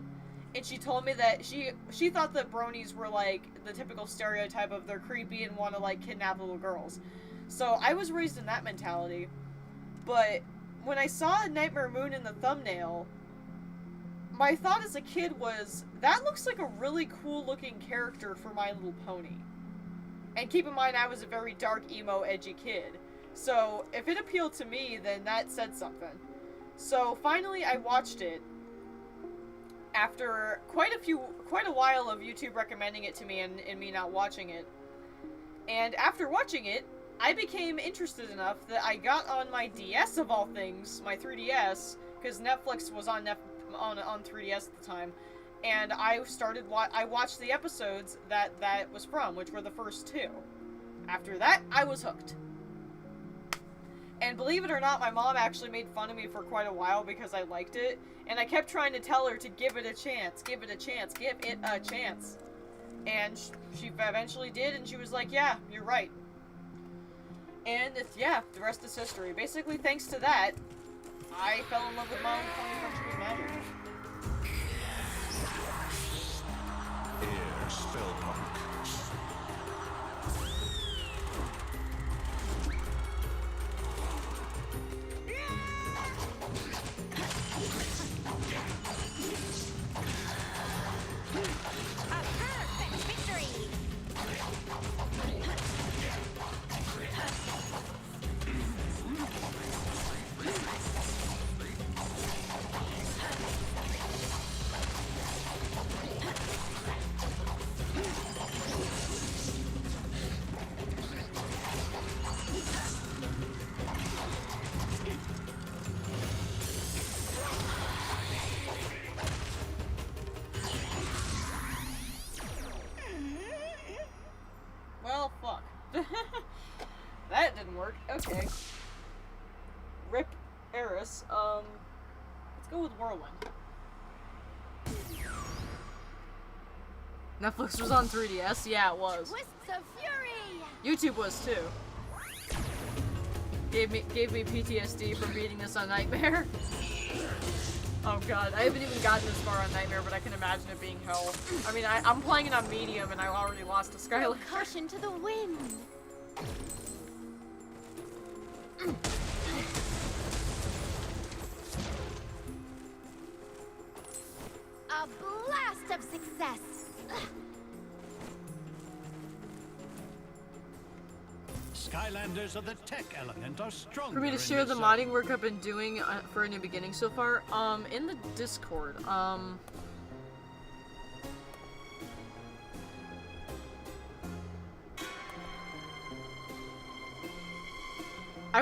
And she told me that she thought that bronies were, like, the typical stereotype of they're creepy and want to, like, kidnap little girls. So I was raised in that mentality. But when I saw Nightmare Moon in the thumbnail, my thought as a kid was, that looks like a really cool looking character for My Little Pony. And keep in mind, I was a very dark, emo, edgy kid. So, if it appealed to me, then that said something. So, finally, I watched it. After quite a while of YouTube recommending it to me and me not watching it. And after watching it, I became interested enough that I got on my DS of all things, my 3DS, because Netflix was on 3DS at the time, and I watched the episodes that was from, which were the first 2. After that, I was hooked. And believe it or not, my mom actually made fun of me for quite a while because I liked it, and I kept trying to tell her to give it a chance, give it a chance, give it a chance. And she eventually did, and she was like, yeah, you're right. And yeah, the rest is history. Basically, thanks to that, I fell in love with My Little Pony Friendship with Magic. Air Spellpunk. Well, fuck. That didn't work. Okay. Rip Eris. Let's go with Whirlwind. Netflix was on 3DS? Yeah, it was. Twists of fury! YouTube was too. Gave me PTSD from beating this on Nightmare. Oh god, I haven't even gotten this far on Nightmare, but I can imagine it being hell. I mean, I'm playing it on medium, and I already lost to Skylanders. Caution to the wind! A blast of success! Skylanders of the tech element are stronger. For me to share the modding work I've been doing for A New Beginning so far, in the Discord, I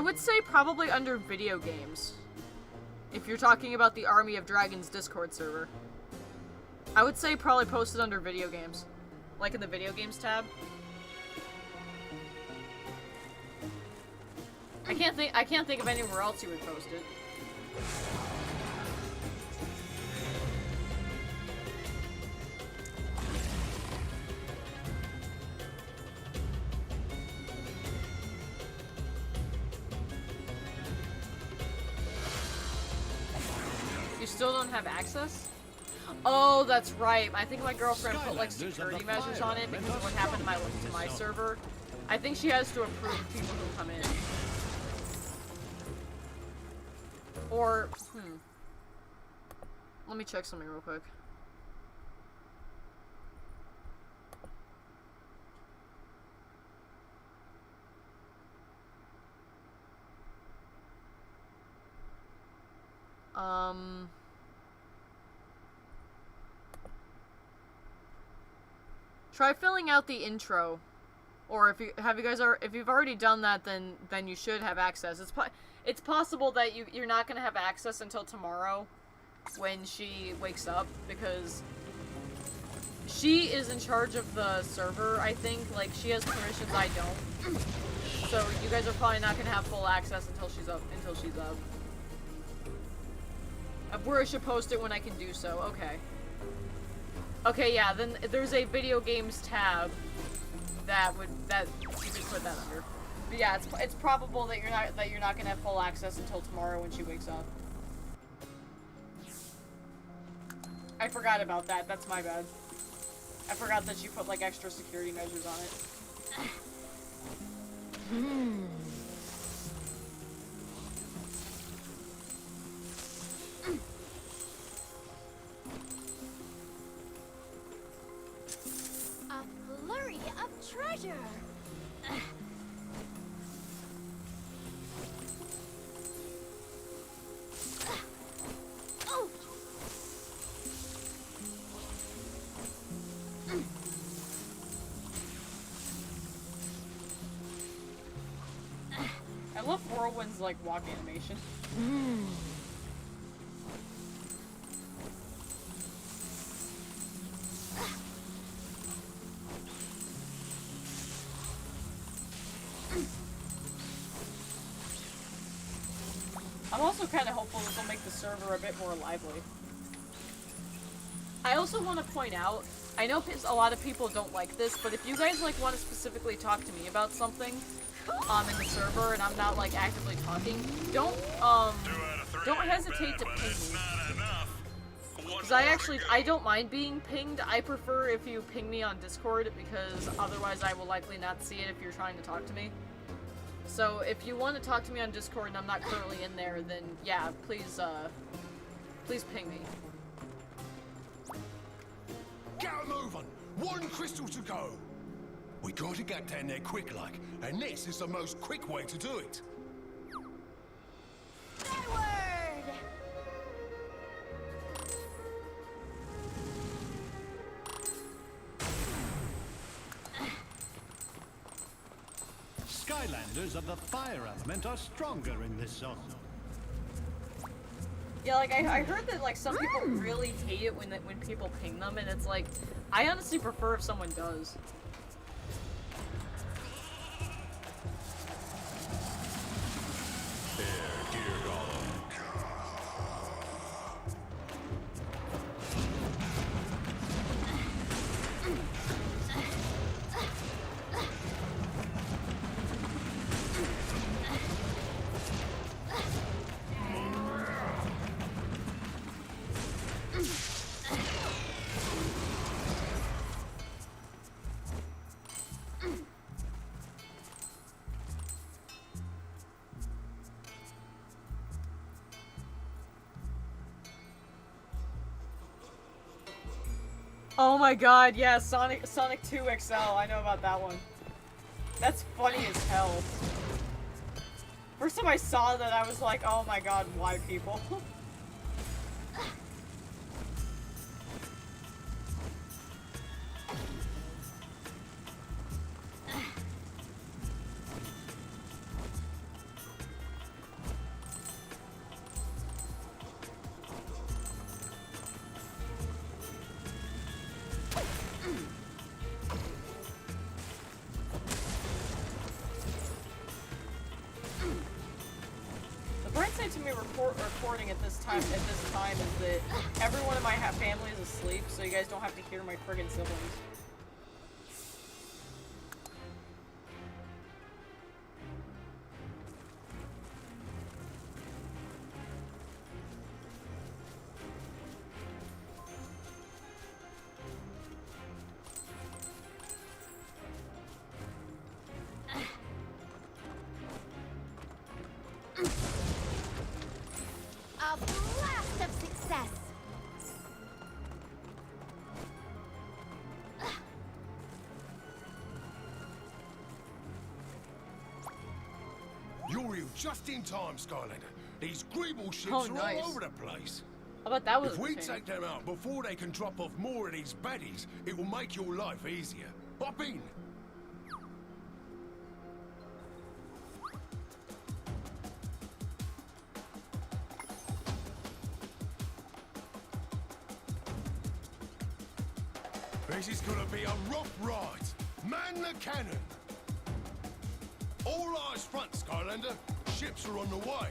would say probably under video games. If you're talking about the Army of Dragons Discord server. I would say probably posted under video games. Like in the video games tab. I can't think of anywhere else you would post it. You still don't have access? Oh, that's right. I think my girlfriend put like security measures on it because of what happened to my server. I think she has to approve people who come in. Or, let me check something real quick. Try filling out the intro. Or if you've already done that, then you should have access. It's possible that you're not gonna have access until tomorrow, when she wakes up, because she is in charge of the server. I think like she has permissions I don't. So you guys are probably not gonna have full access until she's up. Where I should post it when I can do so. Okay. Okay, yeah. Then there's a video games tab. That you could put that under. But yeah, it's probable that you're not gonna have full access until tomorrow when she wakes up. I forgot about that. That's my bad. I forgot that she put like extra security measures on it. I love Whirlwind's like walk animation. I'm also kind of hopeful this will make the server a bit more lively. I also want to point out, I know a lot of people don't like this, but if you guys like want to specifically talk to me about something, in the server, and I'm not like actively talking, don't hesitate to ping me. Because I don't mind being pinged. I prefer if you ping me on Discord, because otherwise I will likely not see it if you're trying to talk to me. So if you want to talk to me on Discord and I'm not currently in there, then yeah, please ping me. Get a move on! One crystal to go! We gotta get down there quick like, and this is the most quick way to do it. Forward! Skylanders of the fire element are stronger in this zone. Yeah, like, I heard that, like, some people really hate it when people ping them, and it's like, I honestly prefer if someone does. Oh my god, yeah, Sonic 2 XL, I know about that one. That's funny as hell. First time I saw that, I was like, oh my god, why people? To me recording at this time is that everyone in my family is asleep, so you guys don't have to hear my friggin' siblings. A blast of success! You're here just in time, Skylander. These Greeble ships Oh, are nice. all over the place. How about that was If we entertaining. take them out before they can drop off more of these baddies, it will make your life easier. Hop in. This is gonna be a rough ride. Man the cannon. All eyes front, Skylander. Ships are on the way.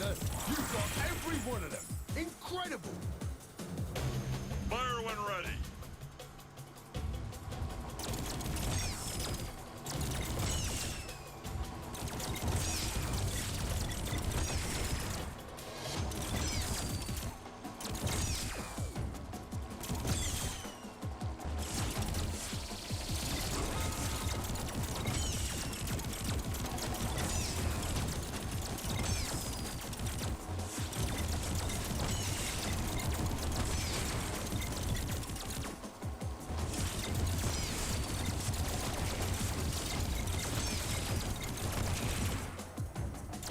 Skylander, you've got every one of them. Incredible! Fire when ready.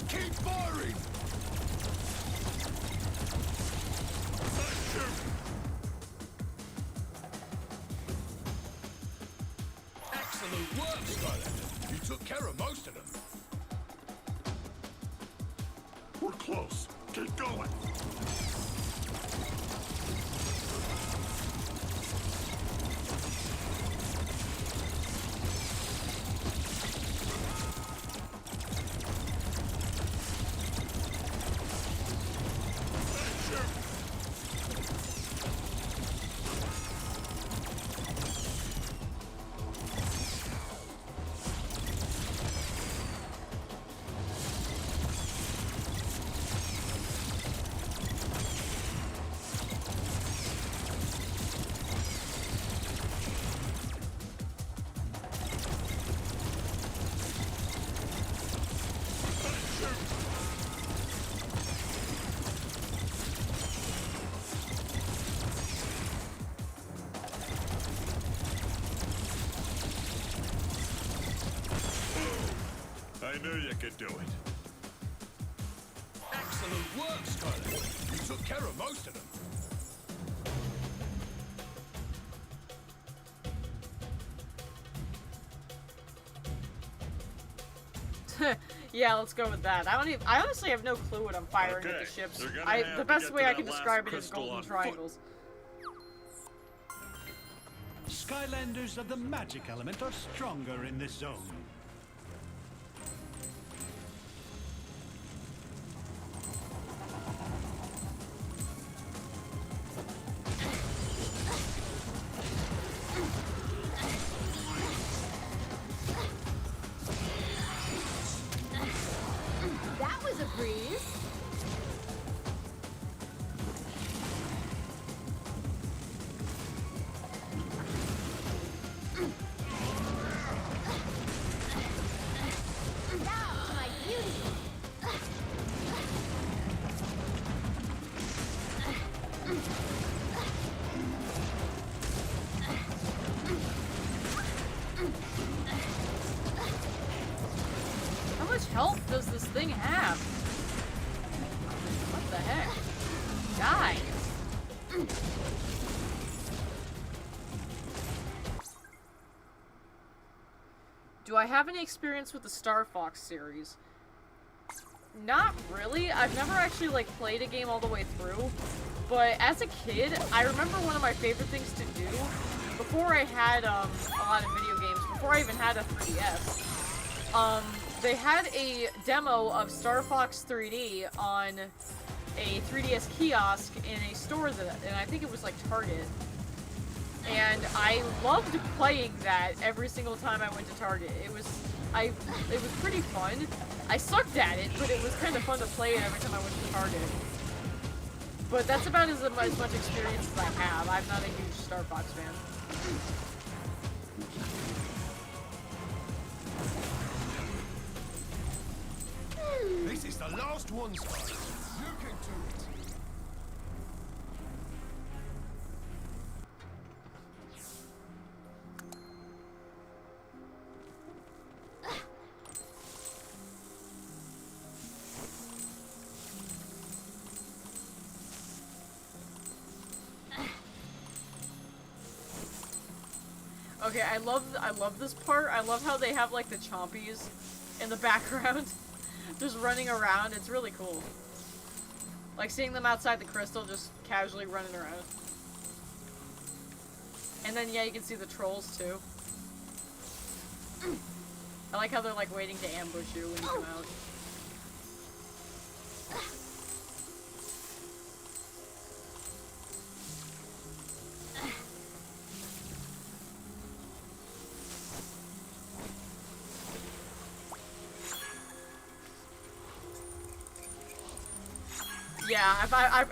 Keep firing! Excellent work, Skylander. You took care of most of them. We're close. Keep going. I knew you could do it. Excellent work, Skylander. You took care of most of them. Yeah, let's go with that. I honestly have no clue what I'm firing at the ships. The best way I can describe it is golden triangles. Skylanders of the magic element are stronger in this zone. That was a breeze. Now to my beauty. How much health does this thing have? What the heck? Guys! Do I have any experience with the Star Fox series? Not really. I've never actually, like, played a game all the way through. But as a kid, I remember one of my favorite things to do, before I had, a lot of video games, before I even had a 3DS, they had a demo of Star Fox 3D on a 3DS kiosk in a store and I think it was like Target. And I loved playing that every single time I went to Target. It was pretty fun. I sucked at it, but it was kind of fun to play it every time I went to Target. But that's about as much experience as I have. I'm not a huge Star Fox fan. This is the last one, Skylander. You can do it. Okay, I love this part. I love how they have like the chompies in the background just running around. It's really cool. Like seeing them outside the crystal just casually running around. And then yeah, you can see the trolls too. I like how they're like waiting to ambush you when you come out. Yeah,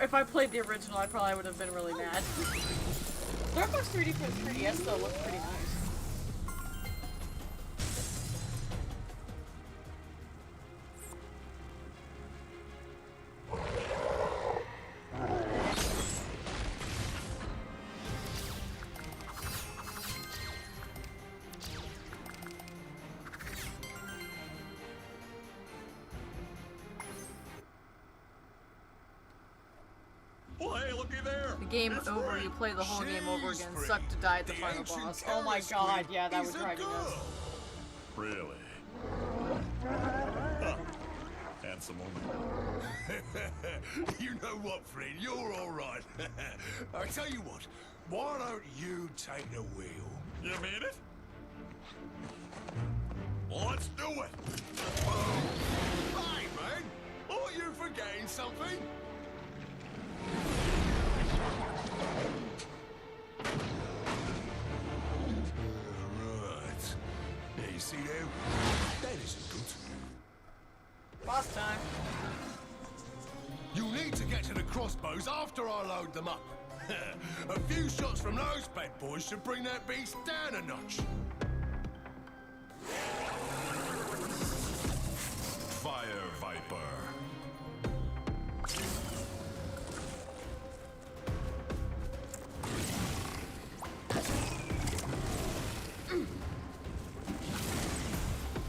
if I played the original, I probably would have been really mad. Star Fox 3D for 3DS though looks pretty nice. Well, hey, looky there. The game over, you play the whole game over again. Suck to die at the final boss. Oh my god, yeah, that would drive me nuts. Really? Huh. Handsome woman. You know what, Fred? You're all right. I tell you what. Why don't you take the wheel? You mean it? Well, let's do it. Hey, man. Aren't you forgetting something? Right. Yeah, you see there? That isn't good. Boss time. You need to get to the crossbows after I load them up. A few shots from those bad boys should bring that beast down a notch. Fire Viper.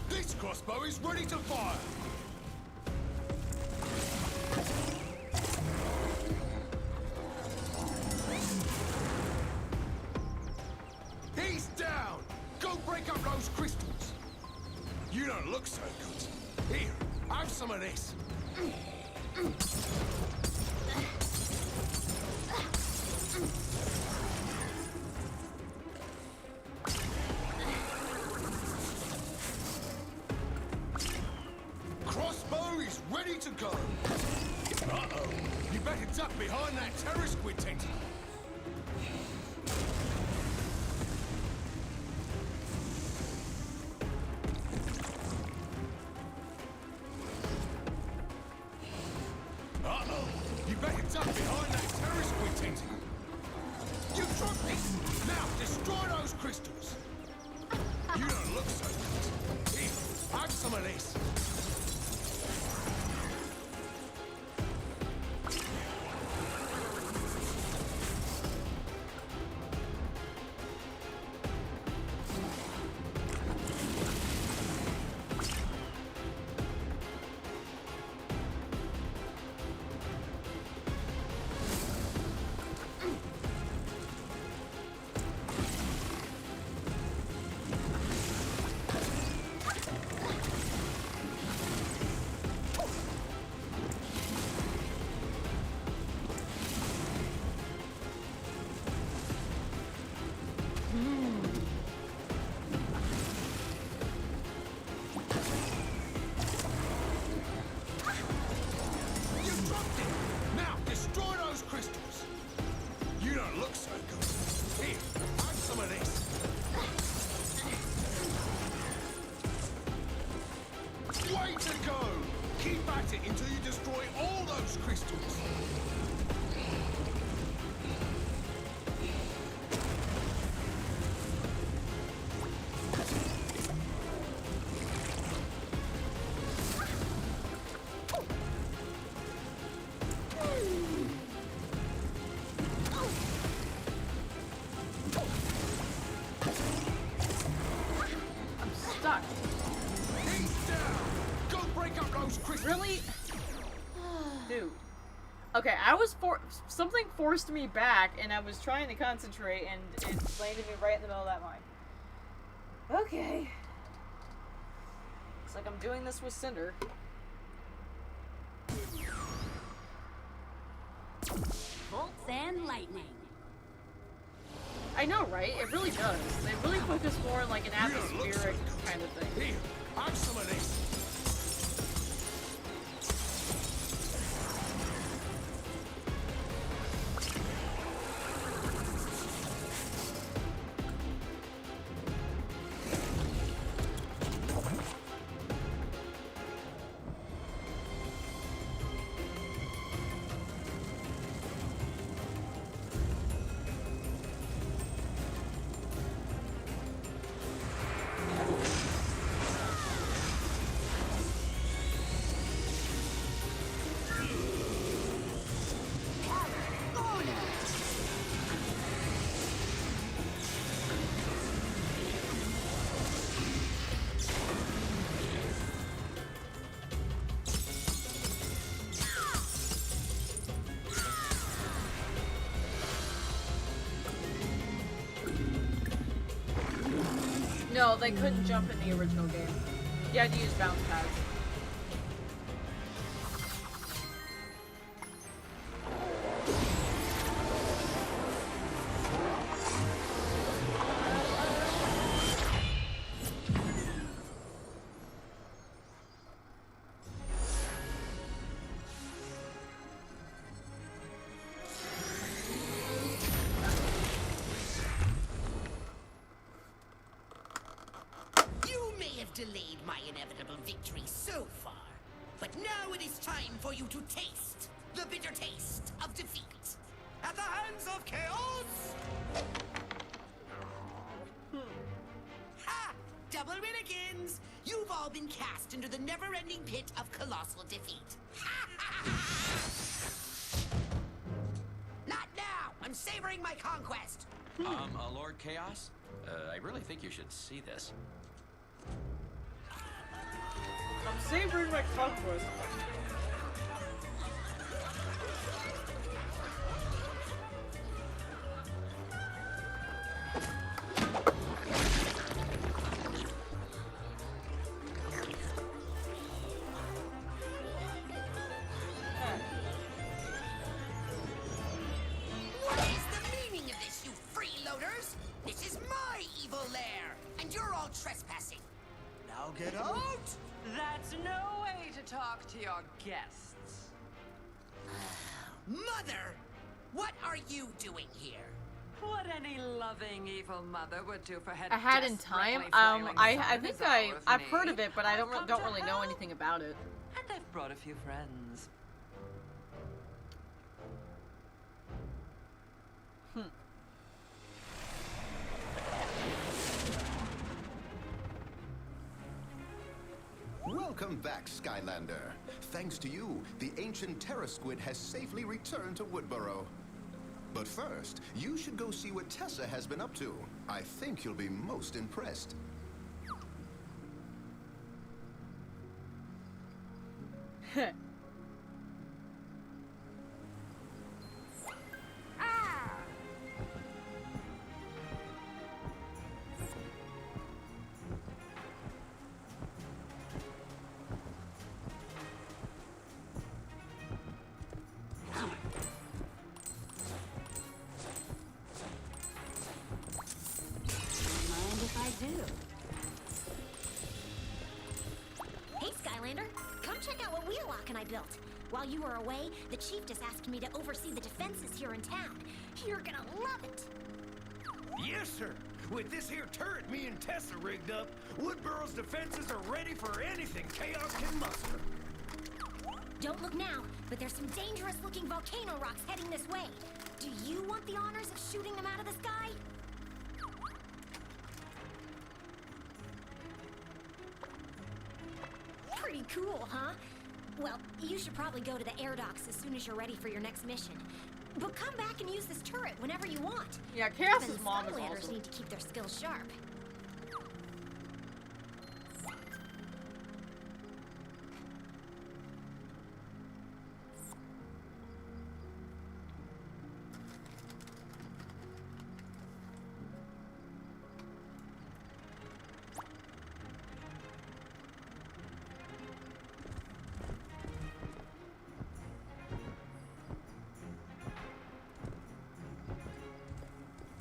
This crossbow is ready to fire. He's down! Go break up those crystals! You don't look so good. Here, have some of this. Crossbow is ready to go. Uh-oh. You better duck behind that terror squid tent. Uh-oh. You better duck behind that terror squid tent. You dropped it. Now destroy those crystals. You don't look so good. Here, have some of this. You dropped it! Now, destroy those crystals! You don't look so good. Here, have some of this. Way to go! Keep at it until you destroy all those crystals. I'm stuck. He's down! Go break up those crystals! Really? Dude. Okay, something forced me back, and I was trying to concentrate, and it landed me right in the middle of that mine. Okay. Looks like I'm doing this with Cinder. Bolts and lightning. I know, right? It really does. They really focus more on like an atmospheric kind of thing. Here, have some of this. No, they couldn't jump in the original game. You had to use bounce pads. Delayed my inevitable victory so far. But now it is time for you to taste the bitter taste of defeat. At the hands of chaos! Ha! Double Willikins! You've all been cast into the never-ending pit of colossal defeat. Not now! I'm savoring my conquest! Lord Chaos? I really think you should see this. I'm savoring my conquest. What is the meaning of this, you freeloaders? This is my evil lair, and you're all trespassing. Now get out! That's no way to talk to your guests. Mother! What are you doing here? What any loving evil mother would do for her. I had in time. I think I've heard of it, but I don't really know anything about it. And I've brought a few friends. Welcome back, Skylander. Thanks to you, the ancient Terra Squid has safely returned to Woodborough. But first, you should go see what Tessa has been up to. I think you'll be most impressed. Hey, Skylander, come check out what Wheelock and I built. While you were away, the chief just asked me to oversee the defenses here in town. You're gonna love it. Yes, sir. With this here turret me and Tessa rigged up, Woodborough's defenses are ready for anything Chaos can muster. Don't look now, but there's some dangerous-looking volcano rocks heading this way. Do you want the honors of shooting them out of the sky? Pretty cool, huh? Well, you should probably go to the air docks as soon as you're ready for your next mission. But come back and use this turret whenever you want. Yeah, Chaos's Even mom is Skylanders awesome. need to keep their skills sharp.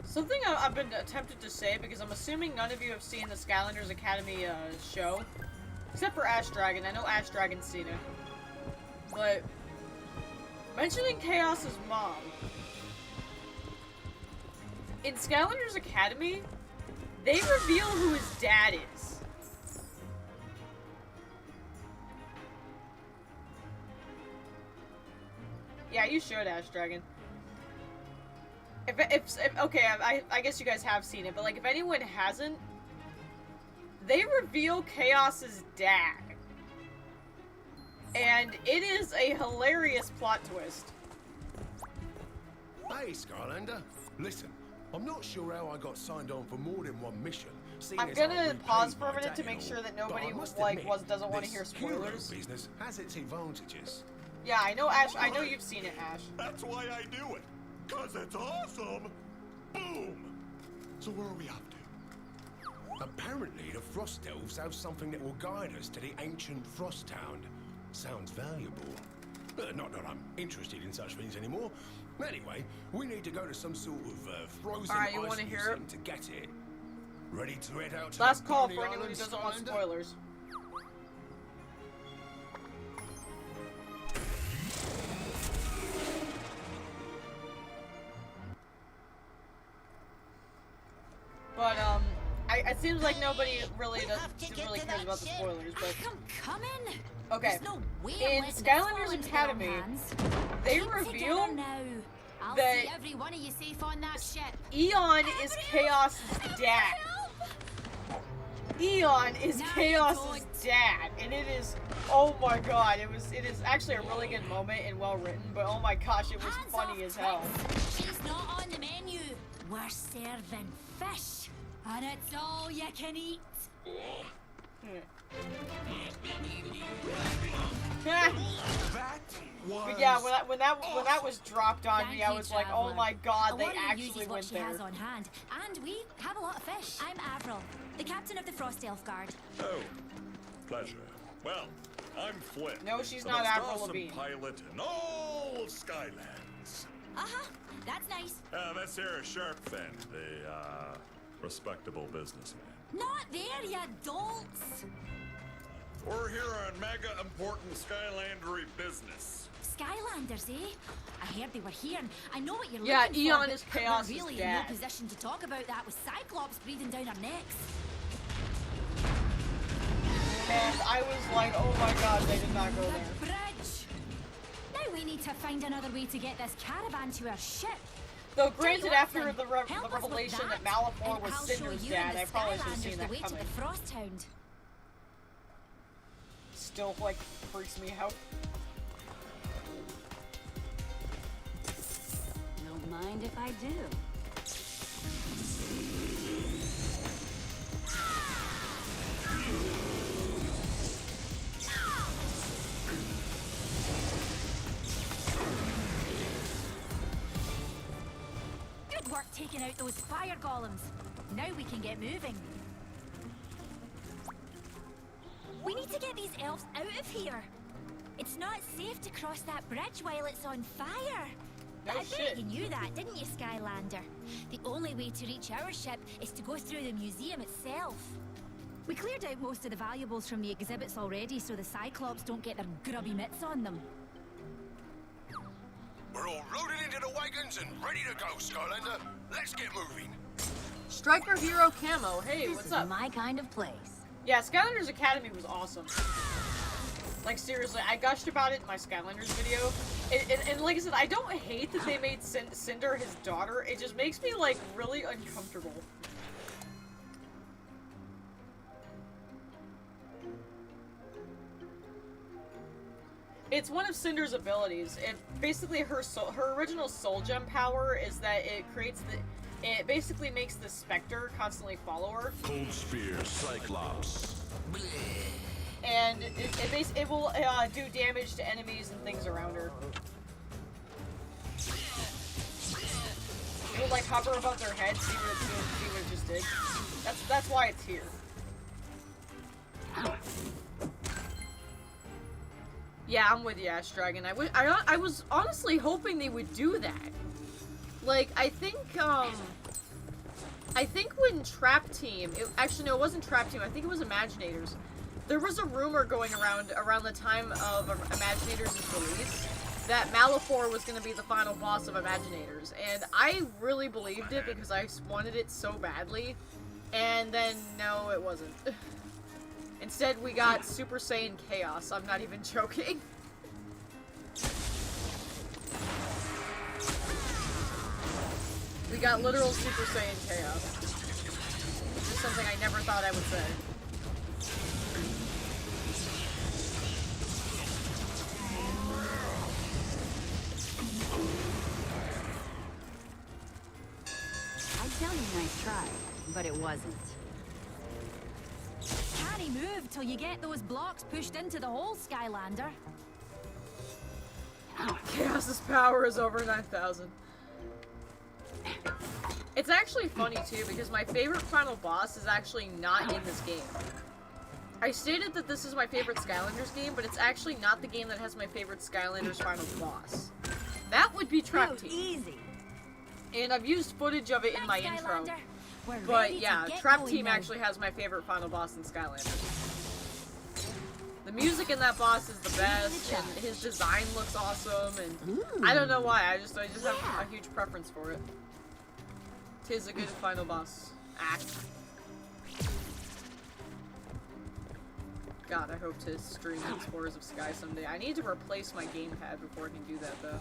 Something I've been tempted to say, because I'm assuming none of you have seen the Skylanders Academy show. Except for Ash Dragon. I know Ash Dragon's seen it. But mentioning Chaos's mom. In Skylanders Academy, they reveal who his dad is. Yeah, you should, Ash Dragon. Okay, I guess you guys have seen it, but like if anyone hasn't, they reveal Chaos's dad. And it is a hilarious plot twist. Hey, Skylander. Listen, I'm not sure how I got signed on for more than one mission. I'm gonna pause for a minute to make sure that nobody doesn't want to hear spoilers. Business has its advantages. Yeah, I know, Ash. I know you've seen it, Ash. That's why I do it. 'Cause it's awesome! Boom! So where are we up to? Apparently, the Frost Elves have something that will guide us to the ancient Frost Town. Sounds valuable. Not that I'm interested in such things anymore. Anyway, we need to go to some sort of frozen Alright, you ice wanna hear museum it? to get it. Ready to head out to Last the call Bunny for anyone who Island, doesn't want Skylander? spoilers. But it seems like nobody really really cares about the spoilers. But I'm coming. okay, There's no way in I'm letting Skylanders it fall Academy, into the wrong hands. they Keep reveal together now. I'll that see every one of you safe on that ship. Eon is Chaos's dad. Eon is Chaos's dad, and it is, oh my god, it is actually a really good moment and well written, but oh my gosh, it was funny as hell. She's not on the menu. We're serving fish, and it's all you can eat. But yeah, when that was dropped on me, I was like, oh my god, they actually uses what went she there. has on hand, and we have a lot of fish. I'm Avril, the captain of the Frost Elf Guard. Oh, pleasure. Well, I'm Flynn. No, she's the not most Avril awesome Lavigne. pilot in all of Skylands. That's nice. This here is Sharpfin, the, respectable businessman. Not there, you dolts. We're here on mega important Skylandery business. Skylanders, eh? I heard they were here, and I know what you're Yeah, looking Eon for, is but Chaos's we're really dad. in no position to talk about that with Cyclops breathing down our necks. And I was like, oh my god, they did not go there. Bridge! Now we need to find another way to get this caravan to our ship. Though granted, Tell you after what, the then, help us with revelation that that, Malifaux and was I'll show Cinder's you dad, and I the probably should have Skylanders seen the that way to coming. the Frost Hound. Still, like, freaks me out. Don't mind if I do. Good work taking out those fire golems. Now we can get moving. We need to get these elves out of here. It's not safe to cross that bridge while it's on fire. No I bet shit. you knew that, didn't you, Skylander? The only way to reach our ship is to go through the museum itself. We cleared out most of the valuables from the exhibits already, so the Cyclops don't get their grubby mitts on them. We're all loaded into the wagons and ready to go, Skylander. Let's get moving. Striker Hero Camo, hey, This what's is up? my kind of place. Yeah, Skylanders Academy was awesome. Like, seriously, I gushed about it in my Skylanders video. And like I said, I don't hate that they made Cinder his daughter. It just makes me, like, really uncomfortable. It's one of Cinder's abilities. It basically her original soul gem power is that it creates it basically makes the Spectre constantly follow her. Cold Spear, Cyclops. And it will do damage to enemies and things around her. It will like hover above their heads, see what it just did. That's why it's here. Yeah, I'm with you, Ash Dragon. I was honestly hoping they would do that. Like, I think when Trap Team, actually no, it wasn't Trap Team, I think it was Imaginators. There was a rumor going around the time of Imaginators' release that Malifaux was going to be the final boss of Imaginators, and I really believed it because I wanted it so badly, and then no, it wasn't. Instead, we got Super Saiyan Chaos. I'm not even joking. We got literal Super Saiyan Chaos. Which is something I never thought I would say. I'd tell you nice try, but it wasn't. Can't he move till you get those blocks pushed into the hole, Skylander? Chaos's power is over 9,000. It's It's actually funny too, because my favorite final boss is actually not in this game. I stated that this is my favorite Skylanders game, but it's actually not the game that has my favorite Skylanders final boss. That would be Trap Team. Easy. And I've used footage of it in my intro. But yeah, Trap Team actually has my favorite final boss in Skylanders. The music in that boss is the best, and his design looks awesome, and I don't know why, I just have a huge preference for it. 'Tis a good final boss act. God, I hope to stream Explorers of Sky someday. I need to replace my gamepad before I can do that, though.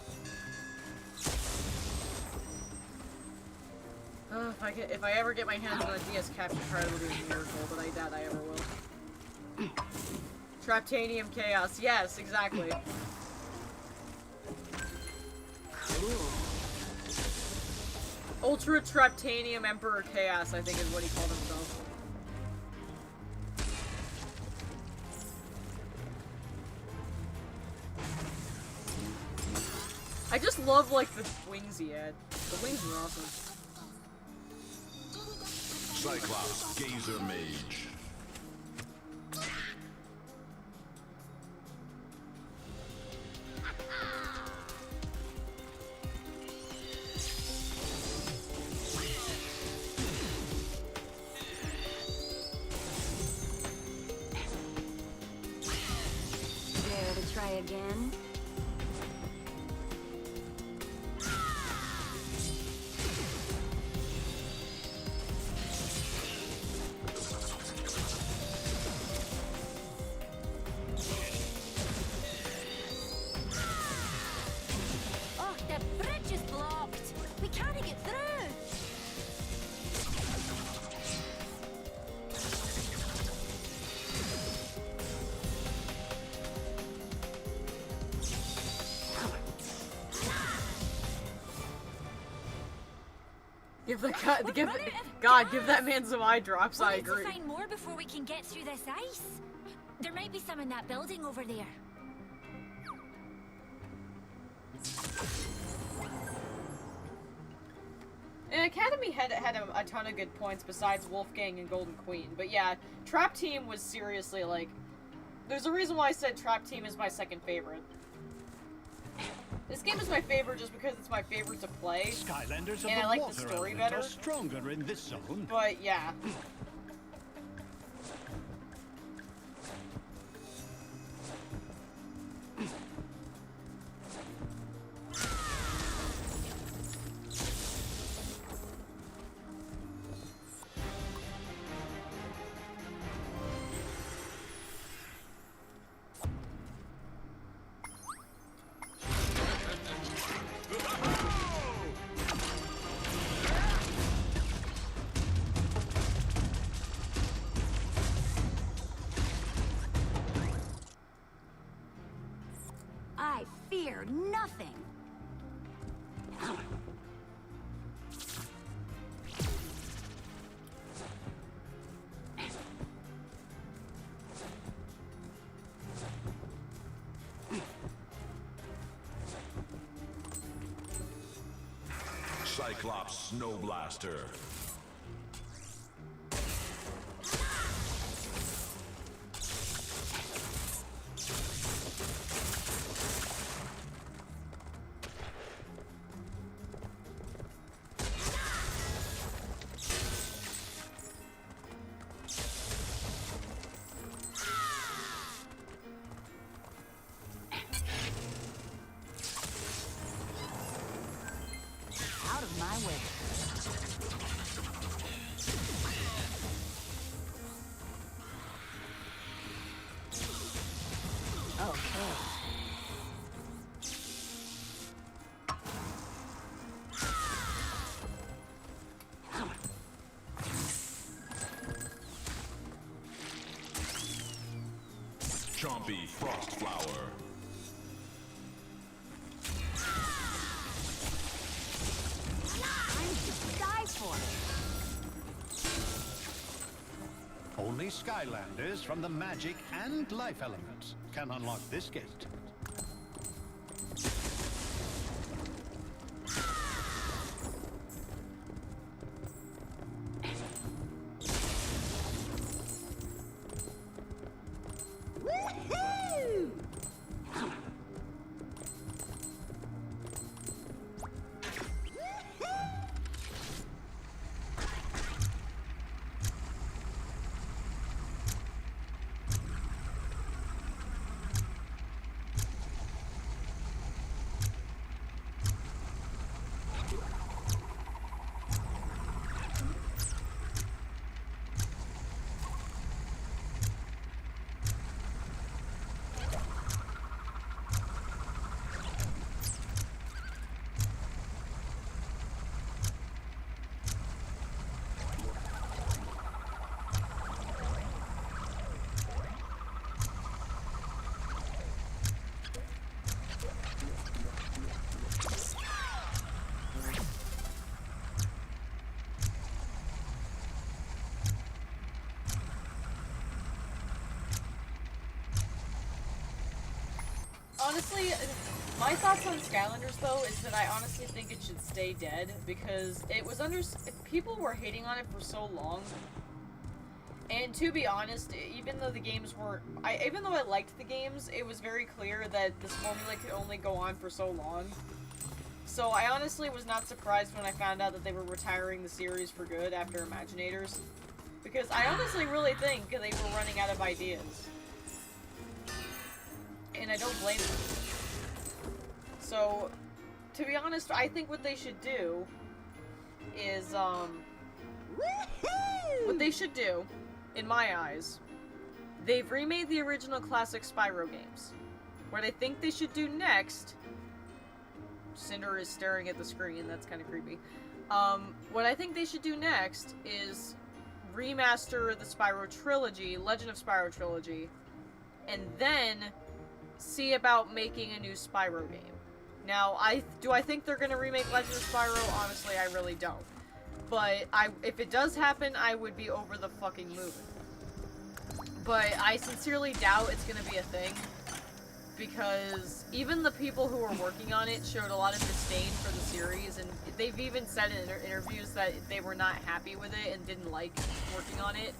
If I ever get my hands on a DS capture card, it'll be a miracle, but I doubt I ever will. Traptanium Chaos, yes, exactly. Cool. Ultra Traptanium Emperor Chaos, I think is what he called himself. I just love, like, the wings he had. The wings were awesome. Cyclops Gazer Mage. Dare to try again? Oh, the bridge is blocked. We can't get through. Give that man some eye drops, I agree. We'll need to find more before we can get through this ice. There might be some in that building over there. And Academy had a ton of good points besides Wolfgang and Golden Queen. But yeah, Trap Team was seriously, like... There's a reason why I said Trap Team is my second favorite. This game is my favorite just because it's my favorite to play. Skylanders and I like the story better. Are stronger in this zone. But yeah. I fear nothing. Cyclops Snow Blaster. Out of my way. Okay. Chompy Frost Flower. Die for it. Only Skylanders from the magic and life elements can unlock this gate. honestly, my thoughts on Skylanders though is that I honestly think it should stay dead because it was people were hating on it for so long. And to be honest, even though the games weren't, even though I liked the games, it was very clear that this formula could only go on for so long. So I honestly was not surprised when I found out that they were retiring the series for good after Imaginators. Because I honestly really think they were running out of ideas. And I don't blame them. So, to be honest, I think what they should do is, what they should do, in my eyes, they've remade the original classic Spyro games. What I think they should do next... Cinder is staring at the screen, that's kind of creepy. What I think they should do next is remaster the Spyro trilogy, Legend of Spyro trilogy, and then see about making a new Spyro game. Now, do I think they're gonna remake Legend of Spyro? Honestly, I really don't. But if it does happen, I would be over the fucking moon. But I sincerely doubt it's gonna be a thing. Because even the people who were working on it showed a lot of disdain for the series, and they've even said in interviews that they were not happy with it and didn't like working on it.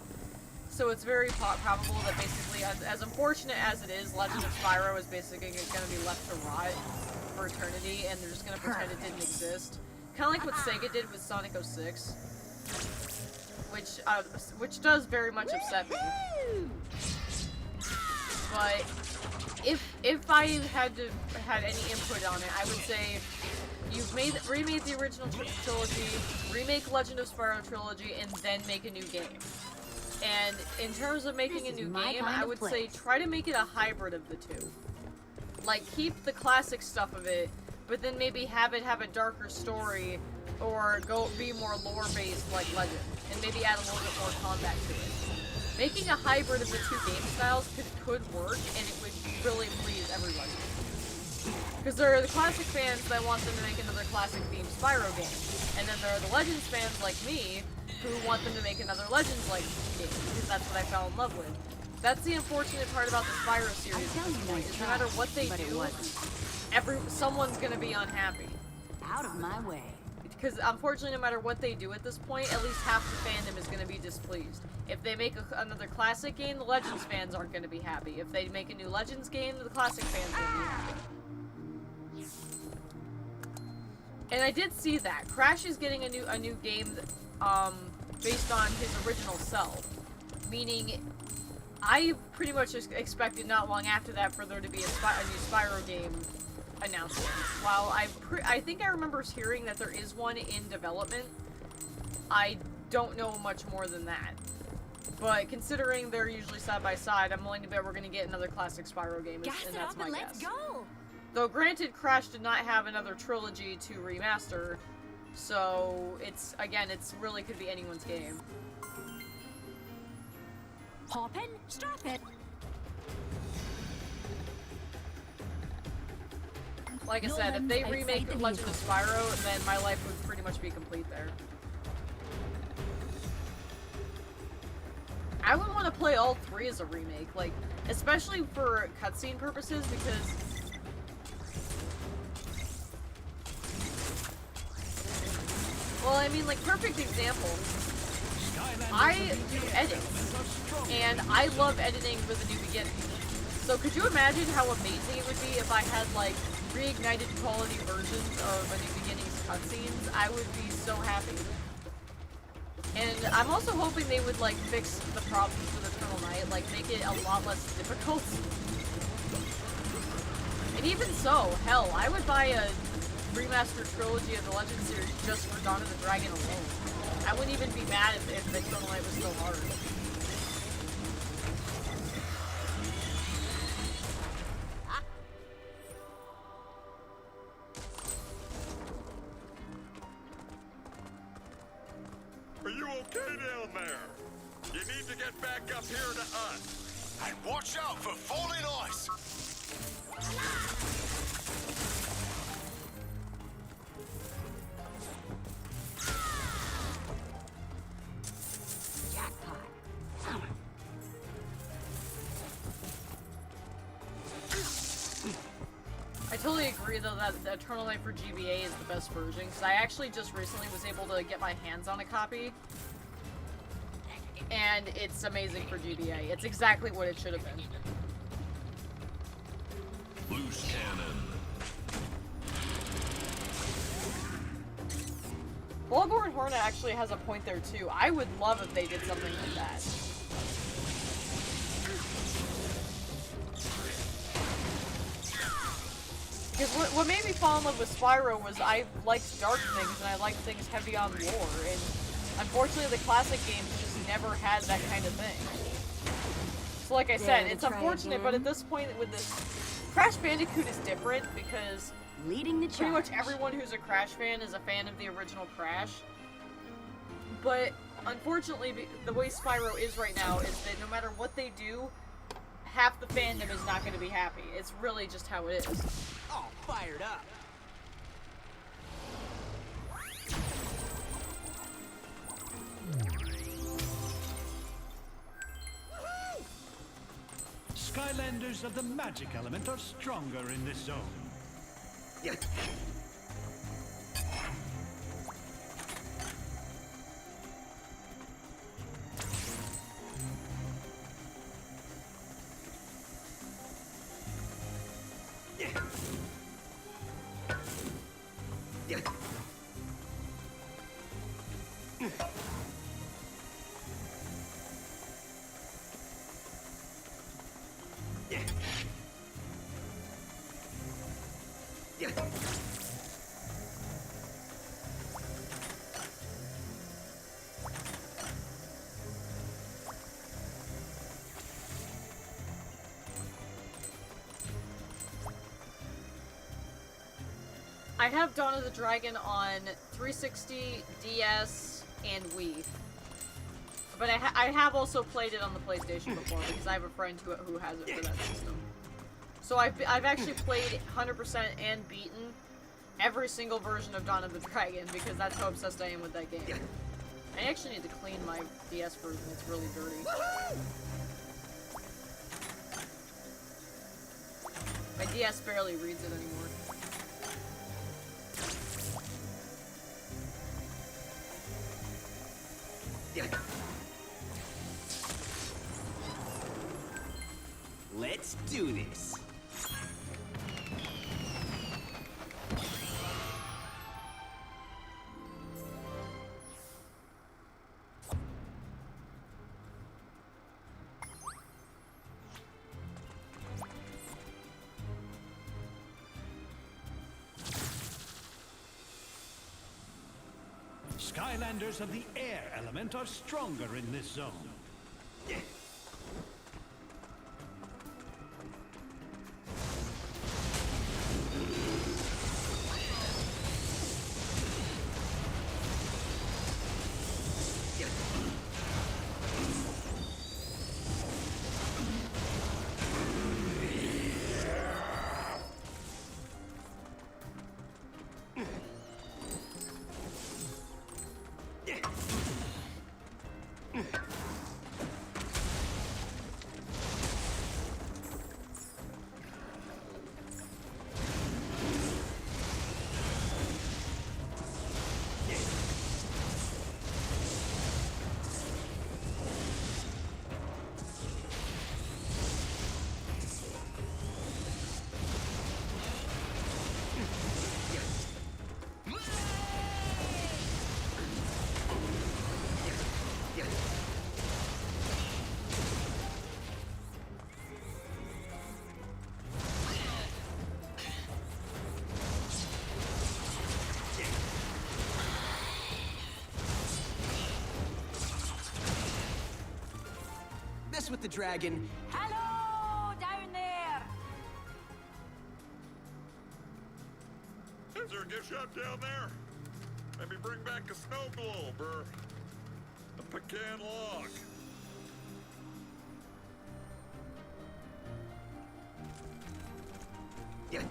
So it's very probable that basically, as unfortunate as it is, Legend of Spyro is basically going to be left to rot for eternity, and they're just going to pretend it didn't exist. Kind of like what Sega did with Sonic 06, which does very much upset me. But if I had any input on it, I would say you've remade the original trilogy, remake Legend of Spyro trilogy, and then make a new game. And in terms of making a new game, I would say try to make it a hybrid of the two. Like, keep the classic stuff of it, but then maybe have it have a darker story, or be more lore-based like Legend, and maybe add a little bit more combat to it. Making a hybrid of the two game styles could work, and it would really please everybody. Because there are the classic fans that want them to make another classic-themed Spyro game, and then there are the Legends fans like me, who want them to make another Legends-like game, because that's what I fell in love with. That's the unfortunate part about the Spyro series at this point, is no matter what they do, someone's gonna be unhappy. Out of my way. Because unfortunately, no matter what they do at this point, at least half the fandom is going to be displeased. If they make another classic game, the Legends fans aren't going to be happy. If they make a new Legends game, the classic fans will be happy. And I did see that. Crash is getting a new game based on his original self. Meaning, I pretty much just expected not long after that for there to be a new Spyro game announcement. While I think I remember hearing that there is one in development, I don't know much more than that. But considering they're usually side by side, I'm willing to bet we're going to get another classic Spyro game, and that's my guess. Let's go. Though granted, Crash did not have another trilogy to remaster, so it's really could be anyone's game. Hop in, strap it. Like I said, if they remake Legend of Spyro, then my life would pretty much be complete there. I would want to play all three as a remake, like, especially for cutscene purposes, because... Well, I mean, like, perfect example. I do editing, and I love editing with A New Beginning. So could you imagine how amazing it would be if I had, like, reignited quality versions of A New Beginning's cutscenes? I would be so happy. And I'm also hoping they would, like, fix the problems with Eternal Night, like, make it a lot less difficult. And even so, hell, I would buy a remastered trilogy of the Legend series just for Dawn of the Dragon alone. I wouldn't even be mad if Eternal Night was still hard. Are you okay down there? You need to get back up here to us. And watch out for falling ice! totally agree though that the Eternal Night for GBA is the best version, because I actually just recently was able to get my hands on a copy, and it's amazing for GBA. It's exactly what it should have been. Loose cannon. Bloodborne Hornet actually has a point there too. I would love if they did something like that. Because what made me fall in love with Spyro was I liked dark things and I liked things heavy on lore, and unfortunately the classic games just never had that kind of thing. So like I said, it's unfortunate, but at this point with this, Crash Bandicoot is different because leading the charge. Pretty much everyone who's a Crash fan is a fan of the original Crash. But unfortunately, the way Spyro is right now is that no matter what they do, half the fandom is not going to be happy. It's really just how it is. All fired up. Skylanders of the magic element are stronger in this zone. Yeah. I have Dawn of the Dragon on 360, DS, and Wii. But I have also played it on the PlayStation before because I have a friend who has it for that system. So I've actually played 100% and beaten every single version of Dawn of the Dragon because that's how obsessed I am with that game. I actually need to clean my DS version, it's really dirty. My DS barely reads it anymore. Let's do this. Skylanders of the air element are stronger in this zone. Mess with the dragon. Hello, down there. Is there a gift shop down there? Maybe bring back a snow globe or a pecan log. Yeah.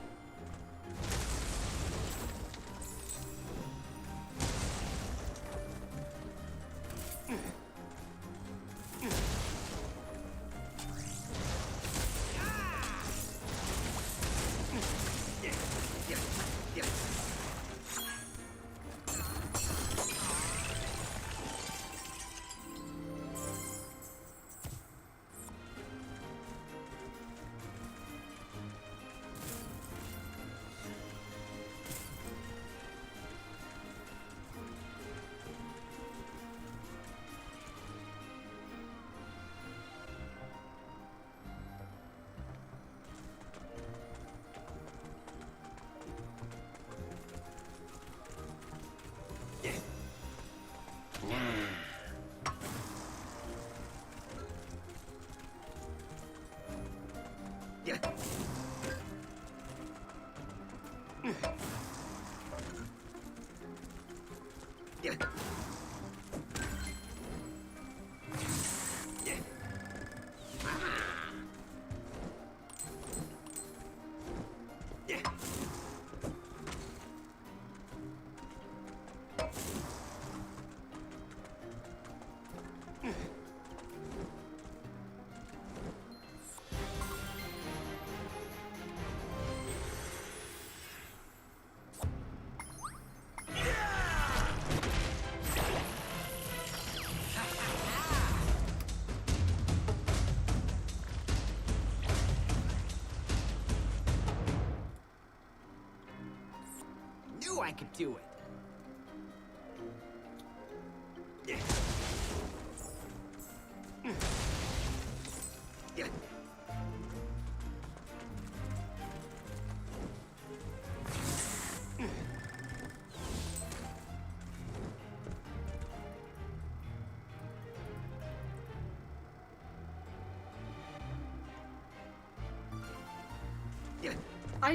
Knew I could do it.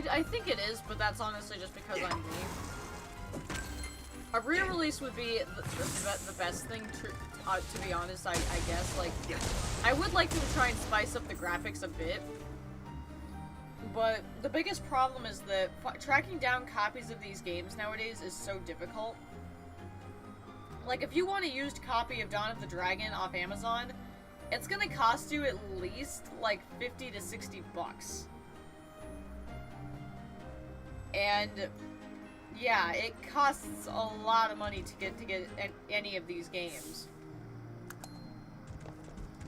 I think it is, but that's honestly just because I'm me. A re-release would be the best thing to be honest, I guess. Like, I would like to try and spice up the graphics a bit, but the biggest problem is that tracking down copies of these games nowadays is so difficult. Like, if you want a used copy of Dawn of the Dragon off Amazon, it's gonna cost you at least, like, 50 to 60 bucks. And yeah, it costs a lot of money to get any of these games.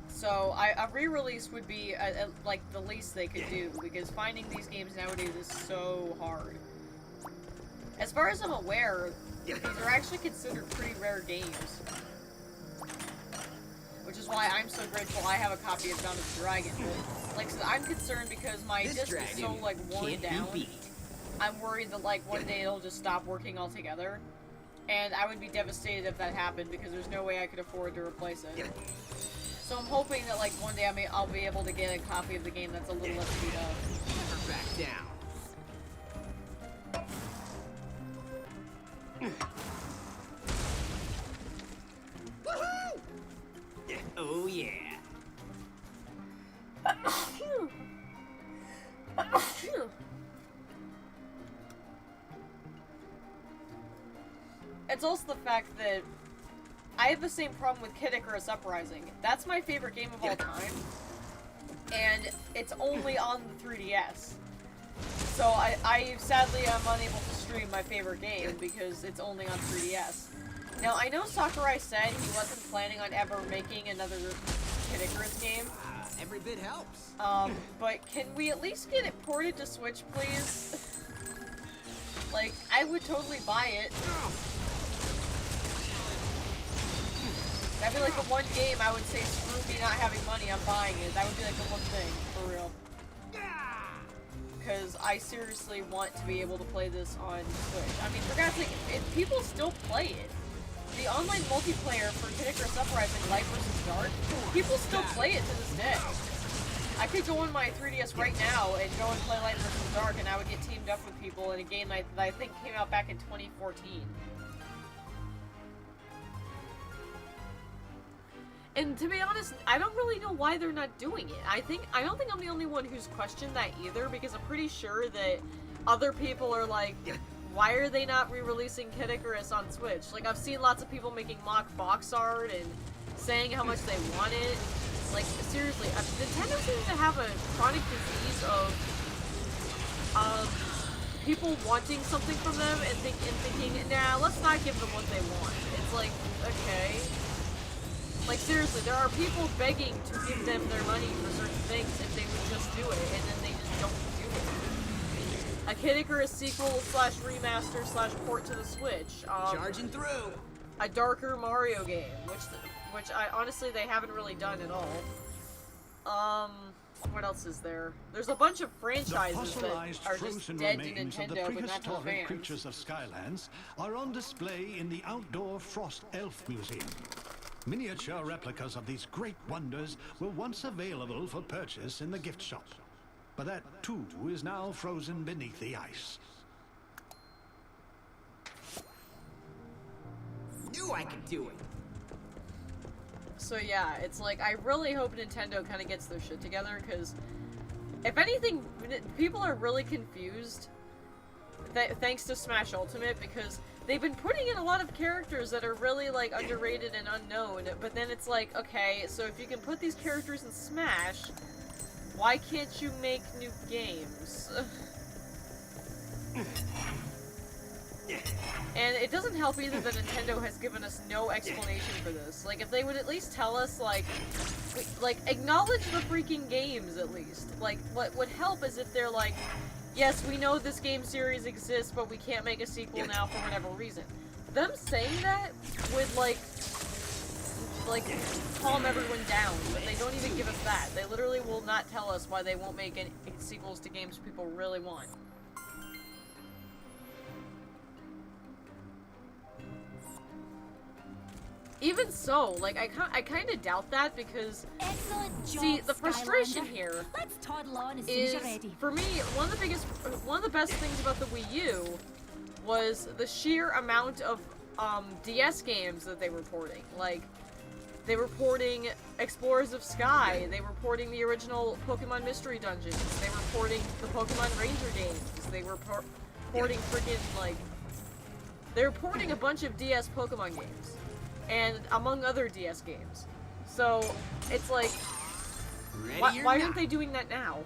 So a re-release would be like the least they could do, because finding these games nowadays is so hard. As far as I'm aware, these are actually considered pretty rare games, which is why I'm so grateful I have a copy of Dawn of the Dragon. But like I said, I'm concerned because my disc is so like worn down. I'm worried that, like, one day it'll just stop working altogether. And I would be devastated if that happened, because there's no way I could afford to replace it. So I'm hoping that, like, one day I'll be able to get a copy of the game that's a little less beat up. Never back down. Woohoo! Oh, yeah. It's also the fact that I have the same problem with Kid Icarus Uprising. That's my favorite game of all time, and it's only on the 3DS. So I sadly am unable to stream my favorite game because it's only on 3DS. Now, I know Sakurai said he wasn't planning on ever making another Kid Icarus game. Every bit helps. But can we at least get it ported to Switch, please? Like, I would totally buy it. That'd be like the one game I would say, screw me not having money, I'm buying it. That would be like the one thing, for real. Because I seriously want to be able to play this on Switch. I mean, for God's sake, if people still play it, the online multiplayer for Kid Icarus Uprising, Light vs. Dark, people still play it to this day. I could go on my 3DS right now and go and play Light vs. Dark, and I would get teamed up with people in a game that I think came out back in 2014. And to be honest, I don't really know why they're not doing it. I don't think I'm the only one who's questioned that either, because I'm pretty sure that other people are like, why are they not re-releasing Kid Icarus on Switch? Like, I've seen lots of people making mock box art and saying how much they want it. Like, seriously, Nintendo seems to have a chronic disease of people wanting something from them and thinking, nah, let's not give them what they want. It's like, okay. Like, seriously, there are people begging to give them their money for certain things if they would just do it, and then they just don't do it. A Kid Icarus sequel / remaster / port to the Switch. Charging through. A darker Mario game, which I honestly they haven't really done at all. What else is there? There's a bunch of franchises that are just dead to Nintendo, but not to the fans. Creatures of Skylands are on display in the outdoor Frost Elf Museum. Miniature replicas of these great wonders were once available for purchase in the gift shop. but that too is now frozen beneath the ice. Knew I could do it. So yeah, it's like, I really hope Nintendo kind of gets their shit together, because if anything, people are really confused thanks to Smash Ultimate, because they've been putting in a lot of characters that are really, like, underrated and unknown, but then it's like, okay, so if you can put these characters in Smash, why can't you make new games? And it doesn't help either that Nintendo has given us no explanation for this. Like, if they would at least tell us, like, acknowledge the freaking games, at least. Like, what would help is if they're like, yes, we know this game series exists, but we can't make a sequel now for whatever reason. Them saying that would, like, calm everyone down, but they don't even give us that. They literally will not tell us why they won't make any sequels to games people really want. Even so, like, I kind of doubt that, because, see, the frustration here is, for me, one of the best things about the Wii U was the sheer amount of, DS games that they were porting. Like, they were porting Explorers of Sky, they were porting the original Pokemon Mystery Dungeons, they were porting the Pokemon Ranger games, they were porting freaking, like, they were porting a bunch of DS Pokemon games. And among other DS games. So, it's like, why aren't they doing that now?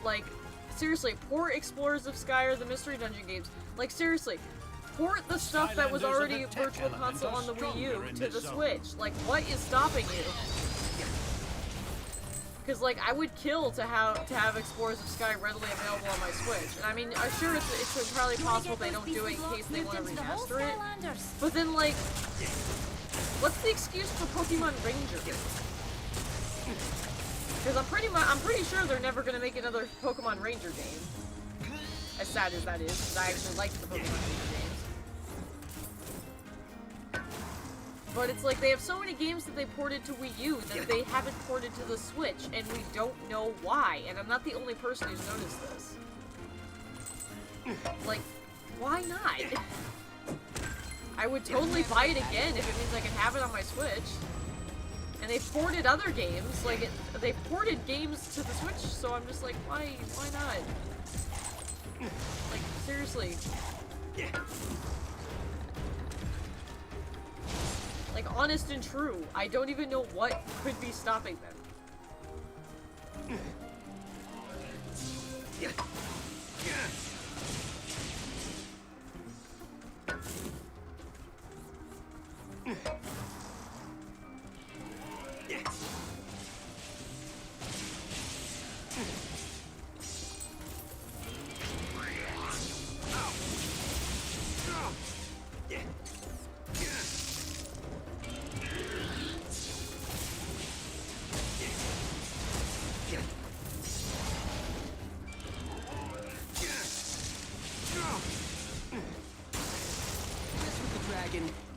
Like, seriously, port Explorers of Sky or the Mystery Dungeon games. Like, seriously, port the stuff that was already Virtual Console on the Wii U to the Switch. Like, what is stopping you? Because, like, I would kill to have Explorers of Sky readily available on my Switch. And I mean, I'm sure it's entirely possible they don't do it in case they want to remaster it. But then, like, what's the excuse for Pokemon Ranger? Because I'm pretty sure they're never gonna make another Pokemon Ranger game. As sad as that is, because I actually liked the Pokemon Ranger games. But it's like, they have so many games that they ported to Wii U that they haven't ported to the Switch, and we don't know why, and I'm not the only person who's noticed this. Like, why not? I would totally buy it again if it means I can have it on my Switch. And they've ported other games, like, they've ported games to the Switch, so I'm just like, why not? Like, seriously. Like, honest and true, I don't even know what could be stopping them.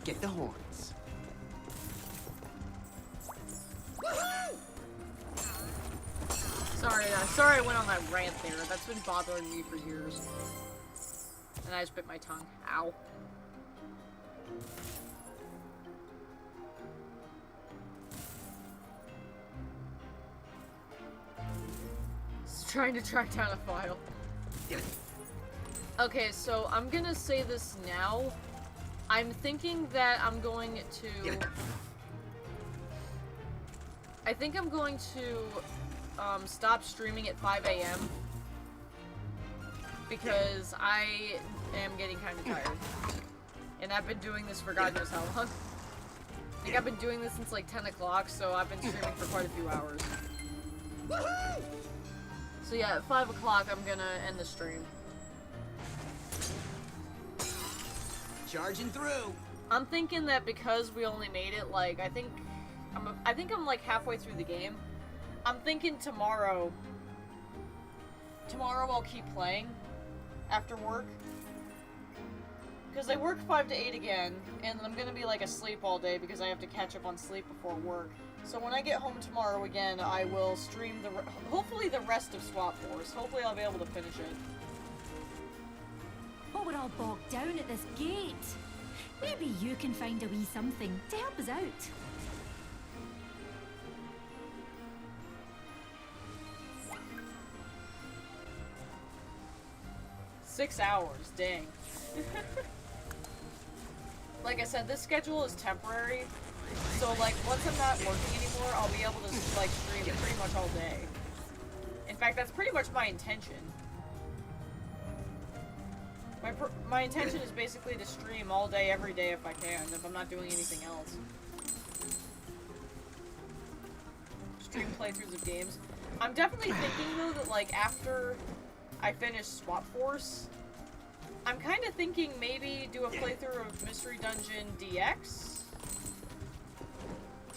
Get the horns. Sorry I went on that rant there. That's been bothering me for years. And I just bit my tongue. Ow. Just trying to track down a file. Okay, so I'm gonna say this now. I'm thinking that I'm going to... I think I'm going to stop streaming at 5 a.m. because I am getting kind of tired. And I've been doing this for God knows how long. I think I've been doing this since like 10 o'clock, so I've been streaming for quite a few hours. So yeah, at 5 o'clock I'm gonna end the stream. Charging through. I'm thinking that because we only made it, like, I think I'm like halfway through the game. I'm thinking tomorrow I'll keep playing after work. Because I work 5 to 8 again, and I'm gonna be like asleep all day because I have to catch up on sleep before work. So when I get home tomorrow again, I will stream hopefully the rest of Swap Force. Hopefully I'll be able to finish it. Oh, we're all bogged down at this gate. Maybe you can find a wee something to help us out. 6 hours, dang. Like I said, this schedule is temporary, so like once I'm not working anymore, I'll be able to like stream pretty much all day. In fact, that's pretty much my intention. My intention is basically to stream all day, every day if I can, if I'm not doing anything else. Stream playthroughs of games. I'm definitely thinking though that like after I finish Swap Force, I'm kind of thinking maybe do a playthrough of Mystery Dungeon DX.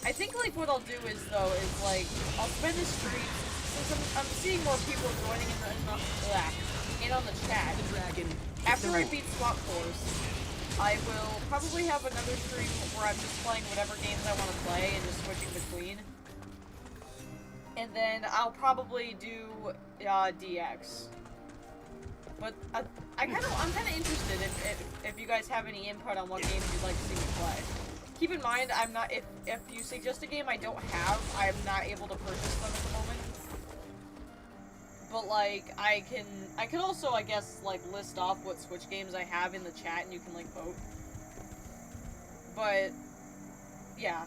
I think like what I'll do is though is like I'll spend a stream since I'm seeing more people joining in on the chat. After I beat Swap Force, I will probably have another stream where I'm just playing whatever games I want to play and just switching between. And then I'll probably do DX. But I'm kind of interested if you guys have any input on what games you'd like to see me play. Keep in mind, I'm not if you suggest a game I don't have, I'm not able to purchase them at the moment. But like I can also I guess like list off what Switch games I have in the chat and you can like vote. But yeah.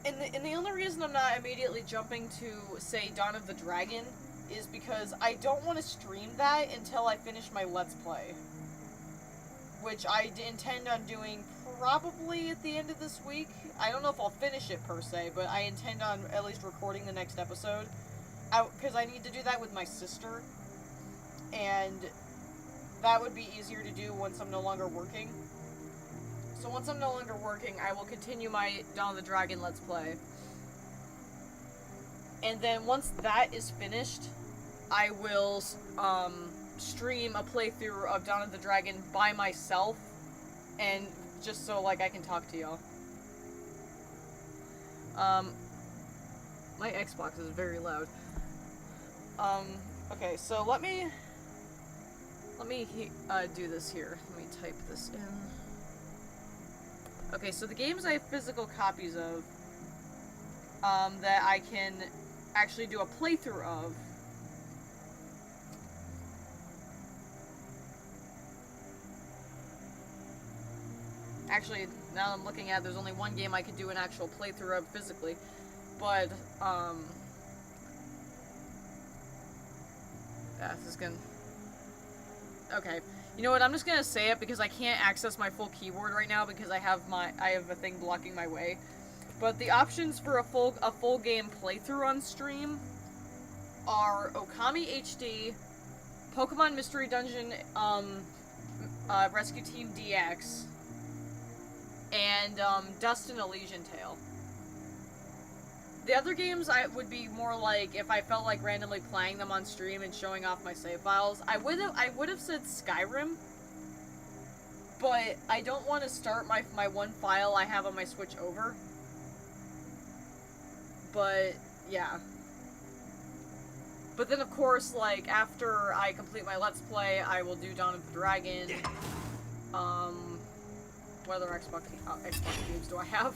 And the only reason I'm not immediately jumping to say Dawn of the Dragon is because I don't want to stream that until I finish my Let's Play. Which I intend on doing probably at the end of this week. I don't know if I'll finish it per se, but I intend on at least recording the next episode. Because I need to do that with my sister. And that would be easier to do once I'm no longer working. So once I'm no longer working, I will continue my Dawn of the Dragon Let's Play. And then once that is finished, I will stream a playthrough of Dawn of the Dragon by myself, and just so like I can talk to y'all. My Xbox is very loud. Okay, so let me do this here. Let me type this in. Okay, so the games I have physical copies of, that I can actually do a playthrough of. Actually, now I'm looking at it, there's only one game I could do an actual playthrough of physically, but, yeah, this is gonna... Okay. You know what, I'm just gonna say it because I can't access my full keyboard right now because I have a thing blocking my way. But the options for a full game playthrough on stream are Okami HD, Pokemon Mystery Dungeon, Rescue Team DX, and, Dust and Elysian Tale. The other games would be more like if I felt like randomly playing them on stream and showing off my save files. I would have said Skyrim, but I don't want to start my one file I have on my Switch over. But yeah. But then of course, like after I complete my Let's Play, I will do Dawn of the Dragon. What other Xbox games do I have?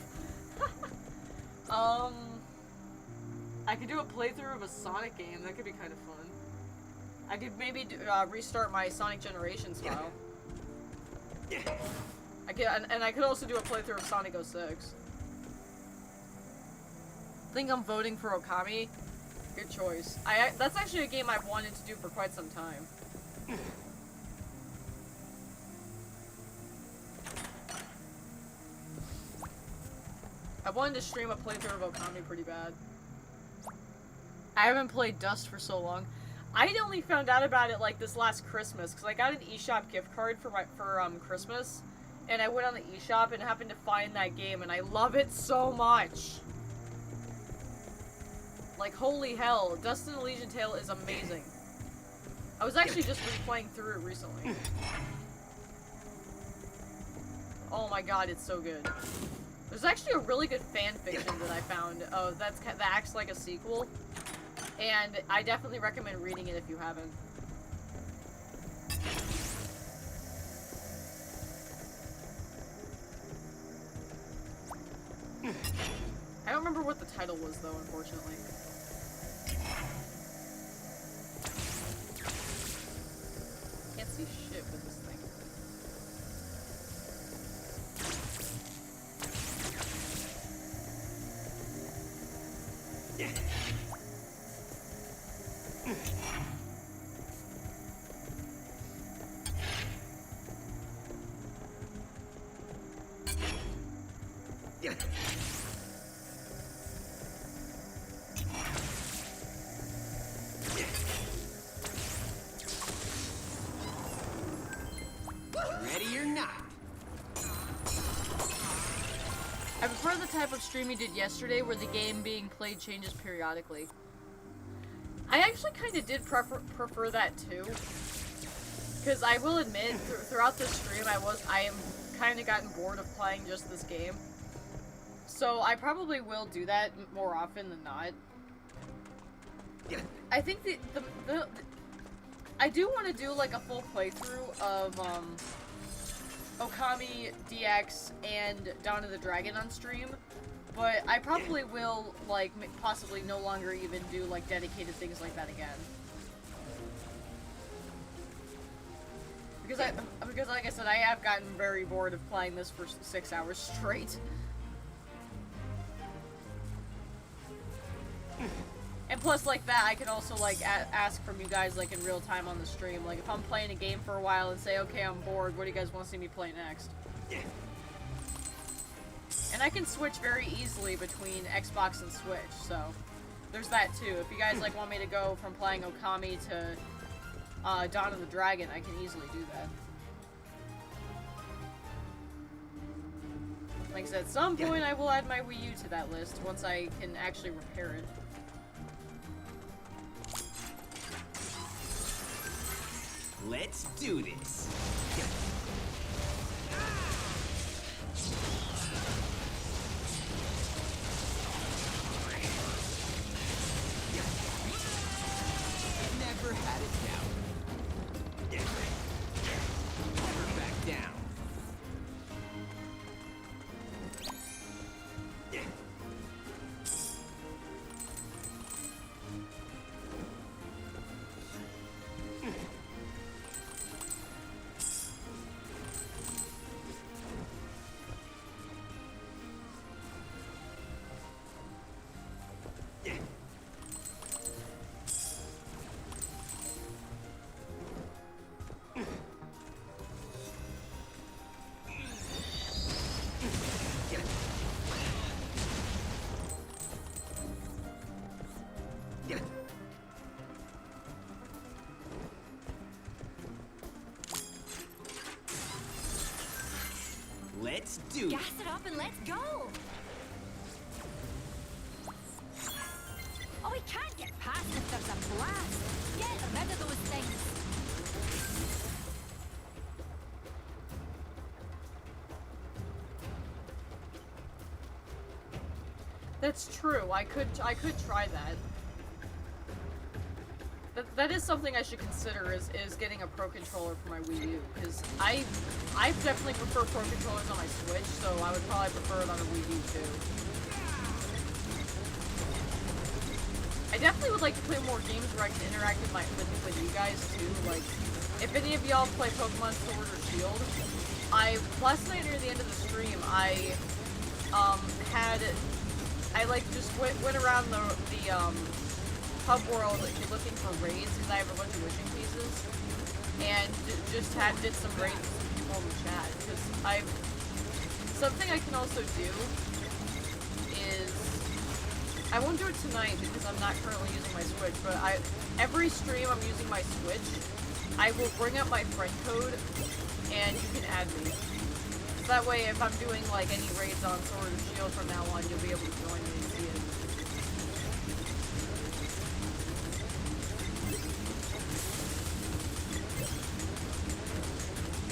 I could do a playthrough of a Sonic game. That could be kind of fun. I could maybe restart my Sonic Generations file. I could also do a playthrough of Sonic 06. I think I'm voting for Okami. Good choice. That's actually a game I've wanted to do for quite some time. I wanted to stream a playthrough of Okami pretty bad. I haven't played Dust for so long. I only found out about it like this last Christmas because I got an eShop gift card for Christmas, and I went on the eShop and happened to find that game, and I love it so much. Like holy hell, Dust and Elysian Tale is amazing. I was actually just replaying through it recently. Oh my god, it's so good. There's actually a really good fan fiction that I found that acts like a sequel, and I definitely recommend reading it if you haven't. I don't remember what the title was though, unfortunately. Can't see shit with this thing. Ready or not. I prefer the type of stream you did yesterday where the game being played changes periodically. I actually kind of did prefer that too. Because I will admit, throughout this stream, I am kind of gotten bored of playing just this game. So I probably will do that more often than not. I think I do want to do like a full playthrough of Okami, DX, and Dawn of the Dragon on stream, but I probably will like possibly no longer even do like dedicated things like that again. Because like I said, I have gotten very bored of playing this for 6 hours straight. And plus, like that, I can also, like, ask from you guys, like, in real time on the stream. Like, if I'm playing a game for a while and say, okay, I'm bored, what do you guys want to see me play next? And I can switch very easily between Xbox and Switch, so there's that, too. If you guys, like, want me to go from playing Okami to Dawn of the Dragon, I can easily do that. Like I said, at some point I will add my Wii U to that list once I can actually repair it. Let's do this. Never had it down. Never back down. Let's do it. Gas it up and let's go! Oh, we can't get past if there's a blast! Get rid of those things! That's true. I could try that. That is something I should consider is getting a Pro Controller for my Wii U, because I definitely prefer Pro Controllers on my Switch, so I would probably prefer it on a Wii U too. I definitely would like to play more games where I can interact with you guys too. Like, if any of y'all play Pokemon Sword or Shield, last night near the end of the stream, I just went around the hub world looking for raids because I have a bunch of wishing pieces, and just did some raids with some people in the chat. Because something I can also do is, I won't do it tonight because I'm not currently using my Switch, but every stream I'm using my Switch, I will bring up my friend code and you can add me. So that way, if I'm doing like any raids on Sword or Shield from now on, you'll be able to join me and see it.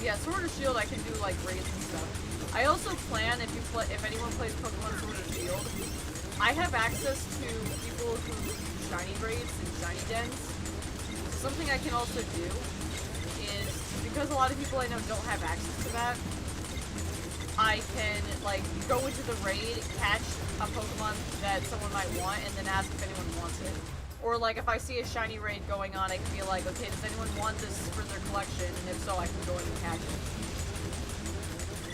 Yeah, Sword or Shield I can do like raids and stuff. I also plan, if anyone plays Pokemon Sword and Shield, I have access to people who do shiny raids and shiny dens. So something I can also do is, because a lot of people I know don't have access to that, I can, like, go into the raid, catch a Pokemon that someone might want, and then ask if anyone wants it. Or, like, if I see a shiny raid going on, I can be like, okay, does anyone want this for their collection? And if so, I can go in and catch it.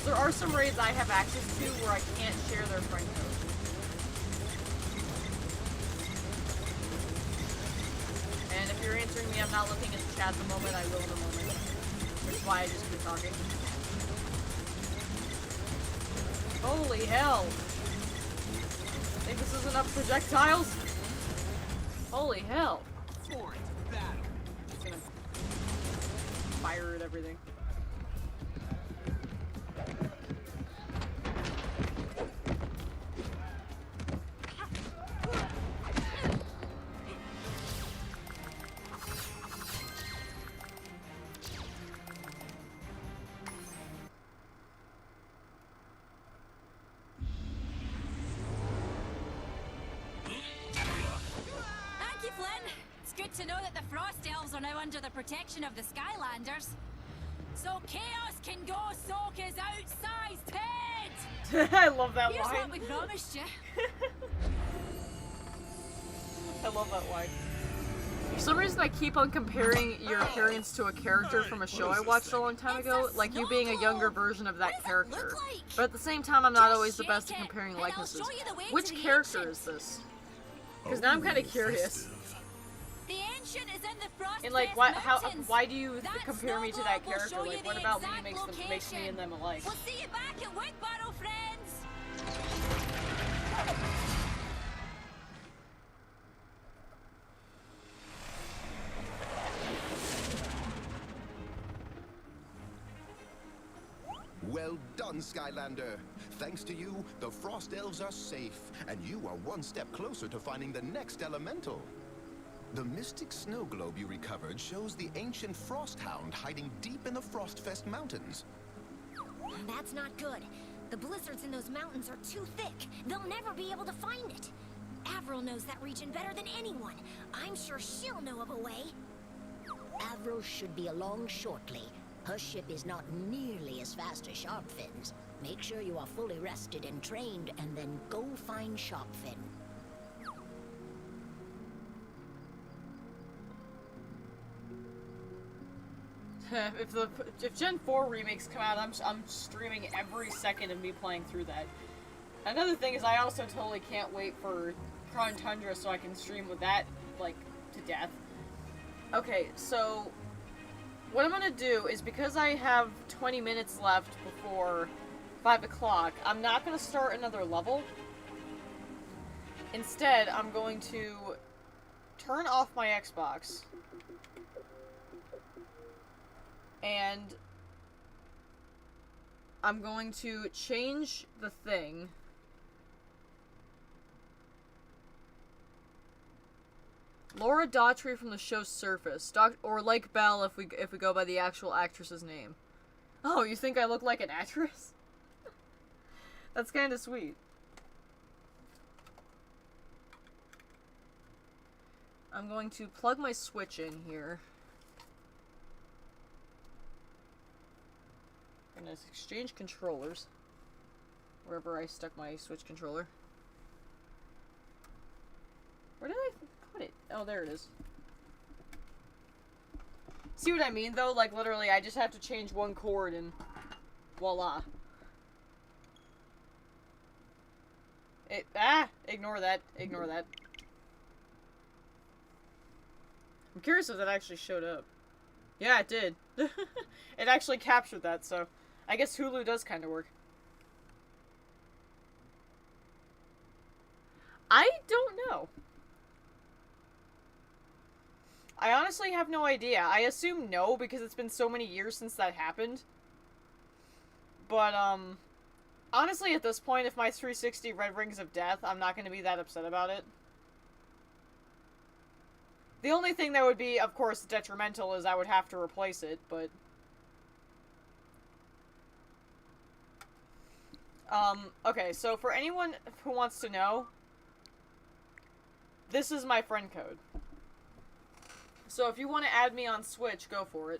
There are some raids I have access to where I can't share their friend code. And if you're answering me, I'm not looking at the chat at the moment, I will in a moment. Which is why I just keep talking. Holy hell! Think this is enough projectiles? Holy hell! For it, battle. Just gonna fire at everything. Thank you, Flynn. It's good to know that the Frost Elves are now under the protection of the Skylanders. So Chaos can go soak his outsized head! I love that Here's line. what we promised you. I love that line. For some reason, I keep on comparing your appearance to a character from a show I watched a long time ago, like you being a younger version of that character. But at the same time, I'm not always the best at comparing likenesses. Which character is this? Because now I'm kind of curious. The ancient is in the Frost And like, Mountains. why do you That compare me to that snowball will character? show you Like, what the about me exact makes me and them alike? We'll see you back at Wigborough, friends. Well done, Skylander. Thanks to you, the Frost Elves are safe, and you are one step closer to finding the next elemental. The mystic snow globe you recovered shows the ancient Frost Hound hiding deep in the Frostfest Mountains. That's not good. The blizzards in those mountains are too thick. They'll never be able to find it. Avril knows that region better than anyone. I'm sure she'll know of a way. Avril should be along shortly. Her ship is not nearly as fast as Sharpfin's. Make sure you are fully rested and trained, and then go find Sharpfin. If Gen 4 remakes come out, I'm streaming every second of me playing through that. Another thing is I also totally can't wait for Crown Tundra so I can stream with that, like, to death. Okay, so what I'm gonna do is, because I have 20 minutes left before 5 o'clock, I'm not gonna start another level. Instead, I'm going to turn off my Xbox. And I'm going to change the thing. Laura Daughtry from the show Surface, or Lake Bell if we go by the actual actress's name. Oh, you think I look like an actress? That's kind of sweet. I'm going to plug my Switch in here. I'm gonna exchange controllers. Wherever I stuck my Switch controller. Where did I put it? Oh, there it is. See what I mean, though? Like, literally, I just have to change one cord and voila. Ignore that. Ignore that. I'm curious if that actually showed up. Yeah, it did. It actually captured that, so I guess Hulu does kind of work. I don't know. I honestly have no idea. I assume no, because it's been so many years since that happened. But, honestly, at this point, if my 360 Red Rings of Death, I'm not going to be that upset about it. The only thing that would be, of course, detrimental is I would have to replace it, but Okay, so for anyone who wants to know, this is my friend code. So if you want to add me on Switch, go for it.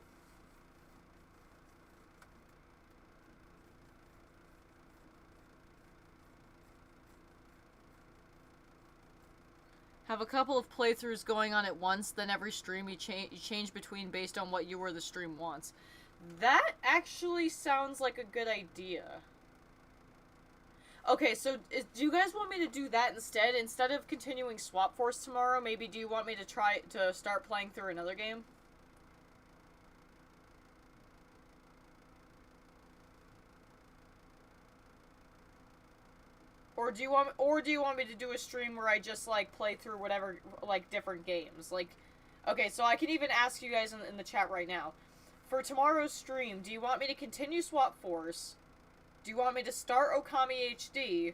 Have a couple of playthroughs going on at once, then every stream you change between based on what you or the stream wants. That actually sounds like a good idea. Okay, so do you guys want me to do that instead? Instead of continuing Swap Force tomorrow, maybe do you want me to try to start playing through another game? Or do you want me to do a stream where I just like play through whatever like different games? Like, okay, so I can even ask you guys in the chat right now. For tomorrow's stream, do you want me to continue Swap Force? Do you want me to start Okami HD?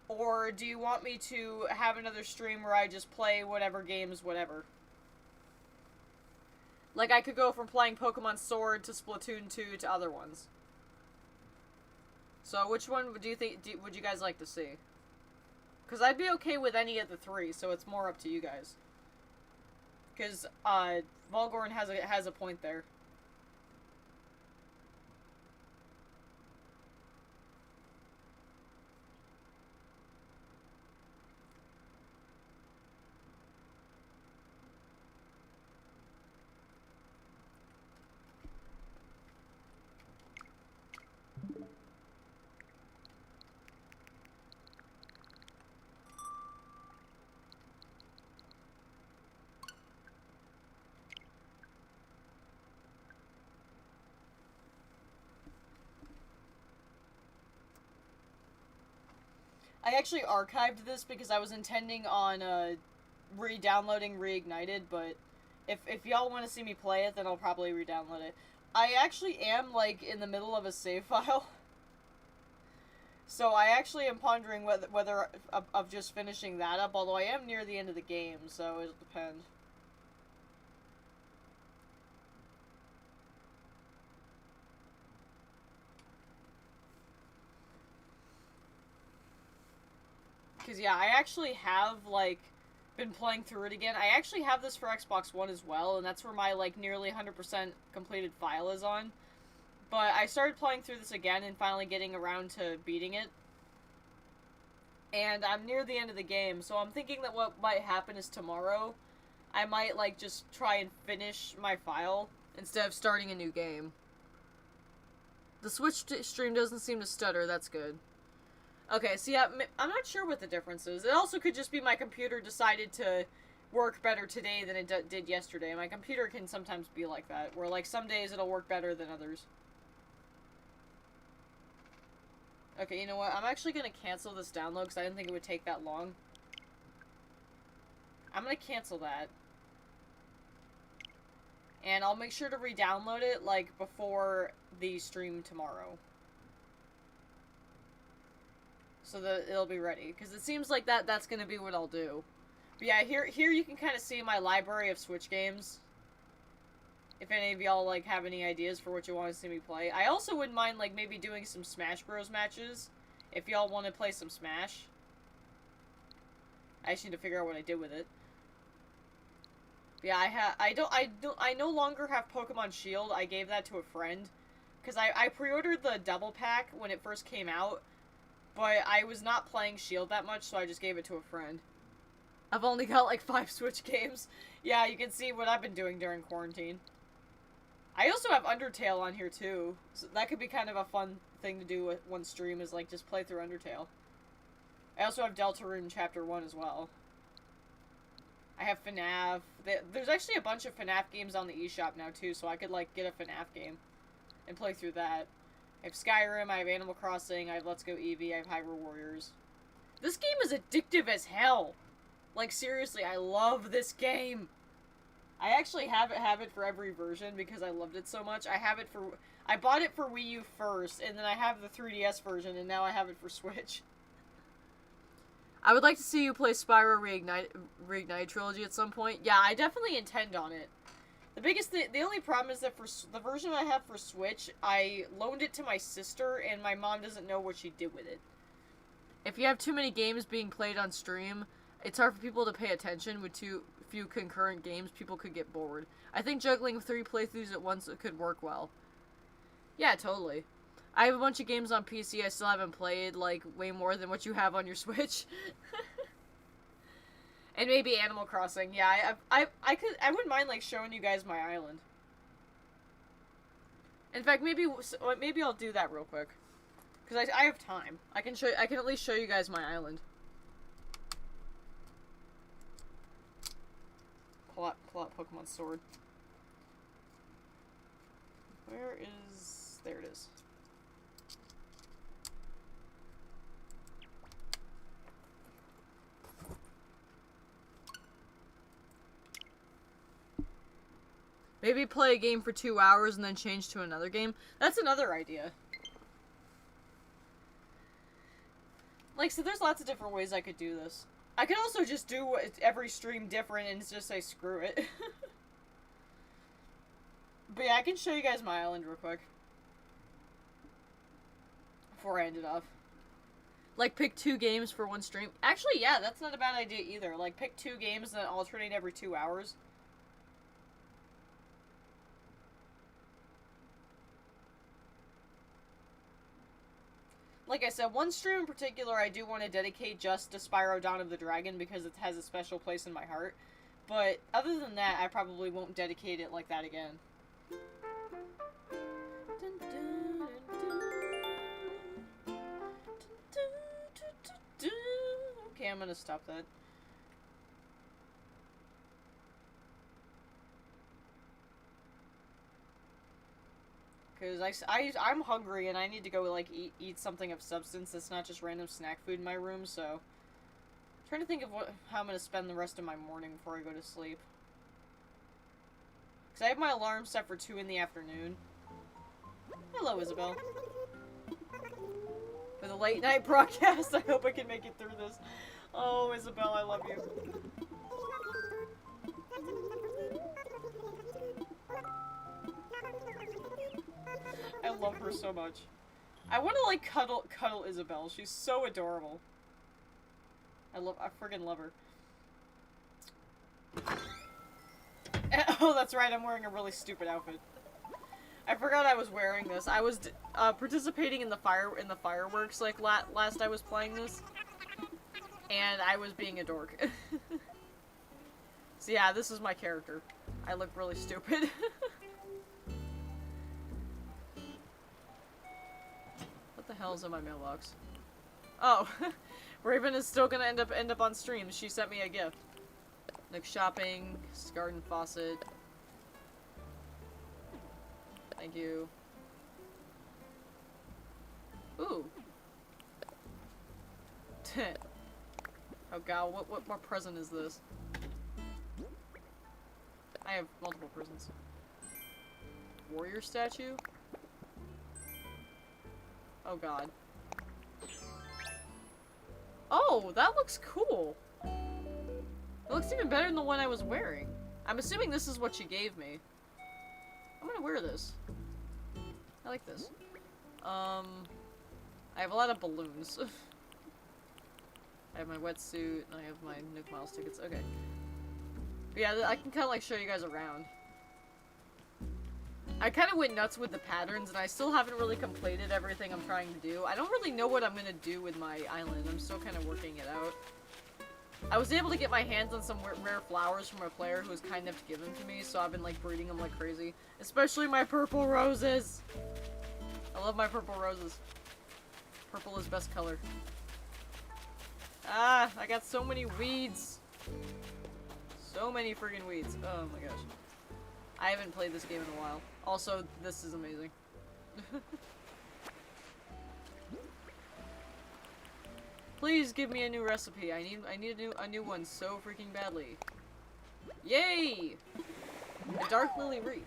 Or do you want me to have another stream where I just play whatever games, whatever? Like, I could go from playing Pokemon Sword to Splatoon 2 to other ones. So, which one do you think would you guys like to see? Because I'd be okay with any of the three, so it's more up to you guys. Because, Volgorn has a point there. I actually archived this because I was intending on, re-downloading Reignited, but if y'all want to see me play it, then I'll probably re-download it. I actually am, like, in the middle of a save file. So I actually am pondering whether of just finishing that up, although I am near the end of the game, so it'll depend. Because, yeah, I actually have, like, been playing through it again. I actually have this for Xbox One as well, and that's where my, like, nearly 100% completed file is on. But I started playing through this again and finally getting around to beating it. And I'm near the end of the game, so I'm thinking that what might happen is tomorrow, I might, like, just try and finish my file instead of starting a new game. The Switch stream doesn't seem to stutter, that's good. Okay, so yeah, I'm not sure what the difference is. It also could just be my computer decided to work better today than it did yesterday. My computer can sometimes be like that, where, like, some days it'll work better than others. Okay, you know what? I'm actually gonna cancel this download because I didn't think it would take that long. I'm gonna cancel that. And I'll make sure to re-download it, like, before the stream tomorrow. So that it'll be ready. Because it seems like that's gonna be what I'll do. But yeah, here you can kind of see my library of Switch games. If any of y'all, like, have any ideas for what you want to see me play. I also wouldn't mind, like, maybe doing some Smash Bros. Matches. If y'all want to play some Smash. I just need to figure out what I did with it. But yeah, I no longer have Pokemon Shield. I gave that to a friend. Because I pre-ordered the double pack when it first came out. But I was not playing Shield that much, so I just gave it to a friend. I've only got, like, 5 Switch games. Yeah, you can see what I've been doing during quarantine. I also have Undertale on here, too. So that could be kind of a fun thing to do with one stream, is, like, just play through Undertale. I also have Deltarune Chapter 1 as well. I have FNAF. There's actually a bunch of FNAF games on the eShop now, too, so I could, like, get a FNAF game and play through that. I have Skyrim, I have Animal Crossing, I have Let's Go Eevee, I have Hyrule Warriors. This game is addictive as hell! Like, seriously, I love this game! I actually have it for every version because I loved it so much. I bought it for Wii U first, and then I have the 3DS version, and now I have it for Switch. I would like to see you play Spyro Reignited Trilogy at some point. Yeah, I definitely intend on it. The only problem is that for the version I have for Switch, I loaned it to my sister, and my mom doesn't know what she did with it. If you have too many games being played on stream, it's hard for people to pay attention. With too few concurrent games, people could get bored. I think juggling 3 playthroughs at once could work well. Yeah, totally. I have a bunch of games on PC I still haven't played, like, way more than what you have on your Switch. And maybe Animal Crossing. Yeah, I wouldn't mind, like, showing you guys my island. In fact, maybe I'll do that real quick. Because I have time. I can at least show you guys my island. Pull out Pokemon Sword. Where is... There it is. Maybe play a game for 2 hours and then change to another game. That's another idea. Like, so there's lots of different ways I could do this. I could also just do every stream different and just say screw it. But yeah, I can show you guys my island real quick. Before I end it off. Like, pick 2 games for 1 stream. Actually, yeah, that's not a bad idea either. Like, pick 2 games and then alternate every 2 hours. Like I said, 1 stream in particular I do want to dedicate just to Spyro Dawn of the Dragon because it has a special place in my heart. But other than that, I probably won't dedicate it like that again. Okay, I'm gonna stop that. Because I'm hungry and I need to go, like, eat something of substance. It's not just random snack food in my room, so... I'm trying to think of how I'm going to spend the rest of my morning before I go to sleep. Because I have my alarm set for 2 in the afternoon. Hello, Isabel. For the late night broadcast, I hope I can make it through this. Oh, Isabel, I love you. I love her so much. I want to, like, cuddle Isabel. She's so adorable. I friggin' love her. Oh, that's right, I'm wearing a really stupid outfit. I forgot I was wearing this. I was participating in the fireworks, like, last I was playing this. And I was being a dork. So yeah, this is my character. I look really stupid. What the hell is in my mailbox? Oh, Raven is still gonna end up on stream. She sent me a gift. Like shopping, garden faucet. Thank you. Ooh. Oh god, what present is this? I have multiple presents. Warrior statue? Oh god. Oh, that looks cool. It looks even better than the one I was wearing. I'm assuming this is what she gave me. I'm gonna wear this. I like this. I have a lot of balloons. I have my wetsuit, and I have my Nook Miles tickets. Okay. But yeah, I can kind of like show you guys around. I kind of went nuts with the patterns, and I still haven't really completed everything I'm trying to do. I don't really know what I'm gonna do with my island. I'm still kind of working it out. I was able to get my hands on some rare flowers from a player who was kind enough to give them to me, so I've been like breeding them like crazy. Especially my purple roses! I love my purple roses. Purple is best color. Ah, I got so many weeds. So many friggin' weeds. Oh my gosh. I haven't played this game in a while. Also, this is amazing. Please give me a new recipe. I need a new one so freaking badly. Yay! A dark lily wreath.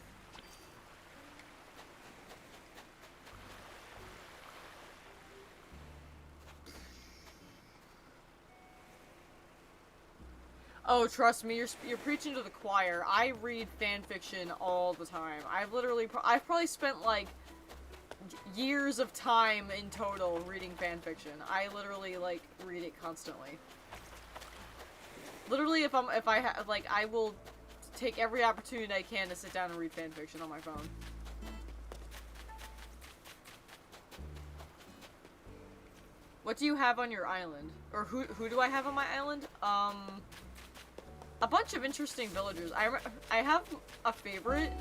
Oh, trust me, you're preaching to the choir. I read fan fiction all the time. I've probably spent like years of time in total reading fan fiction. I literally like read it constantly. Literally, I will take every opportunity I can to sit down and read fan fiction on my phone. What do you have on your island? Or who do I have on my island? A bunch of interesting villagers. I have a favorite,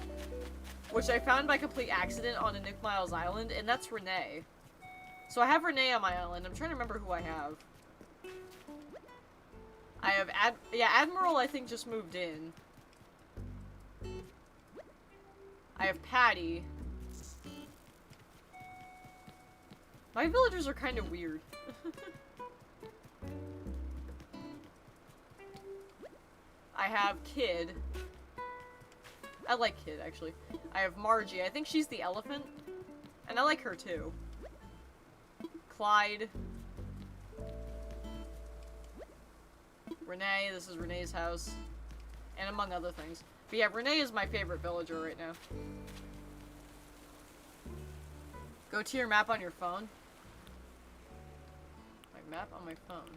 which I found by complete accident on a Nick Miles island, and that's Renee. So I have Renee on my island. I'm trying to remember who I have. I have Admiral, I think, just moved in. I have Patty. My villagers are kind of weird. I have Kid. I like Kid, actually. I have Margie. I think she's the elephant. And I like her, too. Clyde. Renee. This is Renee's house. And among other things. But yeah, Renee is my favorite villager right now. Go to your map on your phone. My map on my phone.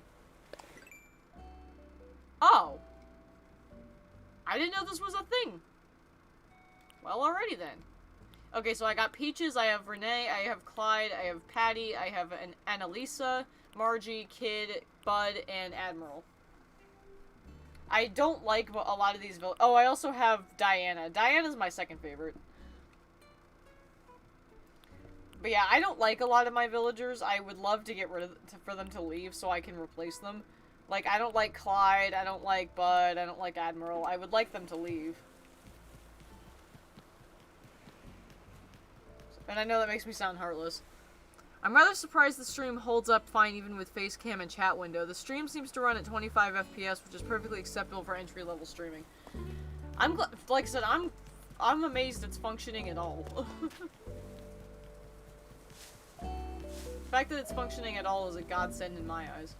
Oh! I didn't know this was a thing! Well, alrighty then. Okay, so I got Peaches, I have Renee, I have Clyde, I have Patty, I have Annalisa, Margie, Kid, Bud, and Admiral. I don't like a lot of these Oh, I also have Diana. Diana's my second favorite. But yeah, I don't like a lot of my villagers. I would love to get rid of for them to leave so I can replace them. Like, I don't like Clyde, I don't like Bud, I don't like Admiral. I would like them to leave. And I know that makes me sound heartless. I'm rather surprised the stream holds up fine even with face cam and chat window. The stream seems to run at 25 FPS, which is perfectly acceptable for entry-level streaming. Like I said, I'm amazed it's functioning at all. The fact that it's functioning at all is a godsend in my eyes.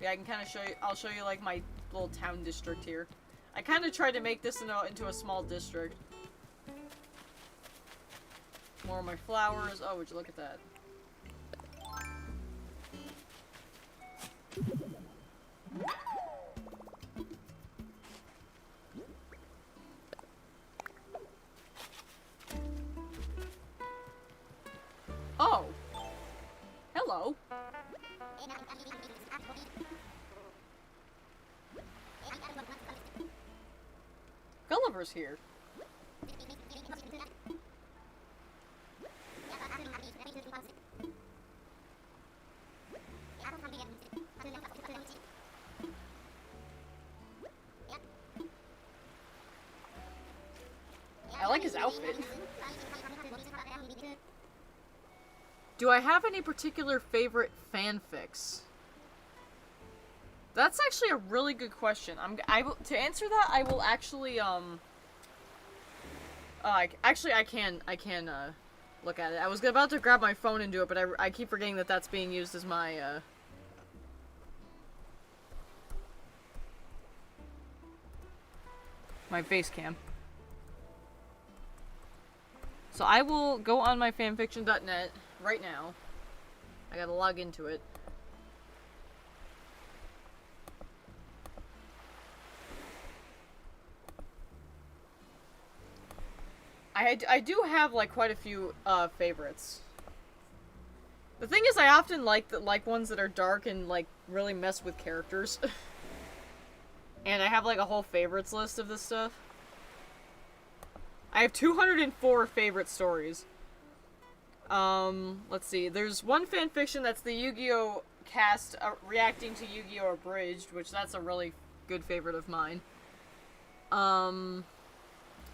Yeah, I can kind of show you, I'll show you like my little town district here. I kind of tried to make this into a small district. More of my flowers. Oh, would you look at that? Oh! Hello! Gulliver's here. I like his outfit. Do I have any particular favorite fanfics? That's actually a really good question. To answer that, I will actually, actually, I can, look at it. I was about to grab my phone and do it, but I keep forgetting that that's being used as my, my face cam. So I will go on my fanfiction.net right now. I gotta log into it. I do have like quite a few favorites. The thing is, I often like ones that are dark and like really mess with characters. And I have like a whole favorites list of this stuff. I have 204 favorite stories. Let's see. There's one fanfiction that's the Yu-Gi-Oh! Cast reacting to Yu-Gi-Oh! Abridged, which that's a really good favorite of mine.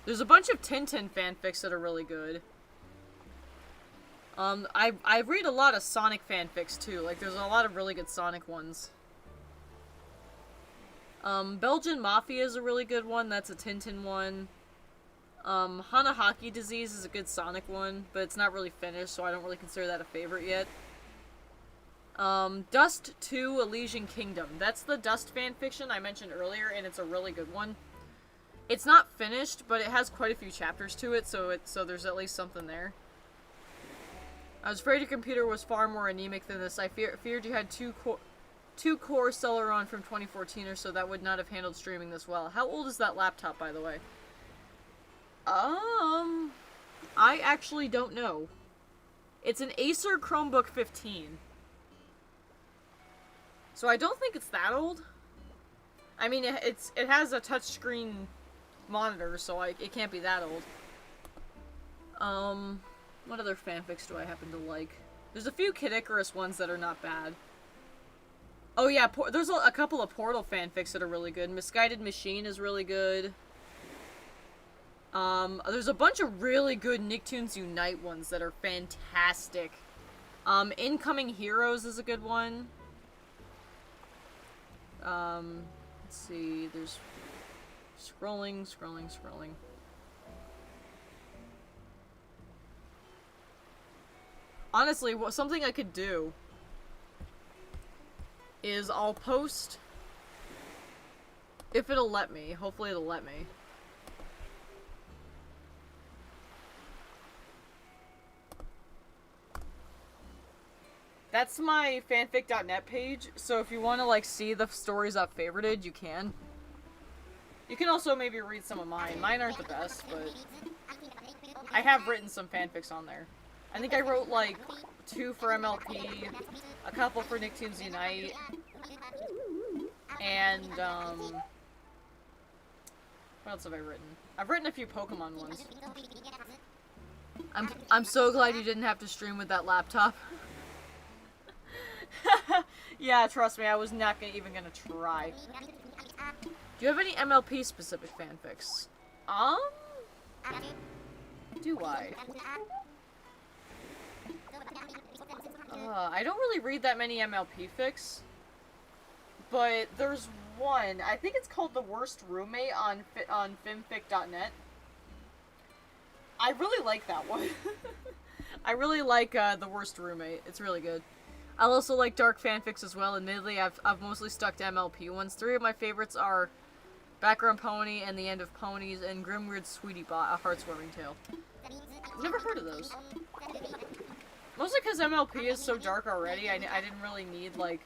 There's a bunch of Tintin fanfics that are really good. I read a lot of Sonic fanfics too. Like, there's a lot of really good Sonic ones. Belgian Mafia is a really good one. That's a Tintin one. Hanahaki Disease is a good Sonic one, but it's not really finished, so I don't really consider that a favorite yet. Dust 2 Elysian Kingdom. That's the Dust fanfiction I mentioned earlier, and it's a really good one. It's not finished, but it has quite a few chapters to it, so there's at least something there. I was afraid your computer was far more anemic than this. I feared you had two core Celeron from 2014 or so that would not have handled streaming this well. How old is that laptop, by the way? I actually don't know. It's an Acer Chromebook 15. So I don't think it's that old. I mean, it has a touchscreen monitor, so it can't be that old. What other fanfics do I happen to like? There's a few Kid Icarus ones that are not bad. Oh yeah, there's a couple of Portal fanfics that are really good. Misguided Machine is really good. There's a bunch of really good Nicktoons Unite ones that are fantastic. Incoming Heroes is a good one. Let's see, there's scrolling. Honestly, something I could do is I'll post, if it'll let me, hopefully it'll let me. That's my fanfic.net page, so if you want to, like, see the stories I've favorited, you can. You can also maybe read some of mine. Mine aren't the best, but I have written some fanfics on there. I think I wrote, like, 2 for MLP, a couple for Nicktoons Unite, and, what else have I written? I've written a few Pokemon ones. I'm so glad you didn't have to stream with that laptop. Yeah, trust me, I was not even gonna try. Do you have any MLP specific fanfics? Do I? I don't really read that many MLP fics, but there's one. I think it's called The Worst Roommate on Fimfic.net. I really like that one. I really like The Worst Roommate. It's really good. I also like dark fanfics as well. Admittedly, I've mostly stuck to MLP ones. 3 of my favorites are Background Pony and The End of Ponies and Grimweird's Sweetie Bot, A Heartswarming Tale. Never heard of those. Mostly because MLP is so dark already, I didn't really need, like,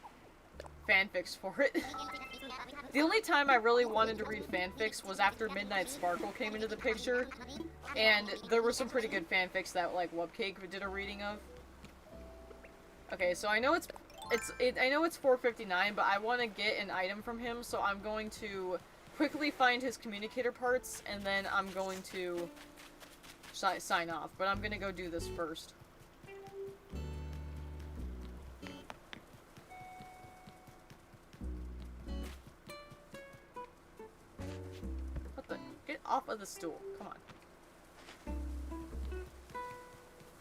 fanfics for it. The only time I really wanted to read fanfics was after Midnight Sparkle came into the picture, and there were some pretty good fanfics that, like, Wubcake did a reading of. Okay, so I know it's 4:59, but I want to get an item from him, so I'm going to quickly find his communicator parts, and then I'm going to sign off. But I'm gonna go do this first. What the? Get off of the stool. Come on.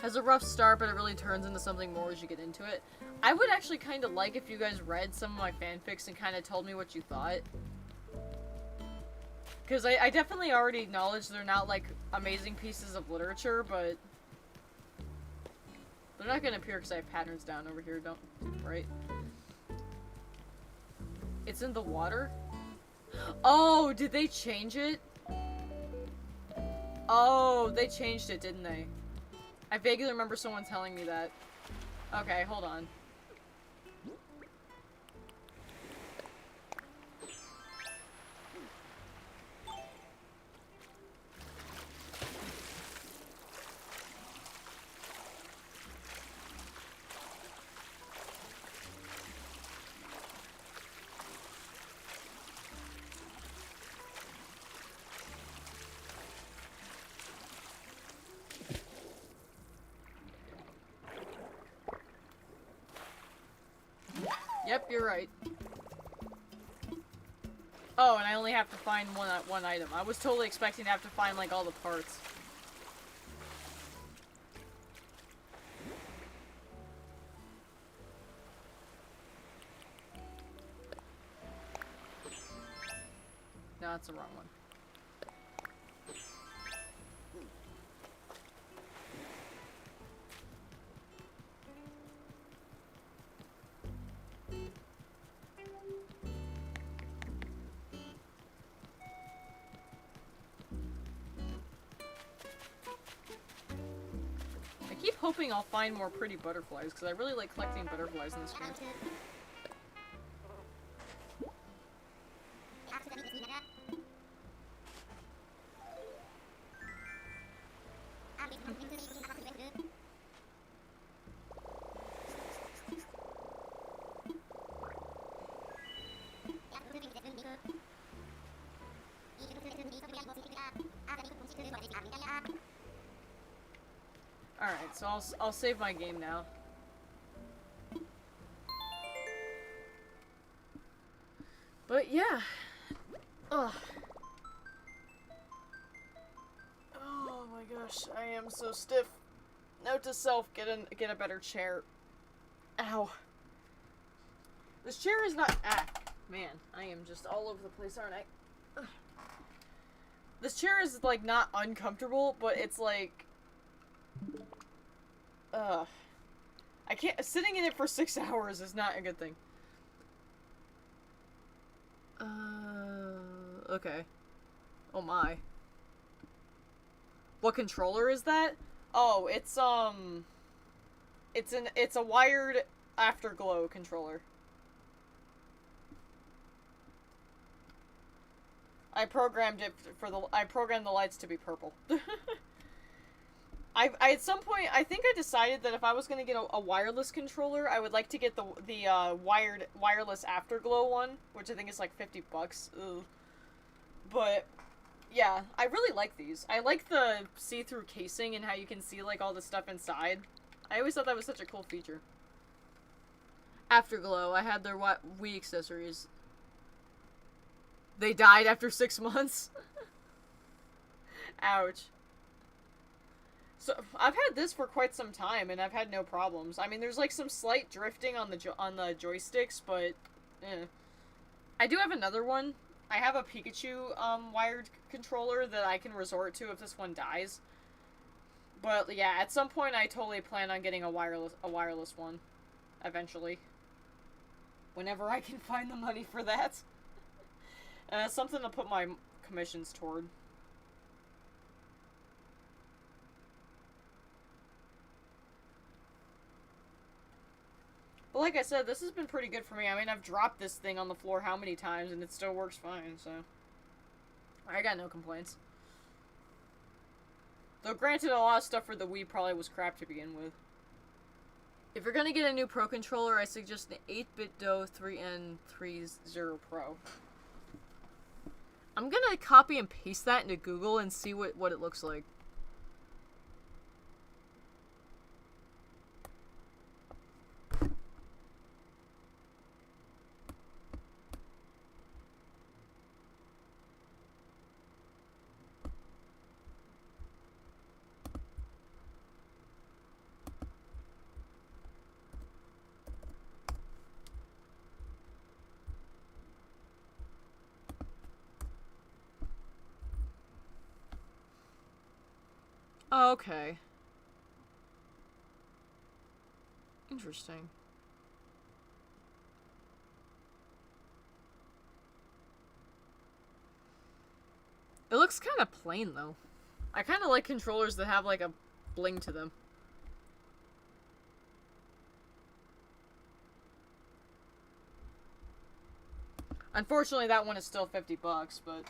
Has a rough start, but it really turns into something more as you get into it. I would actually kind of like if you guys read some of my fanfics and kind of told me what you thought. Because I definitely already acknowledge they're not, like, amazing pieces of literature, but they're not going to appear because I have patterns down over here, right? It's in the water? Oh, did they change it? Oh, they changed it, didn't they? I vaguely remember someone telling me that. Okay, hold on. Yep, you're right. Oh, and I only have to find one item. I was totally expecting to have to find, like, all the parts. No, that's the wrong one. hoping I'll find more pretty butterflies, because I really like collecting butterflies in this game. Alright, so I'll save my game now. But yeah. Ugh. Oh my gosh, I am so stiff. Note to self, get a better chair. Ow. This chair is not man, I am just all over the place, aren't I? Ugh. This chair is like not uncomfortable, but it's like I can't. Sitting in it for 6 hours is not a good thing. Okay. Oh my. What controller is that? Oh, it's a wired Afterglow controller. I programmed the lights to be purple. I at some point, I think I decided that if I was going to get a wireless controller, I would like to get the wireless Afterglow one, which I think is like $50. Ugh. But yeah, I really like these. I like the see-through casing and how you can see like all the stuff inside. I always thought that was such a cool feature. Afterglow, I had their Wii accessories. They died after 6 months. Ouch. So, I've had this for quite some time, and I've had no problems. I mean, there's like some slight drifting on the joysticks, but I do have another one. I have a Pikachu wired controller that I can resort to if this one dies. But yeah, at some point I totally plan on getting a wireless one eventually. Whenever I can find the money for that. And it's something to put my commissions toward. But like I said, this has been pretty good for me. I mean, I've dropped this thing on the floor how many times, and it still works fine, so... I got no complaints. Though granted, a lot of stuff for the Wii probably was crap to begin with. If you're gonna get a new Pro controller, I suggest an 8-bit Do 3N30 Pro. I'm gonna copy and paste that into Google and see what it looks like. Oh, okay. Interesting. It looks kind of plain, though. I kind of like controllers that have, like, a bling to them. Unfortunately, that one is still $50, but...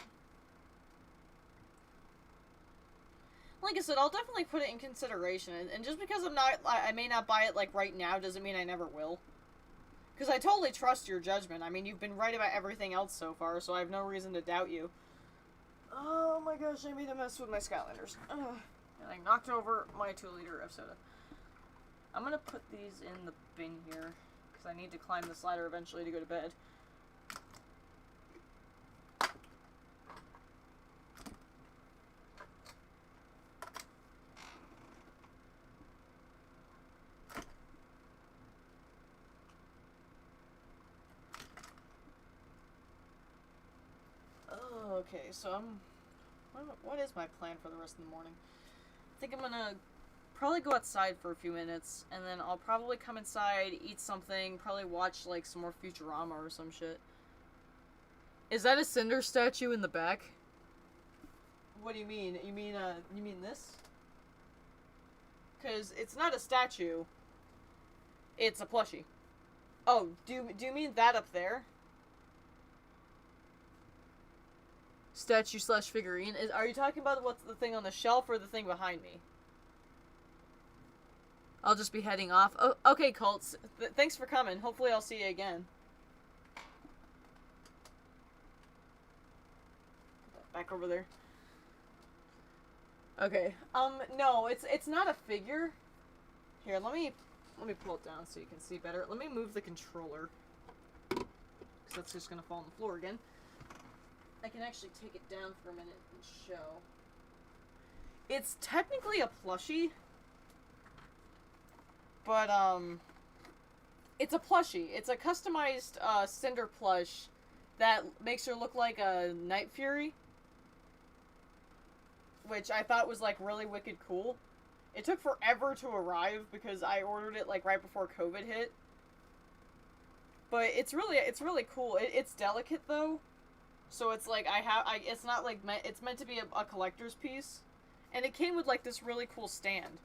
Like I said, I'll definitely put it in consideration, and just because I may not buy it, like, right now, doesn't mean I never will. Because I totally trust your judgment. I mean, you've been right about everything else so far, so I have no reason to doubt you. Oh my gosh, I made a mess with my Skylanders. And I knocked over my 2-liter of soda. I'm gonna put these in the bin here, because I need to climb this ladder eventually to go to bed. Okay, so what is my plan for the rest of the morning? I think I'm gonna probably go outside for a few minutes, and then I'll probably come inside, eat something, probably watch, like, some more Futurama or some shit. Is that a Cinder statue in the back? What do you mean? You mean this? Because it's not a statue. It's a plushie. Oh, do you mean that up there? Statue slash figurine? Are you talking about what's the thing on the shelf or the thing behind me? I'll just be heading off. Oh, okay, Colts. Thanks for coming. Hopefully I'll see you again. Put that back over there. Okay. No, it's not a figure. Here, let me pull it down so you can see better. Let me move the controller. Because that's just gonna fall on the floor again. I can actually take it down for a minute and show. It's technically a plushie. But, it's a plushie. It's a customized, Cinder plush that makes her look like a Night Fury. Which I thought was, like, really wicked cool. It took forever to arrive because I ordered it, like, right before COVID hit. But it's really cool. It's delicate, though. So it's like, it's not, like, it's meant to be a collector's piece. And it came with, like, this really cool stand.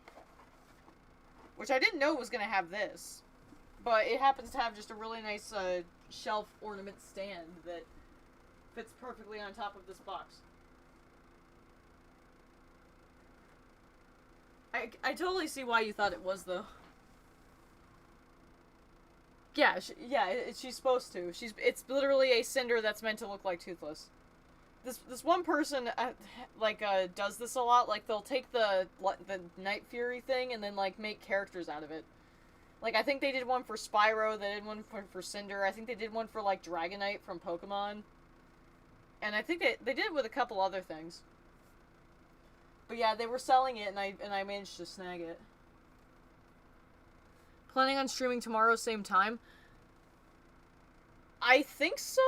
Which I didn't know was going to have this. But it happens to have just a really nice shelf ornament stand that fits perfectly on top of this box. I totally see why you thought it was, though. Yeah, she's supposed to. It's literally a Cinder that's meant to look like Toothless. This one person, does this a lot. Like, they'll take the Night Fury thing and then, like, make characters out of it. Like, I think they did one for Spyro, they did one for Cinder, I think they did one for, like, Dragonite from Pokemon. And I think they did it with a couple other things. But yeah, they were selling it, and I managed to snag it. Planning on streaming tomorrow, same time? I think so.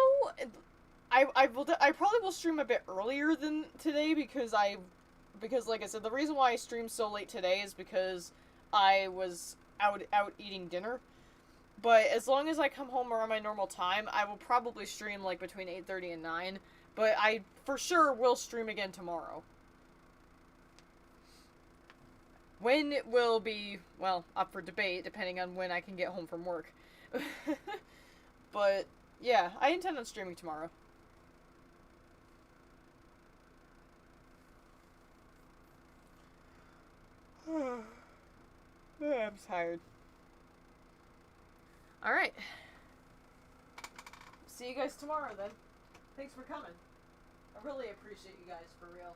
I probably will stream a bit earlier than today because like I said, the reason why I streamed so late today is because I was out eating dinner. But as long as I come home around my normal time, I will probably stream like between 8:30 and 9. But I for sure will stream again tomorrow. When it will be, well, up for debate, depending on when I can get home from work. But, yeah, I intend on streaming tomorrow. I'm tired. Alright. See you guys tomorrow, then. Thanks for coming. I really appreciate you guys, for real.